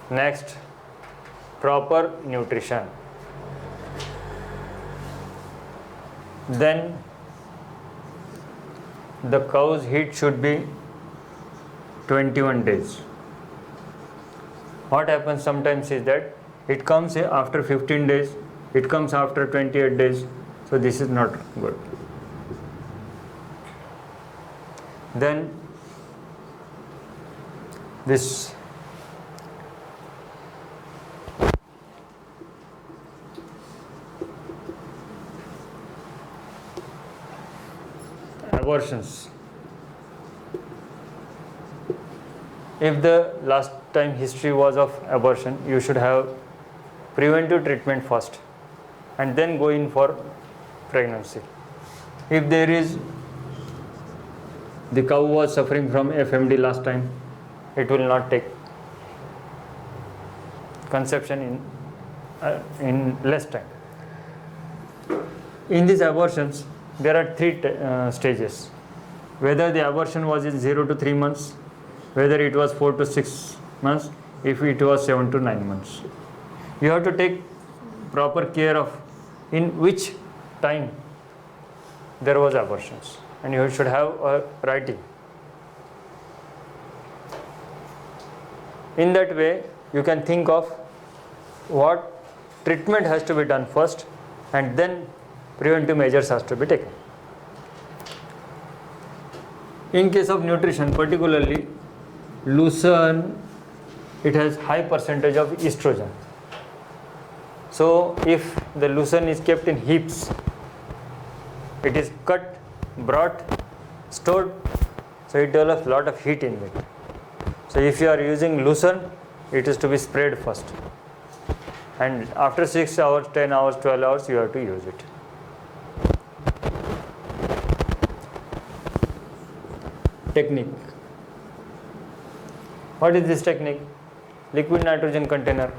Next, proper nutrition. Then, the cow's heat should be 21 days. What happens sometimes is that it comes after 15 days, it comes after 28 days, so this is not good. Then this abortions. If the last time history was of abortion, you should have preventive treatment first and then go in for pregnancy. If there is, the cow was suffering from FMD last time, it will not take conception in less time. In these abortions, there are 3 stages. Whether the abortion was in 0 to 3 months, whether it was 4 to 6 months, if it was 7 to 9 months. You have to take proper care of in which time there was abortions, and you should have a writing. In that way, you can think of what treatment has to be done first, and then preventive measures has to be taken. In case of nutrition, particularly lucerne, it has high percentage of estrogen. So if the lucerne is kept in heaps, it is cut, brought, stored, so it develops lot of heat in it. So if you are using lucerne, it is to be sprayed first, and after 6 hours, 10 hours, 12 hours, you have to use it. Technique. What is this technique? Liquid nitrogen container,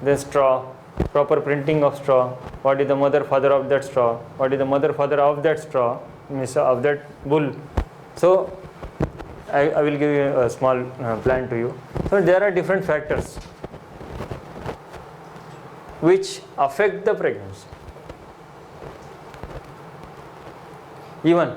then straw, proper printing of straw, what is the mother father of that straw, what is the mother father of that straw, means of that bull. So I will give you a small plan to you. So there are different factors which affect the pregnancy. Even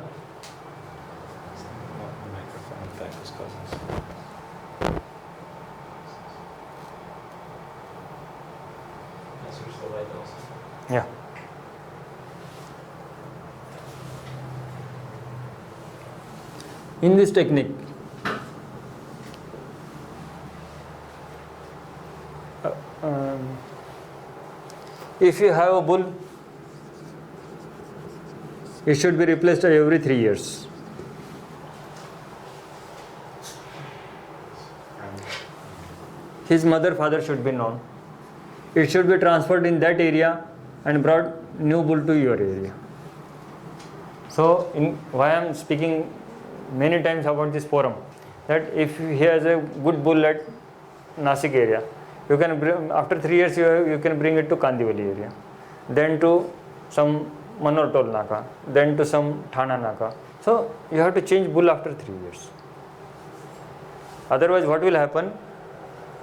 yeah. In this technique, if you have a bull, it should be replaced every 3 years. His mother, father should be known. It should be transferred in that area and brought new bull to your area. So, why I am speaking many times about this forum, that if he has a good bull at Nasik area, you can bring, after 3 years you can bring it to Kandivali area, then to some Manortol Naka, then to some Thana Naka. So you have to change bull after 3 years. Otherwise what will happen?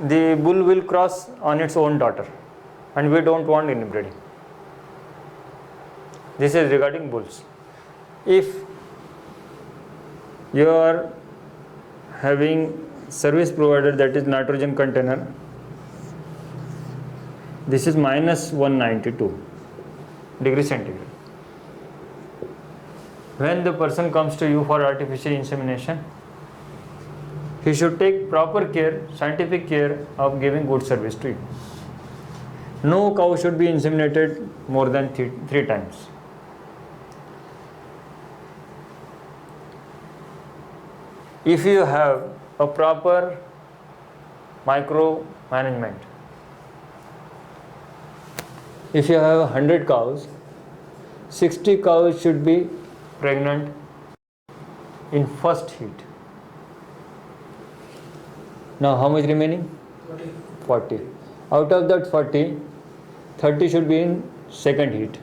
The bull will cross on its own daughter, and we don't want inbreeding. This is regarding bulls. If you are having service provider, that is nitrogen container, this is minus 192 degree centigrade. When the person comes to you for artificial insemination, he should take proper care, scientific care of giving good service to you. No cow should be inseminated more than three times. If you have a proper micro management, if you have 100 cows, 60 cows should be pregnant in first heat. Now how much remaining? 40. Out of that 40, 30 should be in second heat.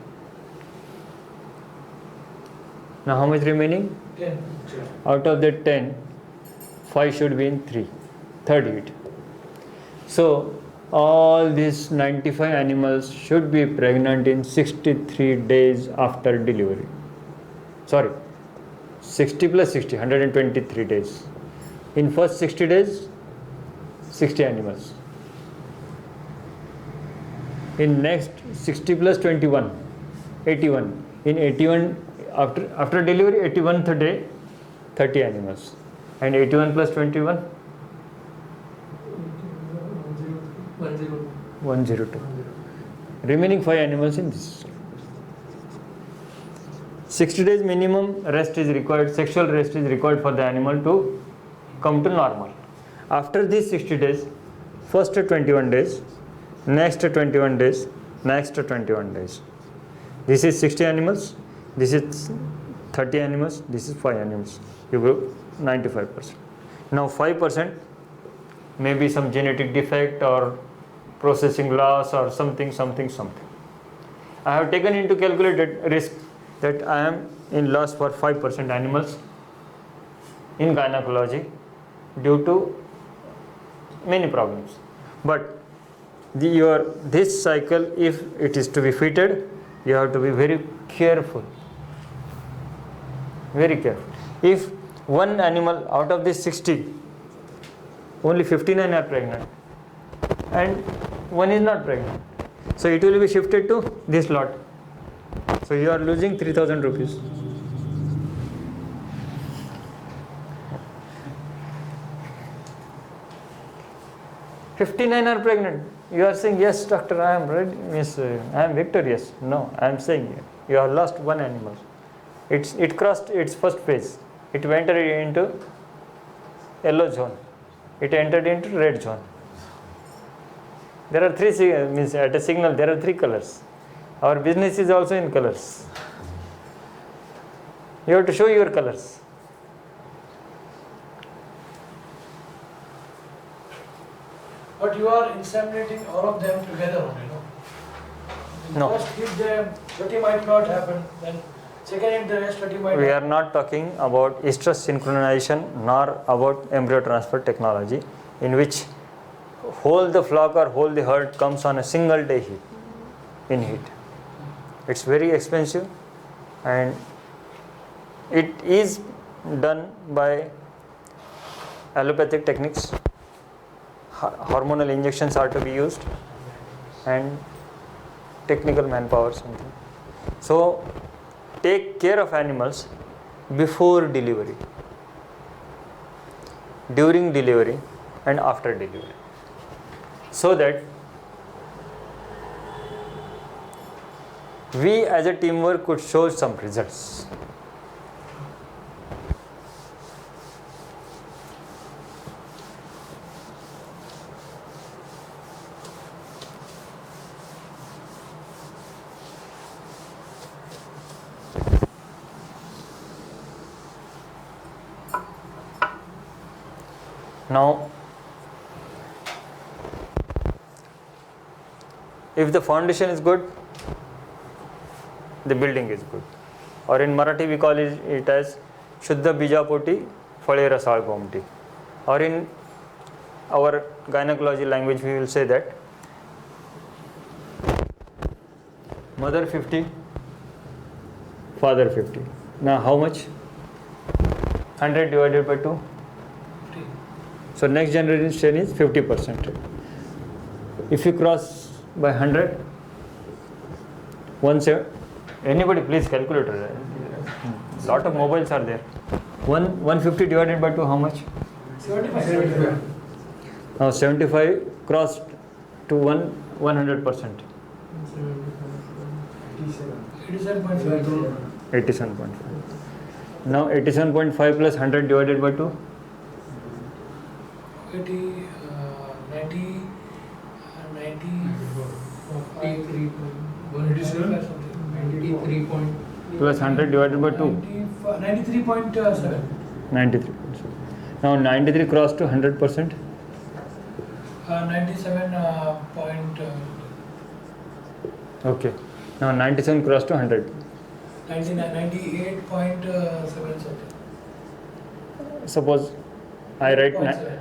Now how much remaining? 10. Out of that 10, 5 should be in third heat. So all these 95 animals should be pregnant in 63 days after delivery. Sorry, 60 plus 60, 123 days. In first 60 days, 60 animals. In next 60 plus 21, 81. In 81, after delivery, 81th day, 30 animals. And 81 plus 21? 102. Remaining 5 animals in this. 60 days minimum rest is required, sexual rest is required for the animal to come to normal. After these 60 days, first 21 days, next 21 days, next 21 days. This is 60 animals, this is 30 animals, this is 5 animals. You go 95%. Now 5% may be some genetic defect or processing loss or something. I have taken into calculated risk that I am in loss for 5% animals in gynecology due to many problems. But this cycle, if it is to be fitted, you have to be very careful. Very careful. If one animal out of this 60, only 59 are pregnant and one is not pregnant, so it will be shifted to this lot. So you are losing 3,000 rupees. "59 are pregnant." You are saying, "Yes, doctor, I am ready, I am victorious." No, I am saying you have lost one animal. It crossed its first phase. It went into yellow zone. It entered into red zone. There are three, at a signal there are 3 colors. Our business is also in colors. You have to show your colors. But you are inseminating all of them together only, no? No. First hit them, but it might not happen. Then Second interest that you might We have. are not talking about estrus synchronization nor about embryo transfer technology, in which whole the flock or whole the herd comes on a single day heat. It's very expensive, and it is done by allopathic techniques. Hormonal injections are to be used, and technical manpower something. So take care of animals before delivery, during delivery, and after delivery, so that we as a teamwork could show some results. Now, if the foundation is good, the building is good. Or in Marathi we call it as Shuddha Bijapoti Phale Rasal Gomti. Or in our gynecology language we will say that mother 50, father 50. Now how much? 100 divided by 2. So next generation is 50%. If you cross by 100, 17, anybody please calculator. Lot of mobiles are there. 150 divided by 2, how much? 75. Now 75 crossed to 100%. 87.5. 87.5. Now 87.5 plus 100 divided by 2. 80, 90, 93 point. Plus 100 divided by 2. 93.7. 93. Now 93 crossed to 100%. 97 point. Okay. Now 97 crossed to 100. 98.7 something. Suppose I write 0.7.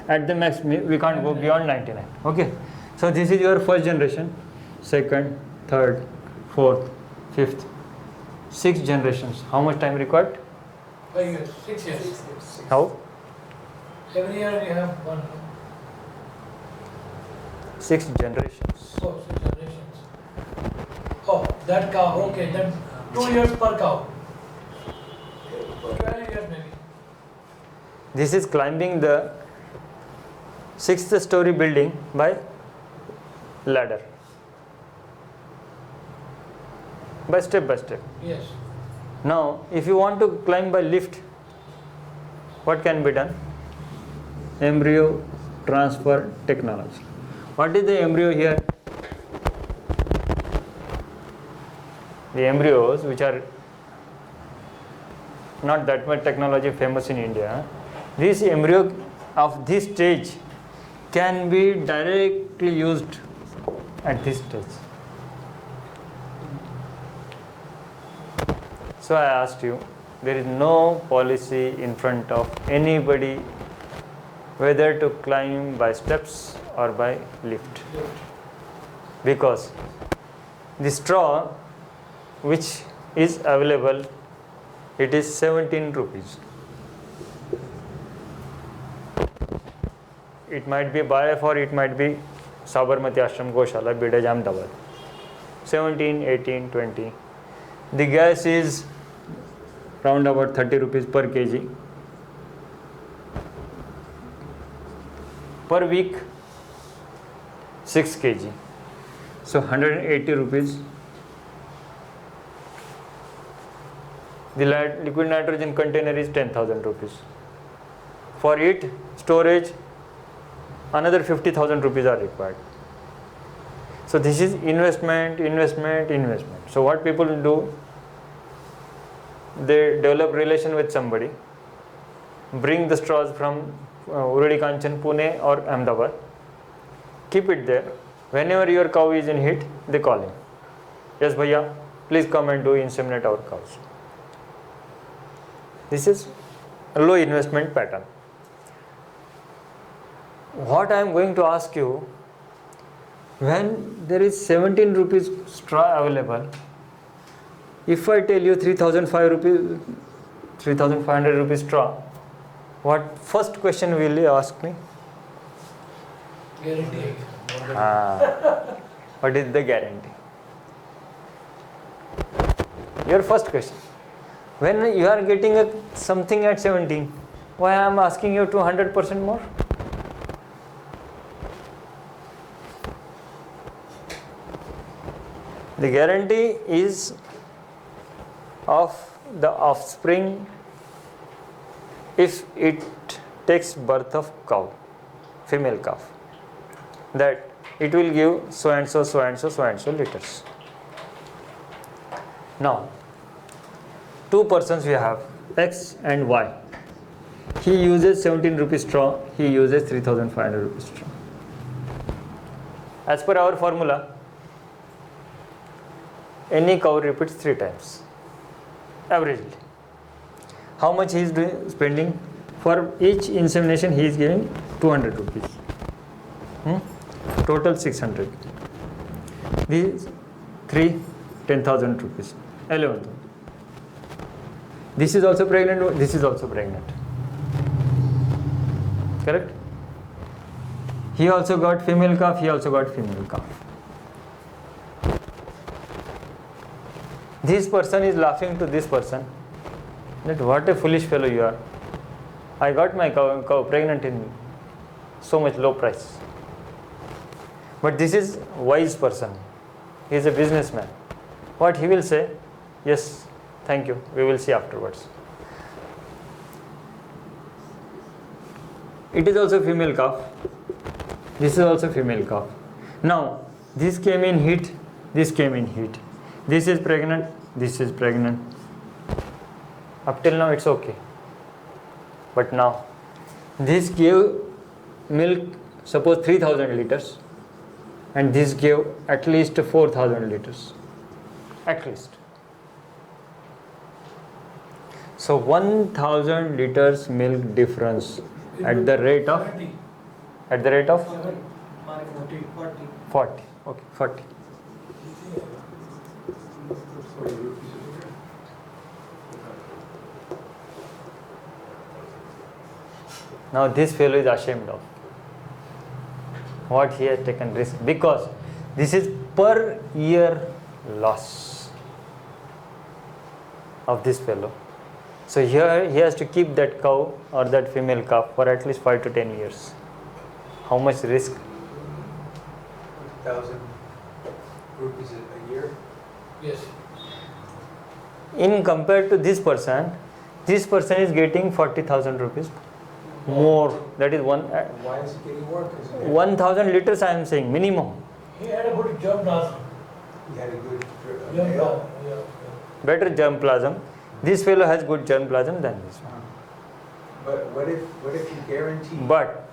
at the max we can't go beyond 99. Okay. So this is your first generation, second, third, fourth, fifth, 6 generations. How much time required? 5 years, 6 years. How? Every year you have one. 6 generations. Oh, 6 generations. Oh, that cow. Okay, then 2 years per cow. 12 years maybe. This is climbing the 6th story building by ladder. By step. Yes. Now, if you want to climb by lift, what can be done? Embryo transfer technology. What is the embryo here? The embryos, which are not that much technology famous in India, this embryo of this stage can be directly used at this stage. So I asked you, there is no policy in front of anybody whether to climb by steps or by lift, because the straw which is available, it is 17 rupees. It might be BIF or it might be Sabarmati Ashram Gaushala, Bidaj, Ahmedabad. 17, 18, 20. The gas is round about 30 rupees per kg. Per week, 6 kg. So 180 rupees. The liquid nitrogen container is 10,000 rupees. For it, storage, another 50,000 rupees are required. So this is investment. So what people do, they develop relation with somebody, bring the straws from Uradi Kanchan, Pune or Ahmedabad, keep it there. Whenever your cow is in heat, they call him. Yes, bhaiya, please come and do inseminate our cows. This is a low investment pattern. What I am going to ask you, when there is 17 rupees straw available, if I tell you 3,500 rupees straw, what first question will you ask me? Guarantee. What is the guarantee? Your first question. When you are getting something at 17, why I am asking you 200% more? The guarantee is of the offspring if it takes birth of cow, female calf, that it will give so and so, so and so, so and so liters. Now, two persons we have, X and Y. He uses 17 rupees straw, he uses 3,500 rupees straw. As per our formula, any cow repeats 3 times, averagely. How much he is spending? For each insemination he is giving 200 rupees. Total 600. These 3, 10,000 rupees. 11,000. This is also pregnant, this is also pregnant. Correct? He also got female calf, he also got female calf. This person is laughing to this person that what a foolish fellow you are. I got my cow pregnant in so much low price. But this is wise person. He is a businessman. What he will say? Yes, thank you. We will see afterwards. It is also female calf. This is also female calf. Now, this came in heat. This came in heat. This is pregnant. This is pregnant. Up till now it's okay. But now, this gave milk, suppose 3,000 liters. And this gave at least 4,000 liters. At least. So 1,000 liters milk difference at the rate of 40. Okay, 40. Now this fellow is ashamed of what he has taken risk, because this is per year loss of this fellow. So here he has to keep that cow or that female calf for at least 5 to 10 years. How much risk? 1,000 rupees a year? Yes. In compared to this person is getting 40,000 rupees more. That is one. Why is it getting work? 1,000 liters I am saying minimum. He had a good germplasm. He had a good Germplasm, yeah. Better germplasm. This fellow has good germplasm than this one. But what if you guarantee? But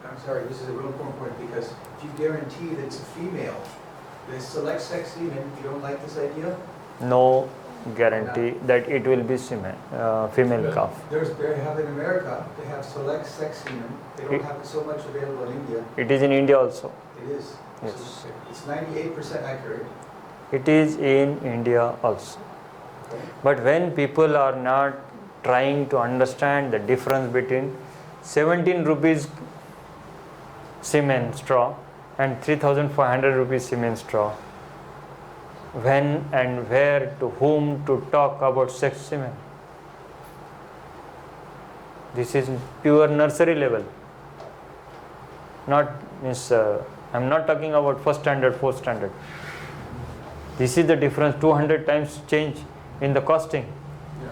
I'm sorry, this is a real important point, because if you guarantee that it's a female, they select sex semen. You don't like this idea? no guarantee that it will be female calf. They have in America, they have select sex semen. They don't have it so much available in India. It is in India also. It is. Yes. So it's 98% accurate. It is in India also. But when people are not trying to understand the difference between 17 rupees semen straw and 3,500 rupees semen straw, when and where to whom to talk about sex semen. This is pure nursery level. Not means I'm not talking about first standard, fourth standard. This is the difference, 200 times change in the costing. Yeah.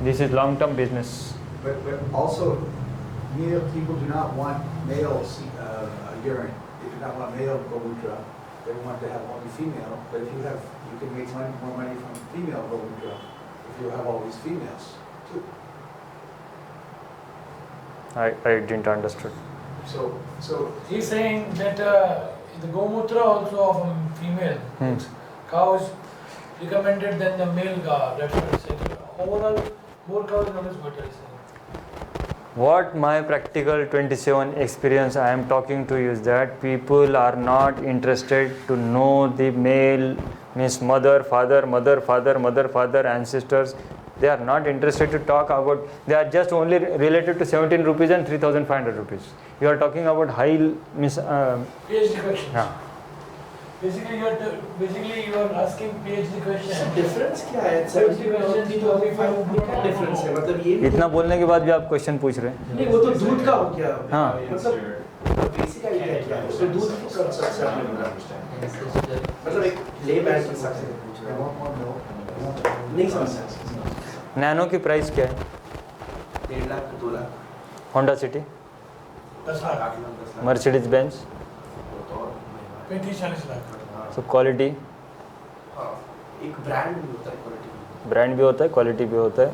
This is long-term business. But also, people do not want male urine. They do not want male gomutra. They want to have only female. But if you can make more money from female gomutra if you have all these females too. I didn't understand. So He's saying that the gomutra also of a female cows recommended than the male cow. That's what it's saying. Overall, more cows is always better. It's saying. What my practical 27 experience I am talking to you is that people are not interested to know the male, means mother, father, mother, father, mother, father, ancestors. They are not interested to talk about, they are just only related to 17 rupees and 3,500 rupees. You are talking about high, means, PhD questions. yeah. Basically, you are asking PhD questions. Difference क्या है? PhD questions to क्या difference है? मतलब ये इतना बोलने के बाद भी आप क्वेश्चन पूछ रहे हैं. नहीं, वो तो दूध का हो गया. हाँ. मतलब बेसिक आइडिया क्या है? तो दूध की कंसेप्ट से आपने बोला. मतलब एक ले बैक के हिसाब से पूछ रहा हूँ. नहीं समझ. नैनो की प्राइस क्या है? 1.5 lakh 2 lakh. Honda city, 10 lakh, 8 lakh 10 lakh. Mercedes Benz. 35-40 lakh. So quality, एक ब्रांड भी होता है, क्वालिटी. ब्रांड भी होता है, क्वालिटी भी होता है,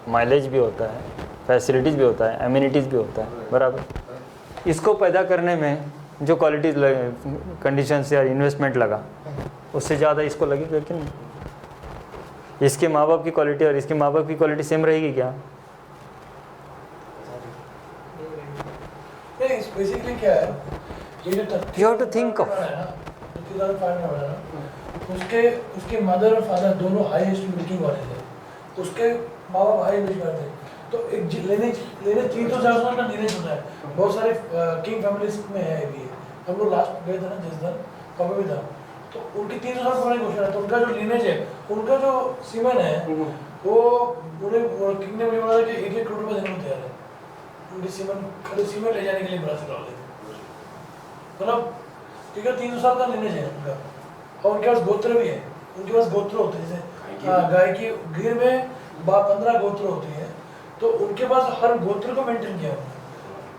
माइलेज भी होता है, फैसिलिटीज़ भी होता है, एमिनिटीज़ भी होता है, बराबर. इसको पैदा करने में जो क्वालिटीज़ लगे, कंडीशंस या इन्वेस्टमेंट लगा, उससे ज़्यादा इसको लगेगा कि नहीं? इसके माँ बाप की क्वालिटी और इसके माँ बाप की क्वालिटी सेम रहेगी क्या? नहीं, बेसिकली क्या है, ये जो You have to think of. उसके मदर और फादर दोनों हाईएस्ट मिल्किंग वाले थे. उसके माँ बाप हाई मिल्क वाले थे. तो एक लेने 300 साल का लीनेज होता है. बहुत सारे किंग फैमिलीज में है भी. हम लोग लास्ट गए थे ना जिस दिन, पापा भी था. तो उनकी 300 साल पुरानी घोषणा है. तो उनका जो लीनेज है, उनका जो सीमन है, वो उन्हें किंग ने मुझे बोला कि 1-1 करोड़ रुपये देने को तैयार है. उनकी सीमन ले जाने के लिए ब्राजील वाले. मतलब ठीक है, 300 साल का लीनेज है उनका. और उनके पास गोत्र भी है. उनके पास गोत्र होते हैं, जैसे गाय की गिर में 15 गोत्र होते हैं. तो उनके पास हर गोत्र को मेंटेन किया उन्होंने.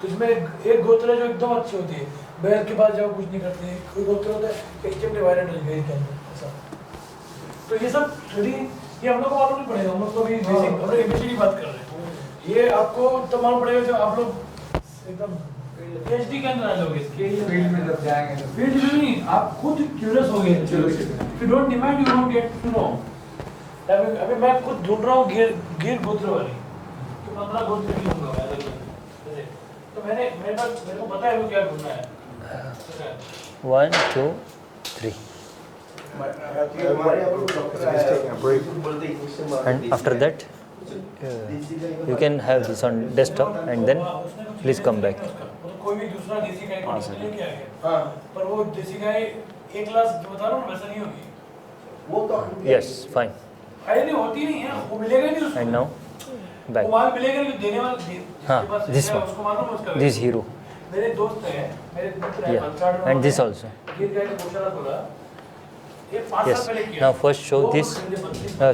तो इसमें एक गोत्र है जो एकदम अच्छी होती है, बैल के पास जाओ कुछ नहीं करते. कोई गोत्र होता है एक्सट्रीमली वायलेंट है गाय के अंदर ऐसा. तो ये सब थोड़ी ये हम लोग को मालूम नहीं पड़ेगा. हम लोग तो अभी बेसिक हम लोग एबीसी की बात कर रहे हैं. ये आपको तो मालूम पड़ेगा जब आप लोग एकदम PhD के अंदर आ जाओगे. फील्ड में जब जाएंगे तो फील्ड में नहीं, आप खुद क्यूरियस हो गए. If you don't demand you don't get to know. अभी मैं खुद ढूंढ रहा हूँ गिर गोत्र वाली. तो 15 गोत्र की होगा अलग अलग. तो मेरे को पता है वो क्या ढूंढना है. 1, 2, 3. And after that, you can have this on desktop and then please come back. कोई भी दूसरा देसी गाय को लेके आ गया. पर वो देसी गाय 1 लाख जो बता रहा हूँ वैसा नहीं होगी. वो तो Yes, fine. अरे नहीं होती नहीं है. वो मिलेगा नहीं उसको. And now, back. वो माल मिलेगा नहीं देने वाला. हाँ, this one. उसको मालूम है उसका. This hero. मेरे दोस्त हैं, मेरे मित्र हैं. Yeah. And this also. गिर गाय का गौशाला खोला. ये 5 साल Yes. पहले किया. Now first show this.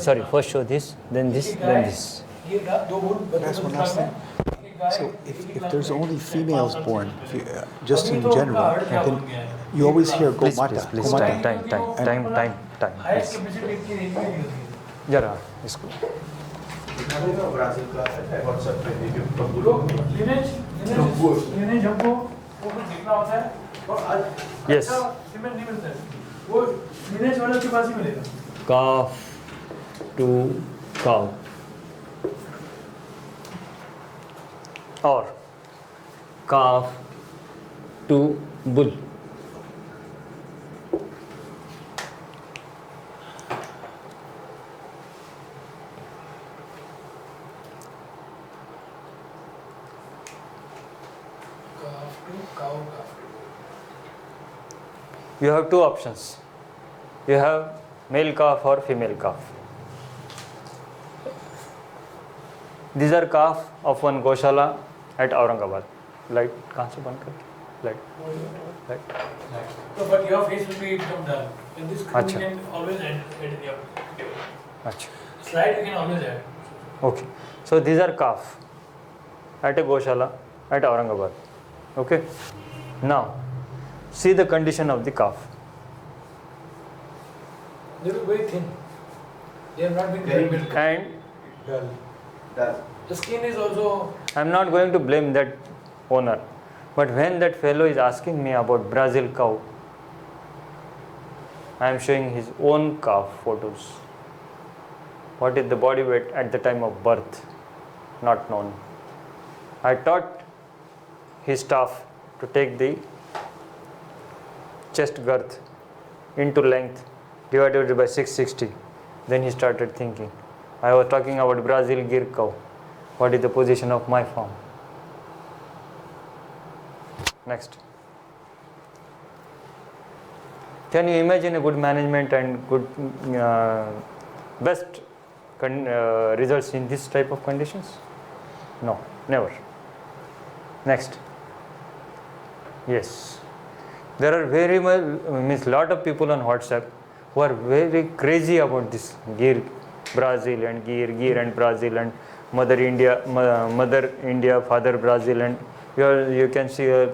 Sorry, first show this, then this, then this. गिर का 2 गुण. That's one last thing. So if there's only females born, if you, just in general, then you always hear go Please, mata, please, go please. mata. Time. Highest Please. Capacity की range में नहीं होती. जरा इसको. Brazil का है WhatsApp पे देखिए. लोग लिनेज हमको वो कुछ देखना होता है. और आज Yes. सीमेंट नहीं मिलता है. वो लिनेज वाले के पास ही मिलेगा. Calf to cow. Or calf to bull. You have two options. You have male calf or female calf. These are calf of one Gaushala at Aurangabad. Light कहाँ से बंद कर? Light. So, but your face will be come down. In this screen अच्छा. you can always add in your अच्छा. slide. You can always add. Okay. So these are calf at a Gaushala at Aurangabad. Okay. Now, see the condition of the calf. They will be very thin. They have not been Very very built. And The skin is also. I am not going to blame that owner. But when that fellow is asking me about Brazil cow, I am showing his own calf photos. What is the body weight at the time of birth? Not known. I taught his staff to take the chest girth into length divided by 660. Then he started thinking. I was talking about Brazil Gir cow. What is the position of my farm? Next. Can you imagine a good management and good best results in this type of conditions? No, never. Next. Yes. There are very lot of people on WhatsApp who are very crazy about this Gir Brazil and Gir and Brazil and Mother India, Father Brazil, and you can see a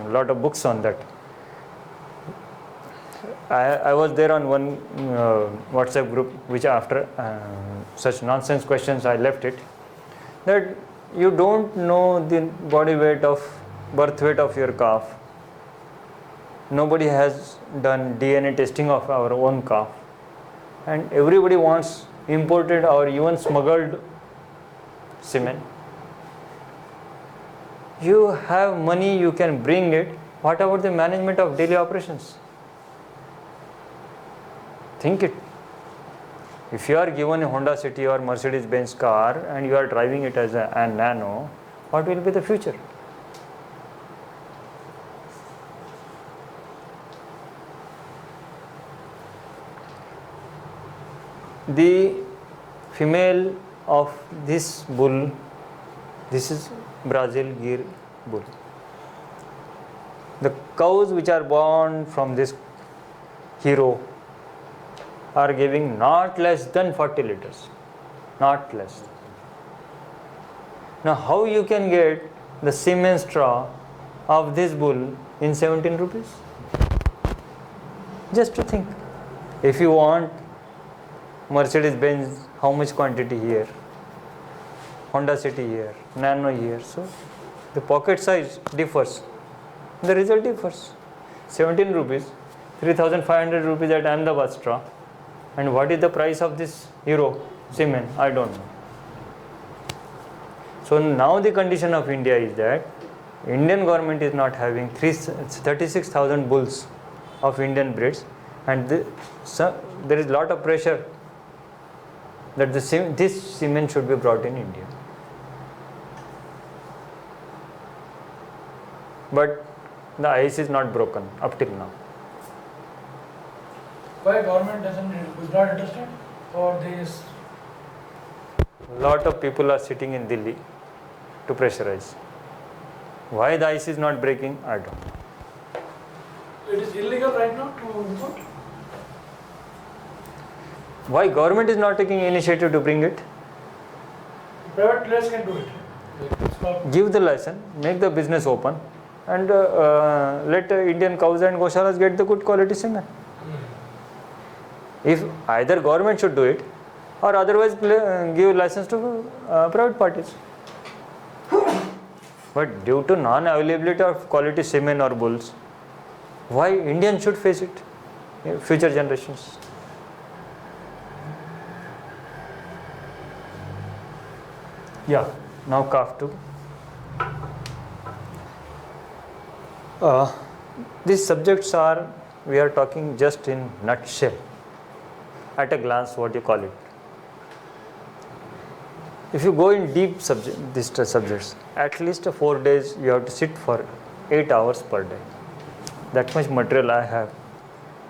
lot of books on that. I was there on one WhatsApp group which after such nonsense questions I left it, that you don't know the body weight of birth weight of your calf. Nobody has done DNA testing of our own calf, and everybody wants imported or even smuggled semen. You have money, you can bring it. What about the management of daily operations? Think it. If you are given a Honda City or Mercedes-Benz car and you are driving it as a Nano, what will be the future? The female of this bull, this is Brazil Gir bull. The cows which are born from this hero are giving not less than 40 liters, not less. Now how you can get the semen straw of this bull in 17 rupees? Just to think. If you want Mercedes-Benz, how much quantity here? Honda City here, Nano here. So the pocket size differs. The result differs. 17 rupees, 3,500 rupees at Ahmedabad straw. And what is the price of this Hero semen? I don't know. So now the condition of India is that Indian government is not having 36,000 bulls of Indian breeds, and there is lot of pressure that this semen should be brought in India. But the ice is not broken up till now. Why government is not interested, or they is? Lot of people are sitting in Delhi to pressurize. Why the ice is not breaking, I don't know. It is illegal right now to import. Why government is not taking initiative to bring it? Private players can do it. It's not. Give the license, make the business open, and let Indian cows and Gaushalas get the good quality semen. If either government should do it, or otherwise give license to private parties. But due to non-availability of quality semen or bulls, why Indians should face it? Future generations. Yeah, now calf 2. These subjects are, we are talking just in nutshell. At a glance, what you call it. If you go in deep these subjects, at least 4 days you have to sit for 8 hours per day. That much material I have.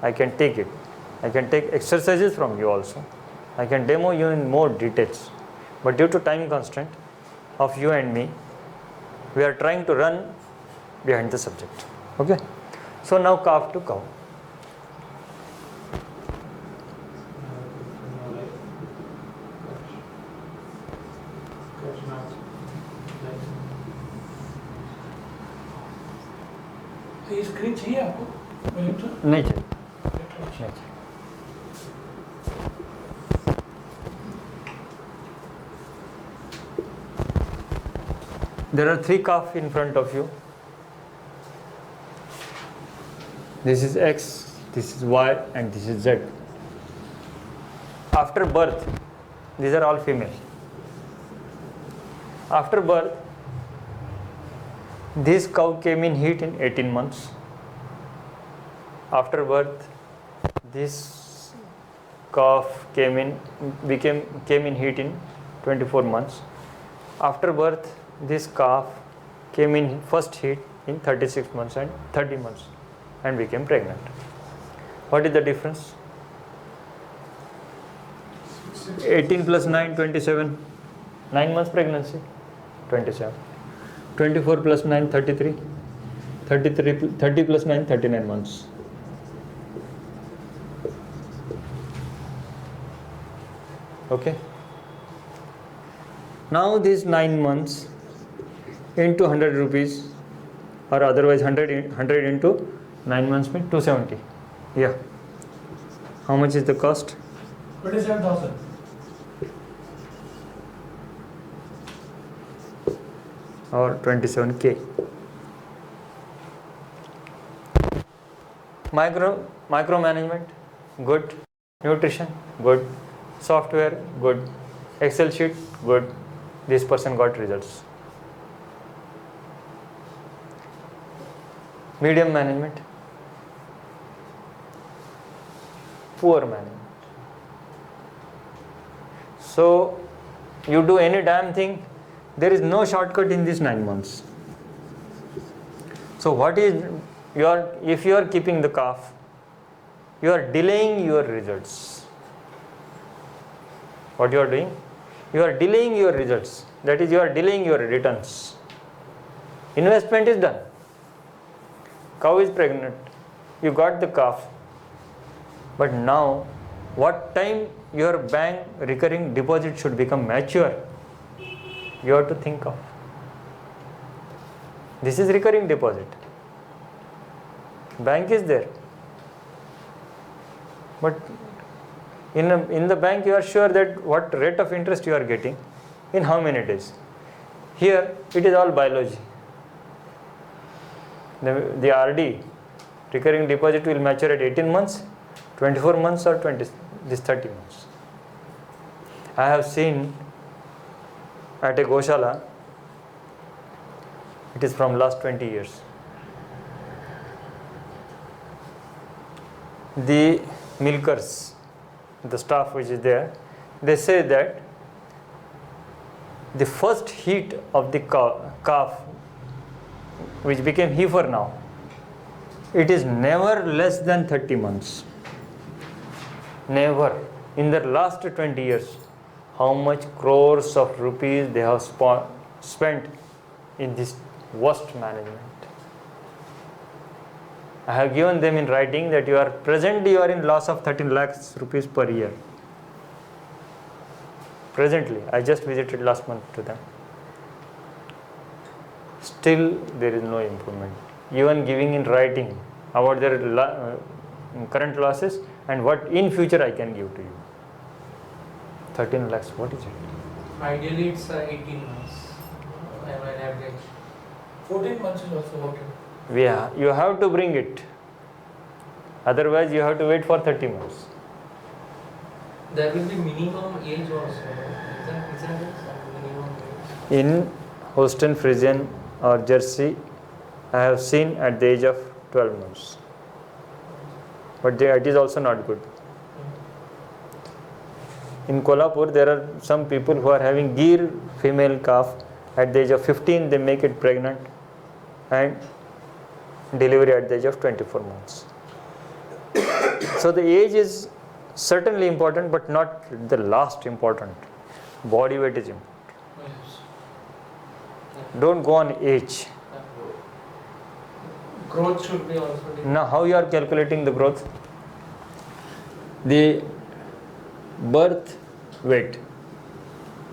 I can take it. I can take exercises from you also. I can demo you in more details. But due to time constraint of you and me, we are trying to run behind the subject. Okay? So now calf to cow. ये screen चाहिए आपको? नहीं चाहिए, नहीं चाहिए. There are 3 calf in front of you. This is X, this is Y, and this is Z. After birth, These are all female. After birth, this cow came in heat in 18 months. After birth, this calf came in heat in 24 months. After birth, this calf came in first heat in 36 months and 30 months and became pregnant. What is the difference? 18 plus 9, 27. 9 months pregnancy, 27. 24 plus 9, 33. 30 plus 9, 39 months. Okay. Now these 9 months into 100 rupees, or otherwise 100 into 9 months means 270. Yeah. How much is the cost? 27,000. Or 27K. Micromanagement, good. Nutrition, good. Software, good. Excel sheet, good. This person got results. Medium management, poor management. So you do any damn thing, there is no shortcut in these 9 months. So what is if you are keeping the calf, you are delaying your results. What you are doing? You are delaying your results. That is, you are delaying your returns. Investment is done. Cow is pregnant. You got the calf. But now, what time your bank recurring deposit should become mature, you have to think of. This is recurring deposit. Bank is there. But in the bank you are sure that what rate of interest you are getting in how many days. Here it is all biology. The RD, recurring deposit, will mature at 18 months, 24 months or 30 months. I have seen at a Gaushala, it is from last 20 years. The milkers, the staff which is there, they say that the first heat of the calf, which became heifer now, it is never less than 30 months. Never. In the last 20 years, how much crores of rupees they have spent in this worst management. I have given them in writing that you are in loss of 13 lakhs rupees per year. Presently, I just visited last month to them. Still, there is no improvement. Even giving in writing about their current losses and what in future I can give to you. 13 lakhs, what is it? Ideally, it's 18 months. An average. 14 months is also okay. Yeah, you have to bring it. Otherwise, you have to wait for 30 months. There will be minimum age also. Isn't it? Some minimum age. In Holstein, Friesian or Jersey, I have seen at the age of 12 months. But it is also not good. In Kolhapur, there are some people who are having Gir female calf. At the age of 15, they make it pregnant and delivery at the age of 24 months. So the age is certainly important, but not the last important. Body weight is important. Don't go on age. Growth should be also. Now, how you are calculating the growth? The birth weight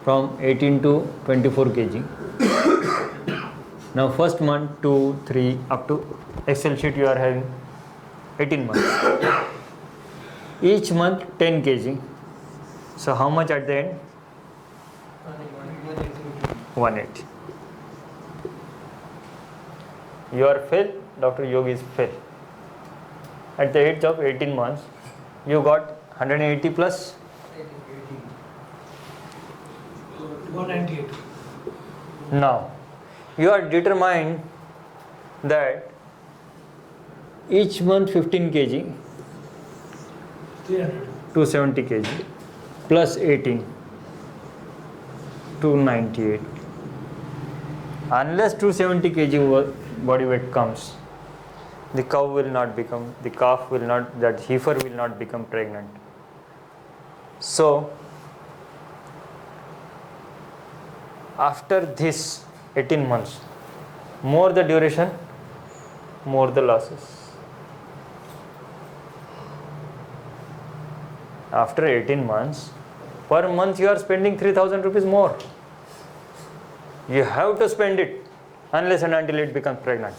from 18 to 24 kg. Now, first month, 2, 3, up to Excel sheet you are having 18 months. Each month 10 kg. So, how much at the end? 180. You are fail, Dr. Yogi is fail. At the age of 18 months, you got 180 plus 198. Now, you are determined that each month 15 kg, 300. 270 kg, plus 18, 298. Unless 270 kg body weight comes, the cow will not become, the calf will not, that heifer will not become pregnant. So, after this 18 months, more the duration, more the losses. After 18 months, per month you are spending 3,000 rupees more. You have to spend it unless and until it becomes pregnant.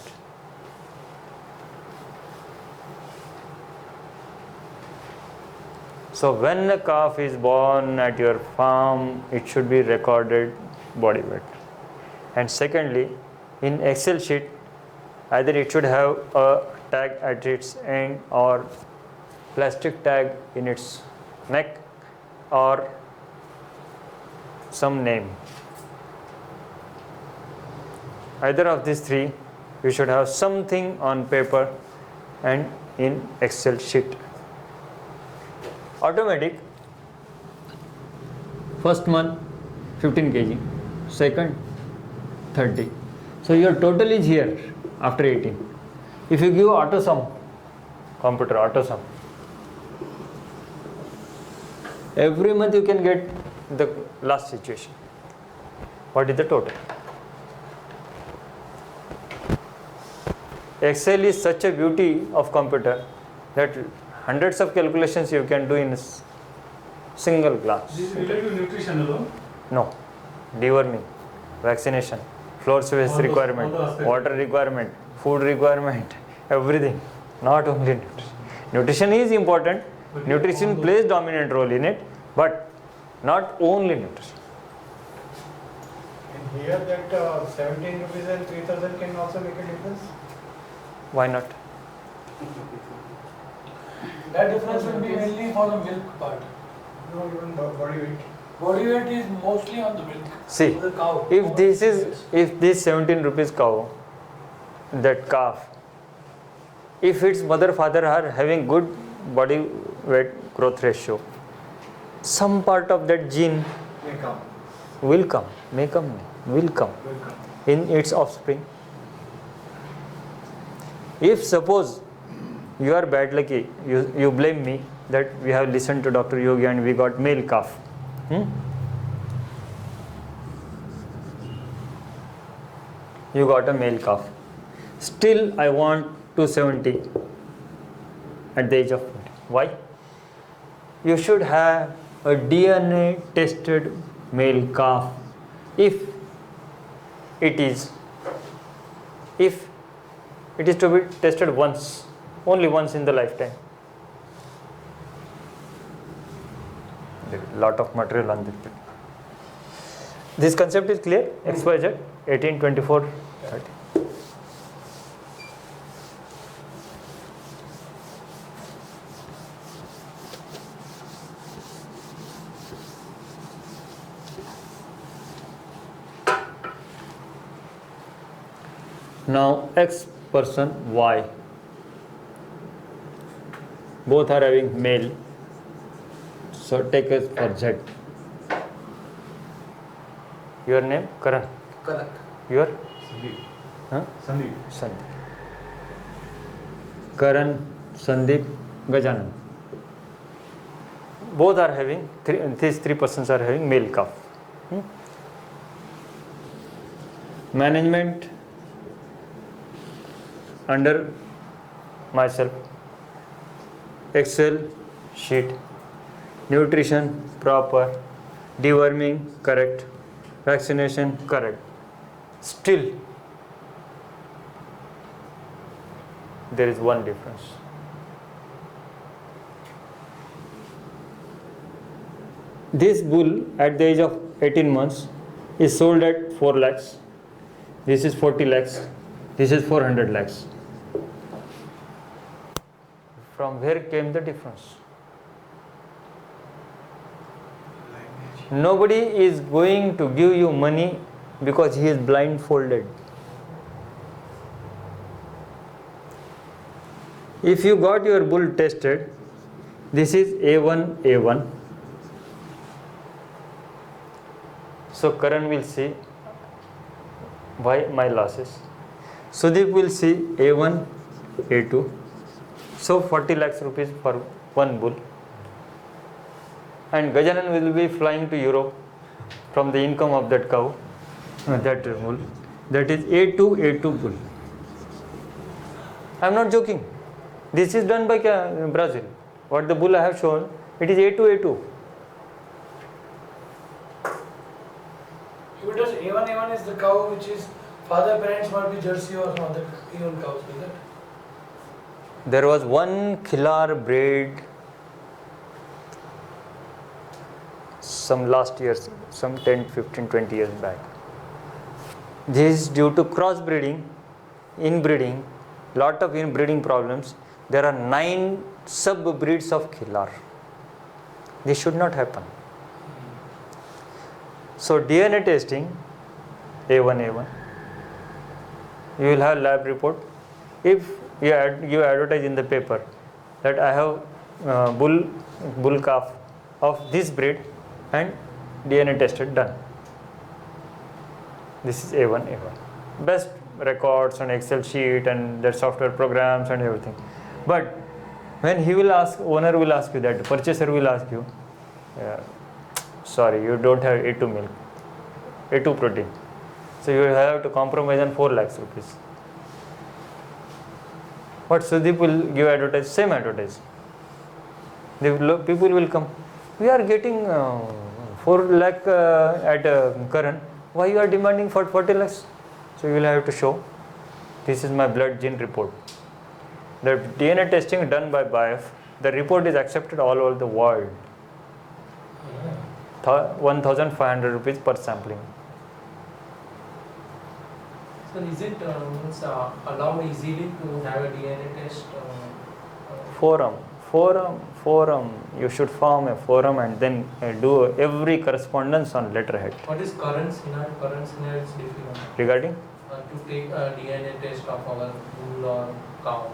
So when a calf is born at your farm, it should be recorded body weight. And secondly, in Excel sheet, either it should have a tag at its end or plastic tag in its neck or some name. Either of these three, you should have something on paper and in Excel sheet. Automatic, first month 15 kg, second 30. So your total is here after 18. If you give auto sum, computer auto sum, every month you can get the last situation. What is the total? Excel is such a beauty of computer that hundreds of calculations you can do in a single glance. This is related to nutrition alone? No. Deworming, vaccination, floor space All those- requirement, all those aspects. water requirement, food requirement, everything. Not only nutrition. Nutrition is important. But Nutrition all those- plays dominant role in it, but not only nutrition. And here that 17 rupees and 3,000 can also make a difference? Why not? That difference will be mainly for the milk part. No, even body weight. Body weight is mostly on the milk. See, of the cow. if this 17 rupees cow, that calf, if its mother father are having good body weight growth ratio, some part of that gene May come. will come, may come, will come Will come. in its offspring. If suppose you are bad lucky, you blame me that we have listened to Dr. Yogi and we got male calf. You got a male calf. Still I want 270 at the age of 20. Why? You should have a DNA tested male calf if it is to be tested once, only once in the lifetime. There is a lot of material on this. This concept is clear? XYZ 18, 24, 30. Now X person Y, both are having male, so take us for Z. Your name? Karan. Kanak. Your? Sandeep. Huh? Sandeep. Sandeep. Karan, Sandeep, Gajanand. Both are having, these three persons are having male calf. Management under myself, Excel sheet, nutrition proper, deworming correct, vaccination correct. Still there is one difference. This bull at the age of 18 months is sold at 4 lakhs. This is 40 lakhs. This is 400 lakhs. From where came the difference? Lineage. Nobody is going to give you money because he is blindfolded. If you got your bull tested, this is A1. So Karan will see why my losses. Sudeep will see A1, A2. So 40 lakhs rupees for one bull. And Gajanand will be flying to Europe from the income of that cow, that bull. That is A2 bull. I am not joking. This is done by Brazil. What the bull I have shown, it is A2. If it is A1 is the cow which is father parents might be Jersey or some other even cows, is it? There was one Khillar bred some last years, some 10, 15, 20 years back. This is due to crossbreeding, inbreeding, lot of inbreeding problems. There are 9 sub-breeds of Khillar. This should not happen. So DNA testing, A1. You will have lab report. If you advertise in the paper that I have bull calf of this breed and DNA tested done. This is A1. Best records and Excel sheet and their software programs and everything. But when he will ask, owner will ask you that, purchaser will ask you, sorry, you don't have A2 milk, A2 protein. So you will have to compromise on 4 lakhs rupees. But Sudeep will give advertise, same advertise. People will come. We are getting 4 lakh at Karan. Why you are demanding for 40 lakhs? So you will have to show. This is my blood gene report. The DNA testing done by BIF, the report is accepted all over the world. 1,500 rupees per sampling. So is it allowed easily to have a DNA test? Forum. You should form a forum and then do every correspondence on letterhead. What is current scenario? Current scenario is difficult. Regarding? To take a DNA test of our bull or cow.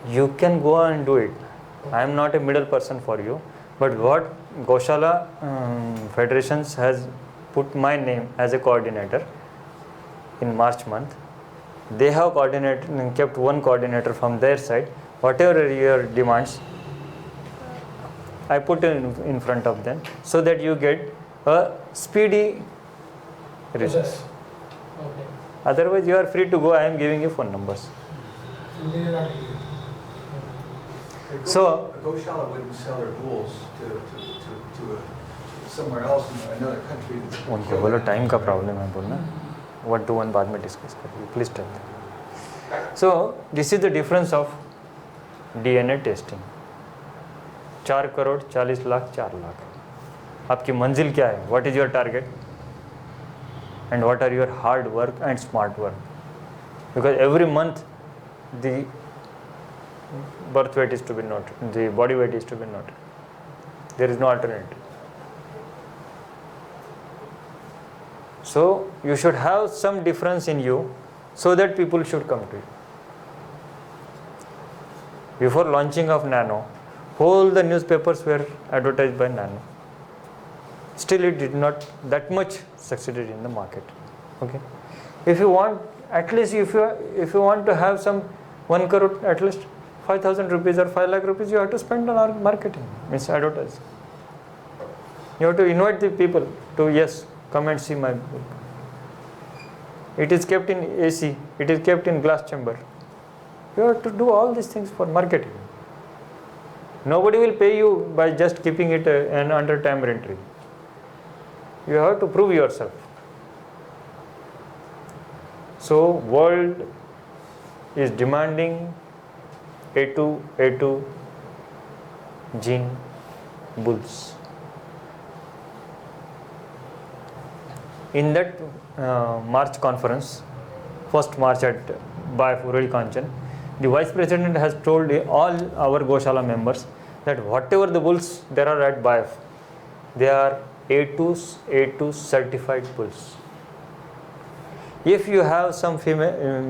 You can go and do it. I am not a middle person for you. But what Gaushala Federations has put my name as a coordinator in March month. They have kept one coordinator from their side. Whatever your demands, I put in front of them so that you get a speedy result. Okay. Otherwise, you are free to go. I am giving you phone numbers. So, Gaushala wouldn't sell their bulls to somewhere else in another country. उनको बोलो time का problem है बोलना 1-to-1 बाद में discuss करिए please tell them so this is the difference of DNA testing 4 crore 40 lakh 4 lakh आपकी मंजिल क्या है what is your target and what are your hard work and smart work because every month the birth weight is to be noted, the body weight is to be noted. There is no alternative. So you should have some difference in you so that people should come to you. Before launching of Nano, all the newspapers were advertised by Nano. Still it did not that much succeeded in the market. Okay. If you want, at least if you want to have some 1 crore, at least 5,000 rupees or 5 lakh rupees you have to spend on our marketing, means advertising. You have to invite the people to, yes, come and see my book. It is kept in AC, it is kept in glass chamber. You have to do all these things for marketing. Nobody will pay you by just keeping it under tamarind tree. You have to prove yourself. So world is demanding A2 gene bulls. In that March conference, 1st March at BIF Urali Kanchan, the Vice President has told all our Gaushala members that whatever the bulls there are at BIF, They are A2 certified bulls. If you have some female,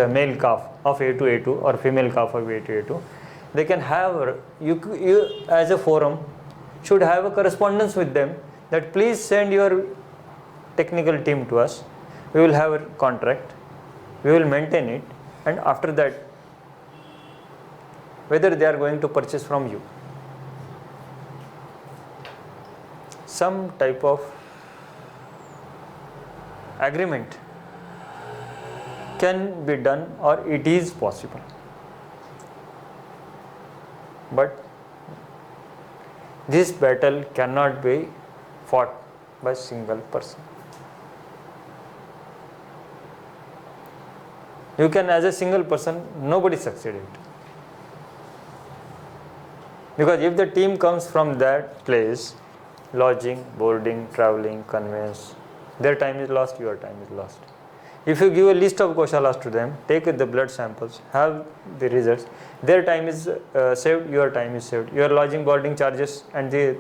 male calf of A2 or female calf of A2, they can have, you as a forum should have a correspondence with them that please send your technical team to us. We will have a contract, we will maintain it, and after that, whether they are going to purchase from you. Some type of agreement can be done, or it is possible. But this battle cannot be fought by single person. You can, as a single person, nobody succeeded. Because if the team comes from that place, lodging, boarding, traveling, conveyance, their time is lost, your time is lost. If you give a list of Gaushalas to them, take the blood samples, have the results, their time is saved, your time is saved. Your lodging, boarding charges and the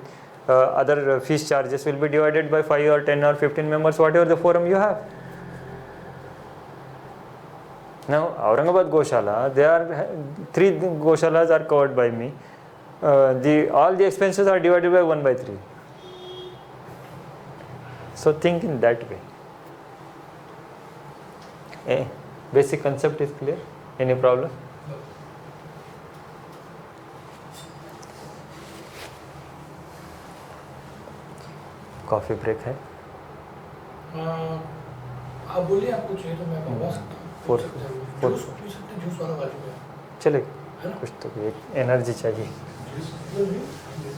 other fees charges will be divided by 5 or 10 or 15 members, whatever the forum you have. Now, Aurangabad Gaushala, there are 3 Gaushalas are covered by me. All the expenses are divided by 1 by 3. So think in that way. Basic concept is clear? Any problem? Coffee break है? आप बोलिए आपको चाहिए तो मैं मंगवा सकता हूँ। फोर जूस पी सकते हैं, जूस वाला बाजू में चलेगा, कुछ तो एनर्जी चाहिए।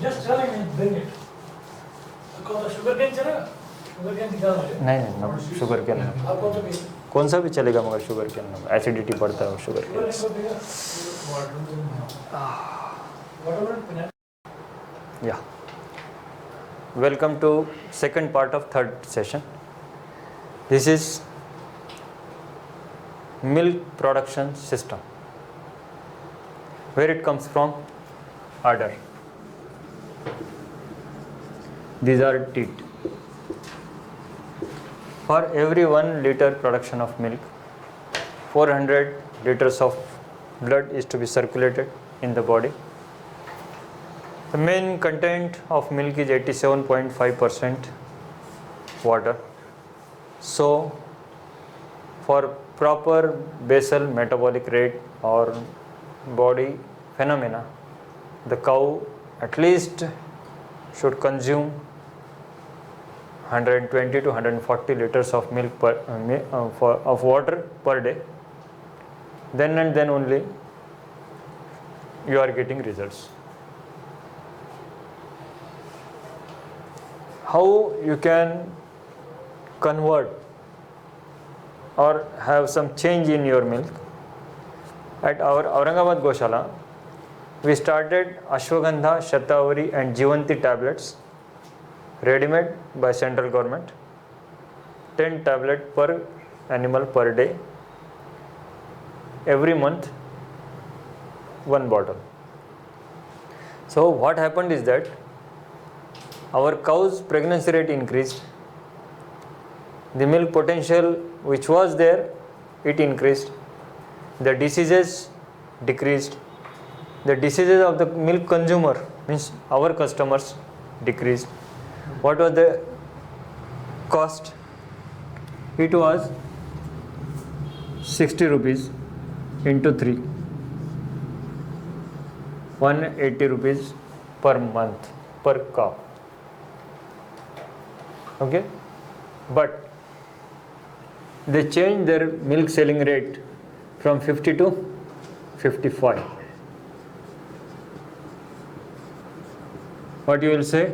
Just telling me, bring it. कौन सा शुगर केन चलेगा? शुगर केन निकाल मुझे। नहीं, शुगर केन आप कौन सा पिए? कौन सा भी चलेगा, मगर शुगर केन ना, एसिडिटी बढ़ता है शुगर केन से। Yeah. Welcome to second part of third session. This is milk production system. Where it comes from? Udder. These are teat. For every 1 liter production of milk, 400 liters of blood is to be circulated in the body. The main content of milk is 87.5% water. So, for proper basal metabolic rate or body phenomena, the cow at least should consume 120 to 140 liters of milk of water per day. Then and then only you are getting results. How you can convert or have some change in your milk? At our Aurangabad Gaushala, we started Ashwagandha, Shatavari and Jivanti tablets, ready-made by central government, 10 tablets per animal per day, every month 1 bottle. So what happened is that our cow's pregnancy rate increased, the milk potential which was there, it increased, the diseases decreased, the diseases of the milk consumer, means our customers, decreased. What was the cost? It was 60 rupees into 3, 180 rupees per month per cow. Okay, but they changed their milk selling rate from 50 to 55. What you will say?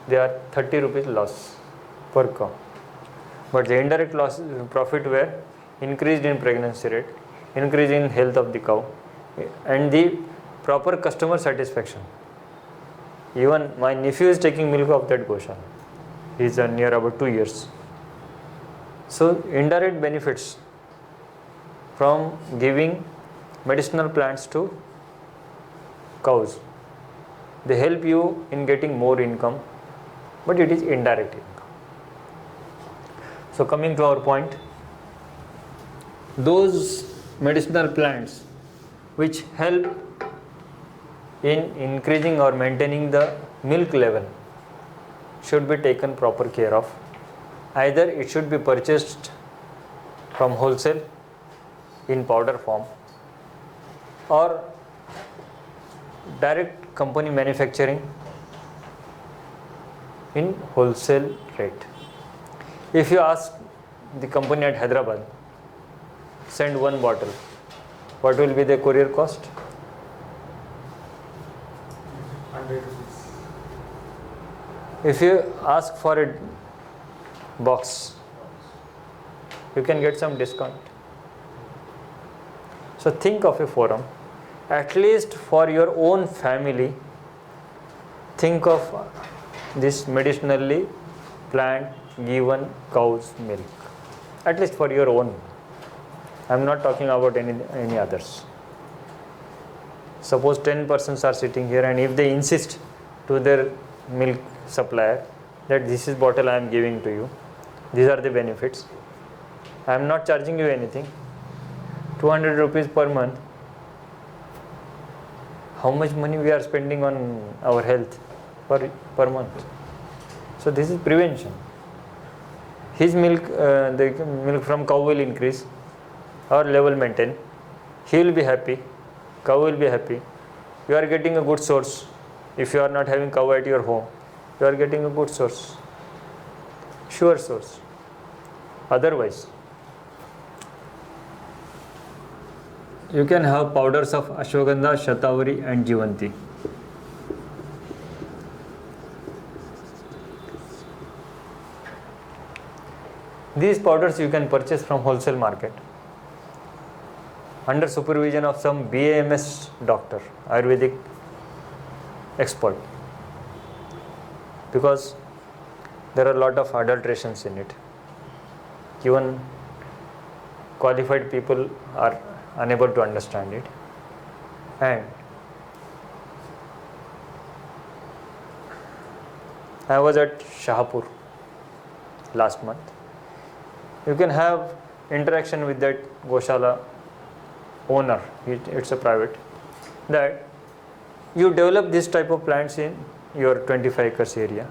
They are 30 rupees loss per cow. But the indirect loss profit were increased in pregnancy rate, increase in health of the cow, and the proper customer satisfaction. Even my nephew is taking milk of that Gaushala. He is near about 2 years. So indirect benefits from giving medicinal plants to cows. They help you in getting more income, but it is indirect income. So coming to our point, those medicinal plants which help in increasing or maintaining the milk level should be taken proper care of. Either it should be purchased from wholesale in powder form, or direct company manufacturing in wholesale rate. If you ask the company at Hyderabad, send one bottle, what will be the courier cost? 100 rupees. If you ask for a box, you can get some discount. So think of a forum, at least for your own family, think of this medicinally plant given cow's milk, at least for your own. I am not talking about any others. Suppose 10 persons are sitting here, and if they insist to their milk supplier that this is bottle I am giving to you, these are the benefits, I am not charging you anything, 200 rupees per month, how much money we are spending on our health per month? So this is prevention. His milk, the milk from cow will increase, our level maintain, he will be happy, cow will be happy, you are getting a good source. If you are not having cow at your home, you are getting a good source, sure source. Otherwise, you can have powders of ashwagandha, shatavari and jivanti. These powders you can purchase from wholesale market under supervision of some BAMS doctor, Ayurvedic expert, because there are a lot of adulterations in it. Even qualified people are unable to understand it. And I was at Shahpur last month. You can have interaction with that Gaushala owner, it's a private, that you develop this type of plants in your 25 acres area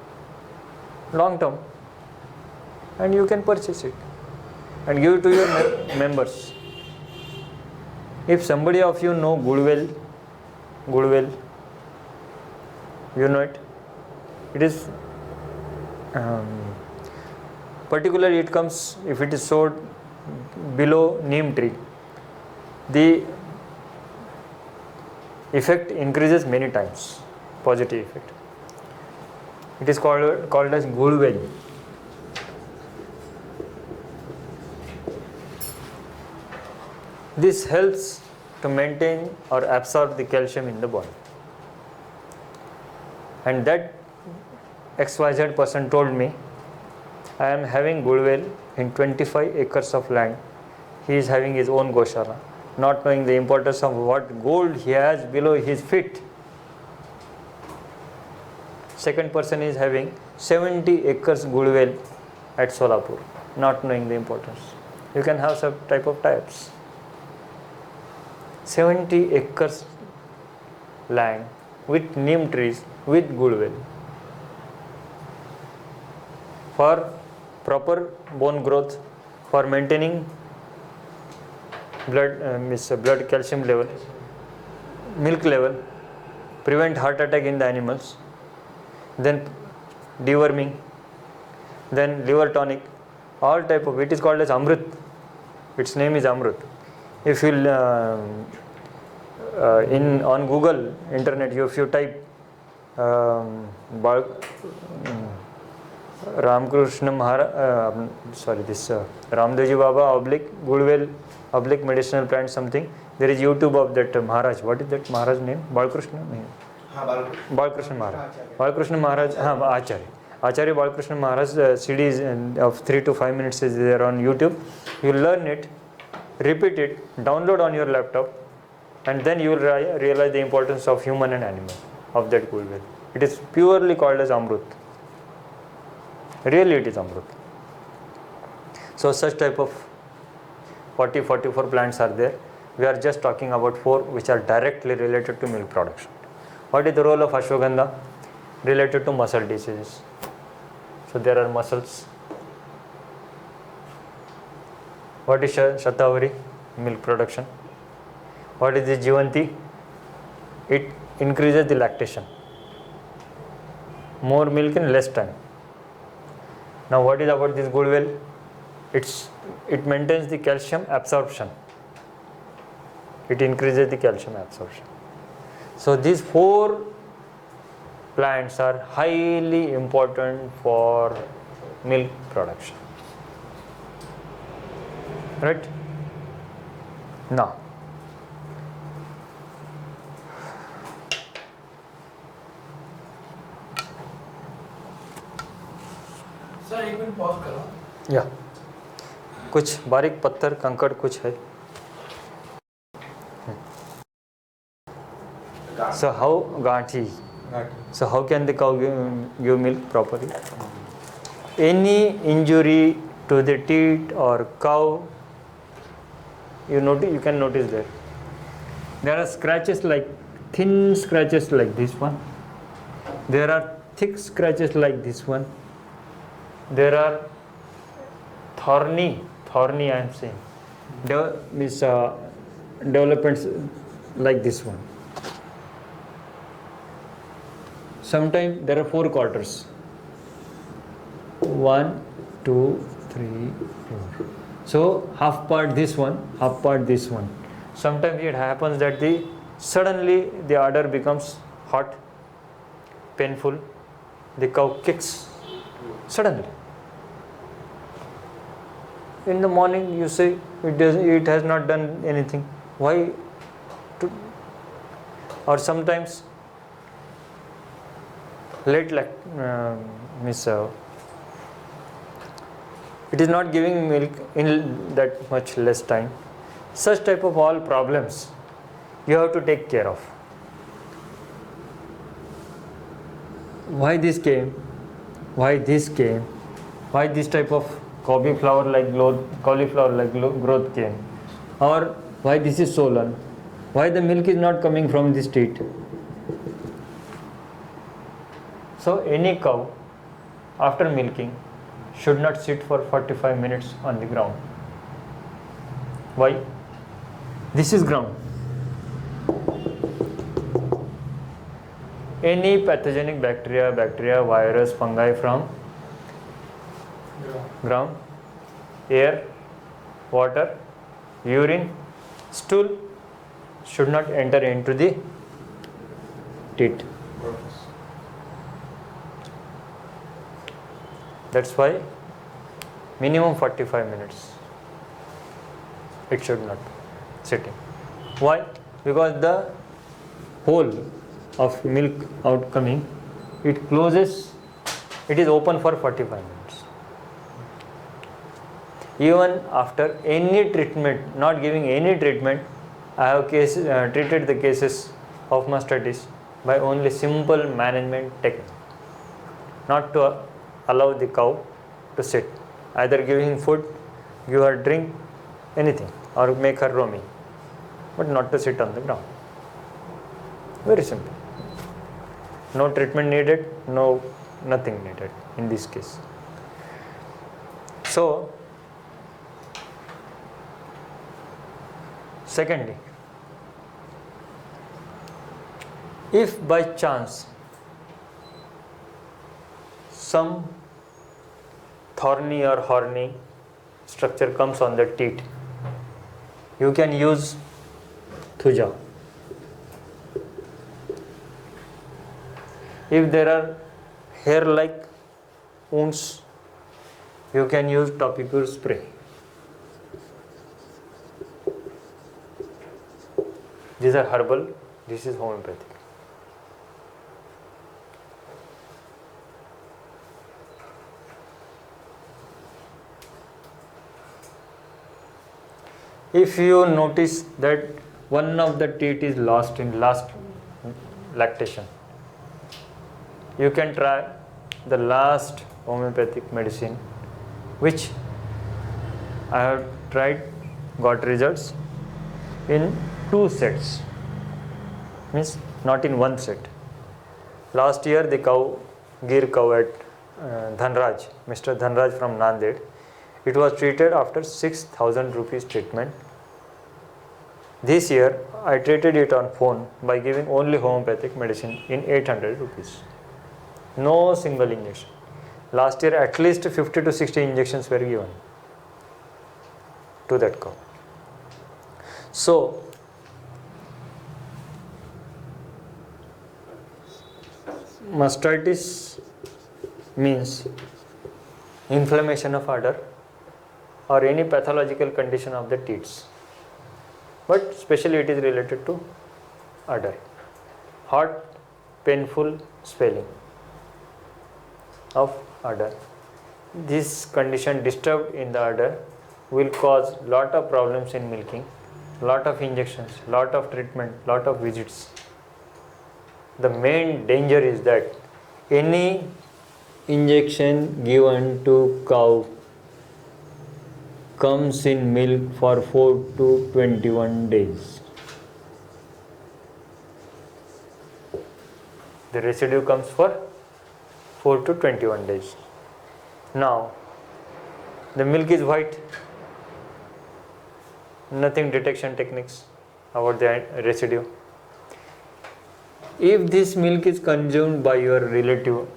long term, and you can purchase it and give it to your members. If somebody of you know Goodwill, you know it, it is particularly it comes if it is sold below neem tree, the effect increases many times, positive effect. It is called as Goodwill. This helps to maintain or absorb the calcium in the body. And that XYZ person told me, I am having Goodwill in 25 acres of land. He is having his own Gaushala, not knowing the importance of what gold he has below his feet. Second person is having 70 acres Goodwill at Solapur, not knowing the importance. You can have some type of types. 70 acres land with neem trees with Goodwill for proper bone growth, for maintaining blood calcium level, milk level, prevent heart attack in the animals, then deworming, then liver tonic, all type of, it is called as Amrit. Its name is Amrit. If you on Google internet, if you type Ramakrishna Maharaj, Ramdevji Baba / Goodwill / medicinal plant something. There is YouTube of that Maharaj. What is that Maharaj name? Balakrishna? Balakrishna Maharaj. Balakrishna Maharaj, Acharya. Acharya Balakrishna Maharaj CDs of 3 to 5 minutes is there on YouTube. You learn it, repeat it, download on your laptop, and then you will realize the importance of human and animal of that Goodwill. It is purely called as Amrut. Really it is Amrut. So such type of 44 plants are there. We are just talking about 4 which are directly related to milk production. What is the role of ashwagandha? Related to muscle diseases. So there are muscles. What is shatavari? Milk production. What is the jivanti? It increases the lactation. More milk in less time. Now what is about this goodwill? It maintains the calcium absorption. It increases the calcium absorption. So these 4 plants are highly important for milk production. Right? Now, sir एक minute pause करो. या कुछ बारीक पत्थर कंकड़ कुछ है. So how gathi? So how can the cow give milk properly? Any injury to the teat or cow, you can notice there. There are scratches like thin scratches like this one. There are thick scratches like this one. There are thorny I am saying. Developments like this one. Sometimes there are 4 quarters. 1, 2, 3, 4. So half part this one, half part this one. Sometimes it happens that suddenly the udder becomes hot, painful. The cow kicks suddenly. In the morning you say it has not done anything. Why? Or sometimes late it is not giving milk in that much less time. Such type of all problems you have to take care of. Why this came? Why this came? Why this type of cauliflower like growth came? Or why this is swollen? Why the milk is not coming from this teat? So any cow after milking should not sit for 45 minutes on the ground. Why? This is ground. Any pathogenic bacteria, virus, fungi from ground, air, water, urine, stool should not enter into the teat. That's why minimum 45 minutes it should not sitting. Why? Because the hole of milk outcoming, it is open for 45 minutes. Even after any treatment, not giving any treatment, I have treated the cases of mastitis by only simple management technique. Not to allow the cow to sit, either giving food, give her drink, anything, or make her roaming, but not to sit on the ground. Very simple. No treatment needed, nothing needed in this case. So, secondly, if by chance some thorny or horny structure comes on the teat, you can use thuja. If there are hair-like wounds, you can use topical spray. These are herbal, this is homeopathic. If you notice that one of the teeth is lost in last lactation, you can try the last homeopathic medicine, which I have tried, got results in 2 sets, means not in 1 set. Last year the cow, Gir cow at Dhanraj, Mr. Dhanraj from Nanded, it was treated after 6,000 rupees treatment. This year I treated it on Fone by giving only homeopathic medicine in 800 rupees. No single injection. Last year at least 50 to 60 injections were given to that cow. So, mastitis means inflammation of udder or any pathological condition of the teats, but especially it is related to udder. Hot, painful swelling of udder. This condition disturbed in the udder will cause lot of problems in milking, lot of injections, lot of treatment, lot of visits. The main danger is that any injection given to cow comes in milk for 4 to 21 days. The residue comes for 4 to 21 days. Now, the milk is white, nothing detection techniques about the residue. If this milk is consumed by your relative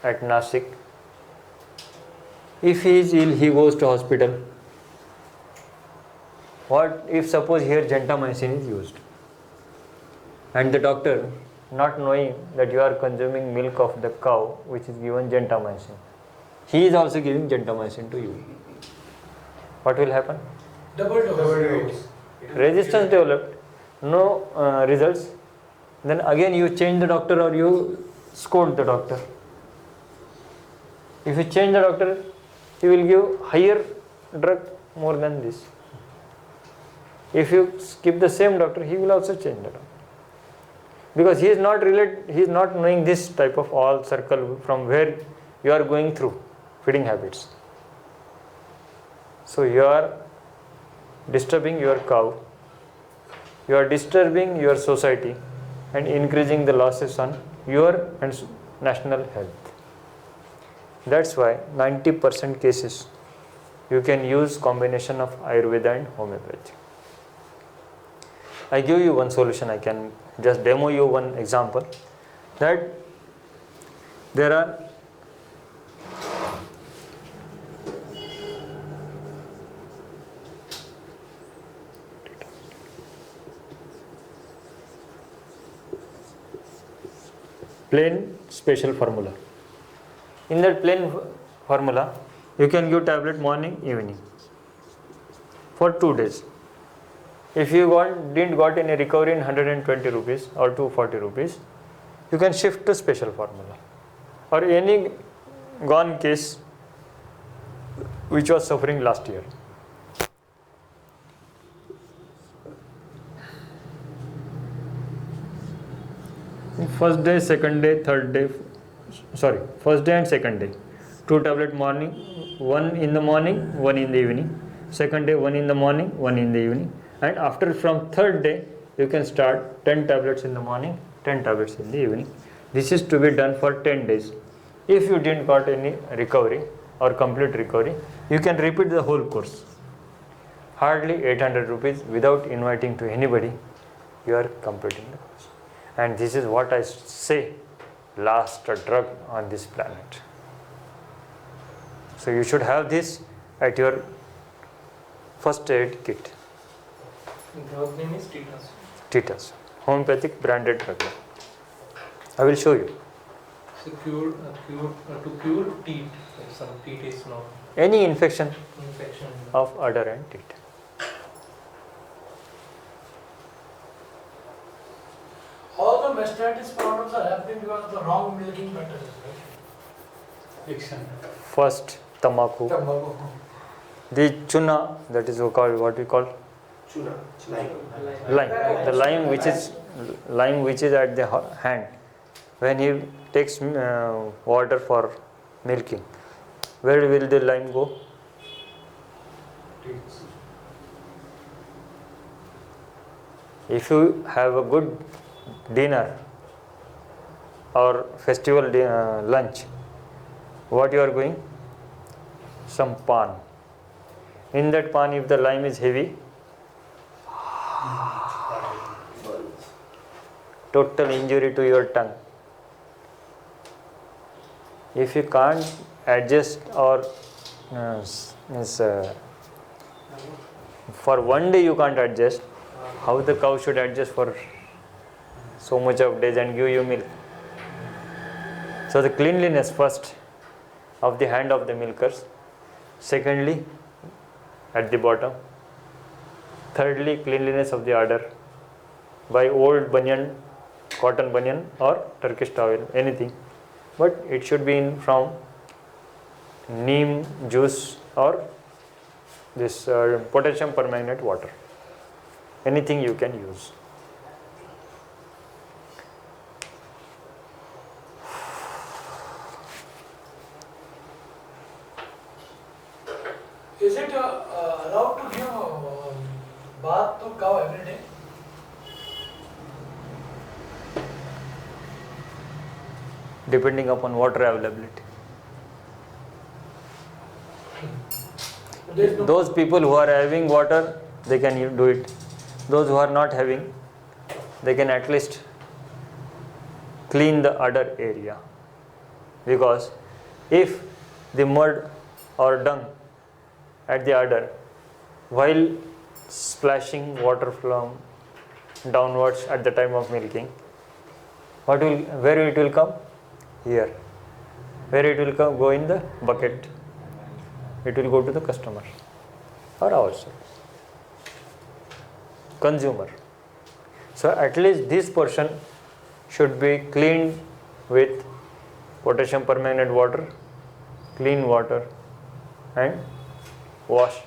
at Nasik, if he is ill, he goes to hospital. What if suppose here gentamicin is used and the doctor, not knowing that you are consuming milk of the cow which is given gentamicin, he is also giving gentamicin to you. What will happen? Double dose. Resistance developed, no results. Then again you change the doctor or you scold the doctor. If you change the doctor, he will give higher drug more than this. If you keep the same doctor, he will also change the doctor. Because he is not knowing this type of all circle from where you are going through feeding habits. So you are disturbing your cow, you are disturbing your society and increasing the losses on your and national health. That's why 90% cases you can use combination of Ayurveda and homeopathy. I give you one solution, I can just demo you one example, that there are plain special formula. In that plain formula, you can give tablet morning, evening for 2 days. If you didn't got any recovery in 120 rupees or 240 rupees, you can shift to special formula. Or any gone case which was suffering last year. First day, second day, third day, first day and second day, 2 tablet morning, 1 in the morning, 1 in the evening. Second day, 1 in the morning, 1 in the evening. And after from third day, you can start 10 tablets in the morning, 10 tablets in the evening. This is to be done for 10 days. If you didn't got any recovery or complete recovery, you can repeat the whole course. Hardly 800 rupees without inviting to anybody, you are completing the course. And this is what I say, last drug on this planet. So you should have this at your first aid kit. Drug name is Titas. Titas, homeopathic branded drug. I will show you. So to cure teat, if some teat is not Any infection infection. of udder and teat. All the mastitis problems are happening because of the wrong milking practices, right? First, tamaku. The chuna, that is what we call Chuna, lime. lime. The lime which is at the hand. When he takes water for milking, where will the lime go? If you have a good dinner or festival lunch, what you are going? Some pan. In that pan, if the lime is heavy, total injury to your tongue. If you can't adjust or for one day you can't adjust, how the cow should adjust for so much of days and give you milk? So the cleanliness first of the hand of the milkers, secondly at the bottom, thirdly cleanliness of the udder by old banyan, cotton banyan or Turkish towel, anything, but it should be in from neem juice or this potassium permanganate water, anything you can use. Is it allowed to give bath to cow every day? Depending upon water availability. Those people who are having water, they can do it. Those who are not having, they can at least clean the udder area. Because if the mud or dung at the udder, while splashing water from downwards at the time of milking, where it will come? Here. Where it will come? Go in the bucket. It will go to the customer or ourselves, consumer. So at least this portion should be cleaned with potassium permanganate water, clean water, and washed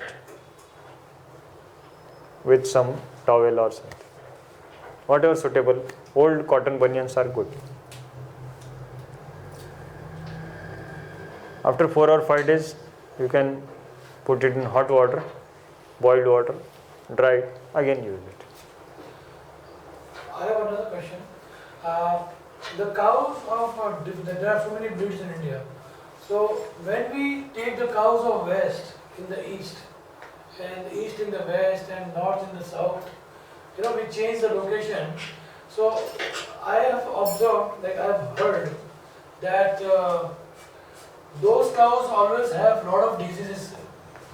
with some towel or something. Whatever suitable. Old cotton bunions are good. After 4 or 5 days, you can put it in hot water, boiled water, dry it, again use it. I have another question. The cows of there are so many breeds in India. So when we take the cows of west in the east, and east in the west, and north in the south, we change the location. So I have observed, like I have heard, that those cows always have lot of diseases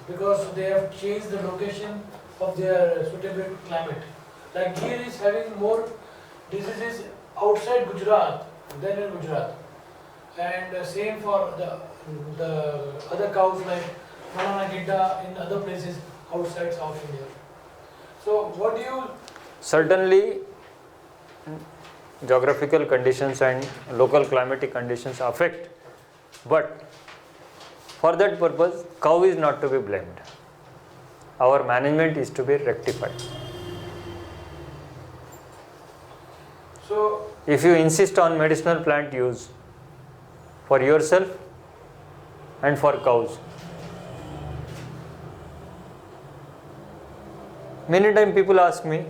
because they have changed the location of their suitable climate. Like here is having more diseases outside Gujarat than in Gujarat, and same for the other cows like Manana Gidda in other places outside South India. So what do you? Certainly, geographical conditions and local climatic conditions affect, but for that purpose, cow is not to be blamed. Our management is to be rectified. So if you insist on medicinal plant use for yourself and for cows, many times people ask me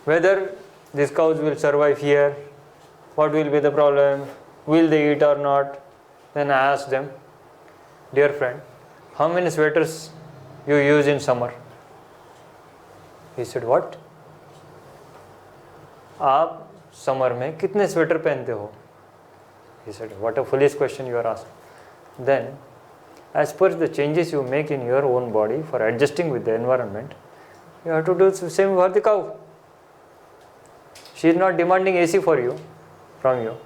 whether these cows will survive here, what will be the problem, will they eat or not. Then I ask them, dear friend, how many sweaters you use in summer? He said, what? आप summer में कितने sweater पहनते हो? He said, what a foolish question you are asking. Then, as per the changes you make in your own body for adjusting with the environment, you have to do the same for the cow. She is not demanding AC from you,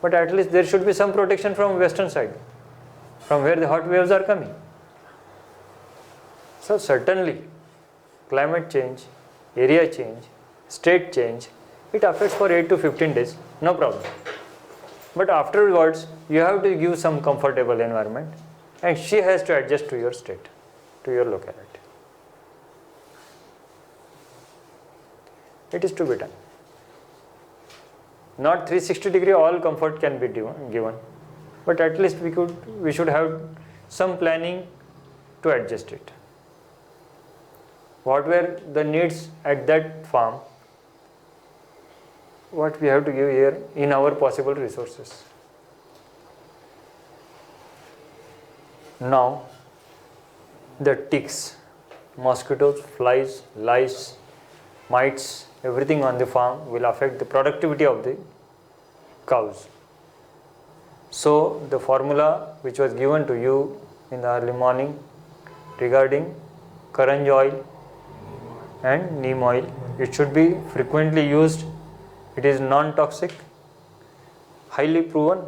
but at least there should be some protection from western side, from where the hot waves are coming. So certainly, climate change, area change, state change, it affects for 8 to 15 days, no problem. But afterwards, you have to give some comfortable environment, and she has to adjust to your state, to your locality. It is to be done. Not 360 degree all comfort can be given, but at least we should have some planning to adjust it. What were the needs at that farm, what we have to give here in our possible resources. Now the ticks, mosquitoes, flies, lice, mites, everything on the farm will affect the productivity of the cows. So the formula which was given to you in the early morning regarding karanj oil and neem oil, it should be frequently used. It is non-toxic, highly proven,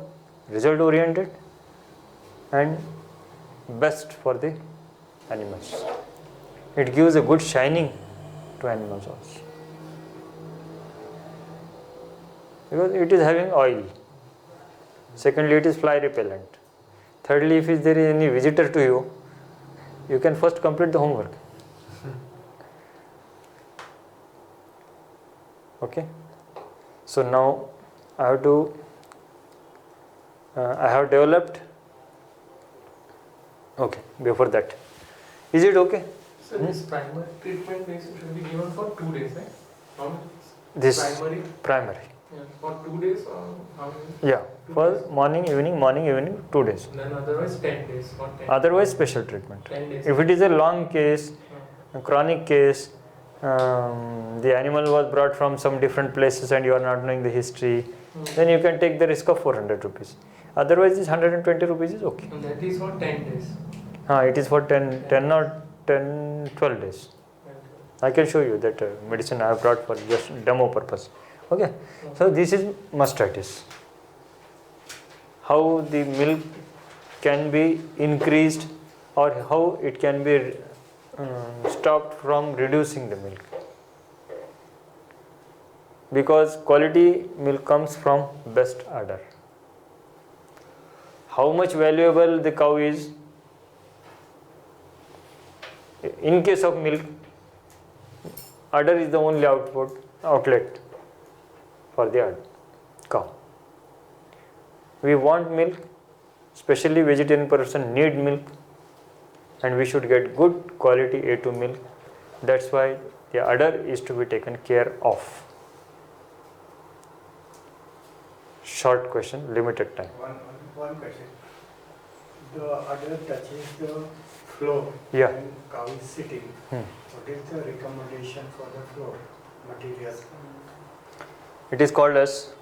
result oriented and best for the animals. It gives a good shining to animals also, because it is having oil. Secondly, it is fly repellent. Thirdly, if there is any visitor to you, you can first complete the homework. Okay. So now I have developed. Okay. Before that, is it okay? So this primary treatment should be given for 2 days, right? How many? This primary. Yeah, for 2 days or how many? Yeah. For morning, evening, 2 days. Then otherwise 10 days. Not 10 Otherwise, special treatment. 10 days. If it is a long case, a chronic case, the animal was brought from some different places and you are not knowing the history, then you can take the risk of 400 rupees. Otherwise, this 120 rupees is okay. And that is for 10 days. It is for 10 or 12 days. I can show you that medicine I have brought for just demo purpose. Okay. So this is mastitis. How the milk can be increased or how it can be stopped from reducing the milk. Because quality milk comes from best udder. How much valuable the cow is in case of milk, udder is the only outlet for the cow. We want milk, especially vegetarian person need milk, and we should get good quality A2 milk. That's why the udder is to be taken care of. Short question, limited time. One question. The udder touches the floor Yeah. when cow is sitting. What is the recommendation for the floor material? It is called as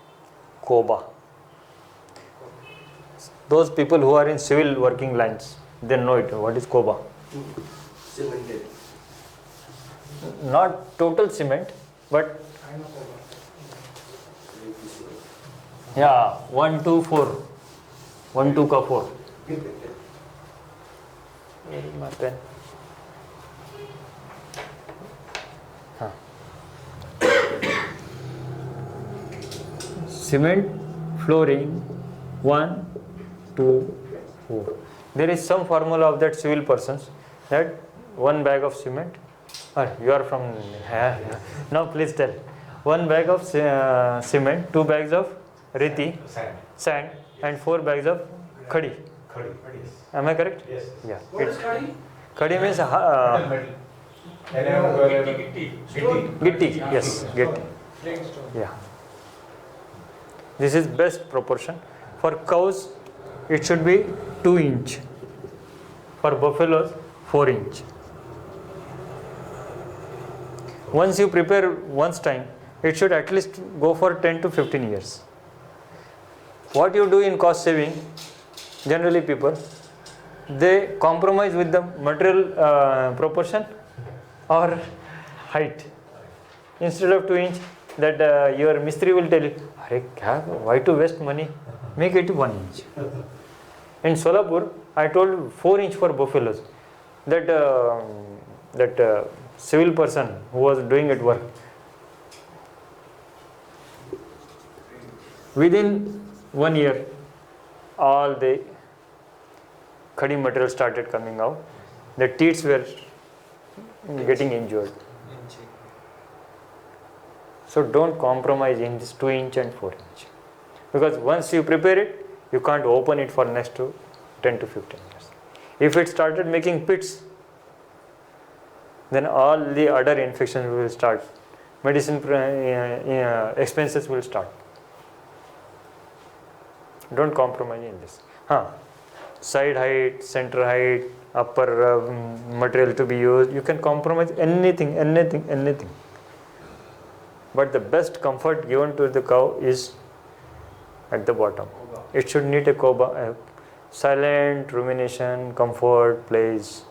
koba. Those people who are in civil working lines, they know it. What is koba? Cemented. Not total cement, but yeah, 1, 2, 4. 1, 2 ka 4. Where is my pen? Cement flooring 1, 2, 4. There is some formula of that civil persons that 1 bag of cement. You are from now. Please tell. 1 bag of cement, 2 bags of riti, sand, and 4 bags of khadi. Am I correct? Yes. Yeah. What is khadi? Khadi means gitti. Yes, gitti. Yeah. This is best proportion. For cows, it should be 2 inch. For buffaloes, 4 inch. Once you prepare once time, it should at least go for 10 to 15 years. What you do in cost saving, generally people, they compromise with the material proportion or height. Instead of 2 inch, that your mistri will tell you, why to waste money? Make it 1 inch. In Solapur, I told 4 inch for buffaloes. That civil person who was doing at work, within 1 year, all the khadi material started coming out. The teats were getting injured. So don't compromise in this 2 inch and 4 inch. Because once you prepare it, You can't open it for next to 10 to 15 years. If it started making pits, then all the other infections will start. Medicine expenses will start. Don't compromise in this. Side height, center height, upper material to be used. You can compromise anything. But the best comfort given to the cow is at the bottom. It should need a silent rumination, comfort, place.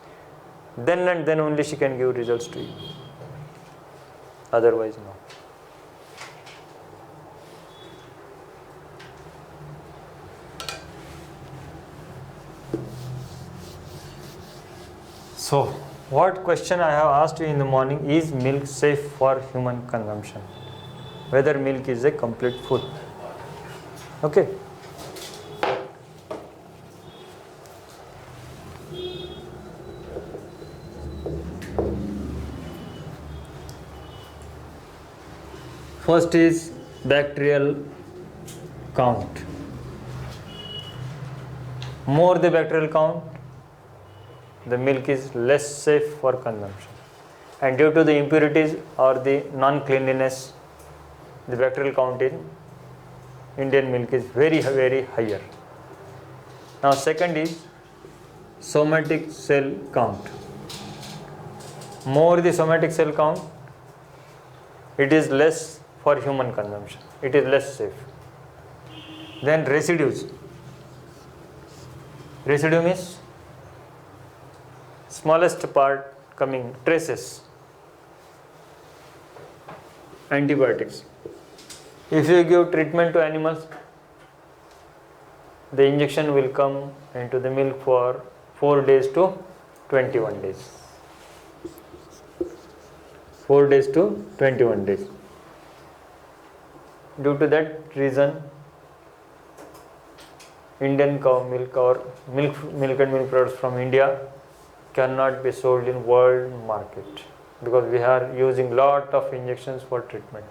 Then and then only she can give results to you. Otherwise, no. So, what question I have asked you in the morning, is milk safe for human consumption? Whether milk is a complete food. Okay. First is bacterial count. More the bacterial count, the milk is less safe for consumption. And due to the impurities or the non-cleanliness, the bacterial count in Indian milk is very higher. Now second is somatic cell count. More the somatic cell count, it is less for human consumption. It is less safe. Then residues. Residue means smallest part coming, traces. Antibiotics. If you give treatment to animals, the injection will come into the milk for 4 days to 21 days. 4 days to 21 days. Due to that reason, Indian cow milk or milk and milk products from India cannot be sold in world market because we are using lot of injections for treatment.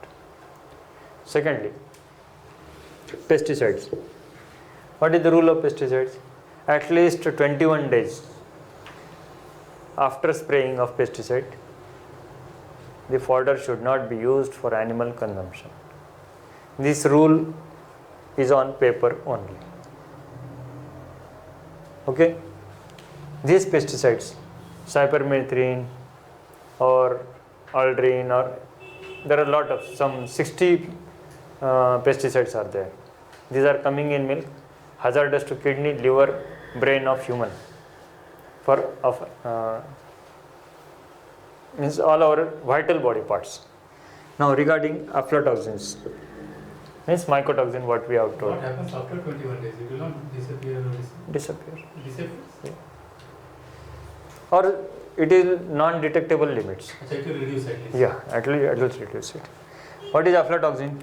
Secondly, pesticides. What is the rule of pesticides? At least 21 days after spraying of pesticide, the fodder should not be used for animal consumption. This rule is on paper only. Okay? These pesticides, cypermethrin or aldrin, or there are a lot of, some 60 pesticides are there. These are coming in milk, hazardous to kidney, liver, brain of human. Means all our vital body parts. Now regarding aflatoxins, means mycotoxin, what we have told. What happens after 21 days? It will not disappear or Disappear. disappears? Yeah. Or it is non-detectable limits. Check to reduce at least. Yeah, at least reduce it. What is aflatoxin?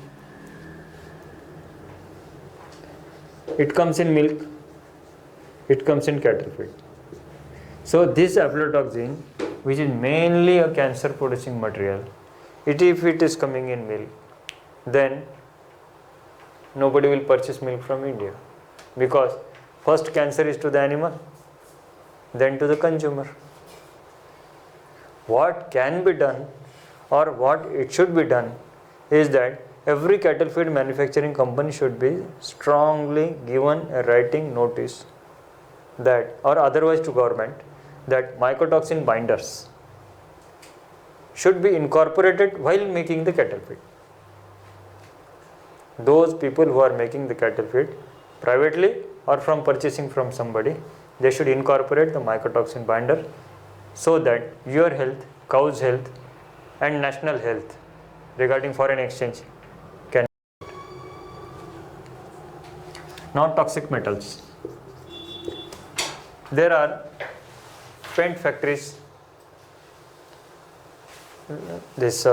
It comes in milk, it comes in cattle feed. So this aflatoxin, which is mainly a cancer producing material, if it is coming in milk, then nobody will purchase milk from India, because first cancer is to the animal, then to the consumer. What can be done, or what it should be done, is that every cattle feed manufacturing company should be strongly given a writing notice that, or otherwise to government, that mycotoxin binders should be incorporated while making the cattle feed. Those people who are making the cattle feed privately or from purchasing from somebody, they should incorporate the mycotoxin binder so that your health, cow's health and national health regarding foreign exchange can. Not toxic metals. There are paint factories, this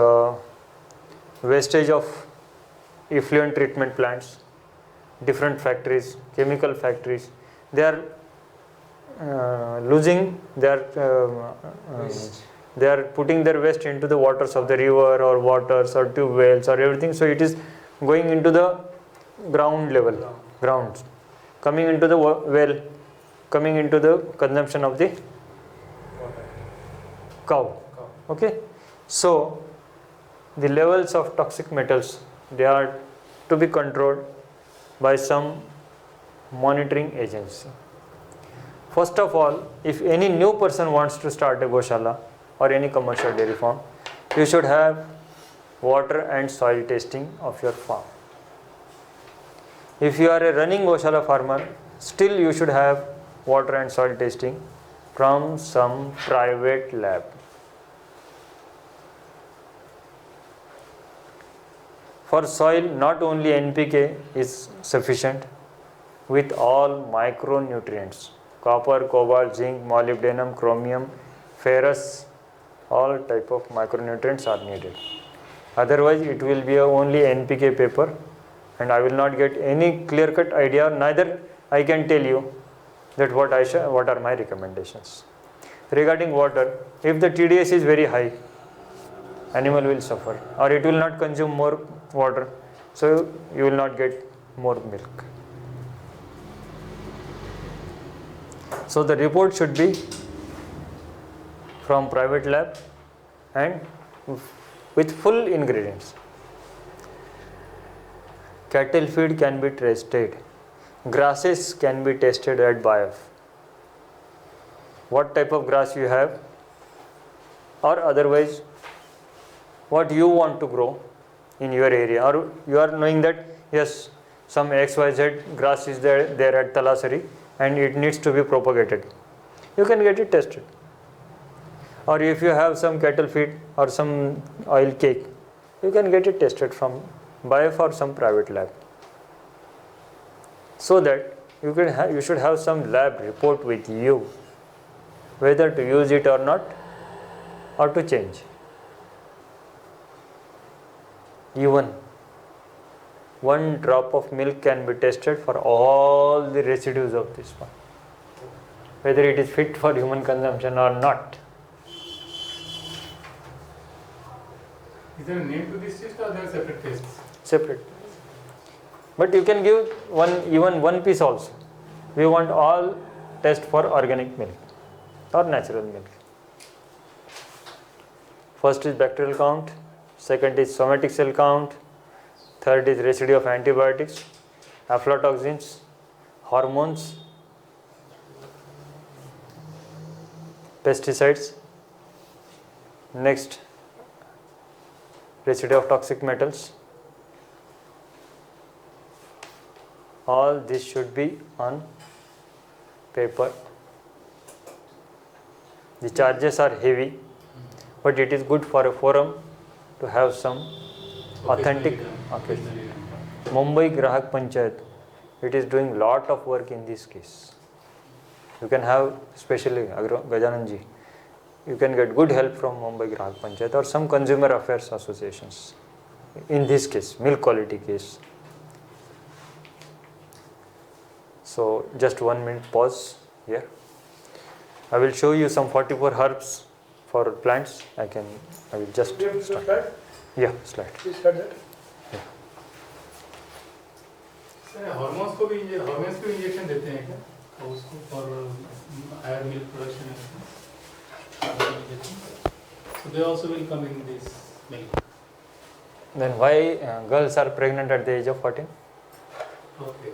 wastage of effluent treatment plants, different factories, chemical factories, they are losing their they are putting their waste into the waters of the river or waters or tube wells or everything, so it is going into the ground level, grounds. coming into the well, coming into the consumption of the Water. cow. Cow. Okay, so the levels of toxic metals, they are to be controlled by some monitoring agency. First of all, if any new person wants to start a Gaushala or any commercial dairy farm, you should have water and soil testing of your farm. If you are a running Gaushala farmer, still you should have water and soil testing from some private lab. For soil, not only NPK is sufficient, with all micronutrients, copper, cobalt, zinc, molybdenum, chromium, ferrous, all type of micronutrients are needed. Otherwise, it will be only NPK paper, and I will not get any clear-cut idea, neither I can tell you that what are my recommendations. Regarding water, if the TDS is very high, animal will suffer, or it will not consume more water, so you will not get more milk. So the report should be from private lab and with full ingredients. Cattle feed can be tested. Grasses can be tested at BIOF. What type of grass you have, or otherwise what you want to grow in your area, or you are knowing that yes, some XYZ grass is there at Talasari and it needs to be propagated. You can get it tested. Or if you have some cattle feed or some oil cake, you can get it tested from BIOF or some private lab. So that you should have some lab report with you, whether to use it or not, or to change. Even one drop of milk can be tested for all the residues of this one, whether it is fit for human consumption or not. Is there a name to this test or there are separate tests? Separate. But you can give even one piece also. We want all test for organic milk or natural milk. First is bacterial count, second is somatic cell count, third is residue of antibiotics, aflatoxins, hormones, pesticides, next residue of toxic metals. All this should be on paper. The charges are heavy, but it is good for a forum to have some authentic. Okay. Mumbai Grahak Panchayat, it is doing lot of work in this case. You can have, especially Gajanand ji, you can get good help from Mumbai Grahak Panchayat or some consumer affairs associations. In this case, milk quality case. So just 1 minute pause here. I will show you some 44 herbs for plants. I will just start. Yeah, slide. Please start that. Sir hormones को भी injection देते हैं क्या उसको for higher milk production so they also will come in this milk. Then why girls are pregnant at the age of 14? Okay.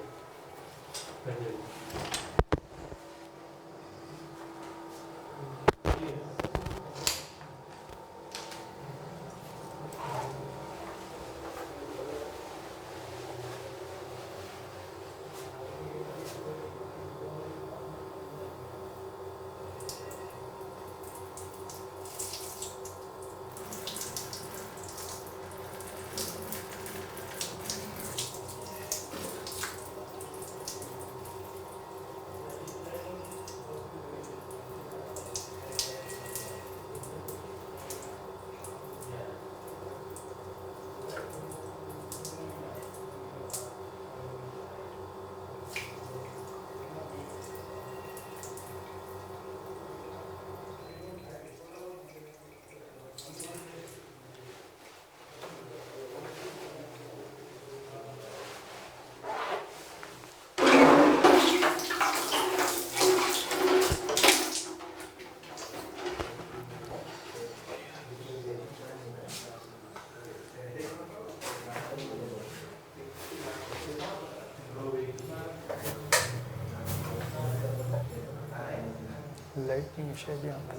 Lightning शायद यहाँ पे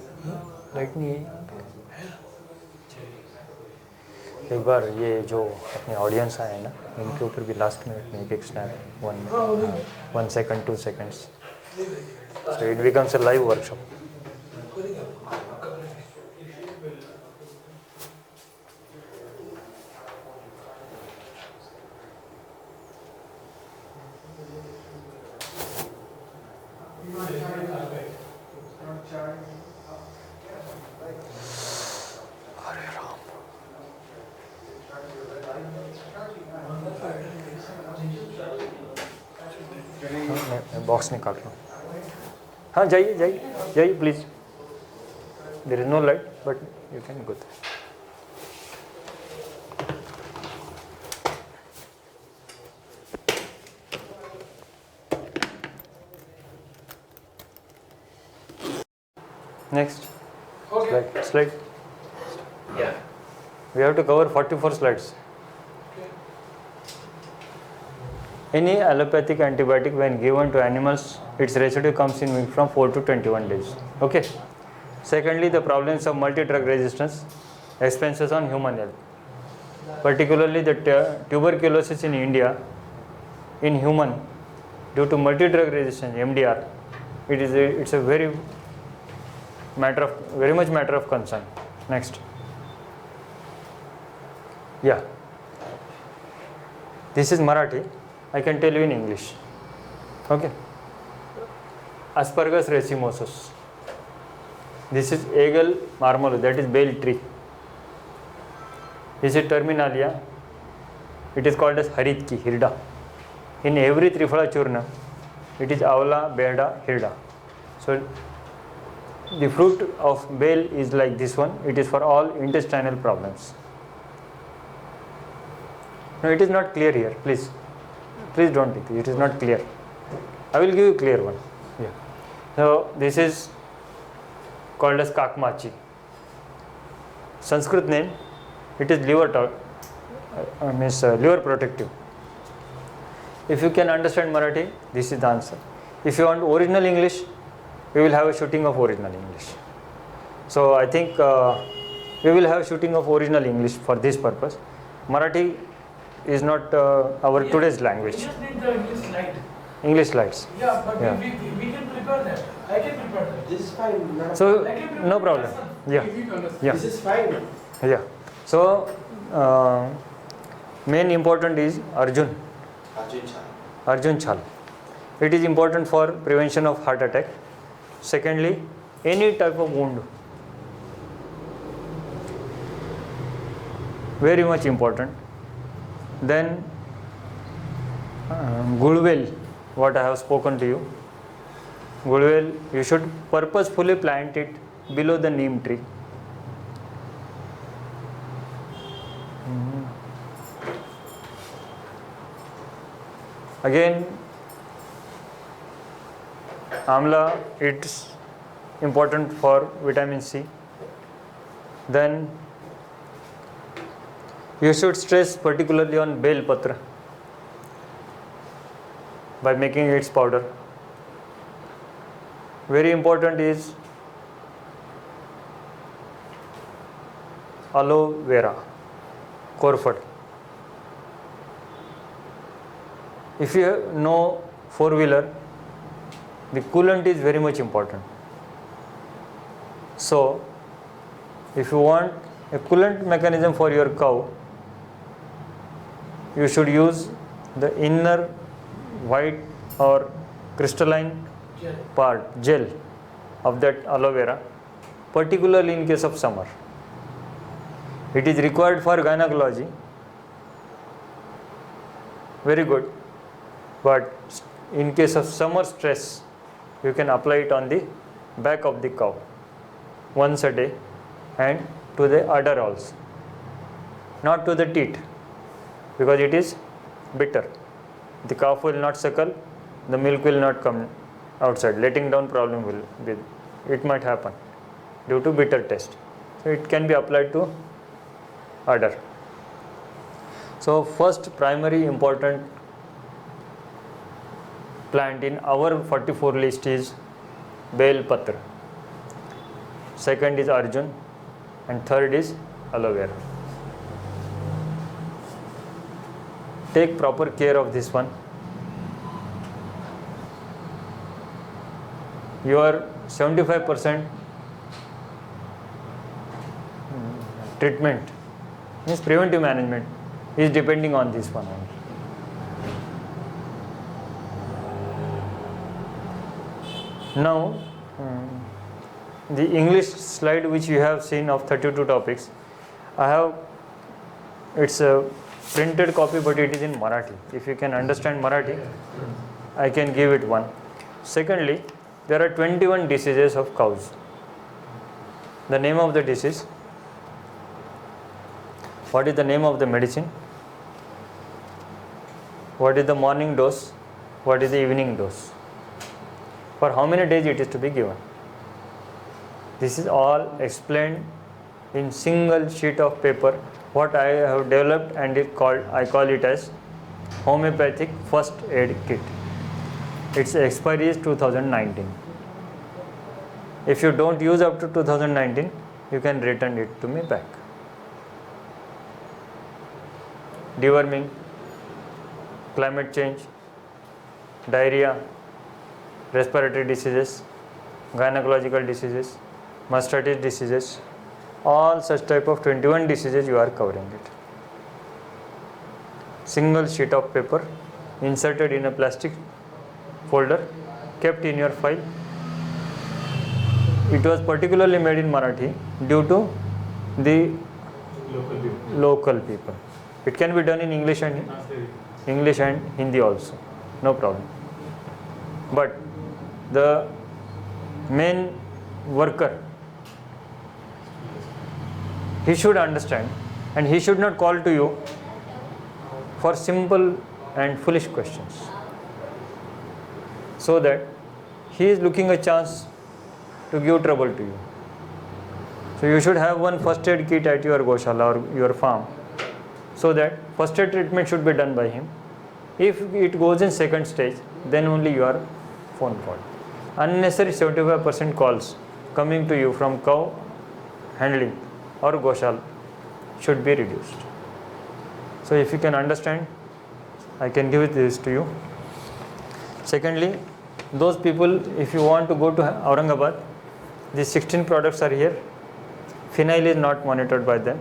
light नहीं है यहाँ पे। एक बार ये जो अपने ऑडियंस आए हैं ना, इनके ऊपर भी लास्ट मिनट में एक snap 1 second 2 seconds, so it becomes a live workshop. मैं बॉक्स निकाल रहा हूँ। हाँ जाइए जाइए जाइए please, there is no light but you can go. Next slide. Yeah. We have to cover 44 slides. Any allopathic antibiotic when given to animals, its residue comes in from 4 to 21 days. Okay. Secondly, the problems of multi-drug resistance, expenses on human health, particularly the tuberculosis in India in human due to multi-drug resistance (MDR). It's a very much matter of concern. Next. Yeah. This is Marathi. I can tell you in English. Okay. Aspergus racemosus. This is Eagle marmalade, that is bale tree. This is Terminalia. It is called as Haritki, Hirda. In every Trifala Churna, it is Avla, Beda, Hirda. So the fruit of bale is like this one. It is for all intestinal problems. No, it is not clear here. Please don't think it is not clear. I will give you clear one. Yeah. So this is called as Kakmachi. Sanskrit name, it is liver protective. If you can understand Marathi, this is the answer. If you want original English, we will have a shooting of original English. So I think we will have shooting of original English for this purpose. Marathi is not our today's language. We just need the English slide. English slides. Yeah, but Yeah. we can prepare that. I can prepare that. This is fine. So no problem. Yeah. Yeah. This is fine. Yeah. So main important is Arjun Chal. It is important for prevention of heart attack. Secondly, any type of wound. Very much important. Then Gulwel, what I have spoken to you. Gulwel, you should purposefully plant it below the neem tree. Again, Amla, it's important for vitamin C. Then you should stress particularly on bel patra by making its powder. Very important is aloe vera, Corford. If you know four-wheeler, the coolant is very much important. So, if you want a coolant mechanism for your cow, you should use the inner white or crystalline part, gel of that aloe vera, particularly in case of summer. It is required for gynecology, very good, but in case of summer stress, you can apply it on the back of the cow once a day and to the udder also, not to the teat, because it is bitter. The calf will not suckle, the milk will not come outside, letting down problem will be, it might happen due to bitter taste. So it can be applied to udder. So first primary important plant in our 44 list is bel patra. second is Arjun, and third is aloe vera. Take proper care of this one. Your 75% treatment means preventive management is depending on this one only. Now, the English slide which you have seen of 32 topics, it's a printed copy, but it is in Marathi. If you can understand Marathi, I can give it one. Secondly, there are 21 diseases of cows. The name of the disease, what is the name of the medicine, what is the morning dose, what is the evening dose, for how many days it is to be given. This is all explained in single sheet of paper, what I have developed, and I call it as homeopathic first aid kit. Its expiry is 2019. If you don't use up to 2019, you can return it to me back. Deworming, climate change, diarrhea, respiratory diseases, gynecological diseases, mastitis diseases, all such type of 21 diseases you are covering it. Single sheet of paper inserted in a plastic folder, kept in your file. It was particularly made in Marathi due to the local people. It can be done in English and Hindi also, no problem. But the main worker, he should understand, and he should not call to you for simple and foolish questions, so that he is looking a chance to give trouble to you. So you should have one first aid kit at your Gaushala or your farm, so that first aid treatment should be done by him. If it goes in second stage, then only you are phone call. Unnecessary 75% calls coming to you from cow handling or Gaushala should be reduced. So if you can understand, I can give this to you. Secondly, those people, if you want to go to Aurangabad, these 16 products are here. Phenyl is not monitored by them.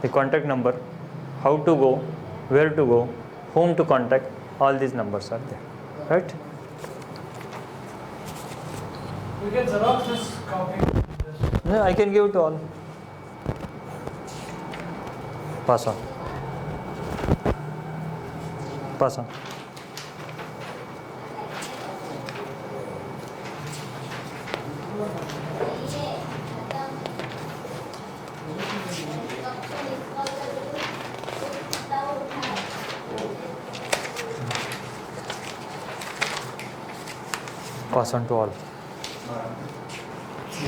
The contact number, how to go, where to go, whom to contact, all these numbers are there. Right? You can xerox this copy. No, I can give it to all. Pass on. Pass on. Pass on to all.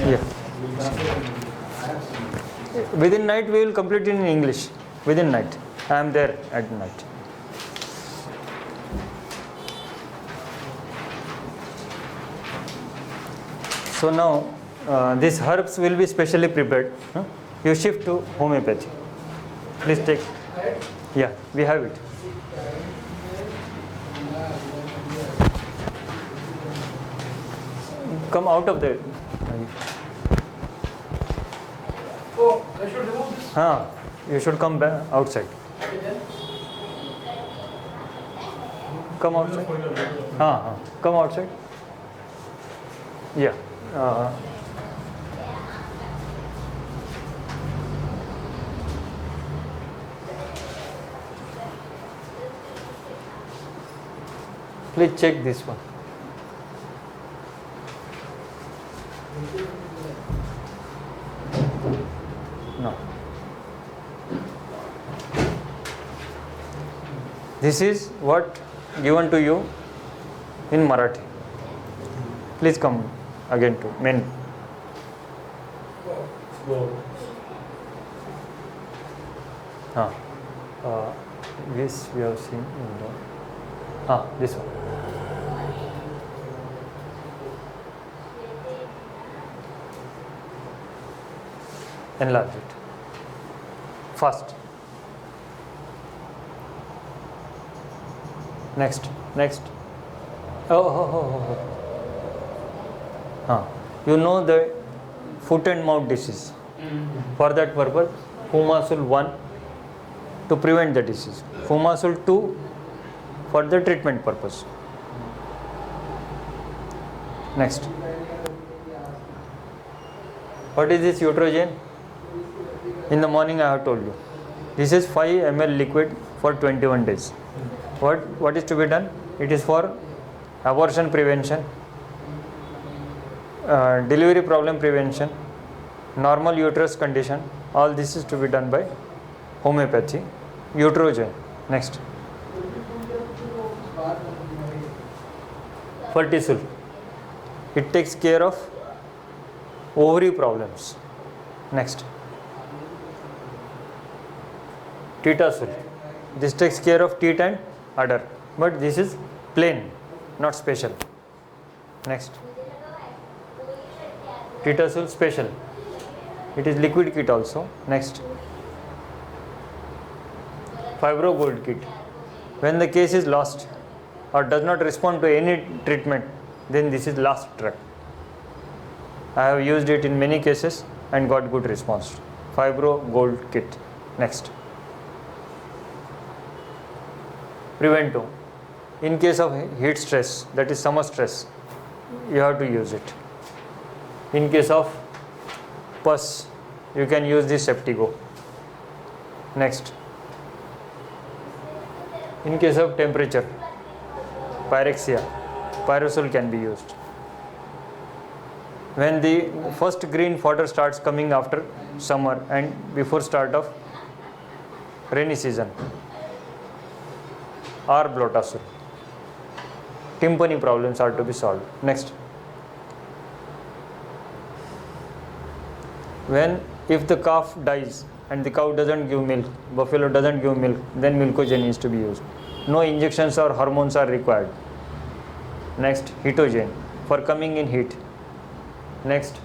Yeah. Within night we will complete it in English. Within night. I am there at night. So now these herbs will be specially prepared. You shift to homeopathy. Please take. Yeah, we have it. Come out of the. Oh, I should remove this. You should come back outside. Come outside. Come outside. Yeah. Please check this one. No. This is what given to you in Marathi. Please come again to main. This we have seen in the. This one. enlarge it fast. Next. You know the foot and mouth disease. For that purpose, Fumasul 1 to prevent the disease, Fumasul 2 for the treatment purpose. Next. What is this utrogen? In the morning I have told you. This is 5 ml liquid for 21 days. What is to be done? It is for abortion prevention, delivery problem prevention, normal uterus condition. All this is to be done by homeopathy. Utrogen. Next. Fertisul. It takes care of ovary problems. Next. Titasul. This takes care of teat and udder, but this is plain, not special. Next. Titasul special. It is liquid kit also. Next. Fibro gold kit. When the case is lost or does not respond to any treatment, then this is last drug. I have used it in many cases and got good response. Fibro gold kit. Next. Prevento. In case of heat stress, that is summer stress, you have to use it. In case of pus, you can use this Septigo. Next. In case of temperature, pyrexia, Pyrosul can be used. When the first green fodder starts coming after summer and before start of rainy season, or Blotasul. Tympani problems are to be solved. Next. If the calf dies and the cow doesn't give milk, buffalo doesn't give milk, then milkogen is to be used. No injections or hormones are required. Next, hetogen for coming in heat. Next,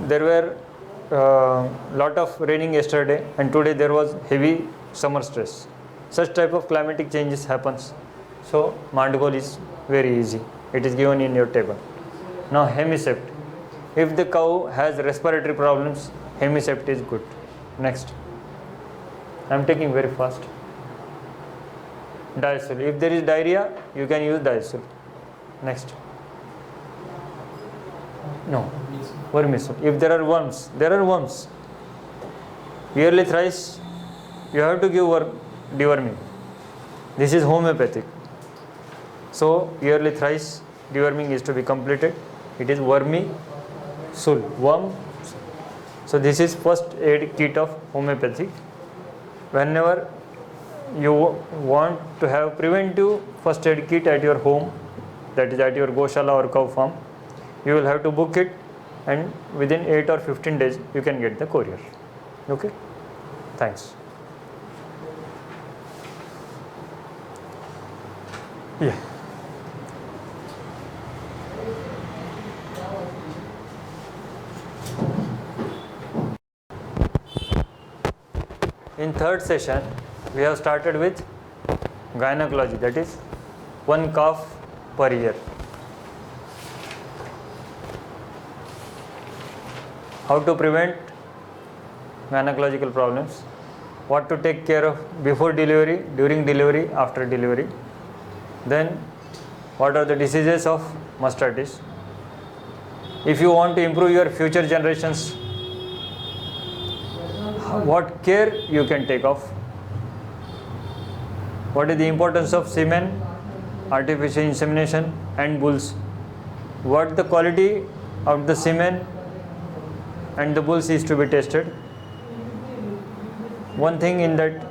there were lot of raining yesterday and today there was heavy summer stress. Such type of climatic changes happens. So Mandgol is very easy. It is given in your table. Now Hemisept. If the cow has respiratory problems, Hemisept is good. Next. I am taking very fast. Diasul. If there is diarrhea, you can use Diasul. Next. No. Vermisul. If there are worms, yearly thrice you have to give deworming. This is homeopathic. So yearly thrice deworming is to be completed. It is Vermisul, worm. So this is first aid kit of homeopathy. Whenever you want to have preventive first aid kit at your home, that is at your Gaushala or cow farm, you will have to book it, and within 8 or 15 days you can get the courier. Okay? Thanks. Yeah. In third session, we have started with gynecology, that is one calf per year. How to prevent gynecological problems, what to take care of before delivery, during delivery, after delivery. Then what are the diseases of mastitis. If you want to improve your future generations, what care you can take of. What is the importance of semen, artificial insemination and bulls. What the quality of the semen and the bulls is to be tested. One thing in that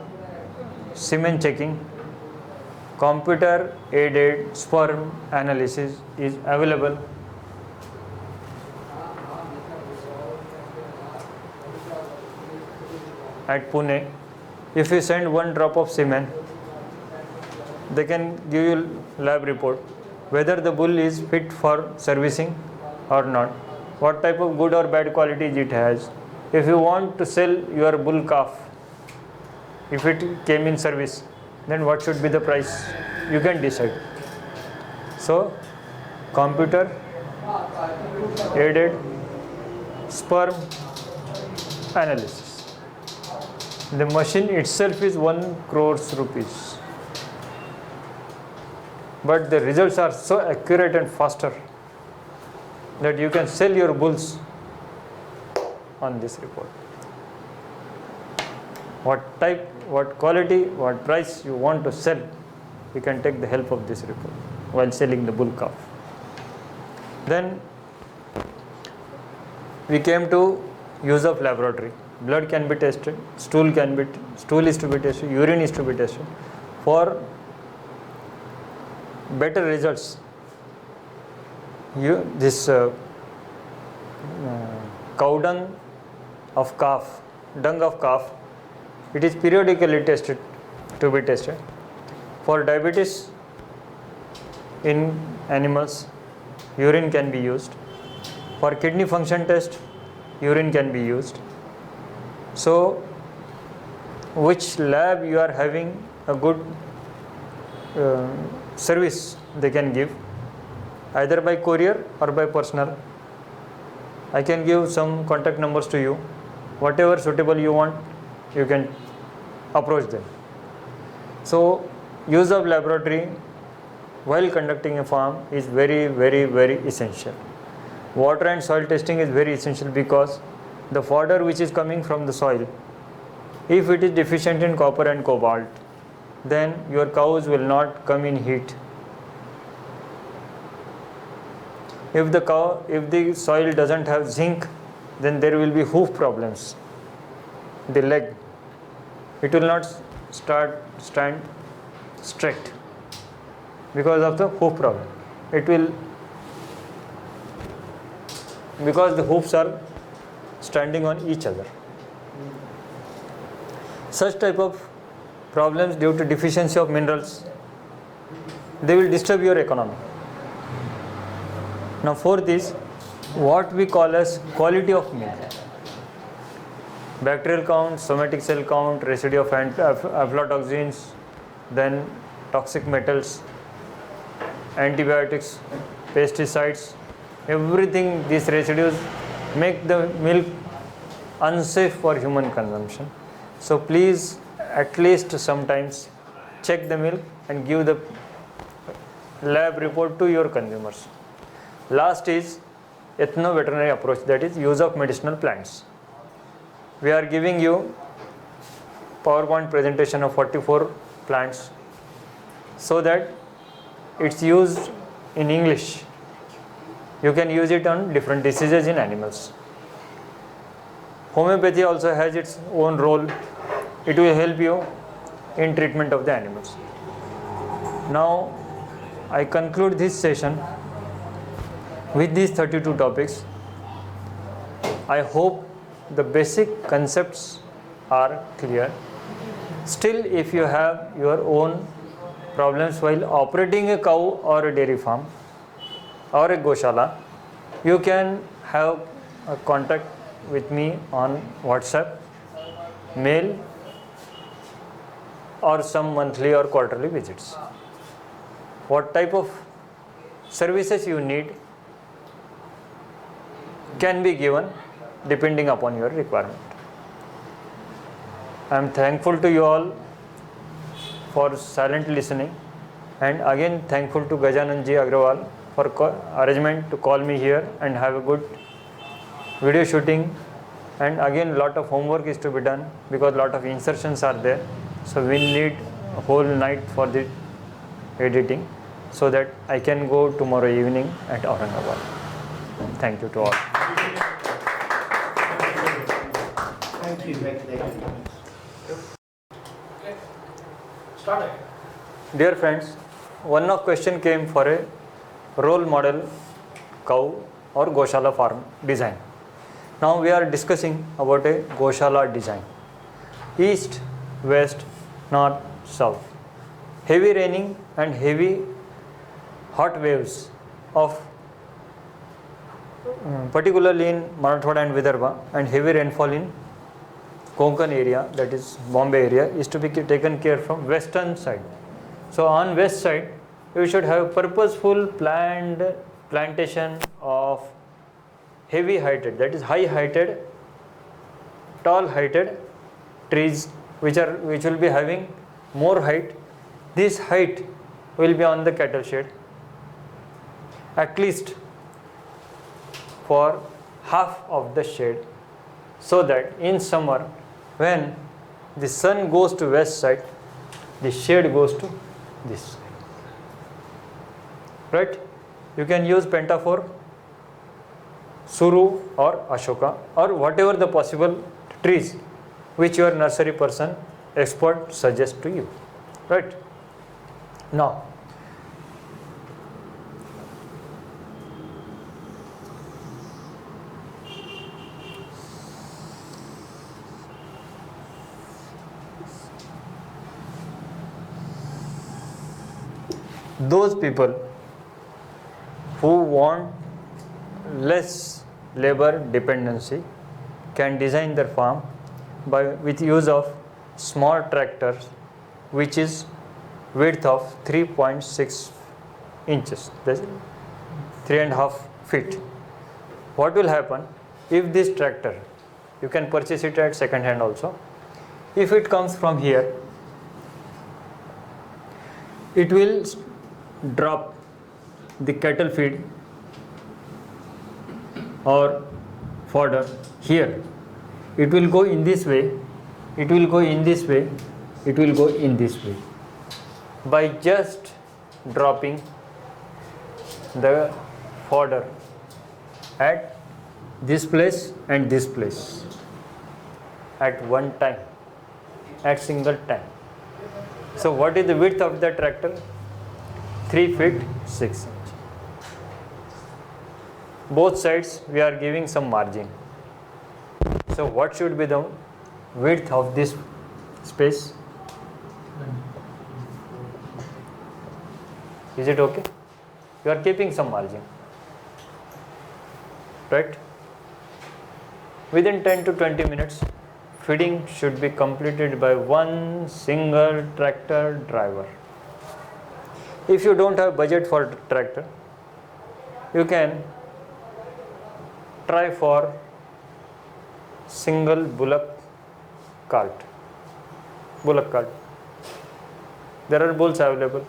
semen checking, computer aided sperm analysis is available. At Pune. If you send one drop of semen, they can give you lab report whether the bull is fit for servicing or not. what type of good or bad qualities it has. If you want to sell your bull calf, if it came in service, then what should be the price? You can decide. So, computer aided sperm analysis. The machine itself is 1 crore rupees. But the results are so accurate and faster that you can sell your bulls on this report. What type, what quality, what price you want to sell, you can take the help of this report while selling the bull calf. Then we came to use of laboratory. Blood can be tested, stool is to be tested, urine is to be tested for better results. This cow dung of calf, it is periodically tested to be tested. For diabetes in animals, urine can be used. For kidney function test, urine can be used. So, which lab you are having a good service they can give, either by courier or by personal. I can give some contact numbers to you. Whatever suitable you want, you can approach them. So, use of laboratory while conducting a farm is very, very, very essential. Water and soil testing is very essential because the fodder which is coming from the soil, if it is deficient in copper and cobalt, then your cows will not come in heat. If the soil doesn't have zinc, then there will be hoof problems. The leg, it will not stand straight because of the hoof problem. It will, because the hoofs are standing on each other. Such type of problems due to deficiency of minerals, they will disturb your economy. Now fourth is what we call as quality of milk. Bacterial count, somatic cell count, residue of aflatoxins, then toxic metals, antibiotics, pesticides, everything, these residues make the milk unsafe for human consumption. So please at least sometimes check the milk and give the lab report to your consumers. Last is ethno-veterinary approach, that is use of medicinal plants. We are giving you PowerPoint presentation of 44 plants so that it's used in English. You can use it on different diseases in animals. Homeopathy also has its own role. It will help you in treatment of the animals. Now, I conclude this session with these 32 topics. I hope the basic concepts are clear. Still, if you have your own problems while operating a cow or a dairy farm or a Gaushala, you can have a contact with me on WhatsApp, mail, or some monthly or quarterly visits. What type of services you need can be given depending upon your requirement. I am thankful to you all for silent listening, and again thankful to Gajanand ji Agrawal for arrangement to call me here and have a good video shooting. And again lot of homework is to be done because lot of insertions are there, so we need a whole night for the editing so that I can go tomorrow evening at Aurangabad. Thank you to all. Thank you. Okay. Start again. Dear friends, one of question came for a role model cow or Gaushala farm design. Now we are discussing about a Gaushala design. East, west, north, south. Heavy raining and heavy hot waves of particularly in Marathwada and Vidarbha, and heavy rainfall in Konkan area, that is Bombay area, is to be taken care from western side. So on west side, you should have purposeful planned plantation of heavy heighted, that is high heighted, tall heighted trees which will be having more height. This height will be on the cattle shed, at least for half of the shade, so that in summer when the sun goes to west side, the shade goes to this side. Right? You can use Pentaphore, Suru or Ashoka or whatever the possible trees which your nursery person expert suggests to you. Right? Now, those people who want less labor dependency can design their farm with use of small tractors which is width of 3.6 inches, that's 3.5 feet. What will happen if this tractor, you can purchase it at second hand also, if it comes from here, it will drop the cattle feed or fodder here. It will go in this way, it will go in this way, it will go in this way. By just dropping the fodder at this place and this place at one time, at single time. So what is the width of the tractor? 3 feet 6 inches. Both sides we are giving some margin. So what should be the width of this space? Is it okay? You are keeping some margin, right? Within 10 to 20 minutes, feeding should be completed by one single tractor driver. If you don't have budget for tractor, you can try for single bullock cart. There are bulls available.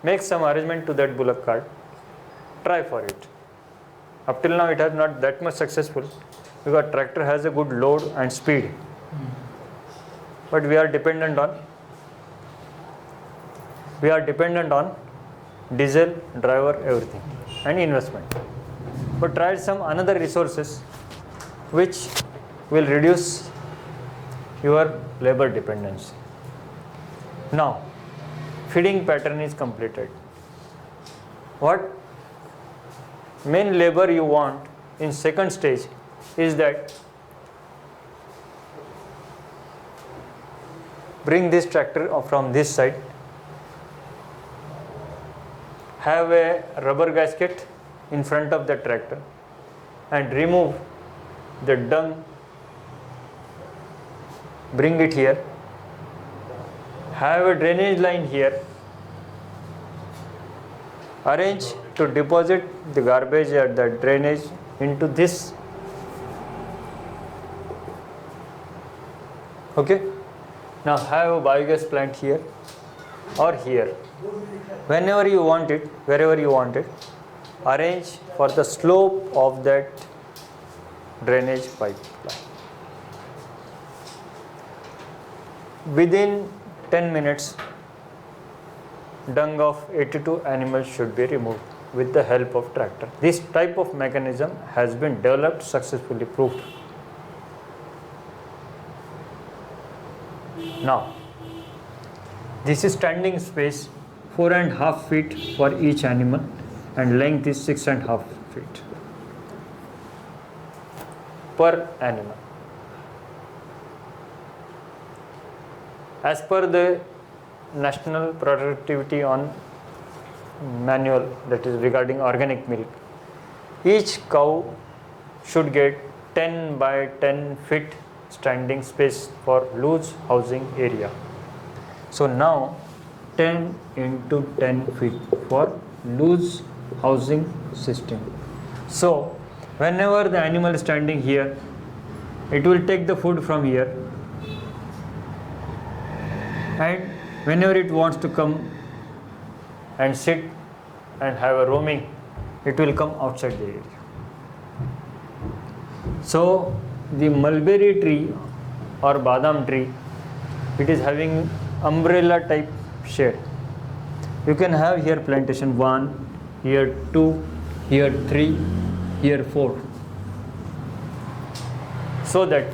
Make some arrangement to that bullock cart. Try for it. Up till now it has not that much successful because tractor has a good load and speed. But we are dependent on diesel, driver, everything and investment. But try some another resources which will reduce your labor dependency. Now, feeding pattern is completed. What main labor you want in second stage is that bring this tractor from this side, have a rubber gasket in front of the tractor and remove the dung, bring it here, have a drainage line here, arrange to deposit the garbage at the drainage into this. Okay, now have a biogas plant here or here. Whenever you want it, wherever you want it, arrange for the slope of that drainage pipeline. Within 10 minutes, dung of 82 animals should be removed with the help of tractor. This type of mechanism has been developed, successfully proved. Now, this is standing space 4.5 feet for each animal and length is 6.5 feet per animal. As per the National Productivity on Manual, that is regarding organic milk, each cow should get 10 by 10 feet standing space for loose housing area. So now 10 into 10 feet for loose housing system. So whenever the animal is standing here, it will take the food from here, and whenever it wants to come and sit and have a roaming, it will come outside the area. So the mulberry tree or badam tree, it is having umbrella type shade. You can have here plantation 1, here 2, here 3, here 4. So that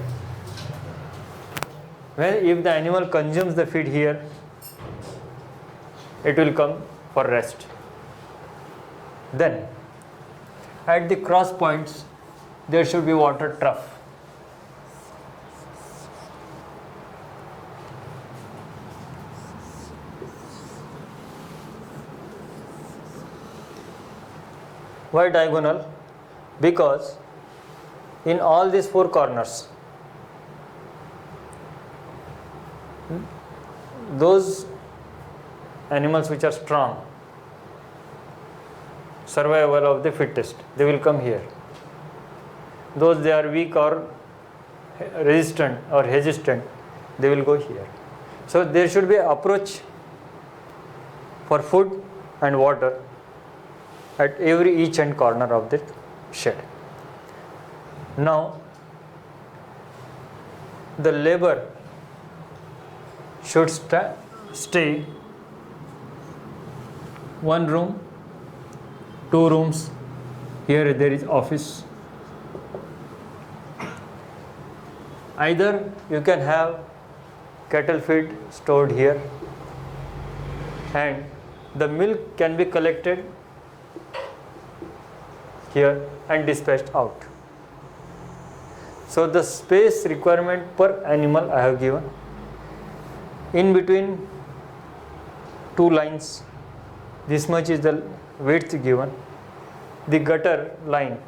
if the animal consumes the feed here, it will come for rest. Then at the cross points there should be water trough. Why diagonal? Because in all these 4 corners, those animals which are strong, survival of the fittest, they will come here. Those they are weak or resistant or hesitant, they will go here. So there should be approach for food and water at each end corner of the shed. Now the labor should stay 1 room, 2 rooms. Here there is office. Either you can have cattle feed stored here, and the milk can be collected here and dispatched out. So the space requirement per animal I have given. In between 2 lines, this much is the width given. The gutter line,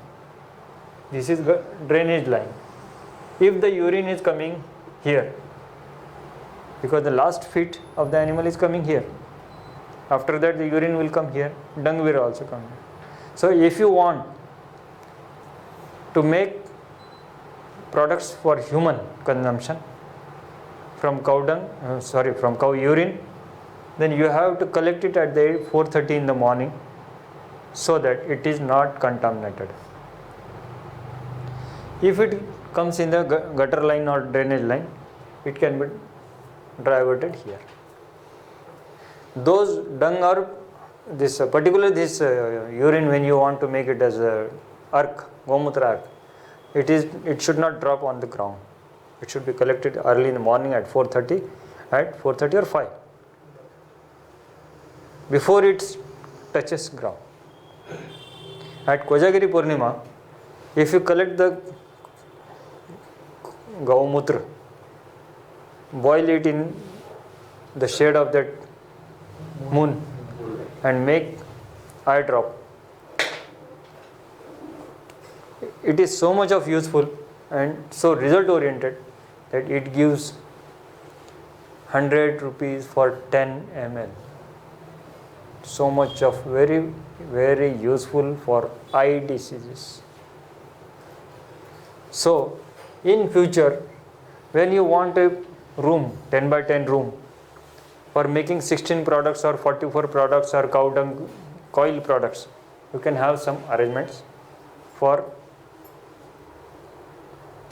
this is drainage line. If the urine is coming here, because the last feet of the animal is coming here, after that the urine will come here, dung will also come here. So if you want to make products for human consumption from cow dung, from cow urine, then you have to collect it at the 4:30 in the morning so that it is not contaminated. If it comes in the gutter line or drainage line, it can be diverted here. Those dung or particularly this urine, when you want to make it as a gomutra ark, it should not drop on the ground. It should be collected early in the morning at 4:30 or 5, before it touches ground. At Kojagiri Purnima, if you collect the Gaumutra, boil it in the shade of that moon and make eye drop. It is so much of useful and so result oriented that it gives 100 rupees for 10 ml. So much of very, very useful for eye diseases. So in future, when you want a room, 10 by 10 room, for making 16 products or 44 products or cow dung coil products, you can have some arrangements for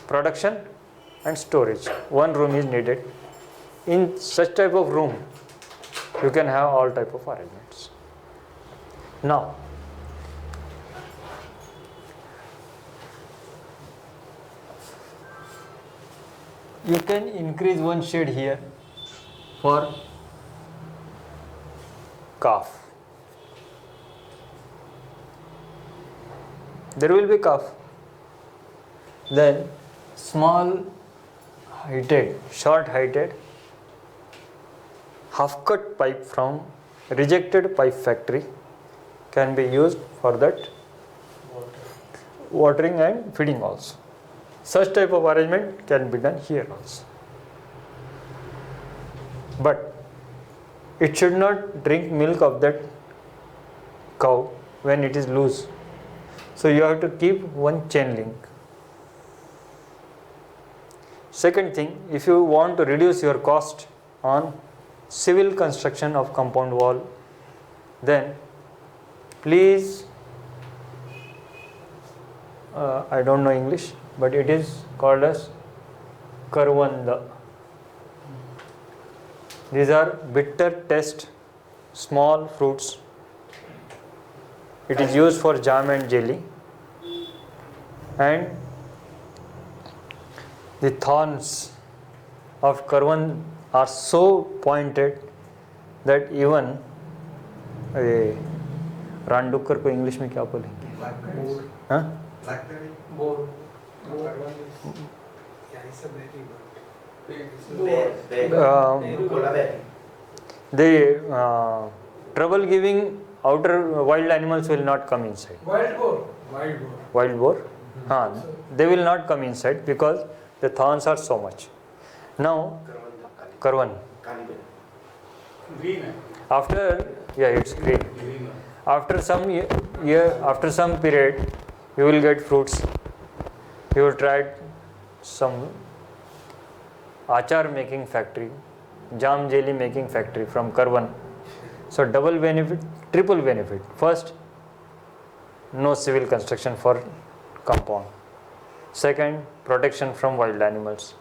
production and storage. 1 room is needed. In such type of room, you can have all type of arrangements. Now, you can increase 1 shade here for calf. There will be calf. Then small heighted, short heighted, half cut pipe from rejected pipe factory can be used for that watering and feeding also. Such type of arrangement can be done here also. But it should not drink milk of that cow when it is loose. So you have to keep one chain link. Second thing, if you want to reduce your cost on civil construction of compound wall, then please, I don't know English, but it is called as karvanda. These are bitter taste small fruits. It is used for jam and jelly, and the thorns of karvan are so pointed that even रानडुक्कर को English में क्या बोलेंगे? Blackberries? हाँ? Blackberry? Board. The trouble giving outer wild animals will not come inside. Wild boar. Wild boar? They will not come inside because the thorns are so much. Now, karvan. Green. After, yeah, it's green. Green. After some year, after some period, you will get fruits. You will try some achar making factory, jam jelly making factory from karvan. So double benefit, triple benefit. First, no civil construction for compound. Second, protection from wild animals.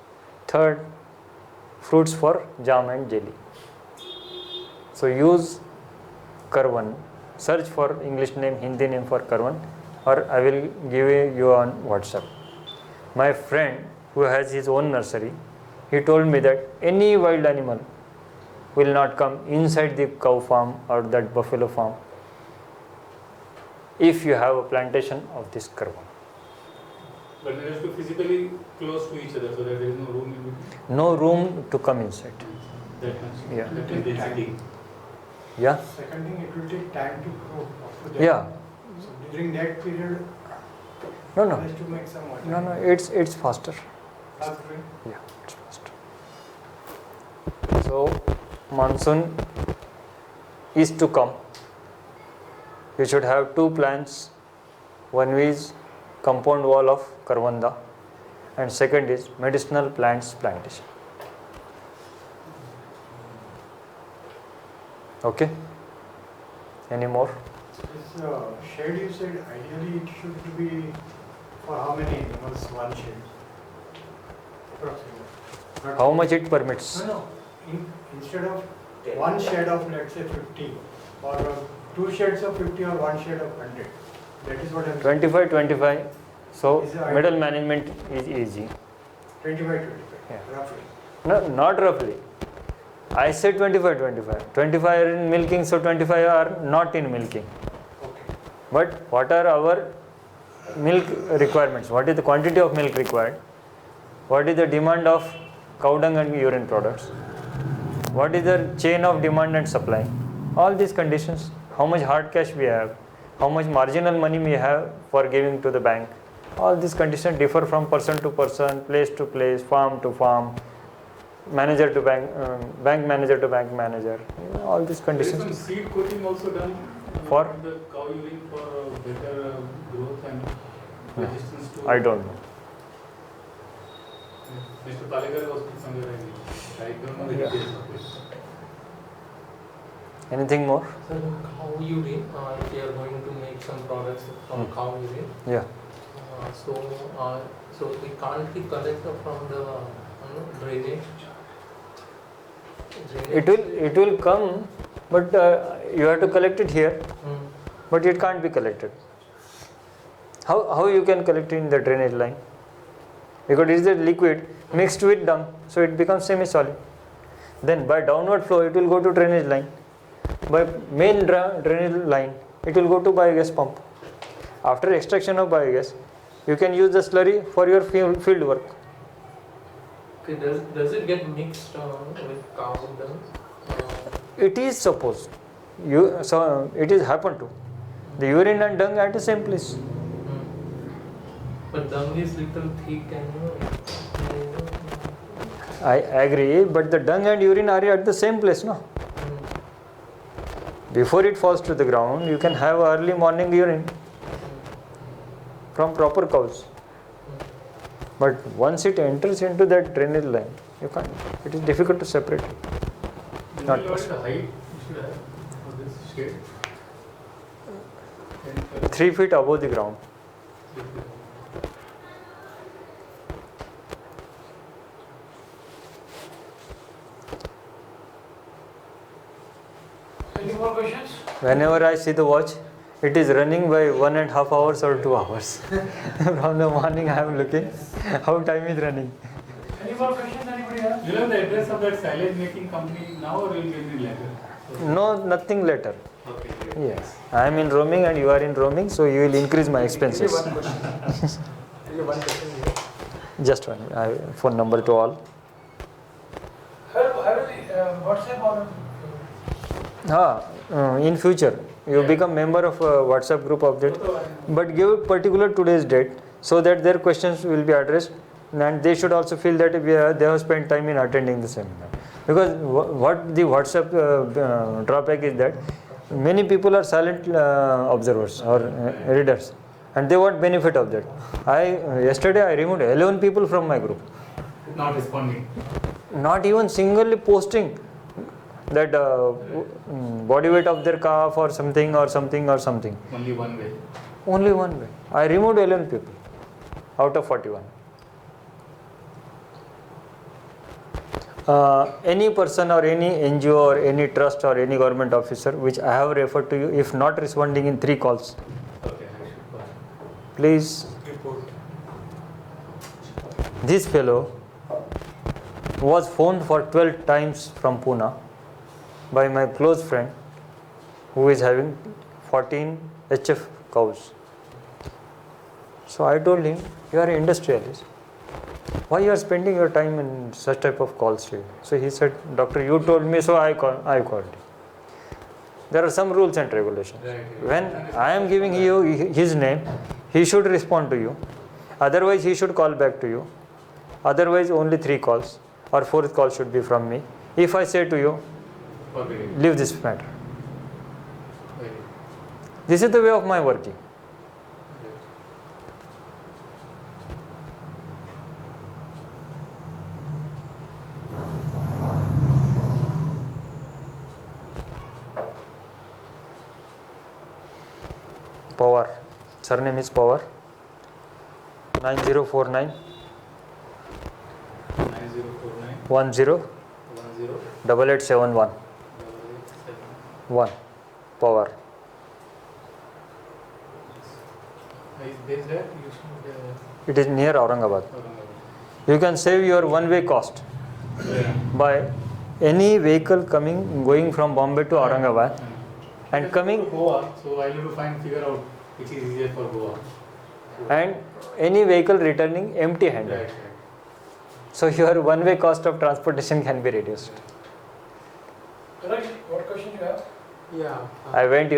Third, fruits for jam and jelly. So use karvan. Search for English name, Hindi name for karvan, or I will give you on WhatsApp. My friend who has his own nursery, he told me that any wild animal will not come inside the cow farm or that buffalo farm if you have a plantation of this karvan. But they have to physically close to each other so that there is no room in between. No room to come inside. That much. Yeah. That is density. Yeah? Second thing, it will take time to grow up to that. Yeah. So during that period, No, no. has to make some water. No, no, it's faster. Fast growing. Yeah, it's faster. So, monsoon is to come. You should have two plants. One is compound wall of karvanda, and second is medicinal plants plantation. Okay? Any more? This shade you said, ideally it should be for how many animals one shade? Approximately. Not- How much it permits? No, no. Instead of one shade of let's say 50 or two shades of 50 or one shade of 100. That is what I'm saying. 25, 25. So, Is the middle management is easy. 25, Yeah. roughly. No, not roughly. I said 25, 25. 25 are in milking, so 25 are not in milking. Okay. But what are our milk requirements? What is the quantity of milk required? What is the demand of cow dung and urine products? What is the chain of demand and supply? All these conditions. How much hard cash we have? How much marginal money we have for giving to the bank? All these conditions differ from person to person, place to place, farm to farm, manager to bank, bank manager to bank manager. All these There is some conditions. seed coating also done For? the cow urine for better growth and resistance to. I don't know. Mr. Palekar was somewhere I don't know the Yeah. details of it. Anything more? So cow urine, if you are going to make some products from cow urine, Yeah. so we can't be collected from the drainage. It will come, but you have to collect it here. Mm. But it can't be collected. How you can collect it in the drainage line? Because it is a liquid mixed with dung, so it becomes semi-solid. Then by downward flow, it will go to drainage line. By main drainage line, it will go to biogas pump. After extraction of biogas, you can use the slurry for your field work. Okay, does it get mixed with cow dung? It is supposed. So it is happened to. The urine and dung are at the same place. But dung is little thick and I agree, but the dung and urine are at the same place, no? Before it falls to the ground, you can have early morning urine from proper cows. But once it enters into that drainage line, you can't. It is difficult to separate it. Not What is the height you should have for this shade? 3 feet above the ground. Any more questions? Whenever I see the watch, it is running by 1.5 hours or 2 hours. From the morning I am looking how time is running. Any more questions anybody has? You know the address of that silage making company now or will give me later? No, nothing later. Okay. Great. Yes, I am in roaming and you are in roaming, so you will increase my expenses. One question. One question here. Just one. Phone number to all. Have you WhatsApp or? In future, you become member of a WhatsApp group of that, but give particular today's date so that their questions will be addressed, and they should also feel that they have spent time in attending the seminar. Because what the WhatsApp drawback is that many people are silent observers or readers, and they want benefit of that. Yesterday I removed 11 people from my group. Not responding. Not even singly posting that body weight of their calf or something or something or something. Only one way. Only one way. I removed 11 people out of 41. Any person or any NGO or any trust or any government officer which I have referred to you, if not responding in 3 calls, Okay, I should call. please Report. This fellow was phoned for 12 times from Pune by my close friend who is having 14 HF cows. So I told him, you are an industrialist. Why you are spending your time in such type of calls to you? So he said, doctor, you told me, so I called you. There are some rules and regulations. When I am giving you his name, he should respond to you. Otherwise, he should call back to you. Otherwise, only 3 calls or 4th call should be from me. If I say to you, leave this matter. This is the way of my working. Power. Surname is Power. 9049 10 8871 1. Power. It is near Aurangabad. You can save your one-way cost by any vehicle going from Bombay to Aurangabad and coming Goa, so I need to figure out which is easier for Goa. And any vehicle returning empty-handed. Right. So your one-way cost of transportation can be reduced. Correct. What question you have? Yeah. I went to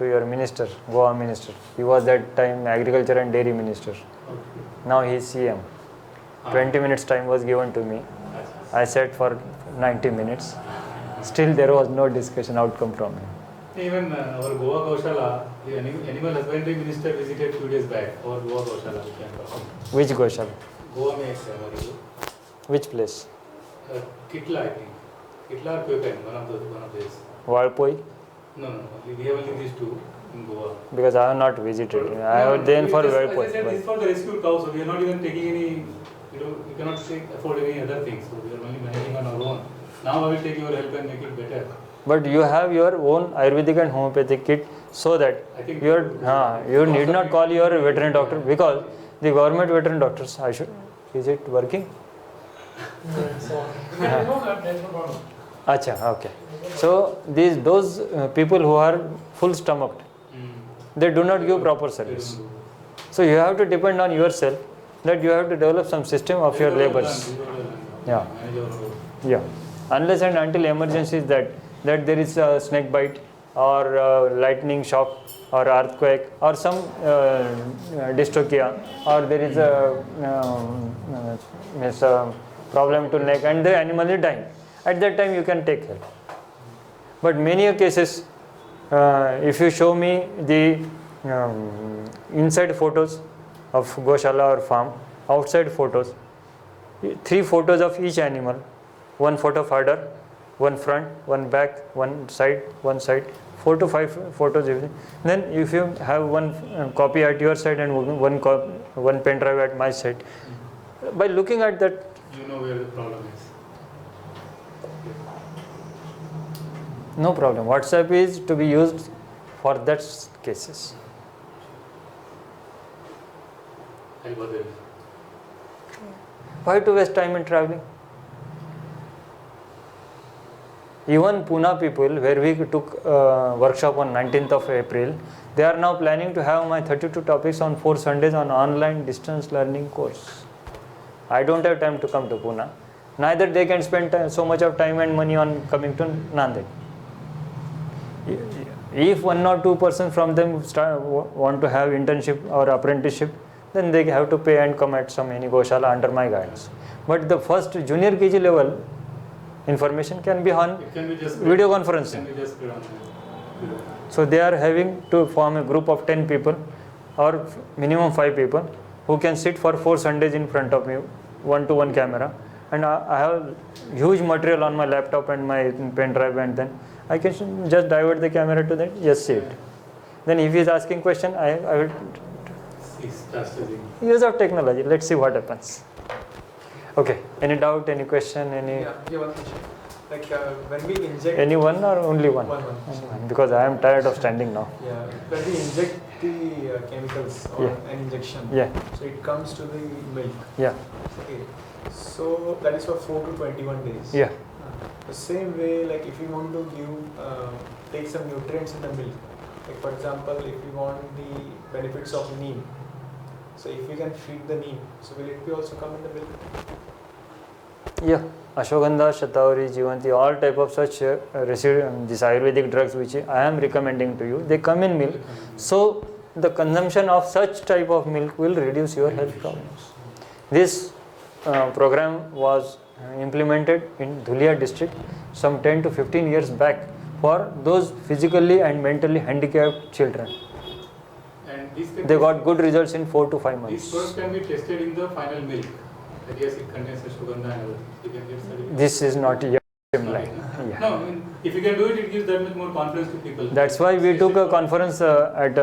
your minister, Goa minister. He was that time agriculture and dairy minister. Now he is CM. 20 minutes time was given to me. I sat for 90 minutes. Still there was no discussion outcome from him. Even our Goa Gaushala, the animal husbandry minister visited few days back. Our Goa Gaushala. Which Gaushala? Goa में Which place? Kitla, I think. Kitla or Kyopen, one of these. Walpoi? No. We have only these 2 in Goa. Because I have not visited. I have then for As I Walpoi. said, this is for the rescued cows, so we are not even taking any. We cannot afford any other things, so we are only managing on our own. Now I will take your help and make it better. But you have your own Ayurvedic and homeopathic kit so that you need not call your veterinary doctor, because the government veterinary doctors, is it working? Acha, okay. So those people who are full stomached, they do not give proper service. So you have to depend on yourself, that you have to develop some system of your labors. Yeah. Unless and until emergency is that there is a snake bite or lightning shock or earthquake or some dystocia, or there is a problem to neck and the animal is dying. At that time you can take help. But many cases, if you show me the inside photos of Gaushala or farm, outside photos, 3 photos of each animal, 1 photo of herder, 1 front, 1 back, 1 side, 4 to 5 photos everything. Then if you have 1 copy at your side and 1 pen drive at my side, by looking at that, You know where the problem is. no problem. WhatsApp is to be used for that cases. I'll bother you. Why to waste time in traveling? Even Pune people, where we took workshop on 19th of April, they are now planning to have my 32 topics on 4 Sundays on online distance learning course. I don't have time to come to Pune. Neither they can spend so much of time and money on coming to Nanded. If 1 or 2 persons from them want to have internship or apprenticeship, then they have to pay and come at some any Gaushala under my guidance. But the first junior KG level information can be on It can be just video conferencing. Can be just put on video. So they are having to form a group of 10 people or minimum 5 people who can sit for 4 Sundays in front of me, 1-to-1 camera, and I have huge material on my laptop and my pen drive, and then I can just divert the camera to that, just see it. Then if he is asking question, I will use of technology. Let's see what happens. Okay, any doubt, any question, any? Yeah, one question. Like when we inject. Any one or only one? One. One, because I am tired of standing now. Yeah, when we inject the chemicals or an injection, so it comes to the milk. Yeah. Okay. So that is for 4 to 21 days. Yeah. The same way, like if you want to give, take some nutrients in the milk, like for example, if you want the benefits of neem, so if we can feed the neem, so will it be also come in the milk? Yeah, ashwagandha, shatavari, jivanti, all type of such these Ayurvedic drugs which I am recommending to you, they come in milk. So the consumption of such type of milk will reduce your health problems. This program was implemented in Dhulia district some 10 to 15 years back for those physically and mentally handicapped children. And these They got good results in 4 to 5 months. These products can be tested in the final milk. That yes, it contains ashwagandha and other things. You can get studied. This is not yet line. Yeah. No, I mean, if you can do it, it gives that much more confidence to people. That's why we took a conference at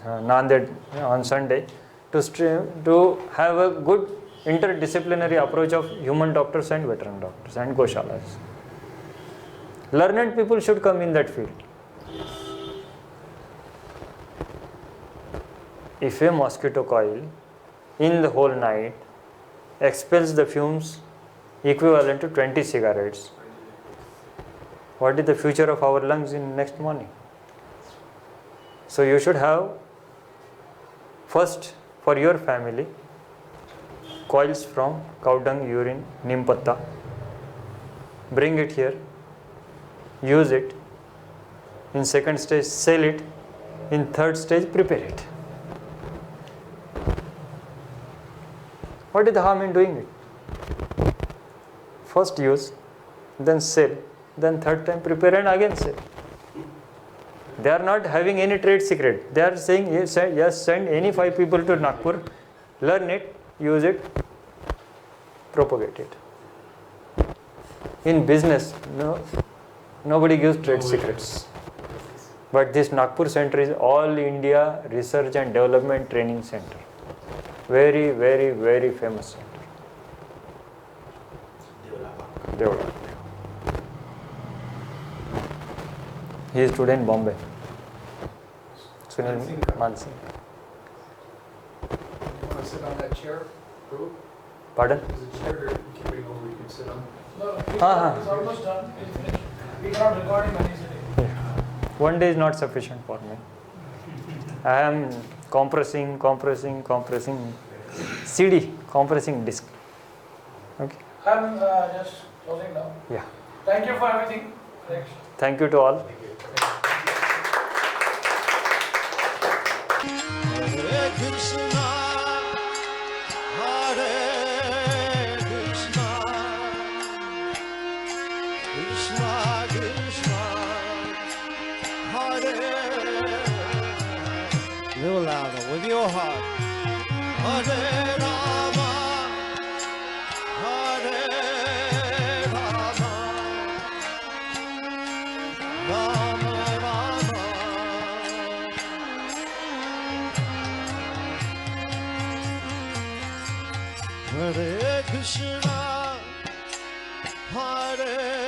Nanded on Sunday to have a good interdisciplinary approach of human doctors and veteran doctors and Gaushalas. Learned people should come in that field. If a mosquito coil in the whole night expels the fumes equivalent to 20 cigarettes, what is the future of our lungs in next morning? So you should have first for your family coils from cow dung, urine, neem patta. Bring it here, use it. In second stage, sell it. In third stage, prepare it. What is the harm in doing it? First use, then sell, then third time prepare and again sell. They are not having any trade secret. They are saying yes, send any 5 people to Nagpur, learn it, use it, propagate it. In business, nobody gives trade secrets. But this Nagpur center is all India Research and Development Training Center. Very, very, very famous center. Development. He is today in Bombay. Sunil Bansi. You want to sit on that chair? Prabhu? Pardon? There's a chair here you can bring over you can sit on. No, it's almost done. It's finished. We cannot record him when he's sitting. One day is not sufficient for me. I am compressing CD, compressing disk. Okay. I'm just closing now. Yeah. Thank you for everything. Thank you to all. Hare Krishna, Hare Krishna, Krishna Krishna, Hare. A little louder with your heart. Hare Rama, Hare Rama, Rama Rama. Hare Krishna, Hare